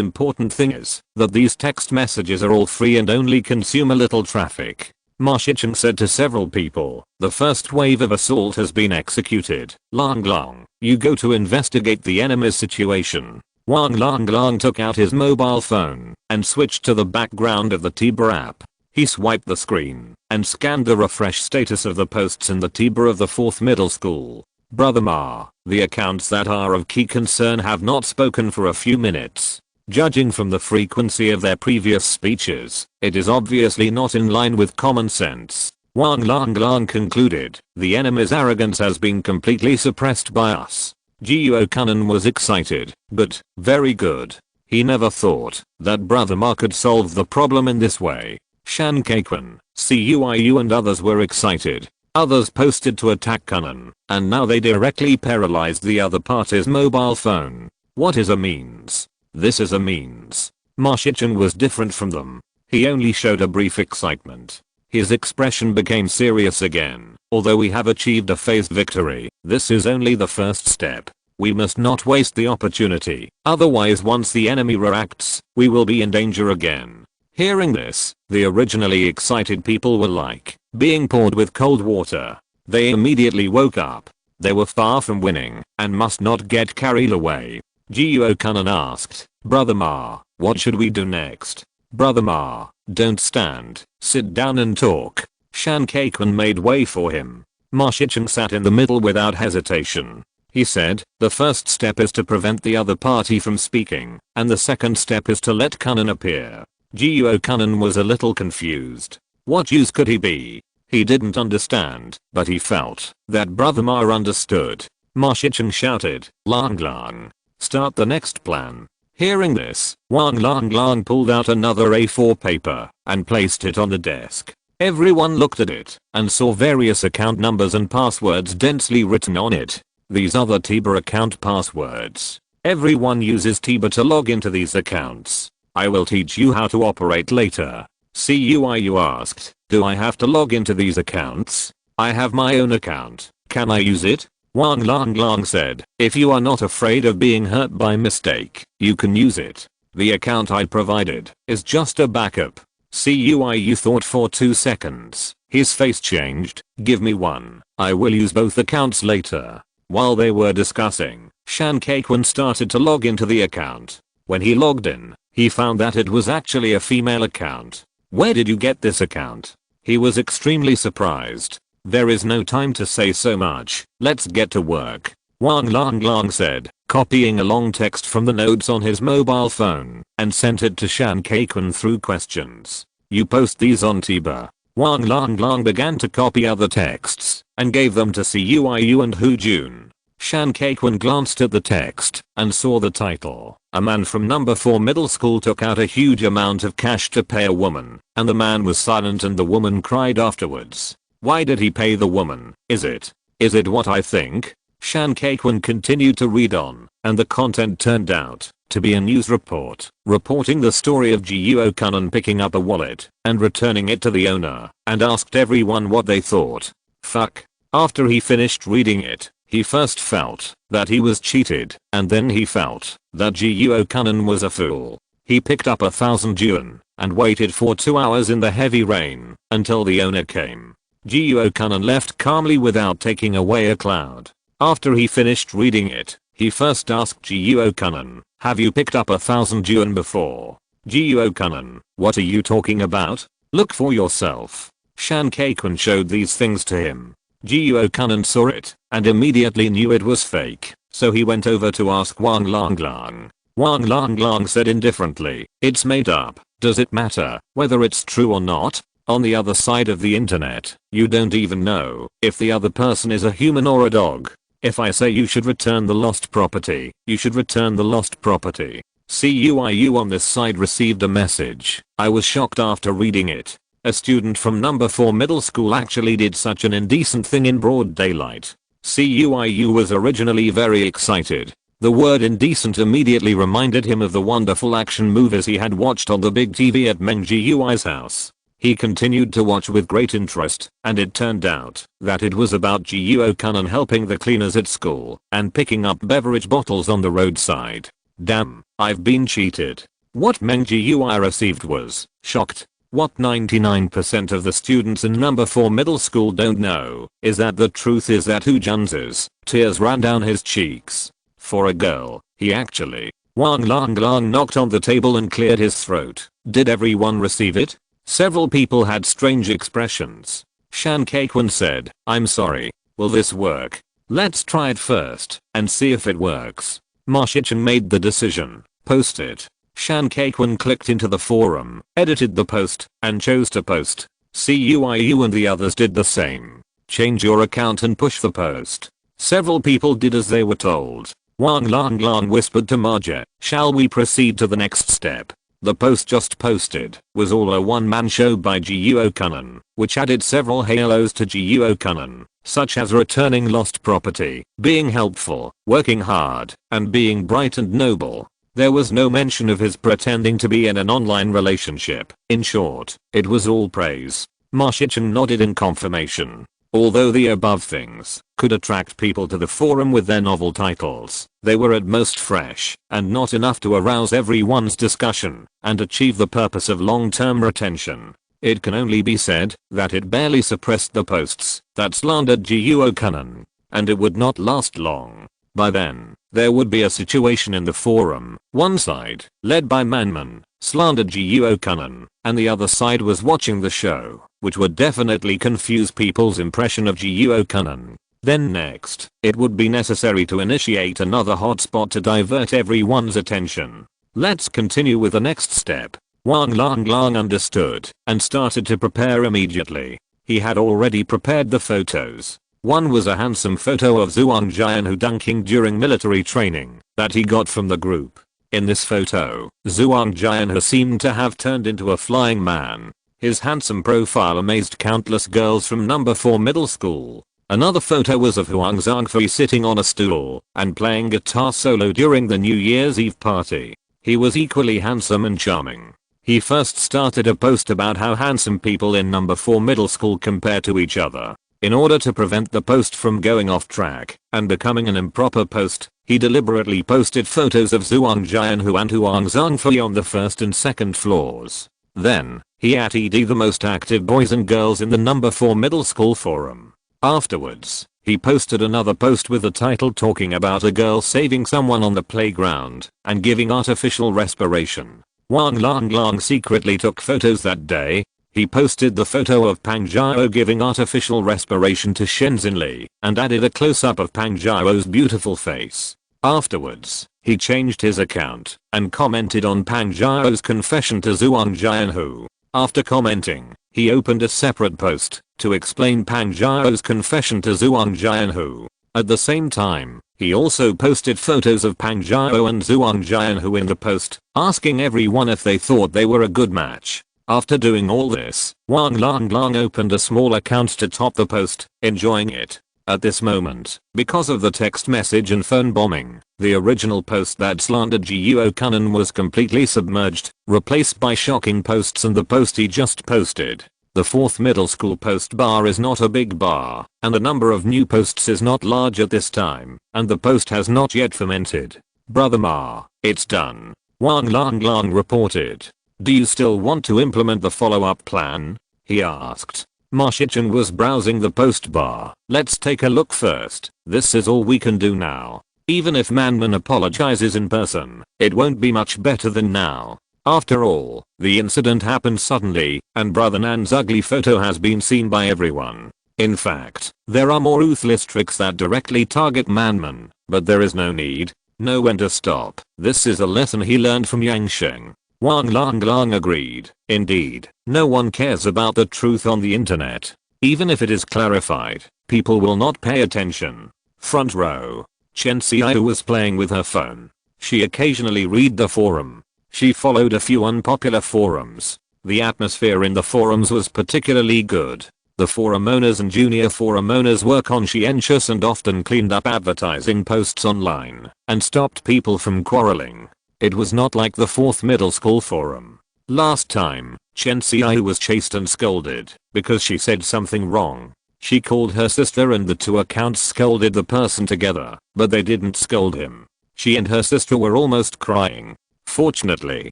important thing is that these text messages are all free and only consume a little traffic. Ma Shicheng said to several people, "The first wave of assault has been executed. Lang Lang, you go to investigate the enemy's situation." Wang Lang took out his mobile phone and switched to the background of the Tiber app. He swiped the screen and scanned the refresh status of the posts in the Tiber of the 4th middle school. "Brother Ma, the accounts that are of key concern have not spoken for a few minutes. Judging from the frequency of their previous speeches, it is obviously not in line with common sense." Wang Lang concluded, "The enemy's arrogance has been completely suppressed by us." Jiuo Kanan was excited, but very good. He never thought that Brother Ma could solve the problem in this way. Shan Kaikun, Cuiu and others were excited. Others posted to attack Kanan, and now they directly paralyzed the other party's mobile phone. What is a means? This is a means. Ma Shicheng was different from them. He only showed a brief excitement. His expression became serious again. "Although we have achieved a phased victory, this is only the first step. We must not waste the opportunity, otherwise once the enemy reacts, we will be in danger again. Hearing this, the originally excited people were like being poured with cold water. They immediately woke up. They were far from winning and must not get carried away. Jiang asked, Brother Ma, what should we do next? Brother Ma, don't stand, sit down and talk. Shan Kaikun made way for him. Ma Shicheng sat in the middle without hesitation. He said, the first step is to prevent the other party from speaking, and the second step is to let Kunnan appear. Jiang was a little confused. What use could he be? He didn't understand, but he felt that Brother Ma understood. Ma Shicheng shouted, Lang Lang, start the next plan. Hearing this, Wang Lang Lang pulled out another A4 paper and placed it on the desk. Everyone looked at it and saw various account numbers and passwords densely written on it. These are the TIBA account passwords. Everyone uses TIBA to log into these accounts. I will teach you how to operate later. CUIU asked, do I have to log into these accounts? I have my own account. Can I use it? Wang Lang Lang said, if you are not afraid of being hurt by mistake, you can use it. The account I provided is just a backup. CUIU thought for 2 seconds. His face changed. Give me one. I will use both accounts later. While they were discussing, Shan Kaikun started to log into the account. When he logged in, he found that it was actually a female account. Where did you get this account? He was extremely surprised. There is no time to say so much. Let's get to work. Wang Lang Lang said, copying a long text from the notes on his mobile phone and sent it to Shan Kaikun through questions. You post these on TIBA. Wang Lang Lang began to copy other texts and gave them to CUIU and Hu Jun. Shan Kaikun glanced at the text and saw the title. A man from number 4 middle school took out a huge amount of cash to pay a woman, and the man was silent and the woman cried afterwards. Why did he pay the woman? Is it what I think? Shan Kaikun continued to read on, and the content turned out to be a news report reporting the story of Jiang picking up a wallet and returning it to the owner, and asked everyone what they thought. Fuck. After he finished reading it, he first felt that he was cheated, and then he felt that Jiang was a fool. He picked up 1,000 yuan and waited for 2 hours in the heavy rain until the owner came. Jiang left calmly without taking away a cloud. After he finished reading it, he first asked Jiang, have you picked up 1,000 yuan before? Jiang, what are you talking about? Look for yourself. Shan Kaikun showed these things to him. Jiang saw it and immediately knew it was fake, so he went over to ask Wang Lang Lang. Wang Lang Lang said indifferently, it's made up. Does it matter whether it's true or not? On the other side of the internet, you don't even know if the other person is a human or a dog. If I say you should return the lost property, you should return the lost property. CUIU on this side received a message. I was shocked after reading it. A student from number 4 middle school actually did such an indecent thing in broad daylight. CUIU was originally very excited. The word indecent immediately reminded him of the wonderful action movies he had watched on the big TV at Meng Jiu's house. He continued to watch with great interest, and it turned out that it was about Jiang helping the cleaners at school and picking up beverage bottles on the roadside. Damn, I've been cheated. What Meng Jiu received was shocked. What 99% of the students in number 4 middle school don't know is that the truth is that Hu Jun's tears ran down his cheeks. For a girl, he actually. Wang Lang Lang knocked on the table and cleared his throat. Did everyone receive it? Several people had strange expressions. Shan Kaikun said, I'm sorry. Will this work? Let's try it first and see if it works. Ma Shicheng made the decision. Post it. Shan Kaikun clicked into the forum, edited the post, and chose to post. CUIU and the others did the same. Change your account and push the post. Several people did as they were told. Wang Lang Lang whispered to Marja, shall we proceed to the next step? The post just posted was all a one-man show by Jiang, which added several halos to Jiang, such as returning lost property, being helpful, working hard, and being bright and noble. There was no mention of his pretending to be in an online relationship. In short, it was all praise. Ma Shicheng nodded in confirmation. Although the above things could attract people to the forum with their novel titles, they were at most fresh and not enough to arouse everyone's discussion and achieve the purpose of long-term retention. It can only be said that it barely suppressed the posts that slandered Jiang Ning, and it would not last long. By then, there would be a situation in the forum. One side, led by Manman, slandered Jiang Ning, and the other side was watching the show, which would definitely confuse people's impression of Jiang Ning. Then next, it would be necessary to initiate another hotspot to divert everyone's attention. Let's continue with the next step. Wang Lang understood and started to prepare immediately. He had already prepared the photos. One was a handsome photo of Zhuang Jianhu dunking during military training that he got from the group. In this photo, Zhuang Jianhu seemed to have turned into a flying man. His handsome profile amazed countless girls from number 4 middle school. Another photo was of Huang Zhangfei sitting on a stool and playing guitar solo during the New Year's Eve party. He was equally handsome and charming. He first started a post about how handsome people in number 4 middle school compare to each other. In order to prevent the post from going off track and becoming an improper post, he deliberately posted photos of Zhuang Jianhu and Huang Zhangfei on the first and second floors. Then, he added the most active boys and girls in the number 4 middle school forum. Afterwards, he posted another post with the title talking about a girl saving someone on the playground and giving artificial respiration. Wang Lang secretly took photos that day. He posted the photo of Pang Jiao giving artificial respiration to Shenzhen Li and added a close-up of Pang Jiao's beautiful face. Afterwards, he changed his account and commented on Pang Jiao's confession to Zhuang Jianhu. After commenting, he opened a separate post to explain Pang Jiao's confession to Zhuang Jianhu. At the same time, he also posted photos of Pang Jiao and Zhuang Jianhu in the post, asking everyone if they thought they were a good match. After doing all this, Wang Lang opened a small account to top the post, enjoying it. At this moment, because of the text message and phone bombing, the original post that slandered Jiang Ning was completely submerged, replaced by shocking posts and the post he just posted. The 4th middle school post bar is not a big bar, and the number of new posts is not large at this time, and the post has not yet fermented. Brother Ma, it's done. Wang Lang reported. Do you still want to implement the follow-up plan? He asked. Ma Shichen was browsing the post bar. Let's take a look first. This is all we can do now. Even if Manman apologizes in person, it won't be much better than now. After all, the incident happened suddenly, and Brother Nan's ugly photo has been seen by everyone. In fact, there are more ruthless tricks that directly target Manman, but there is no need. Know when to stop. This is a lesson he learned from Yang Sheng. Wang Lang agreed. Indeed, no one cares about the truth on the internet. Even if it is clarified, people will not pay attention. Front row. Chen Xiao was playing with her phone. She occasionally read the forum. She followed a few unpopular forums. The atmosphere in the forums was particularly good. The forum owners and junior forum owners were conscientious and often cleaned up advertising posts online and stopped people from quarreling. It was not like the 4th middle school forum. Last time, Chen Xiao was chased and scolded because she said something wrong. She called her sister and the two accounts scolded the person together, but they didn't scold him. She and her sister were almost crying. Fortunately,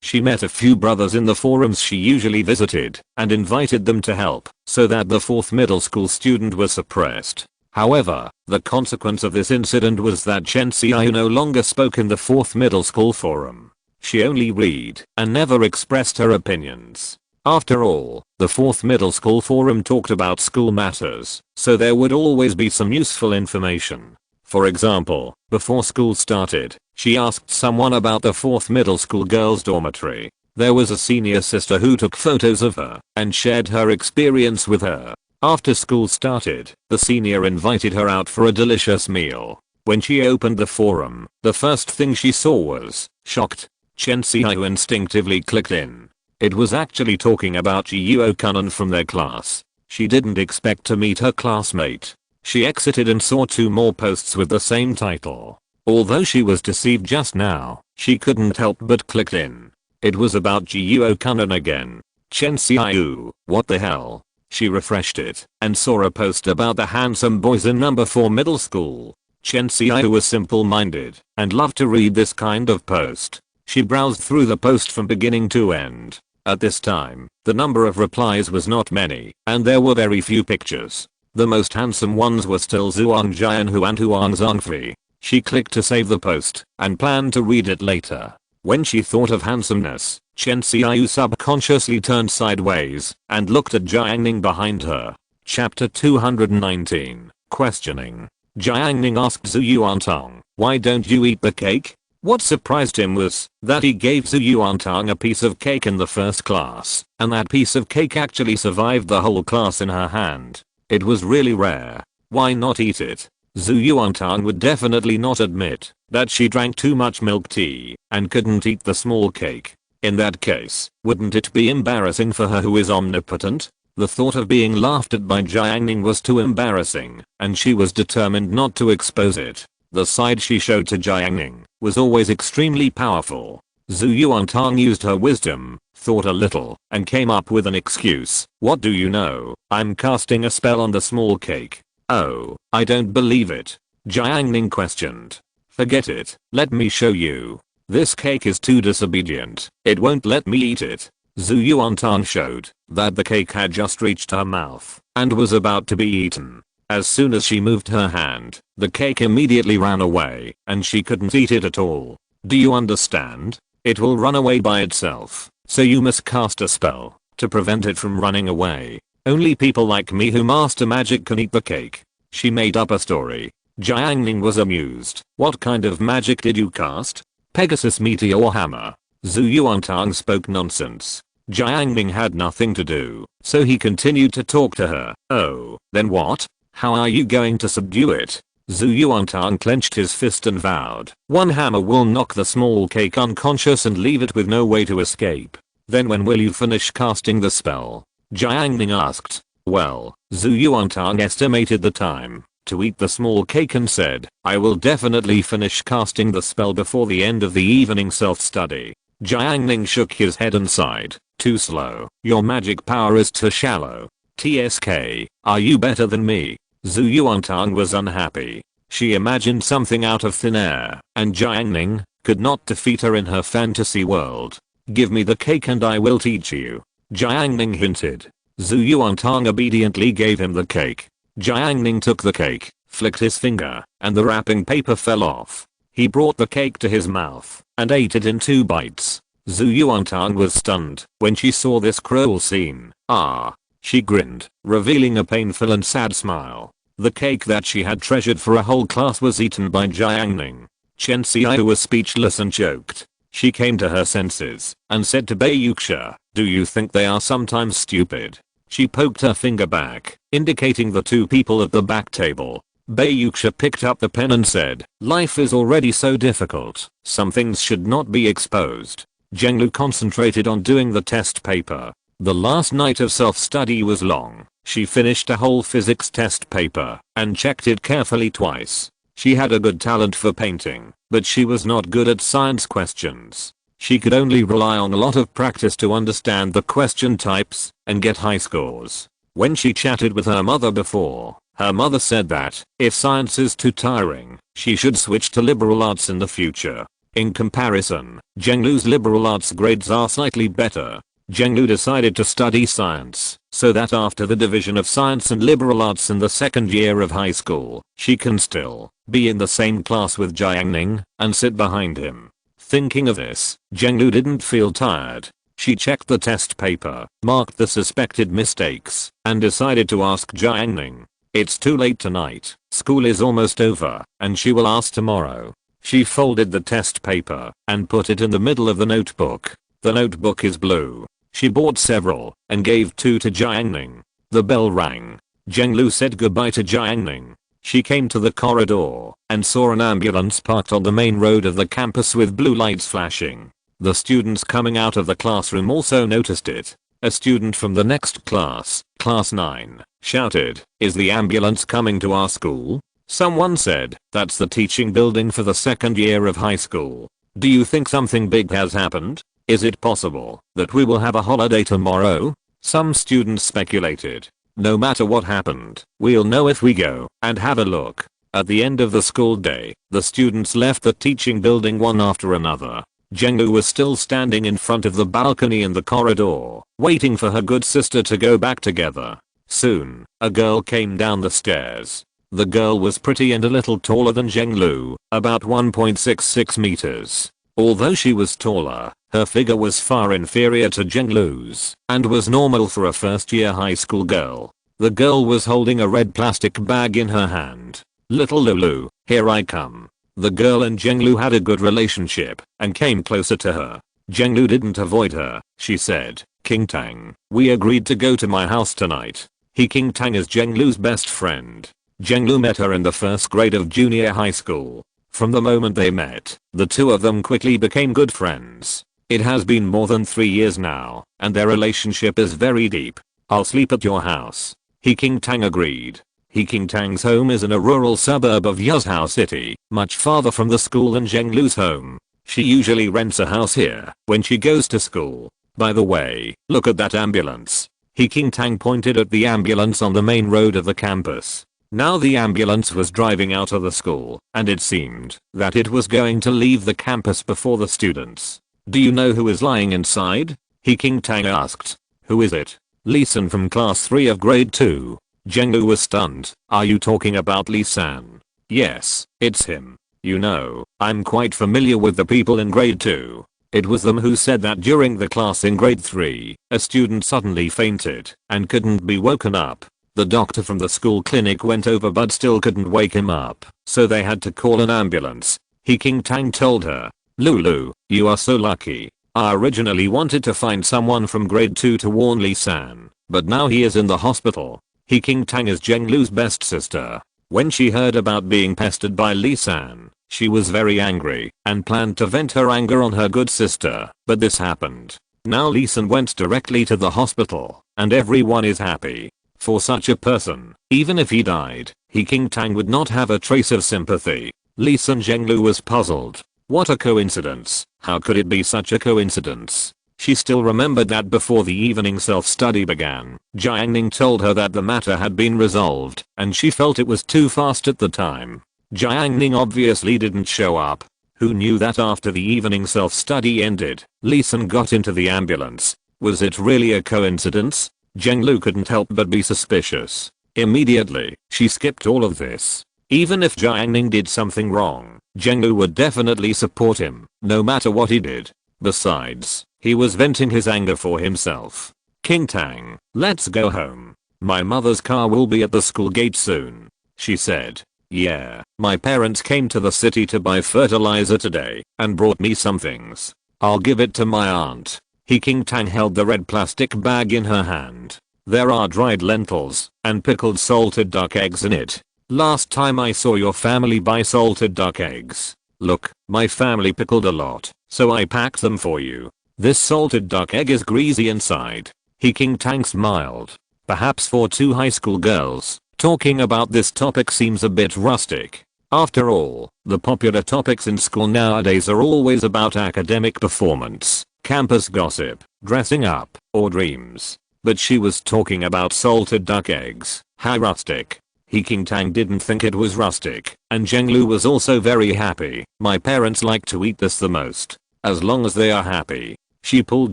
she met a few brothers in the forums she usually visited and invited them to help, so that the 4th middle school student was suppressed. However, the consequence of this incident was that Chen Xiao no longer spoke in the 4th middle school forum. She only read and never expressed her opinions. After all, the 4th middle school forum talked about school matters, so there would always be some useful information. For example, before school started, she asked someone about the 4th middle school girls' dormitory. There was a senior sister who took photos of her and shared her experience with her. After school started, the senior invited her out for a delicious meal. When she opened the forum, the first thing she saw was shocked. Chen Xiao instinctively clicked in. It was actually talking about Jiang Ning from their class. She didn't expect to meet her classmate. She exited and saw 2 more posts with the same title. Although she was deceived just now, she couldn't help but click in. It was about Jiang Ning again. Chen Xiao, what the hell? She refreshed it and saw a post about the handsome boys in number 4 middle school. Chen Xiao was simple-minded and loved to read this kind of post. She browsed through the post from beginning to end. At this time, the number of replies was not many, and there were very few pictures. The most handsome ones were still Zhuang Jianhu and Huang Zhongfei. She clicked to save the post and planned to read it later. When she thought of handsomeness, Chen Xiao subconsciously turned sideways and looked at Jiang Ning behind her. Chapter 219. Questioning. Jiang Ning asked Zhu Yuantang, "Why don't you eat the cake?" What surprised him was that he gave Zhu Yuantang a piece of cake in the first class, and that piece of cake actually survived the whole class in her hand. It was really rare. Why not eat it? Zhu Yuantang would definitely not admit that she drank too much milk tea and couldn't eat the small cake. In that case, wouldn't it be embarrassing for her who is omnipotent? The thought of being laughed at by Jiang Ning was too embarrassing, and she was determined not to expose it. The side she showed to Jiang Ning was always extremely powerful. Zhu Yuantang used her wisdom, thought a little, and came up with an excuse. "What do you know? I'm casting a spell on the small cake." "Oh, I don't believe it," Jiang Ning questioned. "Forget it, let me show you. This cake is too disobedient, it won't let me eat it." Zhu Yuantang showed that the cake had just reached her mouth and was about to be eaten. As soon as she moved her hand, the cake immediately ran away, and she couldn't eat it at all. "Do you understand? It will run away by itself, so you must cast a spell to prevent it from running away. Only people like me who master magic can eat the cake." She made up a story. Jiang Ning was amused. "What kind of magic did you cast? Pegasus meteor hammer?" Zhu Yuantang spoke nonsense. Jiang Ning had nothing to do, so he continued to talk to her. "Oh, then what? How are you going to subdue it?" Zhu Yuantang clenched his fist and vowed, "One hammer will knock the small cake unconscious and leave it with no way to escape." "Then when will you finish casting the spell?" Jiang Ning asked. Well, Zhu Yuantang estimated the time to eat the small cake and said, "I will definitely finish casting the spell before the end of the evening self-study." Jiang Ning shook his head and sighed. "Too slow. Your magic power is too shallow. TSK, are you better than me?" Zhu Yuantang was unhappy. She imagined something out of thin air, and Jiang Ning could not defeat her in her fantasy world. "Give me the cake and I will teach you," Jiang Ning hinted. Zhu Yuantang obediently gave him the cake. Jiang Ning took the cake, flicked his finger, and the wrapping paper fell off. He brought the cake to his mouth and ate it in 2 bites. Zhu Yuantang was stunned when she saw this cruel scene. "Ah." She grinned, revealing a painful and sad smile. The cake that she had treasured for a whole class was eaten by Jiang Ning. Chen Xiao was speechless and choked. She came to her senses and said to Bei Yuxia, "Do you think they are sometimes stupid?" She poked her finger back, indicating the 2 people at the back table. Bei Yuxia picked up the pen and said, "Life is already so difficult. Some things should not be exposed." Zhenglu concentrated on doing the test paper. The last night of self-study was long. She finished a whole physics test paper and checked it carefully twice. She had a good talent for painting, but she was not good at science questions. She could only rely on a lot of practice to understand the question types and get high scores. When she chatted with her mother before, her mother said that if science is too tiring, she should switch to liberal arts in the future. In comparison, Zhenglu's liberal arts grades are slightly better. Zhenglu decided to study science so that after the division of science and liberal arts in the 2nd year of high school, she can still be in the same class with Jiang Ning and sit behind him. Thinking of this, Zhenglu didn't feel tired. She checked the test paper, marked the suspected mistakes, and decided to ask Jiang Ning. It's too late tonight, school is almost over, and she will ask tomorrow. She folded the test paper and put it in the middle of the notebook. The notebook is blue. She bought several and gave 2 to Jiang Ning. The bell rang. Zhenglu said goodbye to Jiang Ning. She came to the corridor and saw an ambulance parked on the main road of the campus with blue lights flashing. The students coming out of the classroom also noticed it. A student from the next class, class 9, shouted, "Is the ambulance coming to our school?" Someone said, "That's the teaching building for the 2nd year of high school. Do you think something big has happened? Is it possible that we will have a holiday tomorrow?" Some students speculated. No matter what happened, we'll know if we go and have a look. At the end of the school day, the students left the teaching building one after another. Jiang Ning was still standing in front of the balcony in the corridor, waiting for her good sister to go back together. Soon, a girl came down the stairs. The girl was pretty and a little taller than Jiang Ning, about 1.66 meters. Although she was taller, her figure was far inferior to Jiang Ning's and was normal for a first-year high school girl. The girl was holding a red plastic bag in her hand. "Little Lulu, here I come." The girl and Jiang Ning had a good relationship and came closer to her. Jiang Ning didn't avoid her. She said, "King Tang, we agreed to go to my house tonight." King Tang is Jiang Ning's best friend. Jiang Ning met her in the first grade of junior high school. From the moment they met, the two of them quickly became good friends. It has been more than 3 years now, and their relationship is very deep. "I'll sleep at your house." King Tang agreed. King Tang's home is in a rural suburb of Yuzhou City, much farther from the school than Jiang Ning's home. She usually rents a house here when she goes to school. "By the way, look at that ambulance." King Tang pointed at the ambulance on the main road of the campus. Now the ambulance was driving out of the school, and it seemed that it was going to leave the campus before the students. "Do you know who is lying inside?" King Tang asked. "Who is it?" "Lee San from class 3 of grade 2. Jiang Ning was stunned. "Are you talking about Lee San?" "Yes, it's him. You know, I'm quite familiar with the people in grade 2. It was them who said that during the class in grade 3, a student suddenly fainted and couldn't be woken up. The doctor from the school clinic went over but still couldn't wake him up, so they had to call an ambulance." King Tang told her. "Lulu, you are so lucky. I originally wanted to find someone from grade 2 to warn Lee San, but now he is in the hospital." King Tang is Jiang Ning's best sister. When she heard about being pestered by Lee San, she was very angry and planned to vent her anger on her good sister, but this happened. Now Lee San went directly to the hospital, and everyone is happy. For such a person, even if he died, King Tang would not have a trace of sympathy. Lee San. Jiang Ning was puzzled. What a coincidence. How could it be such a coincidence? She still remembered that before the evening self-study began, Jiang Ning told her that the matter had been resolved, and she felt it was too fast at the time. Jiang Ning obviously didn't show up. Who knew that after the evening self-study ended, Lee San got into the ambulance? Was it really a coincidence? Jiang Ning couldn't help but be suspicious. Immediately, she skipped all of this. Even if Jiang Ning did something wrong, Jiang Ning would definitely support him, no matter what he did. Besides, he was venting his anger for himself. "King Tang, let's go home. My mother's car will be at the school gate soon," she said. "Yeah, my parents came to the city to buy fertilizer today and brought me some things. I'll give it to my aunt." King Tang held the red plastic bag in her hand. "There are dried lentils and pickled salted duck eggs in it. Last time I saw your family buy salted duck eggs. Look, my family pickled a lot, so I packed them for you. This salted duck egg is greasy inside." King Tang smiled. Perhaps for two high school girls, talking about this topic seems a bit rustic. After all, the popular topics in school nowadays are always about academic performance, campus gossip, dressing up, or dreams. But she was talking about salted duck eggs. How rustic. King Tang didn't think it was rustic, and Jiang Ning was also very happy. "My parents like to eat this the most. As long as they are happy." She pulled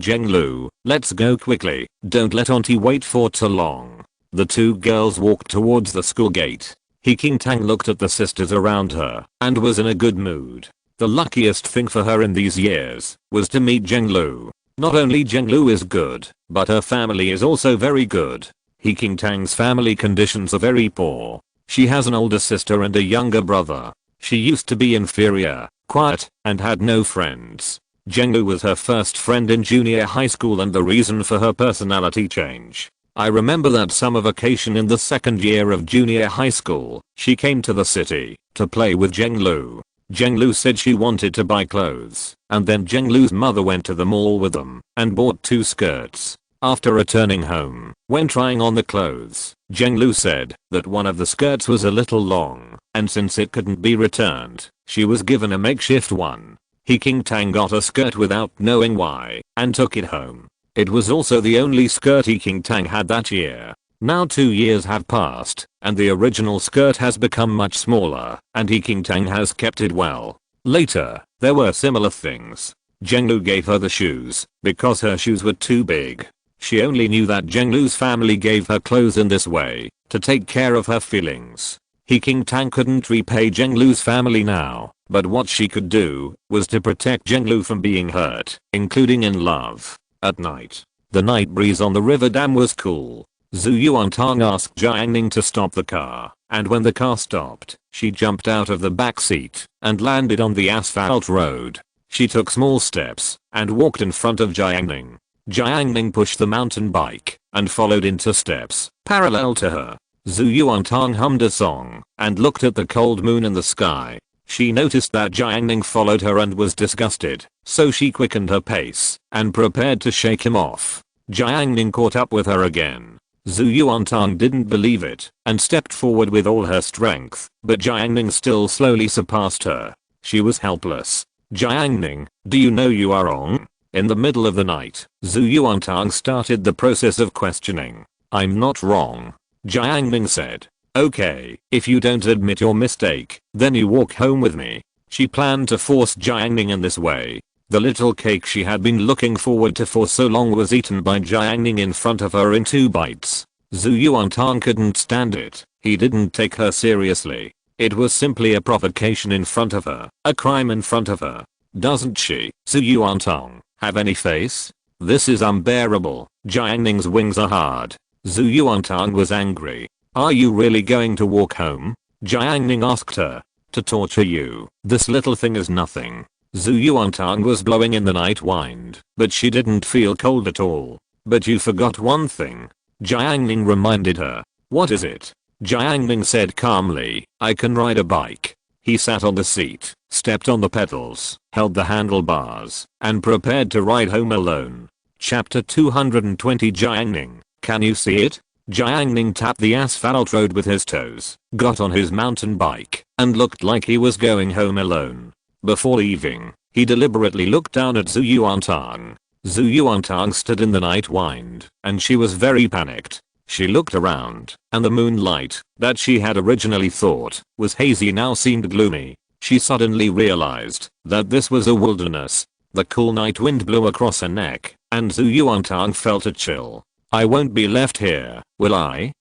Jiang Ning. "Let's go quickly, don't let auntie wait for too long." The two girls walked towards the school gate. King Tang looked at the sisters around her and was in a good mood. The luckiest thing for her in these years was to meet Jiang Ning. Not only Jiang Ning is good, but her family is also very good. King Tang's family conditions are very poor. She has an older sister and a younger brother. She used to be inferior, quiet, and had no friends. Jiang Ning was her first friend in junior high school and the reason for her personality change. I remember that summer vacation in the second year of junior high school, she came to the city to play with Jiang Ning. Jiang Ning said she wanted to buy clothes, and then Jiang Ning's mother went to the mall with them and bought 2 skirts. After returning home, when trying on the clothes, Jiang Ning said that one of the skirts was a little long, and since it couldn't be returned, she was given a makeshift one. King Tang got a skirt without knowing why, and took it home. It was also the only skirt King Tang had that year. Now 2 years have passed, and the original skirt has become much smaller, and He King Tang has kept it well. Later, there were similar things. Zhenglu gave her the shoes, because her shoes were too big. She only knew that Zhenglu's family gave her clothes in this way, to take care of her feelings. He King Tang couldn't repay Zhenglu's family now, but what she could do, was to protect Zhenglu from being hurt, including in love. At night, the night breeze on the river dam was cool. Zhu Yuantang asked Jiang Ning to stop the car, and when the car stopped, she jumped out of the back seat, and landed on the asphalt road. She took small steps, and walked in front of Jiang Ning. Jiang Ning pushed the mountain bike, and followed into steps, parallel to her. Zhu Yuantang hummed a song, and looked at the cold moon in the sky. She noticed that Jiang Ning followed her and was disgusted, so she quickened her pace, and prepared to shake him off. Jiang Ning caught up with her again. Zhu Yuantang didn't believe it, and stepped forward with all her strength, but Jiang Ning still slowly surpassed her. She was helpless. Jiang Ning, do you know you are wrong? In the middle of the night, Zhu Yuantang started the process of questioning. I'm not wrong. Jiang Ning said. Okay, if you don't admit your mistake, then you walk home with me. She planned to force Jiang Ning in this way. The little cake she had been looking forward to for so long was eaten by Jiang Ning in front of her in 2 bites. Zhu Yuantang couldn't stand it. He didn't take her seriously. It was simply a provocation in front of her, a crime in front of her. Doesn't she, Zhu Yuantang, have any face? This is unbearable. Jiang Ning's wings are hard. Zhu Yuantang was angry. Are you really going to walk home? Jiang Ning asked her. To torture you. This little thing is nothing. Zhu Yuantang was blowing in the night wind, but she didn't feel cold at all. But you forgot one thing. Jiang Ning reminded her. What is it? Jiang Ning said calmly, I can ride a bike. He sat on the seat, stepped on the pedals, held the handlebars, and prepared to ride home alone. Chapter 220 Jiang Ning, can you see it? Jiang Ning tapped the asphalt road with his toes, got on his mountain bike, and looked like he was going home alone. Before leaving, he deliberately looked down at Zhu Yuantang. Zhu Yuantang stood in the night wind, and she was very panicked. She looked around, and the moonlight, that she had originally thought was hazy now seemed gloomy. She suddenly realized that this was a wilderness. The cool night wind blew across her neck, and Zhu Yuantang felt a chill. I won't be left here, will I?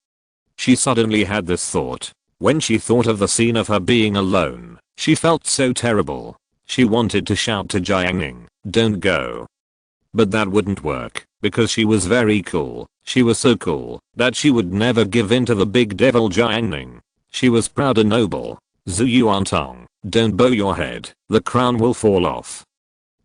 She suddenly had this thought. When she thought of the scene of her being alone, she felt so terrible. She wanted to shout to Jiang Ning, don't go. But that wouldn't work, because she was very cool. She was so cool that she would never give in to the big devil Jiang Ning. She was proud and noble. Zhu Yuantang, don't bow your head, the crown will fall off.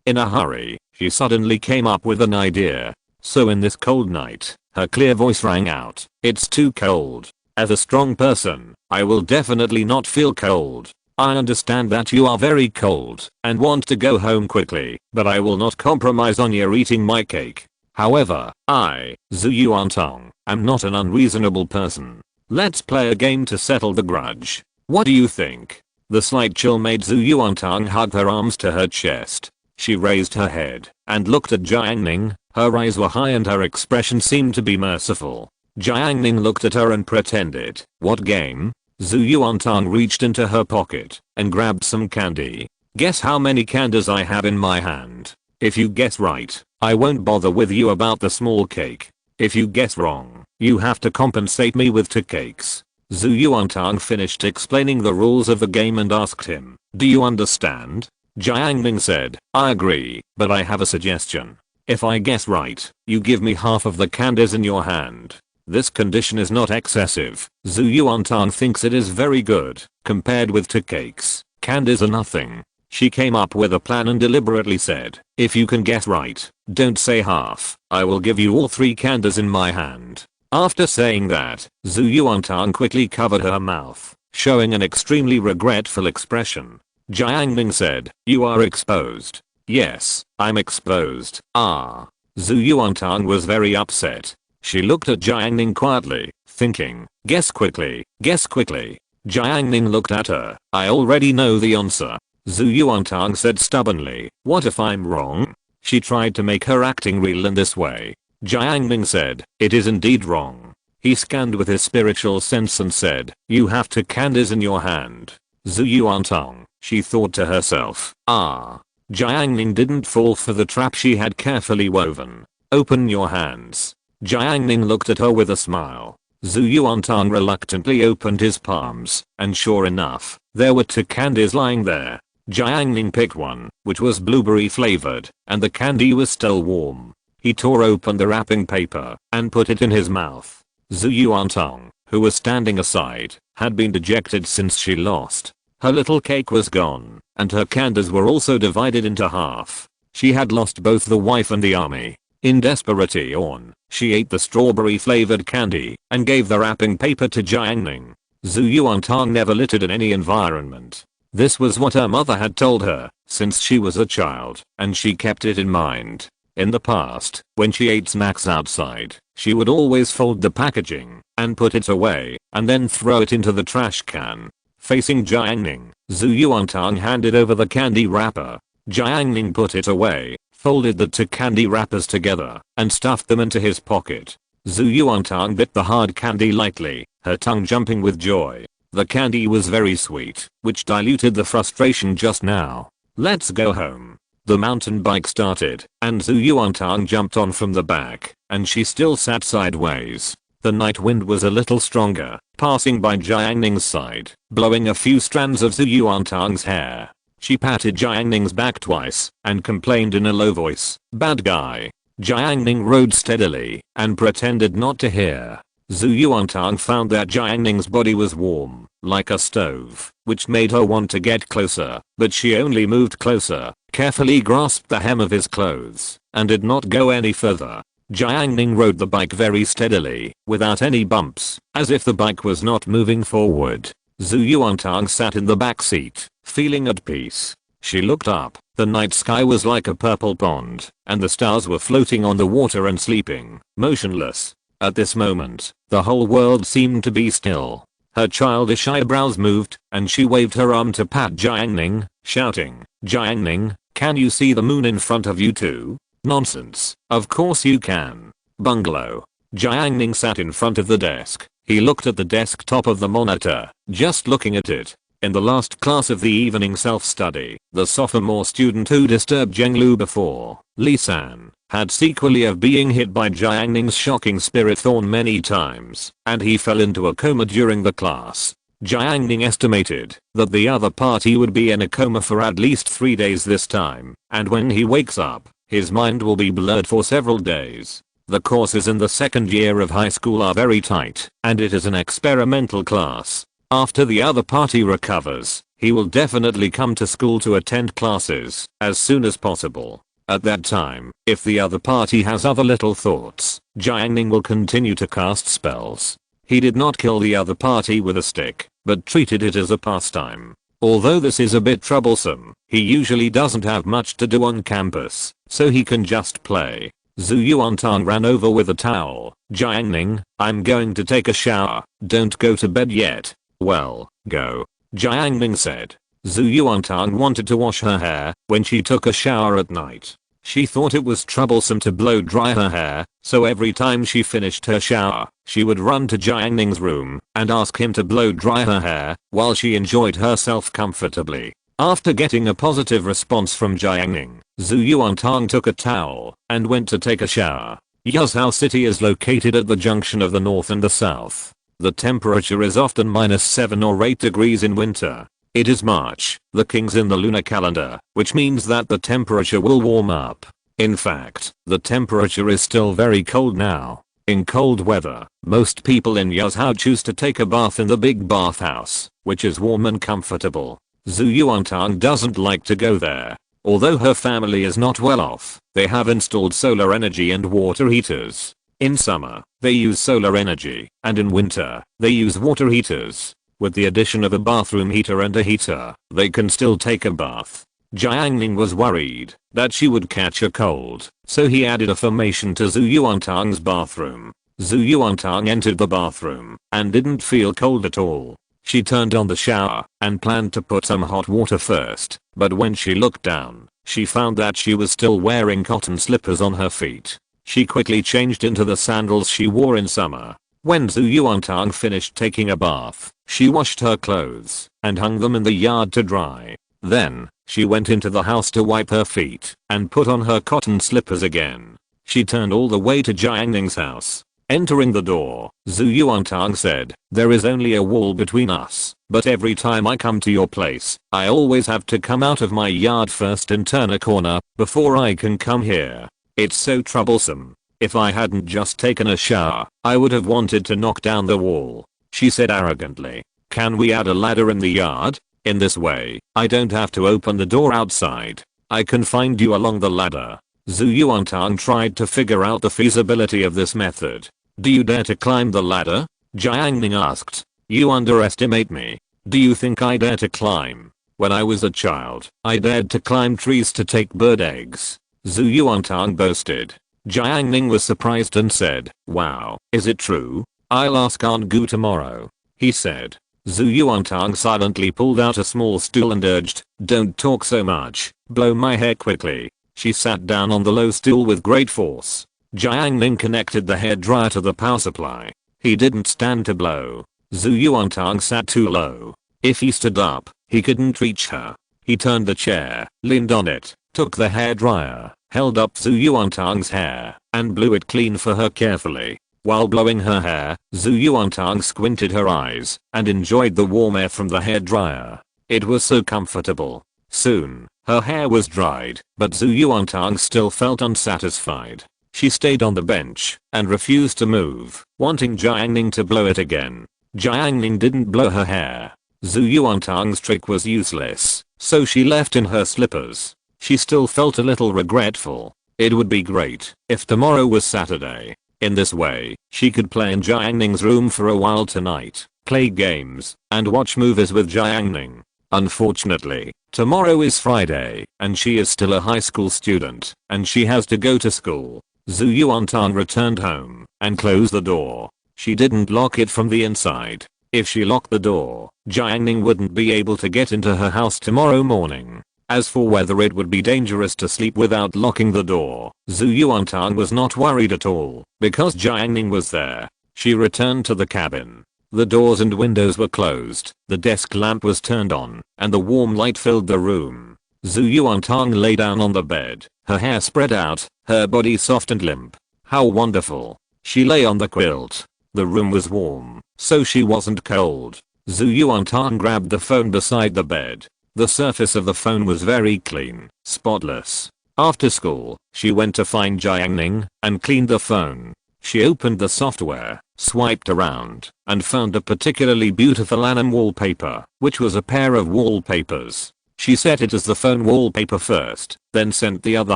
In a hurry, she suddenly came up with an idea. So in this cold night, her clear voice rang out, it's too cold. As a strong person, I will definitely not feel cold. I understand that you are very cold and want to go home quickly, but I will not compromise on your eating my cake. However, I, Zhu Yuantang, am not an unreasonable person. Let's play a game to settle the grudge. What do you think? The slight chill made Zhu Yuantang hug her arms to her chest. She raised her head and looked at Jiang Ning. Her eyes were high and her expression seemed to be merciful. Jiang Ning looked at her and pretended. What game? Zhu Yuantang reached into her pocket and grabbed some candy. Guess how many candies I have in my hand. If you guess right, I won't bother with you about the small cake. If you guess wrong, you have to compensate me with 2 cakes. Zhu Yuantang finished explaining the rules of the game and asked him, do you understand? Jiang Ning said, I agree, but I have a suggestion. If I guess right, you give me half of the candies in your hand. This condition is not excessive. Zhu Yuantang thinks it is very good, compared with 2 cakes. Candies are nothing. She came up with a plan and deliberately said, if you can guess right, don't say half, I will give you all 3 candies in my hand. After saying that, Zhu Yuantang quickly covered her mouth, showing an extremely regretful expression. Jiang Ning said, you are exposed. Yes, I'm exposed. Ah. Zhu Yuantang was very upset. She looked at Jiang Ning quietly, thinking, guess quickly, guess quickly. Jiang Ning looked at her, I already know the answer. Zhu Yuantang said stubbornly, what if I'm wrong? She tried to make her acting real in this way. Jiang Ning said, it is indeed wrong. He scanned with his spiritual sense and said, "You have 2 candies in your hand. Zhu Yuantong," she thought to herself. Ah. Jiang Ning didn't fall for the trap she had carefully woven. "Open your hands." Jiang Ning looked at her with a smile. Zhu Yuantong reluctantly opened his palms, and sure enough, there were 2 candies lying there. Jiang Ning picked one, which was blueberry flavored, and the candy was still warm. He tore open the wrapping paper and put it in his mouth. Zhu Yuantong, who was standing aside, had been dejected since she lost. Her little cake was gone, and her candies were also divided into half. She had lost both the wife and the army. In desperation, she ate the strawberry flavored candy and gave the wrapping paper to Jiang Ning. Zhu Yuantong never littered in any environment. This was what her mother had told her since she was a child, and she kept it in mind. In the past, when she ate snacks outside, she would always fold the packaging and put it away and then throw it into the trash can. Facing Jiang Ning, Zhu Yuantong handed over the candy wrapper. Jiang Ning put it away, folded the 2 candy wrappers together, and stuffed them into his pocket. Zhu Yuantong bit the hard candy lightly, her tongue jumping with joy. The candy was very sweet, which diluted the frustration just now. "Let's go home." The mountain bike started, and Zhu Yuantong jumped on from the back, and she still sat sideways. The night wind was a little stronger, passing by Jiang Ning's side, blowing a few strands of Zhu Yuantong's hair. She patted Jiang Ning's back twice, and complained in a low voice, "Bad guy." Jiang Ning rode steadily, and pretended not to hear. Zhu Yuantong found that Jiang Ning's body was warm, like a stove, which made her want to get closer, but she only moved closer, carefully grasped the hem of his clothes, and did not go any further. Jiang Ning rode the bike very steadily, without any bumps, as if the bike was not moving forward. Zhu Yuantong sat in the back seat, feeling at peace. She looked up. The night sky was like a purple pond, and the stars were floating on the water and sleeping, motionless. At this moment, the whole world seemed to be still. Her childish eyebrows moved, and she waved her arm to pat Jiang Ning, shouting, "Jiang Ning, can you see the moon in front of you too?" "Nonsense, of course you can." Bungalow. Jiang Ning sat in front of the desk. He looked at the desktop of the monitor, just looking at it. In the last class of the evening self-study, the sophomore student who disturbed Zhenglu before, Li San, had sequely of being hit by Jiang Ning's shocking spirit thorn many times, and he fell into a coma during the class. Jiang Ning estimated that the other party would be in a coma for at least 3 days this time, and when he wakes up, his mind will be blurred for several days. The courses in the second year of high school are very tight, and it is an experimental class. After the other party recovers, he will definitely come to school to attend classes as soon as possible. At that time, if the other party has other little thoughts, Jiang Ning will continue to cast spells. He did not kill the other party with a stick, but treated it as a pastime. Although this is a bit troublesome, he usually doesn't have much to do on campus, so he can just play. Zhu Yuantong ran over with a towel. "Jiang Ning, I'm going to take a shower. Don't go to bed yet." "Well, go." Jiang Ning said. Zhu Yuantong wanted to wash her hair when she took a shower at night. She thought it was troublesome to blow dry her hair, so every time she finished her shower, she would run to Jiang Ning's room and ask him to blow dry her hair while she enjoyed herself comfortably. After getting a positive response from Jiang Ning, Zhu Yuantong took a towel and went to take a shower. Yuzhou City is located at the junction of the north and the south. The temperature is often -7 or 8 degrees in winter. It is March, the king's in the lunar calendar, which means that the temperature will warm up. In fact, the temperature is still very cold now. In cold weather, most people in Yuzhou choose to take a bath in the big bathhouse, which is warm and comfortable. Zhu Yuantong doesn't like to go there. Although her family is not well off, they have installed solar energy and water heaters. In summer, they use solar energy, and in winter, they use water heaters. With the addition of a bathroom heater and a heater, they can still take a bath. Jiang Ning was worried that she would catch a cold, so he added a formation to Zhu Yuantong's bathroom. Zhu Yuantong entered the bathroom and didn't feel cold at all. She turned on the shower and planned to put some hot water first, but when she looked down, she found that she was still wearing cotton slippers on her feet. She quickly changed into the sandals she wore in summer. When Zhu Yuantang finished taking a bath, she washed her clothes and hung them in the yard to dry. Then, she went into the house to wipe her feet and put on her cotton slippers again. She turned all the way to Jiang Ning's house. Entering the door, Zhu Yuantang said, "There is only a wall between us, but every time I come to your place, I always have to come out of my yard first and turn a corner before I can come here. It's so troublesome. If I hadn't just taken a shower, I would have wanted to knock down the wall." She said arrogantly, "Can we add a ladder in the yard? In this way, I don't have to open the door outside. I can find you along the ladder." Zhu Yuantang tried to figure out the feasibility of this method. "Do you dare to climb the ladder?" Jiang Ning asked. "You underestimate me. Do you think I dare to climb? When I was a child, I dared to climb trees to take bird eggs." Zhu Yuantang boasted. Jiang Ning was surprised and said, "Wow, is it true? I'll ask Aunt Gu tomorrow," he said. Zhu Yuantang silently pulled out a small stool and urged, "Don't talk so much, blow my hair quickly." She sat down on the low stool with great force. Jiang Ning connected the hairdryer to the power supply. He didn't stand to blow. Zhu Yuantang sat too low. If he stood up, he couldn't reach her. He turned the chair, leaned on it, took the hairdryer, held up Zhu Yuantang's hair, and blew it clean for her carefully. While blowing her hair, Zhu Yuantang squinted her eyes and enjoyed the warm air from the hairdryer. It was so comfortable. Soon, her hair was dried, but Zhu Yuantang still felt unsatisfied. She stayed on the bench and refused to move, wanting Jiang Ning to blow it again. Jiang Ning didn't blow her hair. Zhu Yuantang's trick was useless, so she left in her slippers. She still felt a little regretful. It would be great if tomorrow was Saturday. In this way, she could play in Jiang Ning's room for a while tonight, play games, and watch movies with Jiang Ning. Unfortunately, tomorrow is Friday, and she is still a high school student, and she has to go to school. Zhu Yuantang returned home and closed the door. She didn't lock it from the inside. If she locked the door, Jiang Ning wouldn't be able to get into her house tomorrow morning. As for whether it would be dangerous to sleep without locking the door, Zhu Yuantang was not worried at all, because Jiang Ning was there. She returned to the cabin. The doors and windows were closed, the desk lamp was turned on, and the warm light filled the room. Zhu Yuantang lay down on the bed, her hair spread out, her body soft and limp. How wonderful. She lay on the quilt. The room was warm, so she wasn't cold. Zhu Yuantang grabbed the phone beside the bed. The surface of the phone was very clean, spotless. After school, she went to find Jiang Ning and cleaned the phone. She opened the software, swiped around, and found a particularly beautiful anime wallpaper, which was a pair of wallpapers. She set it as the phone wallpaper first, then sent the other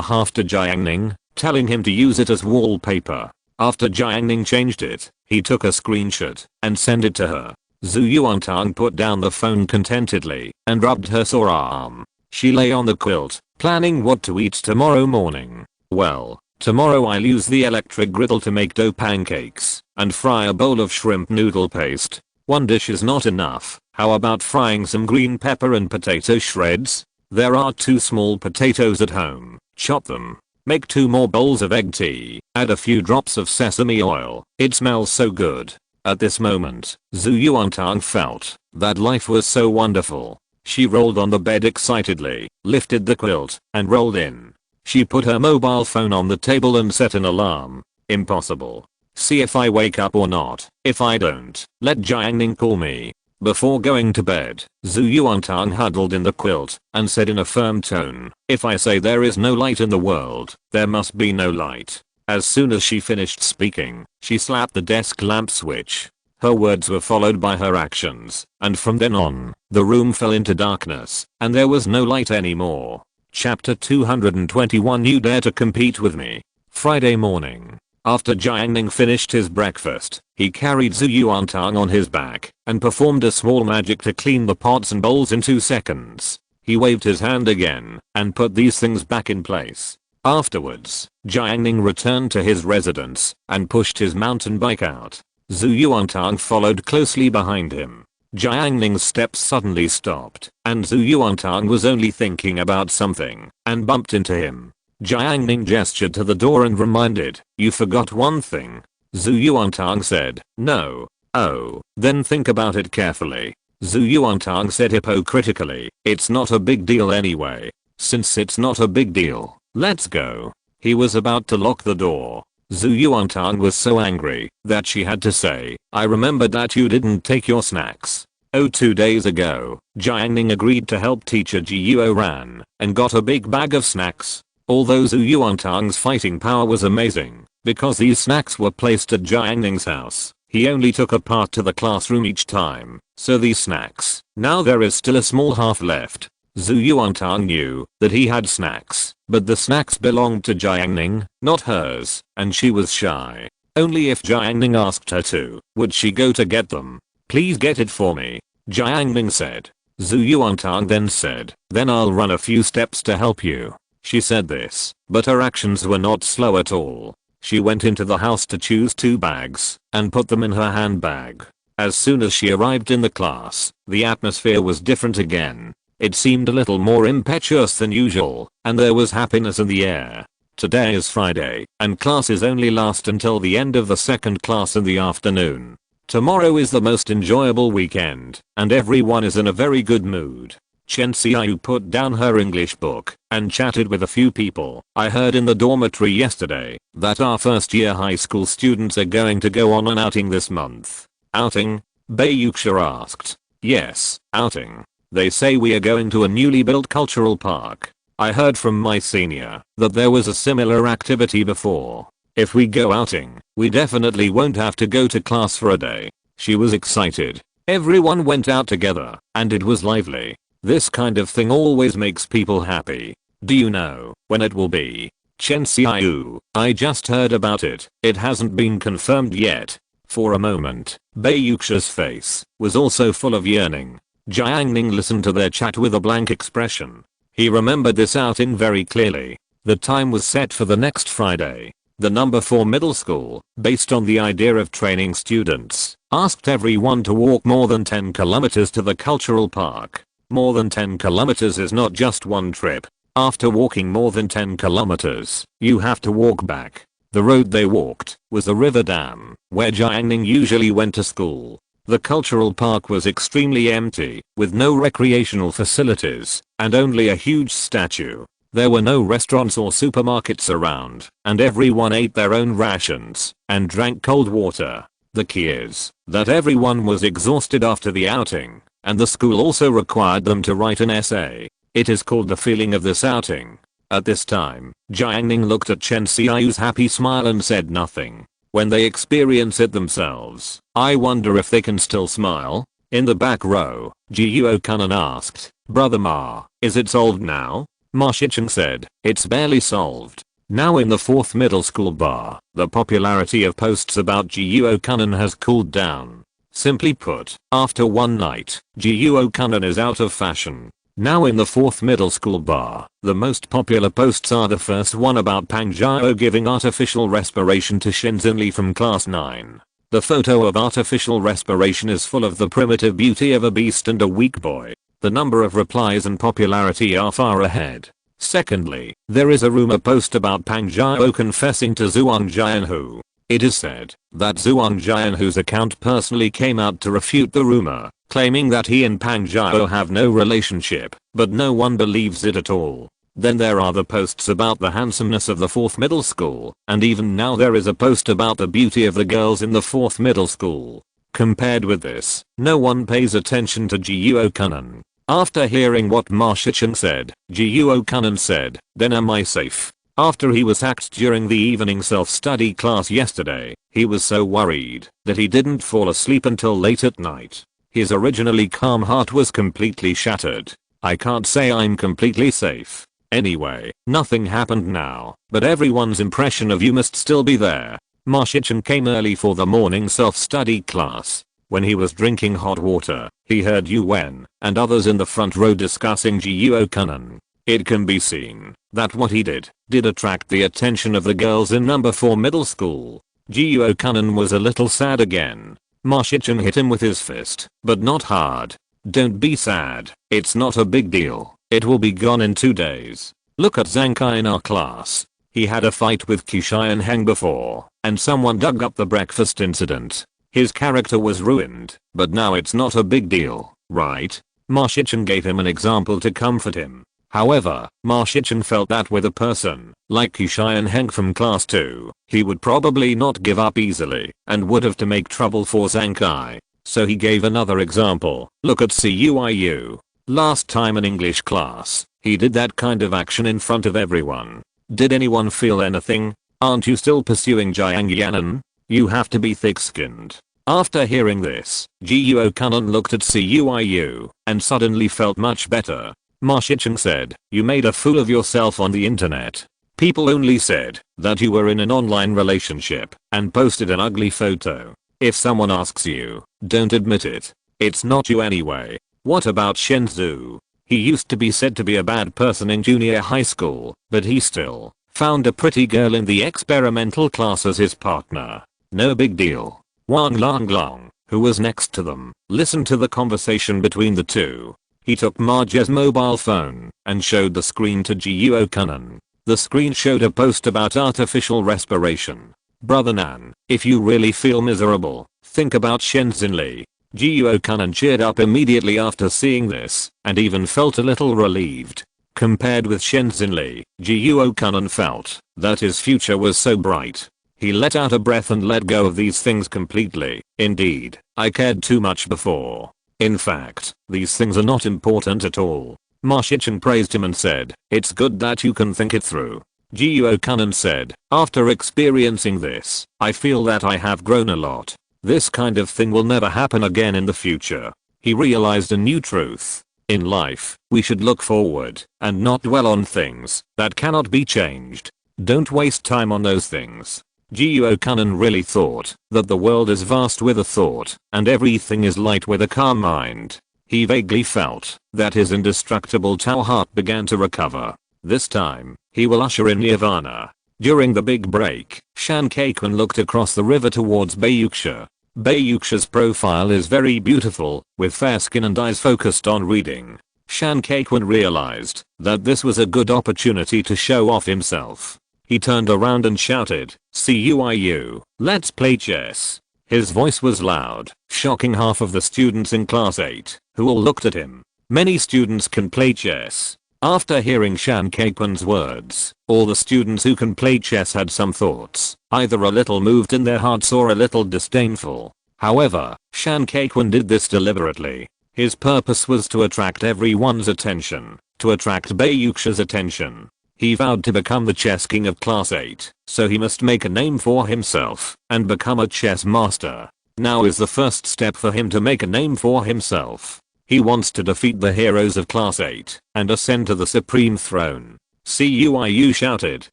half to Jiang Ning, telling him to use it as wallpaper. After Jiang Ning changed it, he took a screenshot and sent it to her. Zhu Yuantang put down the phone contentedly and rubbed her sore arm. She lay on the quilt, planning what to eat tomorrow morning. Well, tomorrow I'll use the electric griddle to make dough pancakes and fry a bowl of shrimp noodle paste. One dish is not enough. How about frying some green pepper and potato shreds? There are 2 small potatoes at home. Chop them. Make 2 more bowls of egg tea. Add a few drops of sesame oil. It smells so good. At this moment, Zhu Yuantang felt that life was so wonderful. She rolled on the bed excitedly, lifted the quilt, and rolled in. She put her mobile phone on the table and set an alarm. Impossible. See if I wake up or not. If I don't, let Jiang Ning call me. Before going to bed, Zhu Yuantang huddled in the quilt and said in a firm tone, "If I say there is no light in the world, there must be no light." As soon as she finished speaking, she slapped the desk lamp switch. Her words were followed by her actions, and from then on, the room fell into darkness, and there was no light anymore. Chapter 221 You Dare to Compete with Me. Friday morning. After Jiang Ning finished his breakfast, he carried Zhu Yuantang on his back and performed a small magic to clean the pots and bowls in 2 seconds. He waved his hand again and put these things back in place. Afterwards, Jiang Ning returned to his residence and pushed his mountain bike out. Zhu Yuantang followed closely behind him. Jiang Ning's steps suddenly stopped, and Zhu Yuantang was only thinking about something and bumped into him. Jiang Ning gestured to the door and reminded, "You forgot one thing." Zhu Yuantang said, no. Oh, then think about it carefully. Zhu Yuantang said hypocritically, it's not a big deal anyway. Since it's not a big deal, let's go. He was about to lock the door. Zhu Yuantang was so angry that she had to say, I remembered that you didn't take your snacks. Oh, 2 days ago, Jiang Ning agreed to help teacher Jiuo Ran and got a big bag of snacks. Although Zhu Yuantang's fighting power was amazing, because these snacks were placed at Jiang Ning's house, he only took a part to the classroom each time, so these snacks, now there is still a small half left. Zhu Yuantang knew that he had snacks, but the snacks belonged to Jiang Ning, not hers, and she was shy. Only if Jiang Ning asked her to, would she go to get them. Please get it for me, Jiang Ning said. Zhu Yuantang then said, then I'll run a few steps to help you. She said this, but her actions were not slow at all. She went into the house to choose 2 bags and put them in her handbag. As soon as she arrived in the class, the atmosphere was different again. It seemed a little more impetuous than usual, and there was happiness in the air. Today is Friday, and classes only last until the end of the second class in the afternoon. Tomorrow is the most enjoyable weekend, and everyone is in a very good mood. Chen Xiaoyu put down her English book and chatted with a few people. I heard in the dormitory yesterday that our first year high school students are going to go on an outing this month. Outing? Bei Yuxia asked. Yes, outing. They say we are going to a newly built cultural park. I heard from my senior that there was a similar activity before. If we go outing, we definitely won't have to go to class for a day. She was excited. Everyone went out together, and it was lively. This kind of thing always makes people happy. Do you know when it will be? Chen Xiaoyu, I just heard about it. It hasn't been confirmed yet. For a moment, Bei Yuxia's face was also full of yearning. Jiang Ning listened to their chat with a blank expression. He remembered this outing very clearly. The time was set for the next Friday. The number 4 middle school, based on the idea of training students, asked everyone to walk more than 10 kilometers to the cultural park. More than 10 kilometers is not just one trip. After walking more than 10 kilometers, you have to walk back. The road they walked was a river dam, where Jiang Ning usually went to school. The cultural park was extremely empty, with no recreational facilities, and only a huge statue. There were no restaurants or supermarkets around, and everyone ate their own rations and drank cold water. The key is that everyone was exhausted after the outing, and the school also required them to write an essay. It is called the feeling of this outing. At this time, Jiang Ning looked at Chen Xiaoyu's happy smile and said nothing. When they experience it themselves, I wonder if they can still smile. In the back row, Jiuo Kunan asked, Brother Ma, is it solved now? Ma Shicheng said, it's barely solved. Now in the 4th middle school bar, the popularity of posts about Jiuo Kunan has cooled down. Simply put, after one night, Jiuo Kunan is out of fashion. Now in the 4th middle school bar, the most popular posts are the first one about Pang Zhao giving artificial respiration to Shenzhen Li from class 9. The photo of artificial respiration is full of the primitive beauty of a beast and a weak boy. The number of replies and popularity are far ahead. Secondly, there is a rumor post about Pang Zhao confessing to Zhuang Jianhu. It is said that Zhuang Jianhu's account personally came out to refute the rumor, claiming that he and Pang Zhao have no relationship, but no one believes it at all. Then there are the posts about the handsomeness of the 4th middle school, and even now there is a post about the beauty of the girls in the 4th middle school. Compared with this, no one pays attention to Jiuo Kunan. After hearing what Ma Shicheng said, Jiuo Kunan said, then am I safe? After he was hacked during the evening self-study class yesterday, he was so worried that he didn't fall asleep until late at night. His originally calm heart was completely shattered. I can't say I'm completely safe. Anyway, nothing happened now, but everyone's impression of you must still be there. Ma Shicheng came early for the morning self-study class. When he was drinking hot water, he heard Yu Wen and others in the front row discussing Jiuo Kunan. It can be seen that what he did attract the attention of the girls in number 4 middle school. Jiuo Kunan was a little sad again. Ma Shicheng hit him with his fist, but not hard. Don't be sad, it's not a big deal. It will be gone in 2 days. Look at Zhang Kai in our class. He had a fight with Jiang Ning before, and someone dug up the breakfast incident. His character was ruined, but now it's not a big deal, right? Ma Shichen gave him an example to comfort him. However, Ma Shichen felt that with a person like Jiang Ning from class 2, he would probably not give up easily and would have to make trouble for Zhang Kai. So he gave another example. Look at Cuiu. Last time in English class, he did that kind of action in front of everyone. Did anyone feel anything? Aren't you still pursuing Jiang Yanan? You have to be thick-skinned. After hearing this, Jiuo Kanan looked at Cuiu and suddenly felt much better. Ma Shichen said, you made a fool of yourself on the internet. People only said that you were in an online relationship and posted an ugly photo. If someone asks you, don't admit it. It's not you anyway. What about Shenzhou? He used to be said to be a bad person in junior high school, but he still found a pretty girl in the experimental class as his partner. No big deal. Wang Longlong, who was next to them, listened to the conversation between the two. He took Marge's mobile phone and showed the screen to Jiuo Kanan. The screen showed a post about artificial respiration. Brother Nan, if you really feel miserable, think about Shenzhen Li. Jiuo Kanan cheered up immediately after seeing this, and even felt a little relieved. Compared with Shenzhen Li, Jiuo Kanan felt that his future was so bright. He let out a breath and let go of these things completely. Indeed, I cared too much before. In fact, these things are not important at all. Ma Shichen praised him and said, it's good that you can think it through. Jiuo Kanan said, after experiencing this, I feel that I have grown a lot. This kind of thing will never happen again in the future. He realized a new truth. In life, we should look forward and not dwell on things that cannot be changed. Don't waste time on those things. Jiuo Kanan really thought that the world is vast with a thought and everything is light with a calm mind. He vaguely felt that his indestructible Tao heart began to recover. This time, he will usher in nirvana. During the big break, Shan Kaikun looked across the river towards Bayuxia. Bayuxia's profile is very beautiful, with fair skin and eyes focused on reading. Shan Kaikun realized that this was a good opportunity to show off himself. He turned around and shouted, Cuiu, let's play chess. His voice was loud, shocking half of the students in class 8, who all looked at him. Many students can play chess. After hearing Shan Kaikun's words, all the students who can play chess had some thoughts, either a little moved in their hearts or a little disdainful. However, Shan Kaikun did this deliberately. His purpose was to attract everyone's attention, to attract Bayuxia's attention. He vowed to become the chess king of class 8, so he must make a name for himself and become a chess master. Now is the first step for him to make a name for himself. He wants to defeat the heroes of class 8 and ascend to the supreme throne. Cuiu shouted,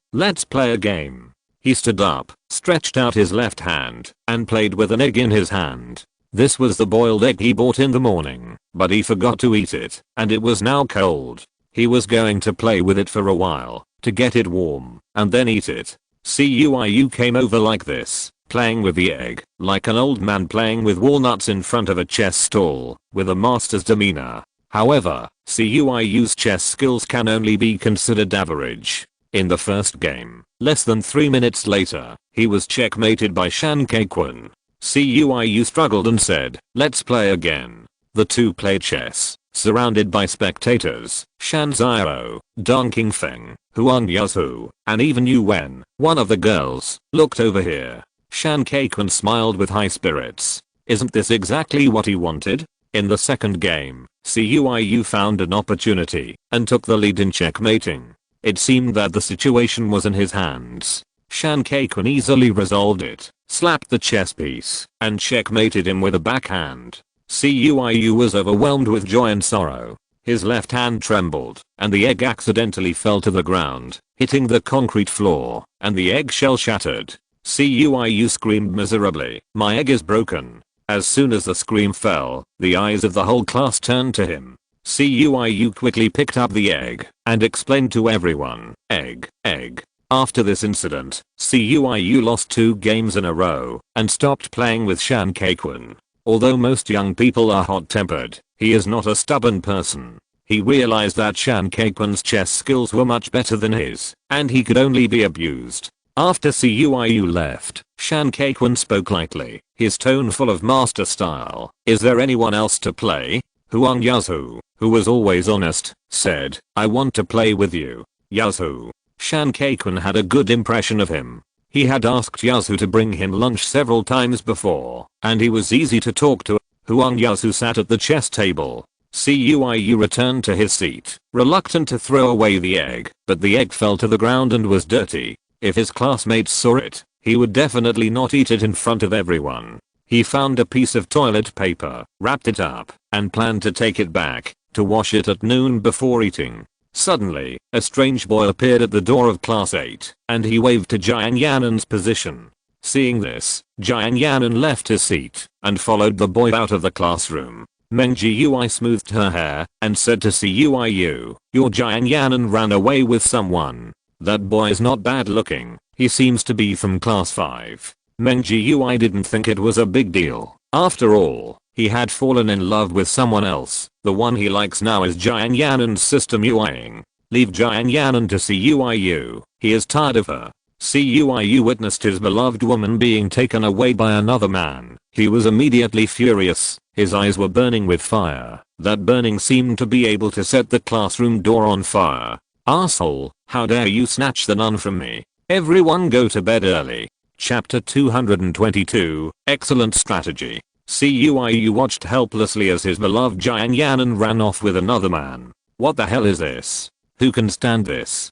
let's play a game. He stood up, stretched out his left hand, and played with an egg in his hand. This was the boiled egg he bought in the morning, but he forgot to eat it, and it was now cold. He was going to play with it for a while, to get it warm, and then eat it. Cuiu came over like this, playing with the egg, like an old man playing with walnuts in front of a chess stall, with a master's demeanor. However, Cuiu's chess skills can only be considered average. In the first game, less than 3 minutes later, he was checkmated by Shan Kaikun. Cuiu struggled and said, let's play again. The two played chess, surrounded by spectators. Shan Zhao, Dong Qingfeng, Huang Yazhu, and even Yu Wen, one of the girls, looked over here. Shan Kaikun smiled with high spirits. Isn't this exactly what he wanted? In the second game, Cuiu found an opportunity and took the lead in checkmating. It seemed that the situation was in his hands. Shan Kaikun easily resolved it, slapped the chess piece, and checkmated him with a backhand. Cuiu was overwhelmed with joy and sorrow. His left hand trembled, and the egg accidentally fell to the ground, hitting the concrete floor, and the eggshell shattered. Cuiu screamed miserably, my egg is broken. As soon as the scream fell, the eyes of the whole class turned to him. Cuiu quickly picked up the egg and explained to everyone, egg, egg. After this incident, Cuiu lost 2 games in a row and stopped playing with Shan Kaikun. Although most young people are hot-tempered, he is not a stubborn person. He realized that Shan Keikwon's chess skills were much better than his, and he could only be abused. After Cuyu left, Shan Keikwon spoke lightly, his tone full of master style. Is there anyone else to play? Huang Yazhu, who was always honest, said, I want to play with you. Yazhu. Shan Keikwon had a good impression of him. He had asked Yazhu to bring him lunch several times before, and he was easy to talk to. Huang Yazhu sat at the chess table. Cuyu returned to his seat, reluctant to throw away the egg, but the egg fell to the ground and was dirty. If his classmates saw it, he would definitely not eat it in front of everyone. He found a piece of toilet paper, wrapped it up, and planned to take it back, to wash it at noon before eating. Suddenly, a strange boy appeared at the door of class 8, and he waved to Jiang Nin's position. Seeing this, Jiang Ning left his seat, and followed the boy out of the classroom. Meng Jiui smoothed her hair, and said to Cuyu, your Jiang Ning ran away with someone. That boy is not bad looking, he seems to be from class 5. Meng Jiui didn't think it was a big deal. After all, he had fallen in love with someone else. The one he likes now is Jiang Nin's sister Muang. Leave Jiang Ning to Cuyu, he is tired of her. Cuyu witnessed his beloved woman being taken away by another man. He was immediately furious. His eyes were burning with fire. That burning seemed to be able to set the classroom door on fire. Asshole, how dare you snatch the nun from me? Everyone go to bed early. Chapter 222, Excellent Strategy. Cuyu watched helplessly as his beloved Jiang Ning ran off with another man. What the hell is this? Who can stand this?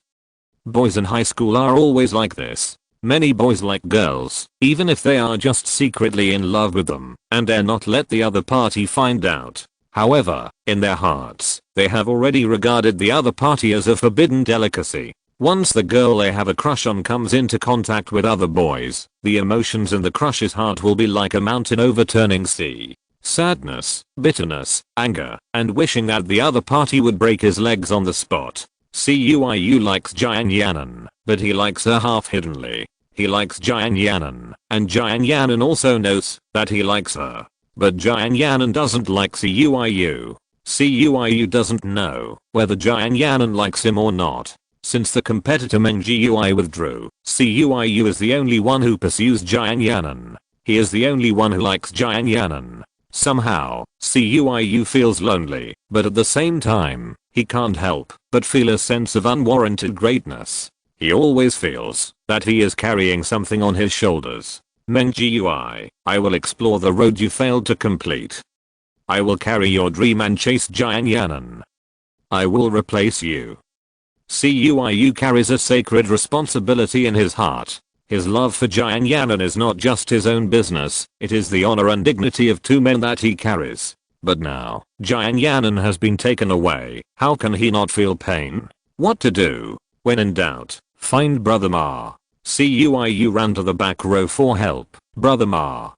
Boys in high school are always like this. Many boys like girls, even if they are just secretly in love with them, and dare not let the other party find out. However, in their hearts, they have already regarded the other party as a forbidden delicacy. Once the girl they have a crush on comes into contact with other boys, the emotions in the crush's heart will be like a mountain overturning sea. Sadness, bitterness, anger, and wishing that the other party would break his legs on the spot. Cuyu likes Jiang Ning, but he likes her half hiddenly. He likes Jiang Ning, and Jiang Ning also knows that he likes her. But Jiang Ning doesn't like Cuyu. Cuyu doesn't know whether Jiang Ning likes him or not. Since the competitor Meng Jiui withdrew, Cuyu is the only one who pursues Jiang Ning. He is the only one who likes Jiang Ning. Somehow, Cuyu feels lonely, but at the same time, he can't help but feel a sense of unwarranted greatness. He always feels that he is carrying something on his shoulders. Meng Jiui, I will explore the road you failed to complete. I will carry your dream and chase Jiang Ning. I will replace you. Cuyu carries a sacred responsibility in his heart. His love for Jiang Ning is not just his own business, it is the honor and dignity of two men that he carries. But now, Jiang Ning has been taken away. How can he not feel pain? What to do? When in doubt, find Brother Ma. Cuyu ran to the back row for help. Brother Ma,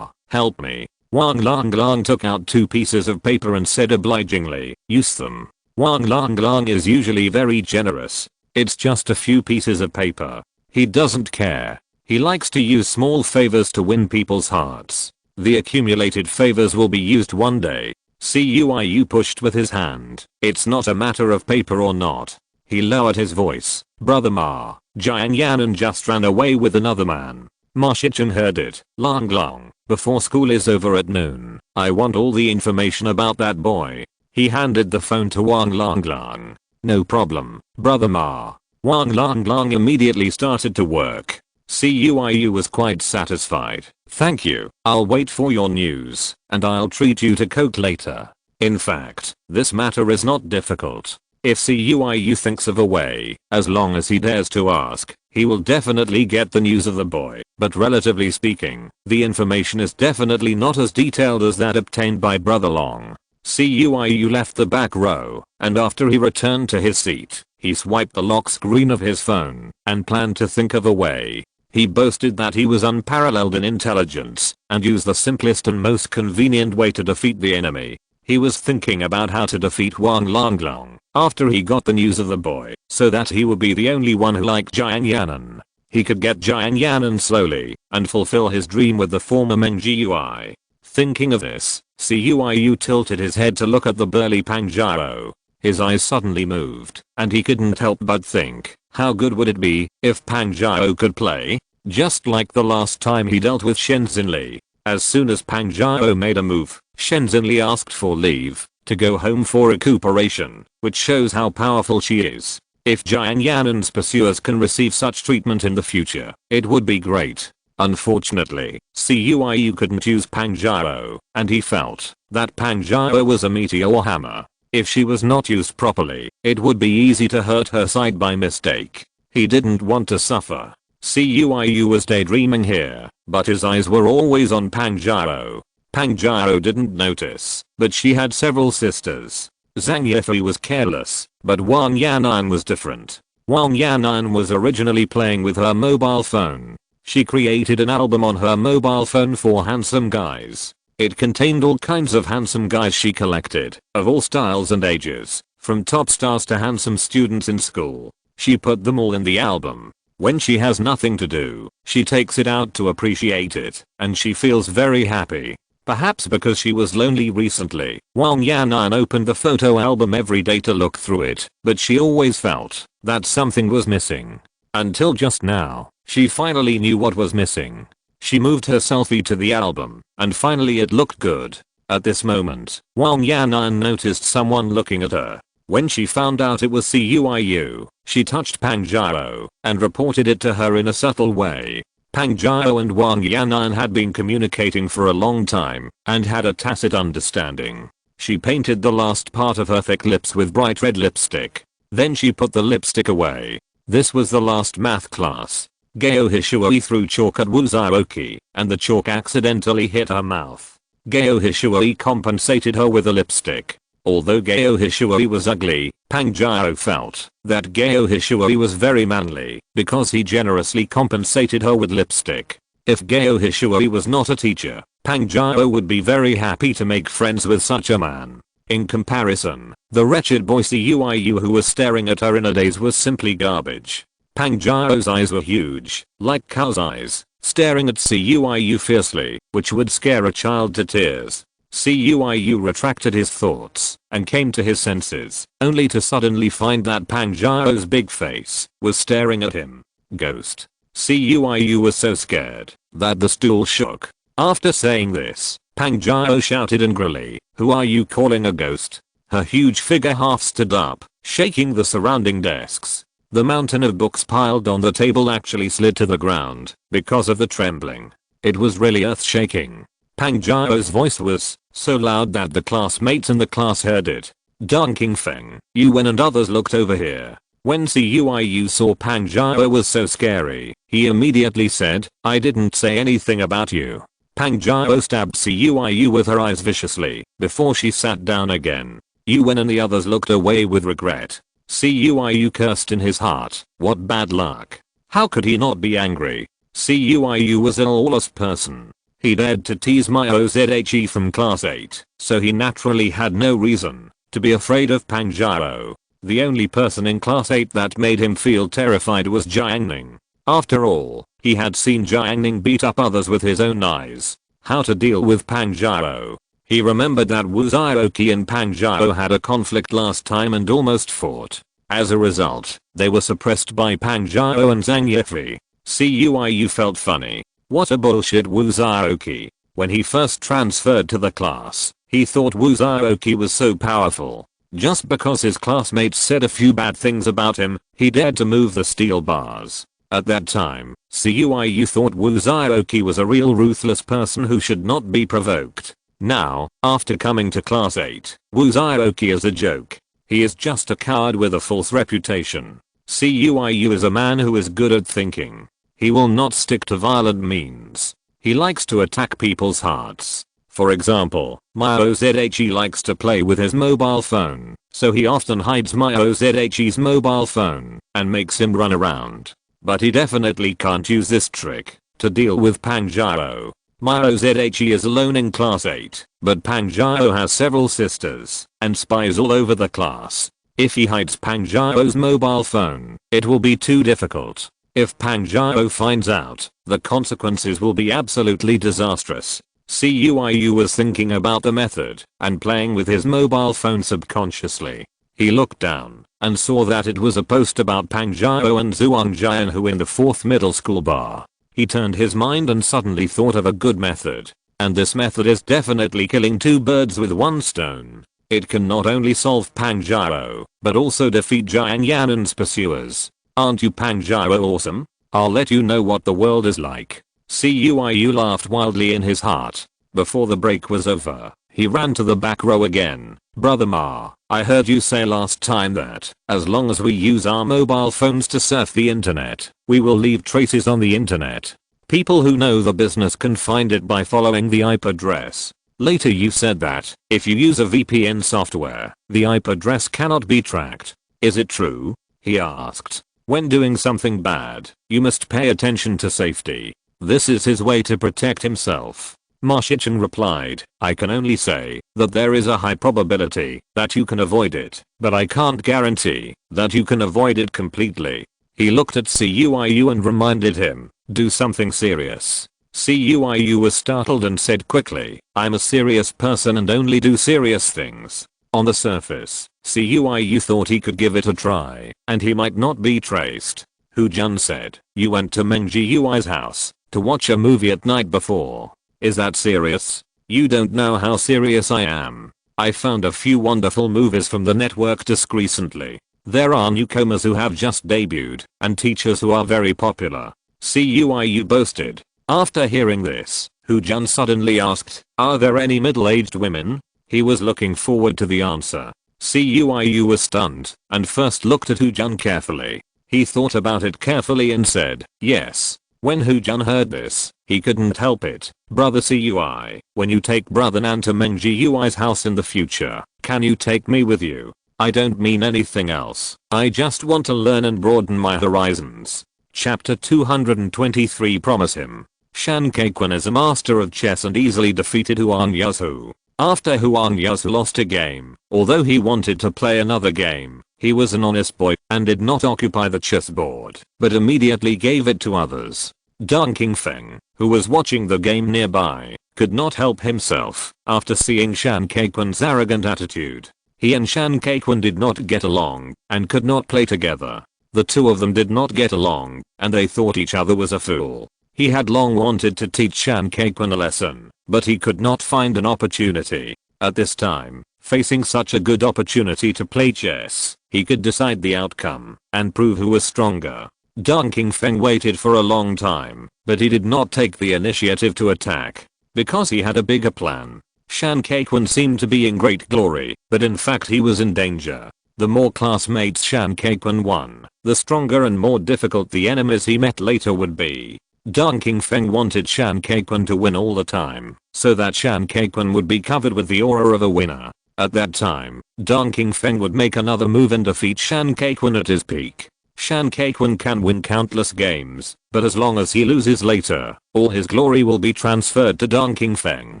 help me. Wang Lang took out 2 pieces of paper and said obligingly, use them. Wang Lang is usually very generous. It's just a few pieces of paper. He doesn't care. He likes to use small favors to win people's hearts. The accumulated favors will be used one day. Cuyu pushed with his hand. It's not a matter of paper or not. He lowered his voice. Brother Ma, Jiang Ning just ran away with another man. Ma Shichen heard it. Lang, before school is over at noon, I want all the information about that boy. He handed the phone to Wang Lang. No problem, Brother Ma. Wang Lang immediately started to work. Cuyu was quite satisfied. Thank you, I'll wait for your news, and I'll treat you to Coke later. In fact, this matter is not difficult. If Cuyu thinks of a way, as long as he dares to ask, he will definitely get the news of the boy. But relatively speaking, the information is definitely not as detailed as that obtained by Brother Long. Cuyu left the back row, and after he returned to his seat, he swiped the lock screen of his phone, and planned to think of a way. He boasted that he was unparalleled in intelligence, and used the simplest and most convenient way to defeat the enemy. He was thinking about how to defeat Wang Lang after he got the news of the boy, so that he would be the only one who liked Jiang Ning. He could get Jiang Ning slowly, and fulfill his dream with the former Meng Jiui. Thinking of this, Cuiu tilted his head to look at the burly Pang Jiao. His eyes suddenly moved, and he couldn't help but think, how good would it be if Pang Jiao could play? Just like the last time he dealt with Shenzhen Li. As soon as Pang Jiao made a move, Shenzhen Li asked for leave to go home for recuperation, which shows how powerful she is. If Jiang Yan'an's pursuers can receive such treatment in the future, it would be great. Unfortunately, Cuiu couldn't use Pang Jiao, and he felt that Pang Jiao was a meteor hammer. If she was not used properly, it would be easy to hurt her side by mistake. He didn't want to suffer. Cuiu was daydreaming here, but his eyes were always on Pang Jiao. Pang Jiao didn't notice, but she had several sisters. Zhang Yifei was careless, but Wang Yan'an was different. Wang Yan'an was originally playing with her mobile phone. She created an album on her mobile phone for handsome guys. It contained all kinds of handsome guys she collected, of all styles and ages, from top stars to handsome students in school. She put them all in the album. When she has nothing to do, she takes it out to appreciate it, and she feels very happy. Perhaps because she was lonely recently, Wang Yan'an opened the photo album every day to look through it, but she always felt that something was missing. Until just now, she finally knew what was missing. She moved her selfie to the album, and finally it looked good. At this moment, Wang Yan'an noticed someone looking at her. When she found out it was Cuiu, she touched Pang Jiao and reported it to her in a subtle way. Pang Jiao and Wang Yan'an had been communicating for a long time and had a tacit understanding. She painted the last part of her thick lips with bright red lipstick. Then she put the lipstick away. This was the last math class. Gao Hishui threw chalk at Wu Zhaoqi, and the chalk accidentally hit her mouth. Gao Hishui compensated her with a lipstick. Although Gao Hishui was ugly, Pang Jiao felt that Gao Hishui was very manly because he generously compensated her with lipstick. If Gao Hishui was not a teacher, Pang Jiao would be very happy to make friends with such a man. In comparison, the wretched boy Cuiu who was staring at her in a daze was simply garbage. Pang Jiao's eyes were huge, like cow's eyes, staring at Cuiu fiercely, which would scare a child to tears. Cuiu retracted his thoughts and came to his senses, only to suddenly find that Pang Jiao's big face was staring at him. Ghost. Cuiu was so scared that the stool shook. After saying this, Pang Jiao shouted angrily, "Who are you calling a ghost?" Her huge figure half stood up, shaking the surrounding desks. The mountain of books piled on the table actually slid to the ground because of the trembling. It was really earth-shaking. Pang Jiao's voice was so loud that the classmates in the class heard it. Deng Qingfeng, Yuan and others looked over here. When Cuiu saw Pang Jiao was so scary, he immediately said, "I didn't say anything about you." Pang Jiao stabbed Cuiu with her eyes viciously before she sat down again. Yuan and the others looked away with regret. Cuiu cursed in his heart. What bad luck. How could he not be angry? Cuiu was a lawless person. He dared to tease my Ozhe from class 8, so he naturally had no reason to be afraid of Pang Jiao. The only person in class 8 that made him feel terrified was Jiang Ning. After all, he had seen Jiang Ning beat up others with his own eyes. How to deal with Pang Jiao? He remembered that Wu Zhaoqi and Pang Jiao had a conflict last time and almost fought. As a result, they were suppressed by Pang Jiao and Zhang Yifei. Cuiu felt funny. What a bullshit Wu Zhaoqi. When he first transferred to the class, he thought Wu Zhaoqi was so powerful. Just because his classmates said a few bad things about him, he dared to move the steel bars. At that time, Cuiu thought Wu Zhaoqi was a real ruthless person who should not be provoked. Now, after coming to class 8, Wu Zhaoqi is a joke. He is just a coward with a false reputation. Cuiu is a man who is good at thinking. He will not stick to violent means. He likes to attack people's hearts. For example, Myo Zhe likes to play with his mobile phone, so he often hides Myo Zhe's mobile phone and makes him run around. But he definitely can't use this trick to deal with Pang Jiao. Myo Zhe is alone in class 8, but Pang Jiao has several sisters and spies all over the class. If he hides Pang Jiao's mobile phone, it will be too difficult. If Pang Jiao finds out, the consequences will be absolutely disastrous. CUIU was thinking about the method and playing with his mobile phone subconsciously. He looked down and saw that it was a post about Pang Jiao and Zhuang Jianhu in the 4th middle school bar. He turned his mind and suddenly thought of a good method. And this method is definitely killing 2 birds with 1 stone. It can not only solve Pang Jiao, but also defeat Jiang Yanan's pursuers. Aren't you Pang Jiao awesome? I'll let you know what the world is like. CUIU laughed wildly in his heart. Before the break was over, he ran to the back row again. Brother Ma, I heard you say last time that, as long as we use our mobile phones to surf the internet, we will leave traces on the internet. People who know the business can find it by following the IP address. Later you said that, if you use a VPN software, the IP address cannot be tracked. Is it true? He asked. When doing something bad, you must pay attention to safety. This is his way to protect himself. Ma Shichen replied, I can only say that there is a high probability that you can avoid it, but I can't guarantee that you can avoid it completely. He looked at CUIU and reminded him, do something serious. CUIU was startled and said quickly, I'm a serious person and only do serious things. On the surface, CUIU thought he could give it a try, and he might not be traced. Hu Jun said, you went to Meng Jiui's house to watch a movie at night before. Is that serious? You don't know how serious I am. I found a few wonderful movies from the network just recently. There are newcomers who have just debuted, and teachers who are very popular. CUIU boasted. After hearing this, Hu Jun suddenly asked, are there any middle-aged women? He was looking forward to the answer. CUIU was stunned, and first looked at Hu Jun carefully. He thought about it carefully and said, yes. When Hu Jun heard this, he couldn't help it. Brother CUI, when you take Brother Nan to Meng Jiui's house in the future, can you take me with you? I don't mean anything else. I just want to learn and broaden my horizons. Chapter 223 Promise him. Shan Kaiquan is a master of chess and easily defeated Huang Yasu. After Huang Yasu lost a game, although he wanted to play another game, he was an honest boy and did not occupy the chessboard, but immediately gave it to others. Deng Qingfeng, who was watching the game nearby, could not help himself after seeing Shan Kaiquan's arrogant attitude. He and Shan Kaiquan did not get along and could not play together. The two of them did not get along, and they thought each other was a fool. He had long wanted to teach Shan Kaiquan a lesson, but he could not find an opportunity. At this time, facing such a good opportunity to play chess, he could decide the outcome and prove who was stronger. Deng Qingfeng waited for a long time, but he did not take the initiative to attack, because he had a bigger plan. Shan Kaiquan seemed to be in great glory, but in fact he was in danger. The more classmates Shan Kaiquan won, the stronger and more difficult the enemies he met later would be. Deng Qingfeng wanted Shan Kaiquan to win all the time, so that Shan Kaiquan would be covered with the aura of a winner. At that time, Deng Qingfeng would make another move and defeat Shan Kaiquan at his peak. Shan Kaiquan can win countless games, but as long as he loses later, all his glory will be transferred to Deng Qingfeng.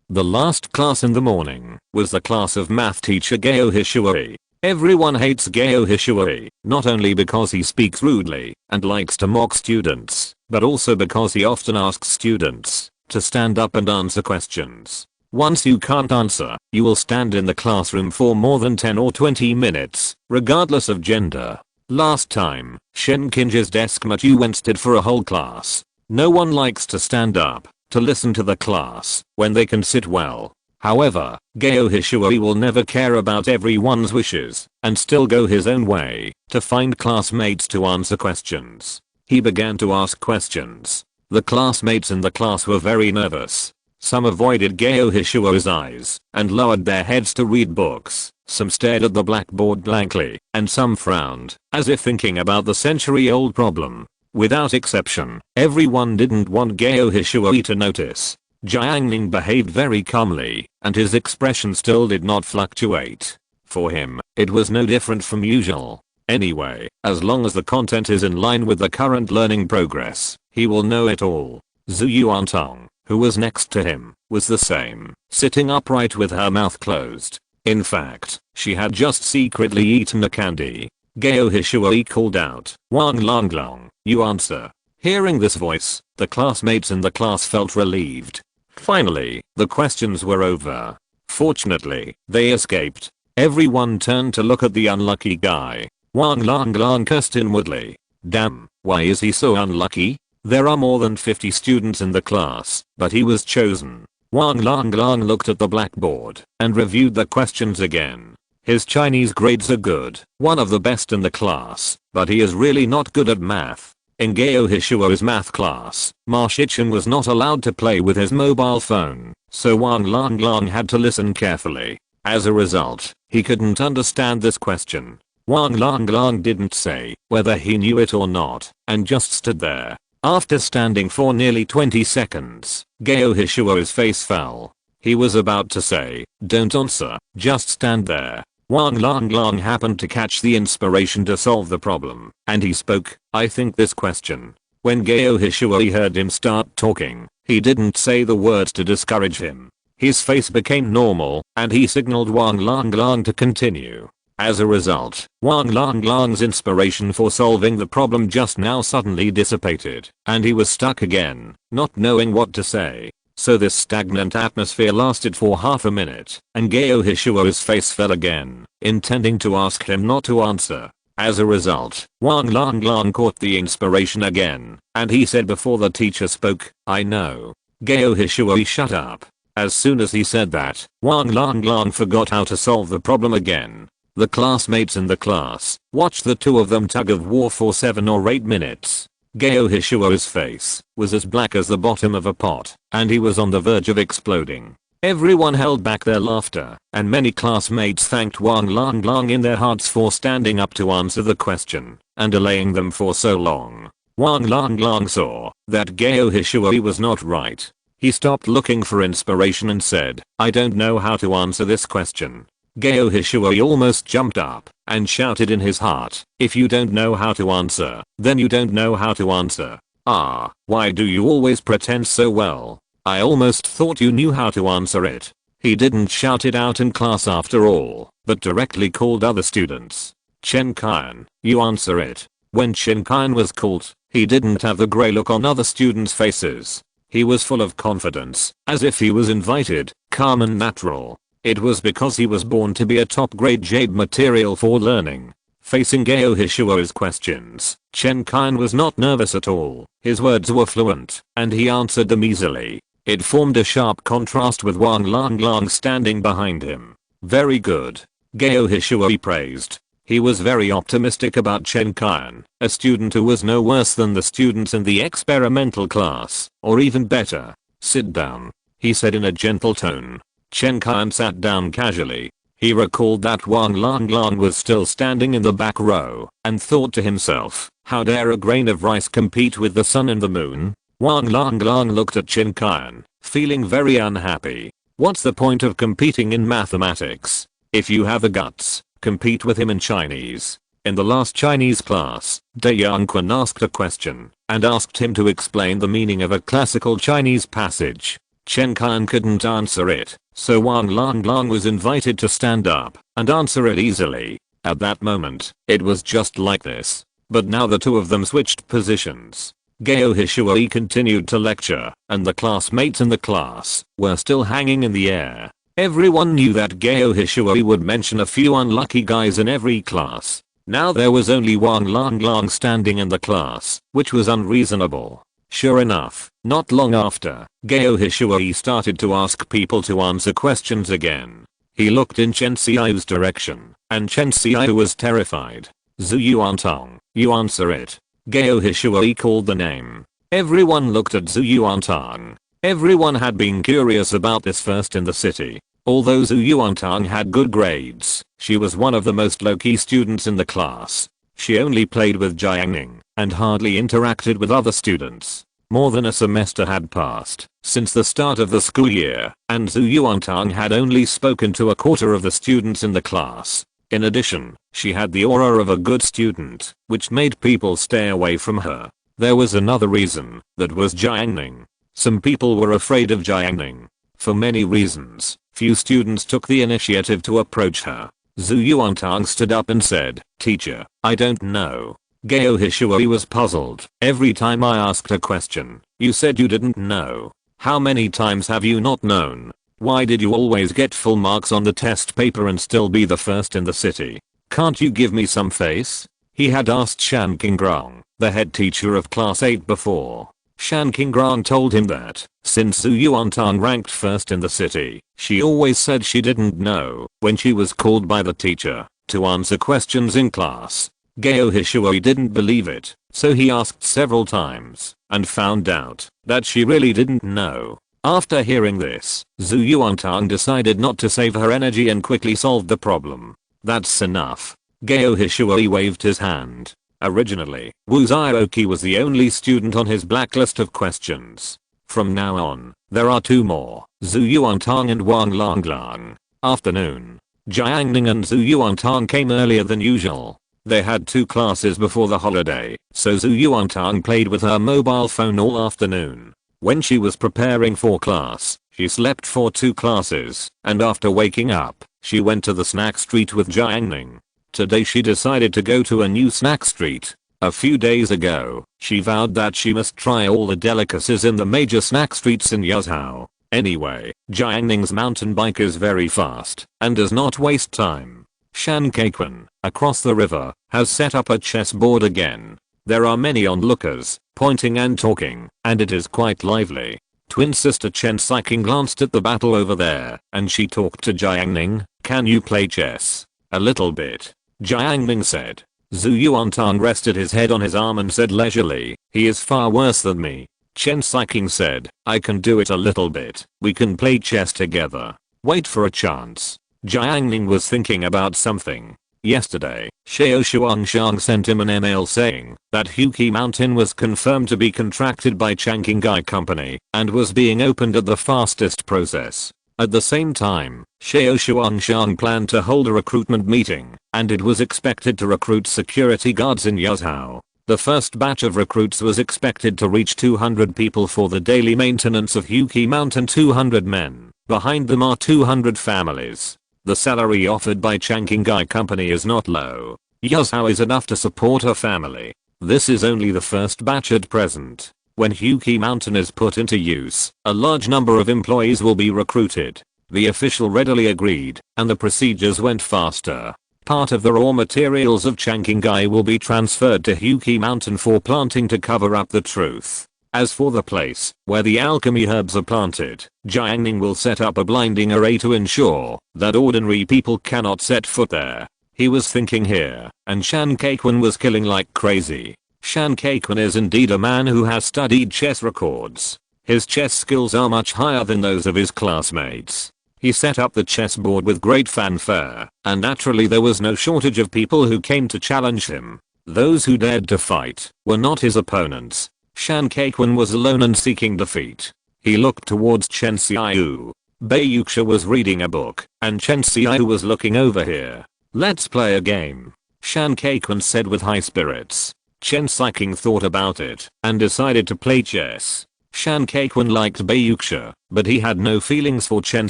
The last class in the morning was the class of math teacher Gao Hishui. Everyone hates Gao Hishui, not only because he speaks rudely and likes to mock students, but also because he often asks students to stand up and answer questions. Once you can't answer, you will stand in the classroom for more than 10 or 20 minutes, regardless of gender. Last time, Shen Qing's desk Matthew went stood for a whole class. No one likes to stand up to listen to the class when they can sit well. However, Gao Hishui will never care about everyone's wishes and still go his own way to find classmates to answer questions. He began to ask questions. The classmates in the class were very nervous. Some avoided Gao Hishui's eyes and lowered their heads to read books. Some stared at the blackboard blankly, and some frowned, as if thinking about the century-old problem. Without exception, everyone didn't want Gao Hishui to notice. Jiang Ning behaved very calmly, and his expression still did not fluctuate. For him, it was no different from usual. Anyway, as long as the content is in line with the current learning progress, he will know it all. Zhu Yuantong, who was next to him, was the same, sitting upright with her mouth closed. In fact, she had just secretly eaten a candy. Gao Hishui called out, Wang Longlong, you answer. Hearing this voice, the classmates in the class felt relieved. Finally, the questions were over. Fortunately, they escaped. Everyone turned to look at the unlucky guy. Wang Lang Lang cursed inwardly. Damn, why is he so unlucky? There are more than 50 students in the class, but he was chosen. Wang Lang Lang looked at the blackboard and reviewed the questions again. His Chinese grades are good, one of the best in the class, but he is really not good at math. In Gao Hishuo's math class, Ma Shichen was not allowed to play with his mobile phone, so Wang Lang Lang had to listen carefully. As a result, he couldn't understand this question. Wang Lang Lang didn't say whether he knew it or not, and just stood there. After standing for nearly 20 seconds, Gao Hishuo's face fell. He was about to say, "Don't answer, just stand there." Wang Lang Lang happened to catch the inspiration to solve the problem, and he spoke, "I think this question." When Gao Hishuo heard him start talking, he didn't say the words to discourage him. His face became normal, and he signaled Wang Lang Lang to continue. As a result, Wang Lang Lang's inspiration for solving the problem just now suddenly dissipated, and he was stuck again, not knowing what to say. So this stagnant atmosphere lasted for half a minute, and Gao Hishuo's face fell again, intending to ask him not to answer. As a result, Wang Lang Lang caught the inspiration again, and he said before the teacher spoke, "I know." Gao Hishuo shut up. As soon as he said that, Wang Lang Lang forgot how to solve the problem again. The classmates in the class watched the two of them tug of war for 7 or 8 minutes. Gao Hishuo's face was as black as the bottom of a pot, and he was on the verge of exploding. Everyone held back their laughter, and many classmates thanked Wang Lang Lang in their hearts for standing up to answer the question and delaying them for so long. Wang Lang Lang saw that Gao Hishuo was not right. He stopped looking for inspiration and said, "I don't know how to answer this question." Gao Hishuo almost jumped up and shouted in his heart, "If you don't know how to answer, then you don't know how to answer. Ah, why do you always pretend so well? I almost thought you knew how to answer it." He didn't shout it out in class after all, but directly called other students. "Chen Qian, you answer it." When Chen Qian was called, he didn't have the grey look on other students' faces. He was full of confidence, as if he was invited, calm and natural. It was because he was born to be a top-grade jade material for learning. Facing Gao Hishuo's questions, Chen Qian was not nervous at all. His words were fluent, and he answered them easily. It formed a sharp contrast with Wang Lang Lang standing behind him. "Very good." Gao Hishuo praised. He was very optimistic about Chen Qian, a student who was no worse than the students in the experimental class, or even better. "Sit down," he said in a gentle tone. Chen Qian sat down casually. He recalled that Wang Lang Lang was still standing in the back row, and thought to himself, how dare a grain of rice compete with the sun and the moon? Wang Lang Lang looked at Chen Qian, feeling very unhappy. What's the point of competing in mathematics? If you have the guts, compete with him in Chinese. In the last Chinese class, Jiang Ning asked a question, and asked him to explain the meaning of a classical Chinese passage. Chen Qian couldn't answer it, so Wang Lang Lang was invited to stand up and answer it easily. At that moment, it was just like this. But now the two of them switched positions. Gao Hishuo continued to lecture, and the classmates in the class were still hanging in the air. Everyone knew that Gao Hishuo would mention a few unlucky guys in every class. Now there was only Wang Lang Lang standing in the class, which was unreasonable. Sure enough, not long after, Gao Hishuo started to ask people to answer questions again. He looked in Chen Xiao's direction, and Chen Xiao was terrified. "Zhu Yuantong, you answer it." Gao Hishuo called the name. Everyone looked at Zhu Yuantong. Everyone had been curious about this first in the city. Although Zhu Yuantong had good grades, she was one of the most low-key students in the class. She only played with Jiang Ning, and hardly interacted with other students. More than a semester had passed since the start of the school year, and Zhu Yuantong had only spoken to a quarter of the students in the class. In addition, she had the aura of a good student, which made people stay away from her. There was another reason, that was Jiang Ning. Some people were afraid of Jiang Ning. For many reasons, few students took the initiative to approach her. Zhu Yuantong stood up and said, "Teacher, I don't know." Gao Hishuo was puzzled. "Every time I asked a question, you said you didn't know. How many times have you not known? Why did you always get full marks on the test paper and still be the first in the city? Can't you give me some face? He had asked Shan Qingrang, the head teacher of class 8 before. Shan Qingrang told him that, since Zhu Yuantang ranked first in the city, she always said she didn't know when she was called by the teacher to answer questions in class. Gao Hishui didn't believe it, so he asked several times and found out that she really didn't know. After hearing this, Zhu Yuantang decided not to save her energy and quickly solved the problem. That's enough. Gao Hishui waved his hand. Originally, Wu Zioki was the only student on his blacklist of questions. From now on, there are 2 more, Zhu Yuantang and Wang Langlang. Afternoon. Jiang Ning and Zhu Yuantang came earlier than usual. They had 2 classes before the holiday, so Zhu Yuantang played with her mobile phone all afternoon. When she was preparing for class, she slept for 2 classes, and after waking up, she went to the snack street with Jiang Ning. Today she decided to go to a new snack street. A few days ago, she vowed that she must try all the delicacies in the major snack streets in Yuzhou. Anyway, Jiang Ning's mountain bike is very fast and does not waste time. Shan Kaikun, across the river, has set up a chessboard again. There are many onlookers, pointing and talking, and it is quite lively. Twin sister Chen Xiqing glanced at the battle over there, and she talked to Jiang Ning. Can you play chess? A little bit. Jiang Ning said. Zhu Yuantang rested his head on his arm and said leisurely, he is far worse than me. Chen Xiqing said, I can do it a little bit. We can play chess together. Wait for a chance. Jiang Ning was thinking about something. Yesterday, Xiao Shuangshang sent him an email saying that Huqi Mountain was confirmed to be contracted by Changqingai Company and was being opened at the fastest process. At the same time, Xiao Shuangshang planned to hold a recruitment meeting, and it was expected to recruit security guards in Yuzhou. The first batch of recruits was expected to reach 200 people for the daily maintenance of Huqi Mountain. 200 men. Behind them are 200 families. The salary offered by Changqingai Company is not low. Yuzhou is enough to support a family. This is only the first batch at present. When Huqi Mountain is put into use, a large number of employees will be recruited. The official readily agreed, and the procedures went faster. Part of the raw materials of Changqingai will be transferred to Huqi Mountain for planting to cover up the truth. As for the place where the alchemy herbs are planted, Jiang Ning will set up a blinding array to ensure that ordinary people cannot set foot there. He was thinking here, and Shan Kaikun was killing like crazy. Shan Kaikun is indeed a man who has studied chess records. His chess skills are much higher than those of his classmates. He set up the chessboard with great fanfare, and naturally there was no shortage of people who came to challenge him. Those who dared to fight were not his opponents. Shan Kaikun was alone and seeking defeat. He looked towards Chen Xiaoyu. Bei Yuxia was reading a book, and Chen Xiaoyu was looking over here. Let's play a game, Shan Kaikun said with high spirits. Chen Xiqing thought about it and decided to play chess. Shan Kaikun liked Bei Yuxia, but he had no feelings for Chen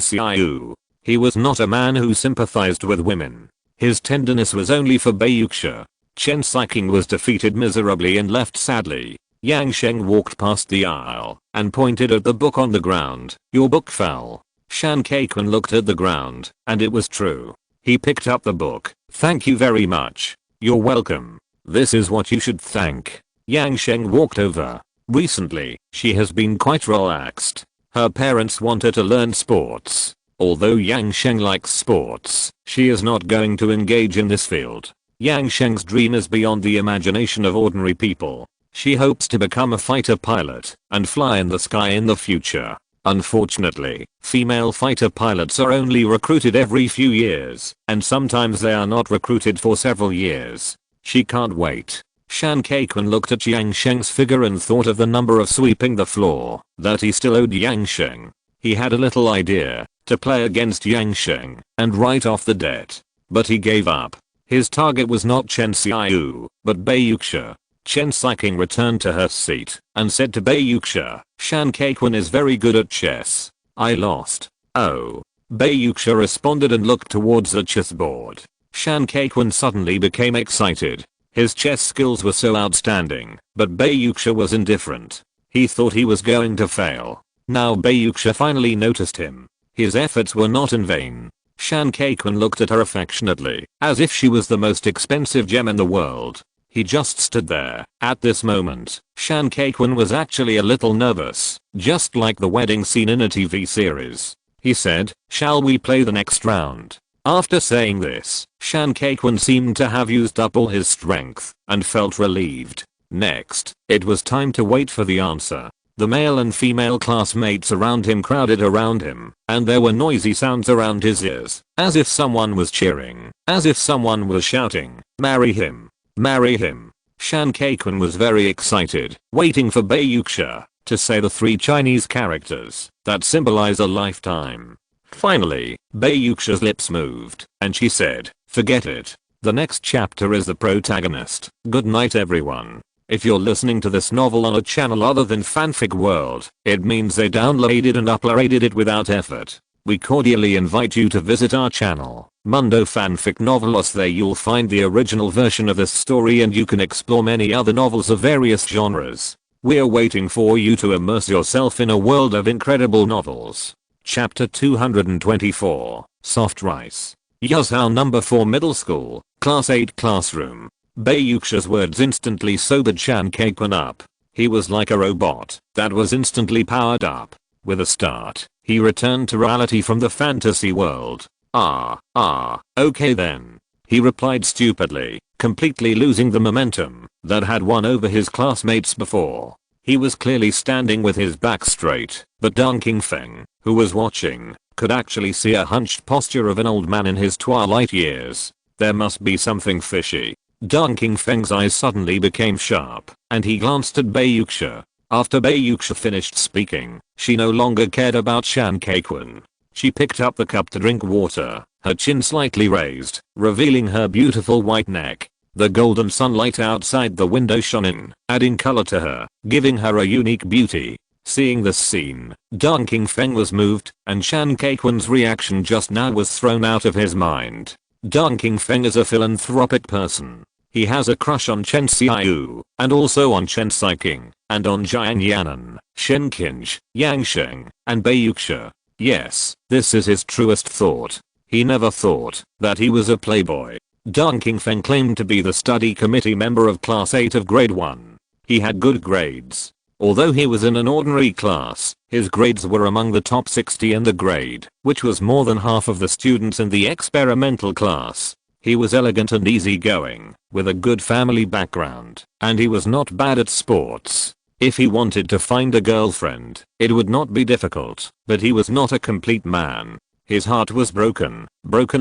Xiaoyu. He was not a man who sympathized with women. His tenderness was only for Bei Yuxia. Chen Xiqing was defeated miserably and left sadly. Yang Sheng walked past the aisle and pointed at the book on the ground. Your book fell. Shan Kaikun looked at the ground, and it was true. He picked up the book. Thank you very much. You're welcome. This is what you should thank. Yang Sheng walked over. Recently, she has been quite relaxed. Her parents want her to learn sports. Although Yang Sheng likes sports, she is not going to engage in this field. Yang Sheng's dream is beyond the imagination of ordinary people. She hopes to become a fighter pilot and fly in the sky in the future. Unfortunately, female fighter pilots are only recruited every few years, and sometimes they are not recruited for several years. She can't wait. Shan Kaikun looked at Yang Sheng's figure and thought of the number of sweeping the floor that he still owed Yang Sheng. He had a little idea to play against Yang Sheng and write off the debt, but he gave up. His target was not Chen Xiaoyu, but Bei Yuxia. Chen Xiqing returned to her seat and said to Bei Yuxia, Shan Kaikun is very good at chess. I lost. Oh. Bei Yuxia responded and looked towards the chessboard. Shan Kaikun suddenly became excited. His chess skills were so outstanding, but Bei Yuxia was indifferent. He thought he was going to fail. Now Bayuksha finally noticed him. His efforts were not in vain. Shan Kei-kun looked at her affectionately, as if she was the most expensive gem in the world. He just stood there. At this moment, Shan Kei-kun was actually a little nervous, just like the wedding scene in a TV series. He said, "Shall we play the next round?" After saying this, Shan Kei-kun seemed to have used up all his strength and felt relieved. Next, it was time to wait for the answer. The male and female classmates around him crowded around him, and there were noisy sounds around his ears, as if someone was cheering, as if someone was shouting, "Marry him! Marry him!" Shan Kei-kun was very excited, waiting for Bayuksha to say the 3 Chinese characters that symbolize a lifetime. Finally, Bayuksha's lips moved, and she said, "Forget it. The next chapter is the protagonist. Good night everyone." If you're listening to this novel on a channel other than Fanfic World, it means they downloaded and uploaded it without effort. We cordially invite you to visit our channel, Mundo Fanfic Novelos. There you'll find the original version of this story and you can explore many other novels of various genres. We're waiting for you to immerse yourself in a world of incredible novels. Chapter 224, Soft Rice. Yuzhou number 4 middle school, class 8 classroom. Bayuksha's words instantly sobered Shan Kei-kun up. He was like a robot that was instantly powered up. With a start, he returned to reality from the fantasy world. Okay then. He replied stupidly, completely losing the momentum that had won over his classmates before. He was clearly standing with his back straight, but Deng Qingfeng, who was watching, could actually see a hunched posture of an old man in his twilight years. There must be something fishy. Deng Qingfeng's eyes suddenly became sharp, and he glanced at Bayuksha. After Bayuksha finished speaking, she no longer cared about Shan Kei-kun. She picked up the cup to drink water, her chin slightly raised, revealing her beautiful white neck. The golden sunlight outside the window shone in, adding color to her, giving her a unique beauty. Seeing this scene, Deng Qingfeng was moved, and Shan Kei-kun's reaction just now was thrown out of his mind. Deng Qingfeng is a philanthropic person. He has a crush on Chen Xiaoyu, and also on Chen Xiqing, and on Jiang Yanan, Shen Qinj, Yang Sheng, and Bayuksha. Yes, this is his truest thought. He never thought that he was a playboy. Deng Qingfeng claimed to be the study committee member of class 8 of grade 1. He had good grades. Although he was in an ordinary class, his grades were among the top 60 in the grade, which was more than half of the students in the experimental class. He was elegant and easygoing, with a good family background, and he was not bad at sports. If he wanted to find a girlfriend, it would not be difficult, but he was not a complete man. His heart was broken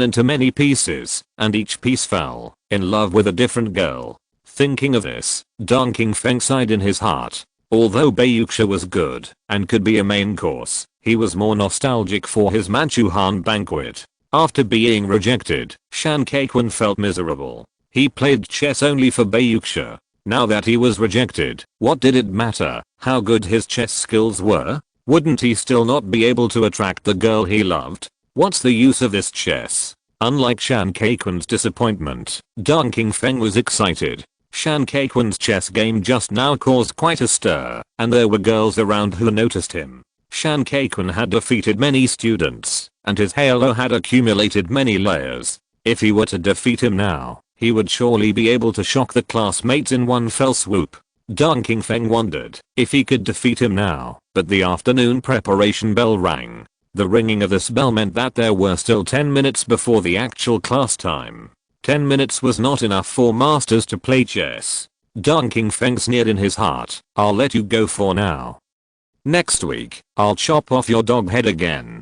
into many pieces, and each piece fell in love with a different girl. Thinking of this, Deng Qingfeng sighed in his heart. Although Bayuksha was good and could be a main course, he was more nostalgic for his Manchuhan banquet. After being rejected, Shan Kei-kun felt miserable. He played chess only for Bayuksha. Now that he was rejected, what did it matter how good his chess skills were? Wouldn't he still not be able to attract the girl he loved? What's the use of this chess? Unlike Shan Kei-kun's disappointment, Deng Qingfeng was excited. Shan Kei-kun's chess game just now caused quite a stir, and there were girls around who noticed him. Shan Kei-kun had defeated many students, and his halo had accumulated many layers. If he were to defeat him now, he would surely be able to shock the classmates in one fell swoop. Deng Qingfeng wondered if he could defeat him now, but the afternoon preparation bell rang. The ringing of this bell meant that there were still 10 minutes before the actual class time. 10 minutes was not enough for masters to play chess. Deng Qingfeng sneered in his heart. I'll let you go for now. Next week, I'll chop off your dog head again.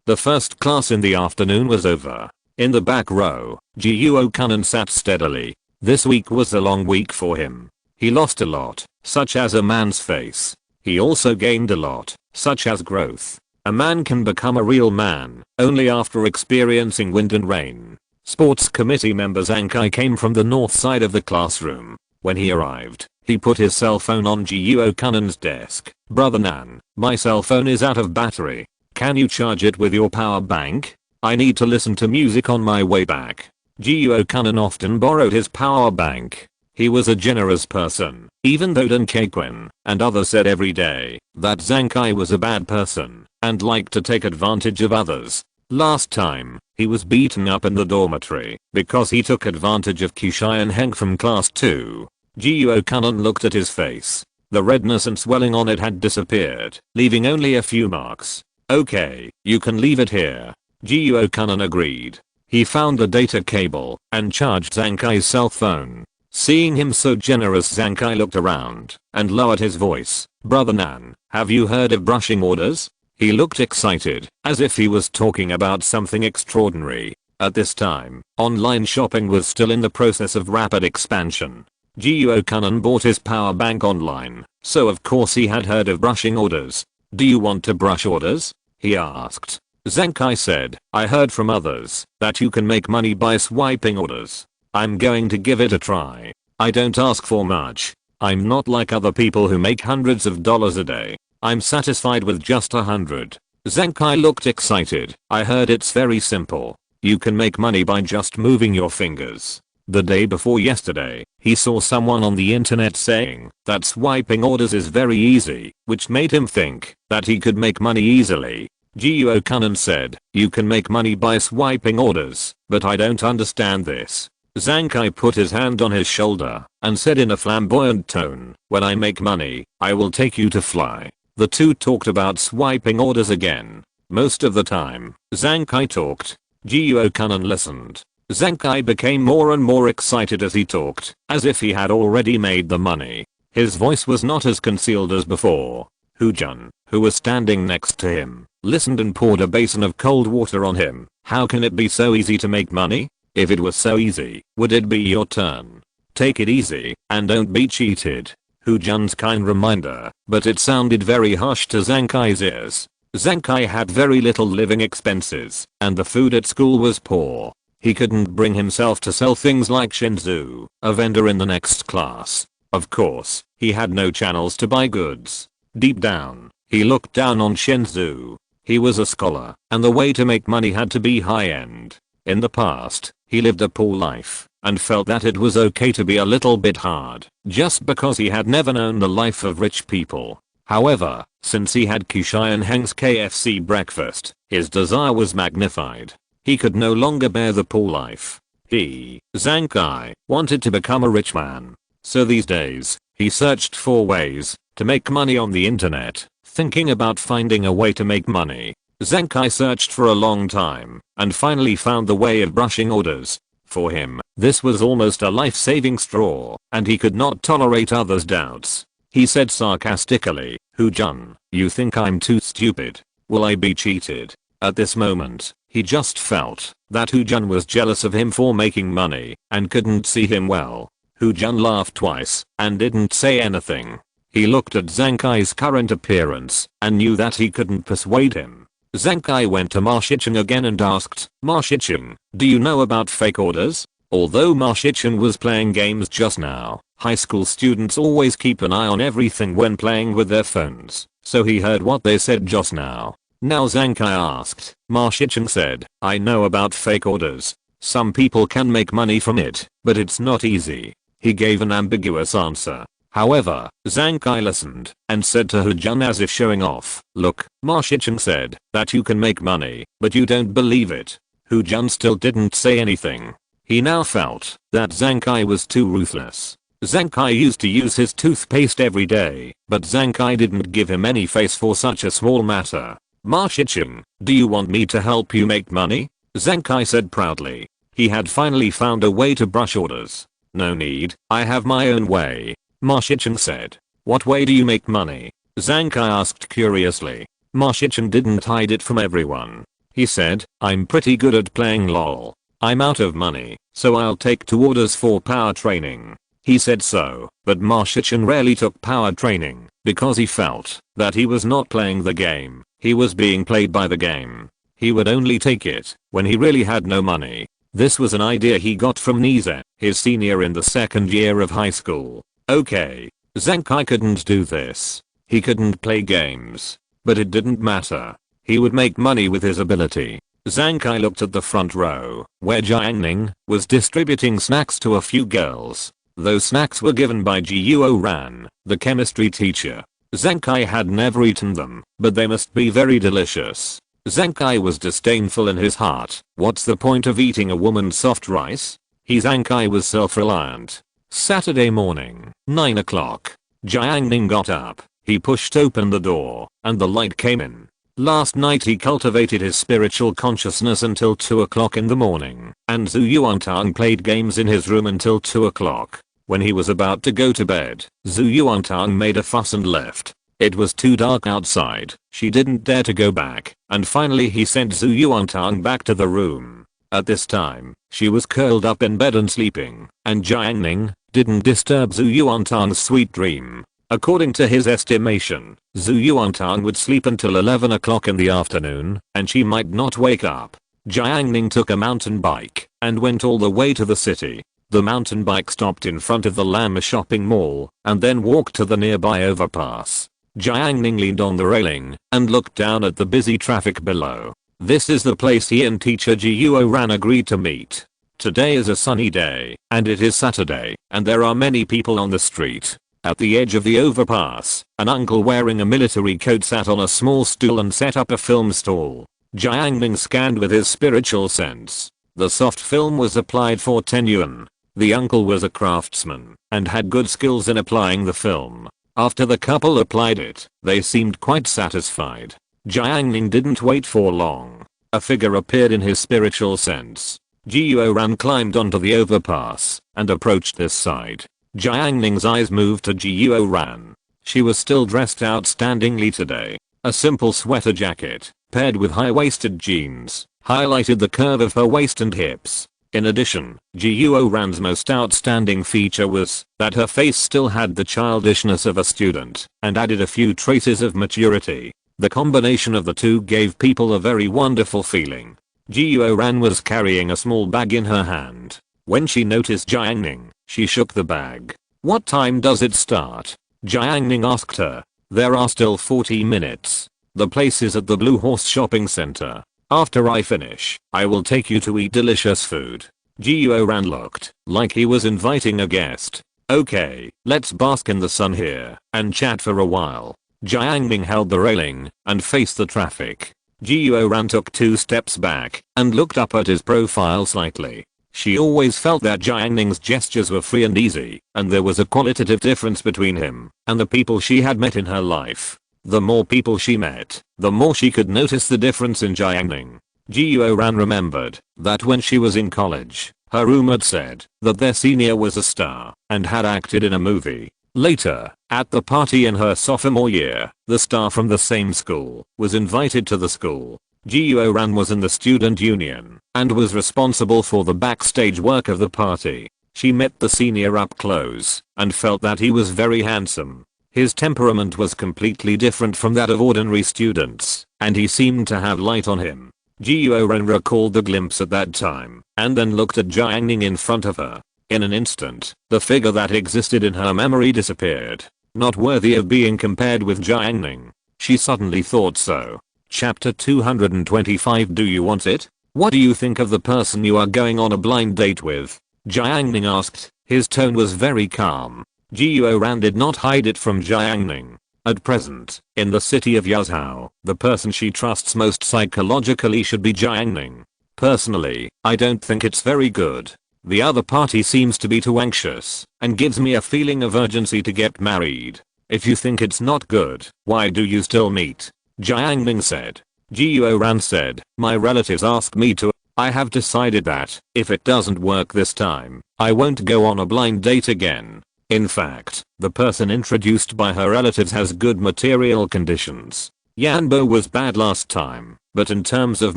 The first class in the afternoon was over. In the back row, Jiuo Kunan sat steadily. This week was a long week for him. He lost a lot, such as a man's face. He also gained a lot, such as growth. A man can become a real man only after experiencing wind and rain. Sports committee member Zhang Kai came from the north side of the classroom. When he arrived, he put his cell phone on Jiuo Kunan's desk. Brother Nan, my cell phone is out of battery. Can you charge it with your power bank? I need to listen to music on my way back. Jiuo Kunan often borrowed his power bank. He was a generous person, even though Dan Kequin and others said every day that Zankai was a bad person and liked to take advantage of others. Last time, he was beaten up in the dormitory because he took advantage of Kishian Heng from class 2. Jiuo Kanan looked at his face. The redness and swelling on it had disappeared, leaving only a few marks. Okay, you can leave it here. Jiuo Kanan agreed. He found the data cable and charged Zankai's cell phone. Seeing him so generous, Zankai looked around and lowered his voice. Brother Nan, have you heard of brushing orders? He looked excited, as if he was talking about something extraordinary. At this time, online shopping was still in the process of rapid expansion. Jiuo Kanan bought his power bank online, so of course he had heard of brushing orders. Do you want to brush orders? He asked. Zankai said, I heard from others that you can make money by swiping orders. I'm going to give it a try. I don't ask for much. I'm not like other people who make hundreds of dollars a day. I'm satisfied with just 100. Zankai looked excited. I heard it's very simple. You can make money by just moving your fingers. The day before yesterday, he saw someone on the internet saying that swiping orders is very easy, which made him think that he could make money easily. Jiuo Kanan said, you can make money by swiping orders, but I don't understand this. Zankai put his hand on his shoulder and said in a flamboyant tone, when I make money, I will take you to fly. The two talked about swiping orders again. Most of the time, Zankai talked. Jiuo Kanan listened. Zankai became more and more excited as he talked, as if he had already made the money. His voice was not as concealed as before. Hujun, who was standing next to him, listened and poured a basin of cold water on him. How can it be so easy to make money? If it was so easy, would it be your turn? Take it easy, and don't be cheated. Hujun's kind reminder, but it sounded very harsh to Zankai's ears. Zankai had very little living expenses, and the food at school was poor. He couldn't bring himself to sell things like Shinzu, a vendor in the next class. Of course, he had no channels to buy goods. Deep down, he looked down on Shinzu. He was a scholar, and the way to make money had to be high-end. In the past, he lived a poor life, and felt that it was okay to be a little bit hard, just because he had never known the life of rich people. However, since he had Kishian Heng's KFC breakfast, his desire was magnified. He could no longer bear the poor life. He, Zankai, wanted to become a rich man. So these days, he searched for ways to make money on the internet, thinking about finding a way to make money. Zankai searched for a long time and finally found the way of brushing orders. For him, this was almost a life-saving straw, and he could not tolerate others' doubts. He said sarcastically, Hujun, you think I'm too stupid? Will I be cheated? At this moment, he just felt that Hujun was jealous of him for making money and couldn't see him well. Hujun laughed twice and didn't say anything. He looked at Zankai's current appearance and knew that he couldn't persuade him. Zankai went to Ma Shichen again and asked, Ma Shichen, do you know about fake orders? Although Ma Shichen was playing games just now, high school students always keep an eye on everything when playing with their phones, so he heard what they said just now. Now Zankai asked, Ma Shichen said, I know about fake orders. Some people can make money from it, but it's not easy. He gave an ambiguous answer. However, Zankai listened and said to Hujun as if showing off, look, Ma Shichen said that you can make money, but you don't believe it. Hujun still didn't say anything. He now felt that Zankai was too ruthless. Zankai used to use his toothpaste every day, but Zankai didn't give him any face for such a small matter. Ma Shichen, do you want me to help you make money? Zankai said proudly. He had finally found a way to brush orders. No need, I have my own way. Ma Shichen said. What way do you make money? Zankai asked curiously. Ma Shichen didn't hide it from everyone. He said, I'm pretty good at playing LOL. I'm out of money, so I'll take 2 orders for power training. He said so, but Ma Shichen rarely took power training because he felt that he was not playing the game, he was being played by the game. He would only take it when he really had no money. This was an idea he got from Nize, his senior in the 2nd year of high school. Okay, Zankai couldn't do this. He couldn't play games. But it didn't matter. He would make money with his ability. Zankai looked at the front row, where Jiang Ning was distributing snacks to a few girls. Those snacks were given by Guo Ran, the chemistry teacher. Zenkai had never eaten them, but they must be very delicious. Zenkai was disdainful in his heart. What's the point of eating a woman's soft rice? Zenkai was self-reliant. Saturday morning, 9 o'clock. Jiang Ning got up. He pushed open the door, and the light came in. Last night he cultivated his spiritual consciousness until 2 o'clock in the morning, and Zhu Yuantang played games in his room until 2 o'clock. When he was about to go to bed, Zhu Yuantang made a fuss and left. It was too dark outside. She didn't dare to go back, and finally he sent Zhu Yuantang back to the room. At this time, she was curled up in bed and sleeping, and Jiang Ning didn't disturb Zhu Yuantang's sweet dream. According to his estimation, Zhu Yuantang would sleep until 11 o'clock in the afternoon, and she might not wake up. Jiang Ning took a mountain bike and went all the way to the city. The mountain bike stopped in front of the Lamma shopping mall and then walked to the nearby overpass. Jiang Ning leaned on the railing and looked down at the busy traffic below. This is the place he and teacher Guo Ran agreed to meet. Today is a sunny day, and it is Saturday, and there are many people on the street. At the edge of the overpass, an uncle wearing a military coat sat on a small stool and set up a film stall. Jiang Ning scanned with his spiritual sense. The soft film was applied for 10 yuan. The uncle was a craftsman and had good skills in applying the film. After the couple applied it, they seemed quite satisfied. Jiang Ning didn't wait for long. A figure appeared in his spiritual sense. Guo Ran climbed onto the overpass and approached this side. Jiang Ning's eyes moved to Guo Ran. She was still dressed outstandingly today. A simple sweater jacket, paired with high-waisted jeans, highlighted the curve of her waist and hips. In addition, Guo Ran's most outstanding feature was that her face still had the childishness of a student and added a few traces of maturity. The combination of the two gave people a very wonderful feeling. Guo Ran was carrying a small bag in her hand. When she noticed Jiang Ning, she shook the bag. "What time does it start?" Jiang Ning asked her. "There are still 40 minutes. The place is at the Blue Horse Shopping Center. After I finish, I will take you to eat delicious food." Guo Ran looked like he was inviting a guest. "Okay, let's bask in the sun here and chat for a while." Jiang Ning held the railing and faced the traffic. Guo Ran took 2 steps back and looked up at his profile slightly. She always felt that Jiang Ning's gestures were free and easy, and there was a qualitative difference between him and the people she had met in her life. The more people she met, the more she could notice the difference in Jiang Ning. Guo Ran remembered that when she was in college, her roommate said that their senior was a star and had acted in a movie. Later, at the party in her sophomore year, the star from the same school was invited to the school. Guo Ran was in the student union and was responsible for the backstage work of the party. She met the senior up close and felt that he was very handsome. His temperament was completely different from that of ordinary students, and he seemed to have light on him. Guo Ran recalled the glimpse at that time and then looked at Jiang Ning in front of her. In an instant, the figure that existed in her memory disappeared. Not worthy of being compared with Jiang Ning. She suddenly thought so. Chapter 225. Do you want it? What do you think of the person you are going on a blind date with? Jiang Ning asked. His tone was very calm. Guo Ran did not hide it from Jiang Ning. At present, in the city of Yazhou, the person she trusts most psychologically should be Jiang Ning. Personally, I don't think it's very good. The other party seems to be too anxious and gives me a feeling of urgency to get married. If you think it's not good, why do you still meet? Jiang Ning said. Guo Ran said, my relatives asked me to. I have decided that, if it doesn't work this time, I won't go on a blind date again. In fact, the person introduced by her relatives has good material conditions. Yanbo was bad last time, but in terms of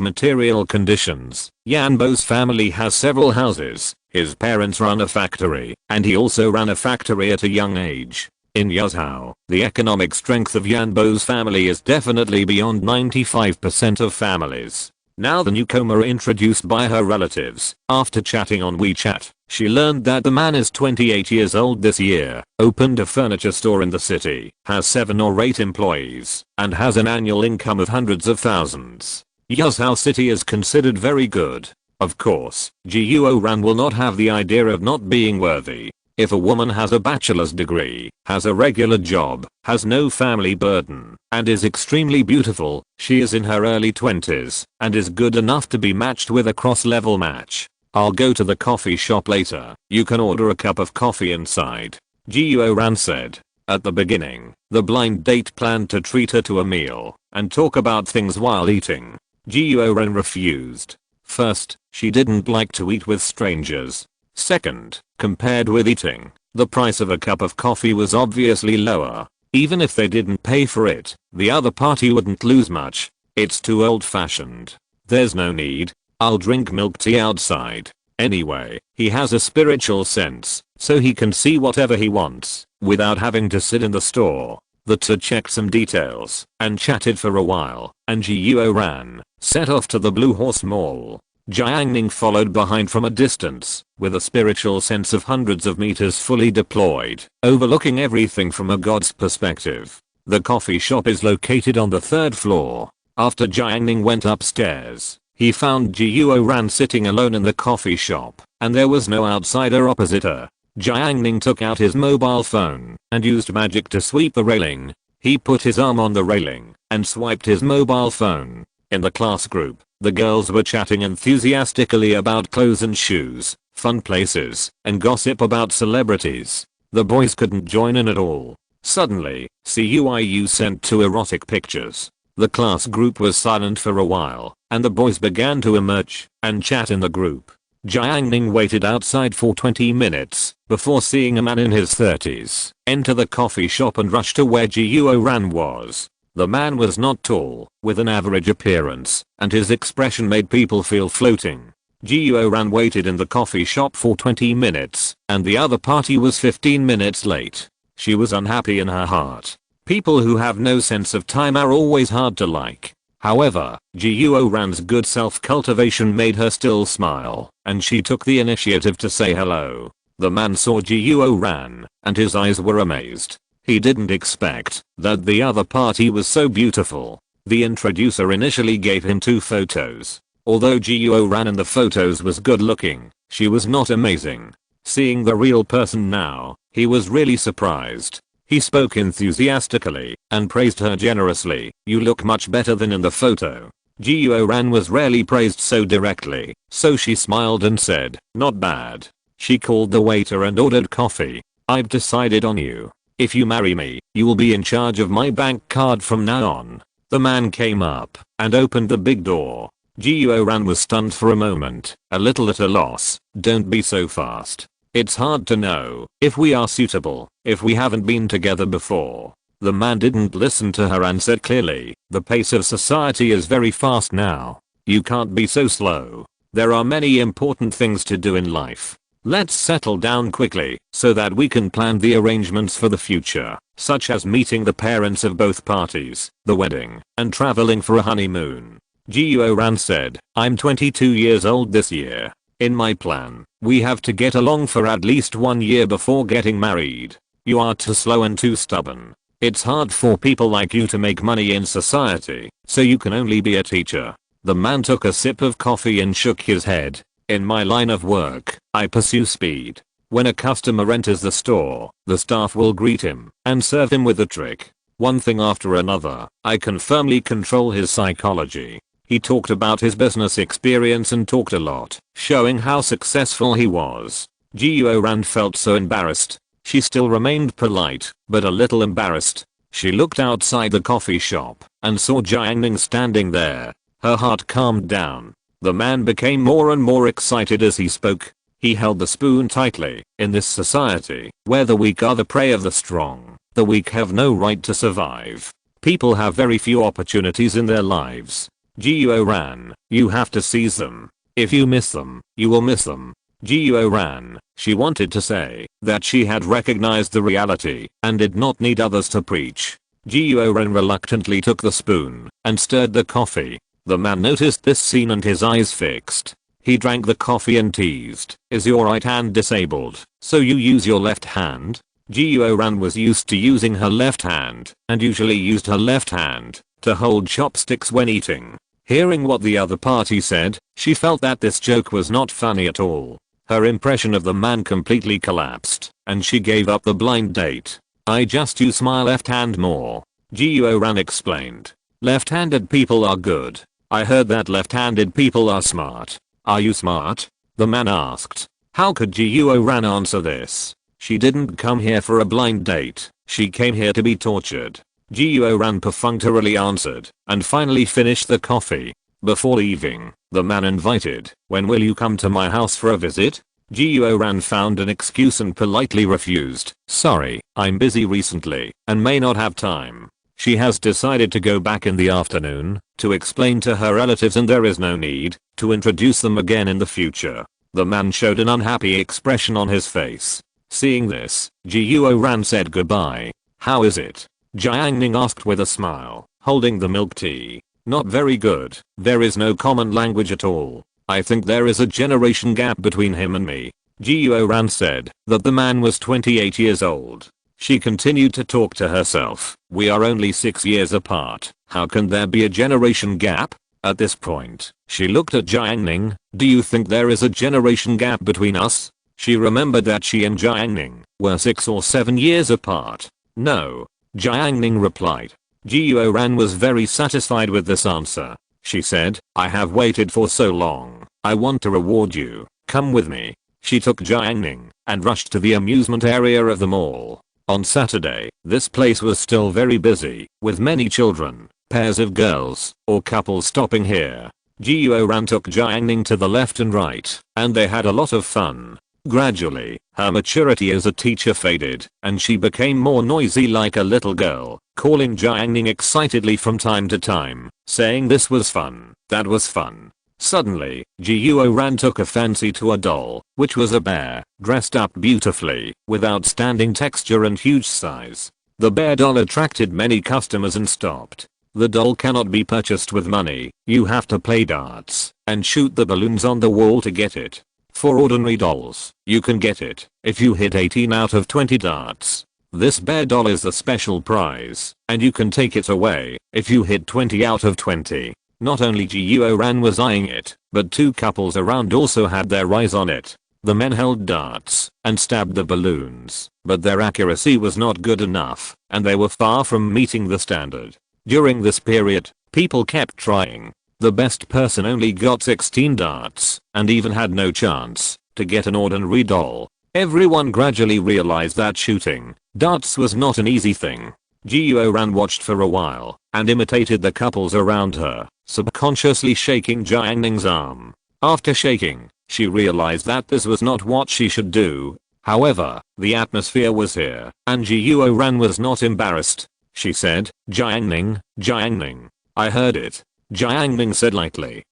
material conditions, Yanbo's family has several houses, his parents run a factory, and he also ran a factory at a young age. In Yazhou, the economic strength of Yanbo's family is definitely beyond 95% of families. Now the newcomer introduced by her relatives, after chatting on WeChat, she learned that the man is 28 years old this year, opened a furniture store in the city, has 7 or 8 employees, and has an annual income of hundreds of thousands. Yazhou city is considered very good. Of course, Guo Ran will not have the idea of not being worthy. If a woman has a bachelor's degree, has a regular job, has no family burden, and is extremely beautiful, she is in her early 20s, and is good enough to be matched with a cross-level match. I'll go to the coffee shop later. You can order a cup of coffee inside. Guo Ran said. At the beginning, the blind date planned to treat her to a meal and talk about things while eating. Guo Ran refused. First, she didn't like to eat with strangers. Second, compared with eating, the price of a cup of coffee was obviously lower. Even if they didn't pay for it, the other party wouldn't lose much. It's too old-fashioned. There's no need. I'll drink milk tea outside. Anyway, he has a spiritual sense, so he can see whatever he wants, without having to sit in the store. The two checked some details, and chatted for a while, and Guo Ran set off to the Blue Horse Mall. Jiang Ning followed behind from a distance, with a spiritual sense of hundreds of meters fully deployed, overlooking everything from a god's perspective. The coffee shop is located on the 3rd floor. After Jiang Ning went upstairs, he found Guo Ran sitting alone in the coffee shop, and there was no outsider opposite her. Jiang Ning took out his mobile phone and used magic to sweep the railing. He put his arm on the railing and swiped his mobile phone. In the class group, the girls were chatting enthusiastically about clothes and shoes, fun places, and gossip about celebrities. The boys couldn't join in at all. Suddenly, CUIU sent 2 erotic pictures. The class group was silent for a while, and the boys began to emerge and chat in the group. Jiang Ning waited outside for 20 minutes before seeing a man in his 30s enter the coffee shop and rush to where Guo Ran was. The man was not tall, with an average appearance, and his expression made people feel floating. Guo Ran waited in the coffee shop for 20 minutes, and the other party was 15 minutes late. She was unhappy in her heart. People who have no sense of time are always hard to like. However, Guo Ran's good self-cultivation made her still smile, and she took the initiative to say hello. The man saw Guo Ran, and his eyes were amazed. He didn't expect that the other party was so beautiful. The introducer initially gave him 2 photos. Although Guo Ran in the photos was good looking, she was not amazing. Seeing the real person now, he was really surprised. He spoke enthusiastically and praised her generously. You look much better than in the photo. Guo Ran was rarely praised so directly, so she smiled and said, not bad. She called the waiter and ordered coffee. I've decided on you. If you marry me, you will be in charge of my bank card from now on. The man came up and opened the big door. Guo Ran was stunned for a moment, a little at a loss. Don't be so fast. It's hard to know if we are suitable, if we haven't been together before. The man didn't listen to her and said clearly, the pace of society is very fast now. You can't be so slow. There are many important things to do in life. Let's settle down quickly so that we can plan the arrangements for the future, such as meeting the parents of both parties, the wedding, and traveling for a honeymoon. Guo Ran said, I'm 22 years old this year. In my plan, we have to get along for at least 1 year before getting married. You are too slow and too stubborn. It's hard for people like you to make money in society, so you can only be a teacher. The man took a sip of coffee and shook his head. In my line of work, I pursue speed. When a customer enters the store, the staff will greet him and serve him with a trick. One thing after another, I can firmly control his psychology. He talked about his business experience and talked a lot, showing how successful he was. Guo Ran felt so embarrassed. She still remained polite, but a little embarrassed. She looked outside the coffee shop and saw Jiang Ning standing there. Her heart calmed down. The man became more and more excited as he spoke. He held the spoon tightly. In this society, where the weak are the prey of the strong, the weak have no right to survive. People have very few opportunities in their lives. Guo Ran, you have to seize them. If you miss them, you will miss them. Guo Ran, she wanted to say that she had recognized the reality and did not need others to preach. Guo Ran reluctantly took the spoon and stirred the coffee. The man noticed this scene and his eyes fixed. He drank the coffee and teased, is your right hand disabled, so you use your left hand? Guo Ran was used to using her left hand and usually used her left hand to hold chopsticks when eating. Hearing what the other party said, she felt that this joke was not funny at all. Her impression of the man completely collapsed, and she gave up the blind date. I just use my left hand more, Geo Ran explained. Left-handed people are good. I heard that left-handed people are smart. Are you smart? The man asked. How could Geo Ran answer this? She didn't come here for a blind date, she came here to be tortured. Geo Ran perfunctorily answered, and finally finished the coffee. Before leaving, the man invited, when will you come to my house for a visit? Geo Ran found an excuse and politely refused. Sorry, I'm busy recently, and may not have time. She has decided to go back in the afternoon, to explain to her relatives, and there is no need to introduce them again in the future. The man showed an unhappy expression on his face. Seeing this, Geo Ran said goodbye. How is it? Jiang Ning asked with a smile, holding the milk tea. Not very good. There is no common language at all. I think there is a generation gap between him and me. Geo Ran said that the man was 28 years old. She continued to talk to herself. We are only 6 years apart. How can there be a generation gap? At this point, she looked at Jiang Ning. Do you think there is a generation gap between us? She remembered that she and Jiang Ning were 6 or 7 years apart. No. Jiang Ning replied. Geo Ran was very satisfied with this answer. She said, I have waited for so long. I want to reward you. Come with me. She took Jiang Ning and rushed to the amusement area of the mall. On Saturday, this place was still very busy, with many children, pairs of girls, or couples stopping here. Geo Ran took Jiang Ning to the left and right, and they had a lot of fun. Gradually, her maturity as a teacher faded, and she became more noisy like a little girl, calling Jiang Ning excitedly from time to time, saying this was fun, that was fun. Suddenly, Geo Ran took a fancy to a doll, which was a bear, dressed up beautifully, with outstanding texture and huge size. The bear doll attracted many customers and stopped. The doll cannot be purchased with money, you have to play darts, and shoot the balloons on the wall to get it. For ordinary dolls, you can get it if you hit 18 out of 20 darts. This bear doll is the special prize, and you can take it away if you hit 20 out of 20. Not only Geo Ran was eyeing it, but 2 couples around also had their eyes on it. The men held darts and stabbed the balloons, but their accuracy was not good enough, and they were far from meeting the standard. During this period, people kept trying. The best person only got 16 darts, and even had no chance to get an ordinary doll. Everyone gradually realized that shooting darts was not an easy thing. Geo Ran watched for a while, and imitated the couples around her, subconsciously shaking Jiang Ning's arm. After shaking, she realized that this was not what she should do. However, the atmosphere was here, and Geo Ran was not embarrassed. She said, Jiang Ning, I heard it. Jiang Ning said lightly,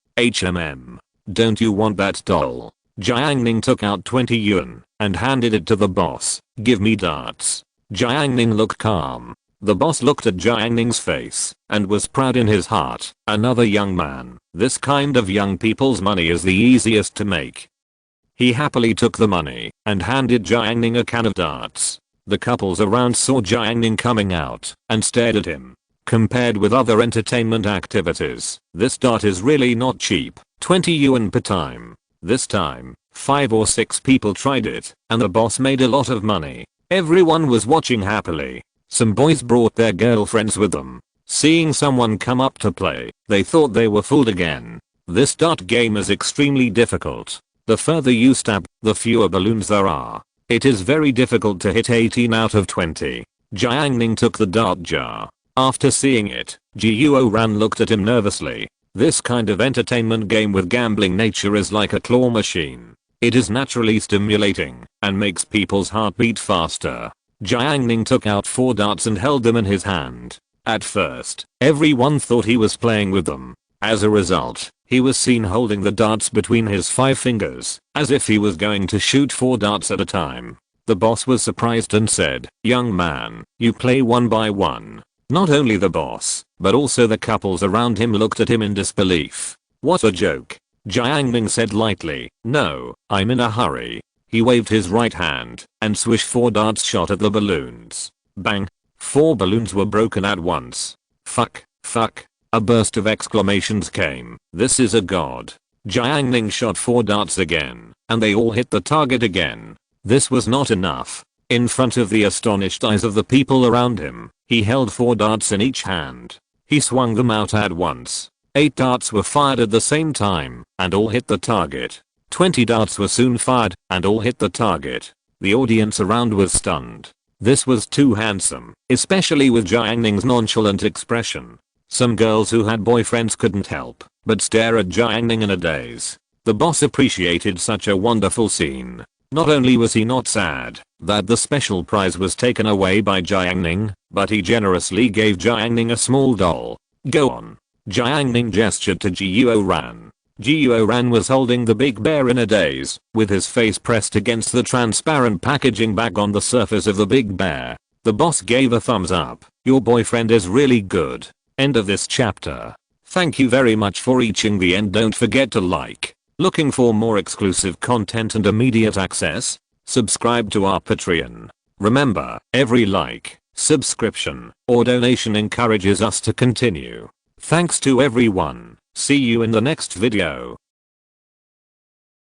don't you want that doll? Jiang Ning took out 20 yuan, and handed it to the boss. Give me darts. Jiang Ning looked calm. The boss looked at Jiang Ning's face, and was proud in his heart. Another young man. This kind of young people's money is the easiest to make. He happily took the money, and handed Jiang Ning a can of darts. The couples around saw Jiang Ning coming out, and stared at him. Compared with other entertainment activities, this dart is really not cheap. 20 yuan per time. This time, 5 or 6 people tried it, and the boss made a lot of money. Everyone was watching happily. Some boys brought their girlfriends with them. Seeing someone come up to play, they thought they were fooled again. This dart game is extremely difficult. The further you stab, the fewer balloons there are. It is very difficult to hit 18 out of 20. Jiang Ning took the dart jar. After seeing it, Geo Ran looked at him nervously. This kind of entertainment game with gambling nature is like a claw machine. It is naturally stimulating, and makes people's heart beat faster. Jiang Ning took out 4 darts and held them in his hand. At first, everyone thought he was playing with them. As a result, he was seen holding the darts between his 5 fingers, as if he was going to shoot 4 darts at a time. The boss was surprised and said, young man, you play one by one. Not only the boss, but also the couples around him looked at him in disbelief. What a joke. Jiang Ning said lightly, no, I'm in a hurry. He waved his right hand, and swish 4 darts shot at the balloons. Bang. 4 balloons were broken at once. Fuck. A burst of exclamations came. This is a god. Jiang Ning shot 4 darts again, and they all hit the target again. This was not enough. In front of the astonished eyes of the people around him, he held 4 darts in each hand. He swung them out at once. 8 darts were fired at the same time, and all hit the target. 20 darts were soon fired, and all hit the target. The audience around was stunned. This was too handsome, especially with Jiang Ning's nonchalant expression. Some girls who had boyfriends couldn't help but stare at Jiang Ning in a daze. The boss appreciated such a wonderful scene. Not only was he not sad that the special prize was taken away by Jiang Ning, but he generously gave Jiang Ning a small doll. Go on. Jiang Ning gestured to Jiuo Ran. Jiuo Ran was holding the big bear in a daze, with his face pressed against the transparent packaging bag on the surface of the big bear. The boss gave a thumbs up. Your boyfriend is really good. End of this chapter. Thank you very much for reaching the end. Don't forget to like. Looking for more exclusive content and immediate access? Subscribe to our Patreon. Remember, every like, subscription, or donation encourages us to continue. Thanks to everyone. See you in the next video.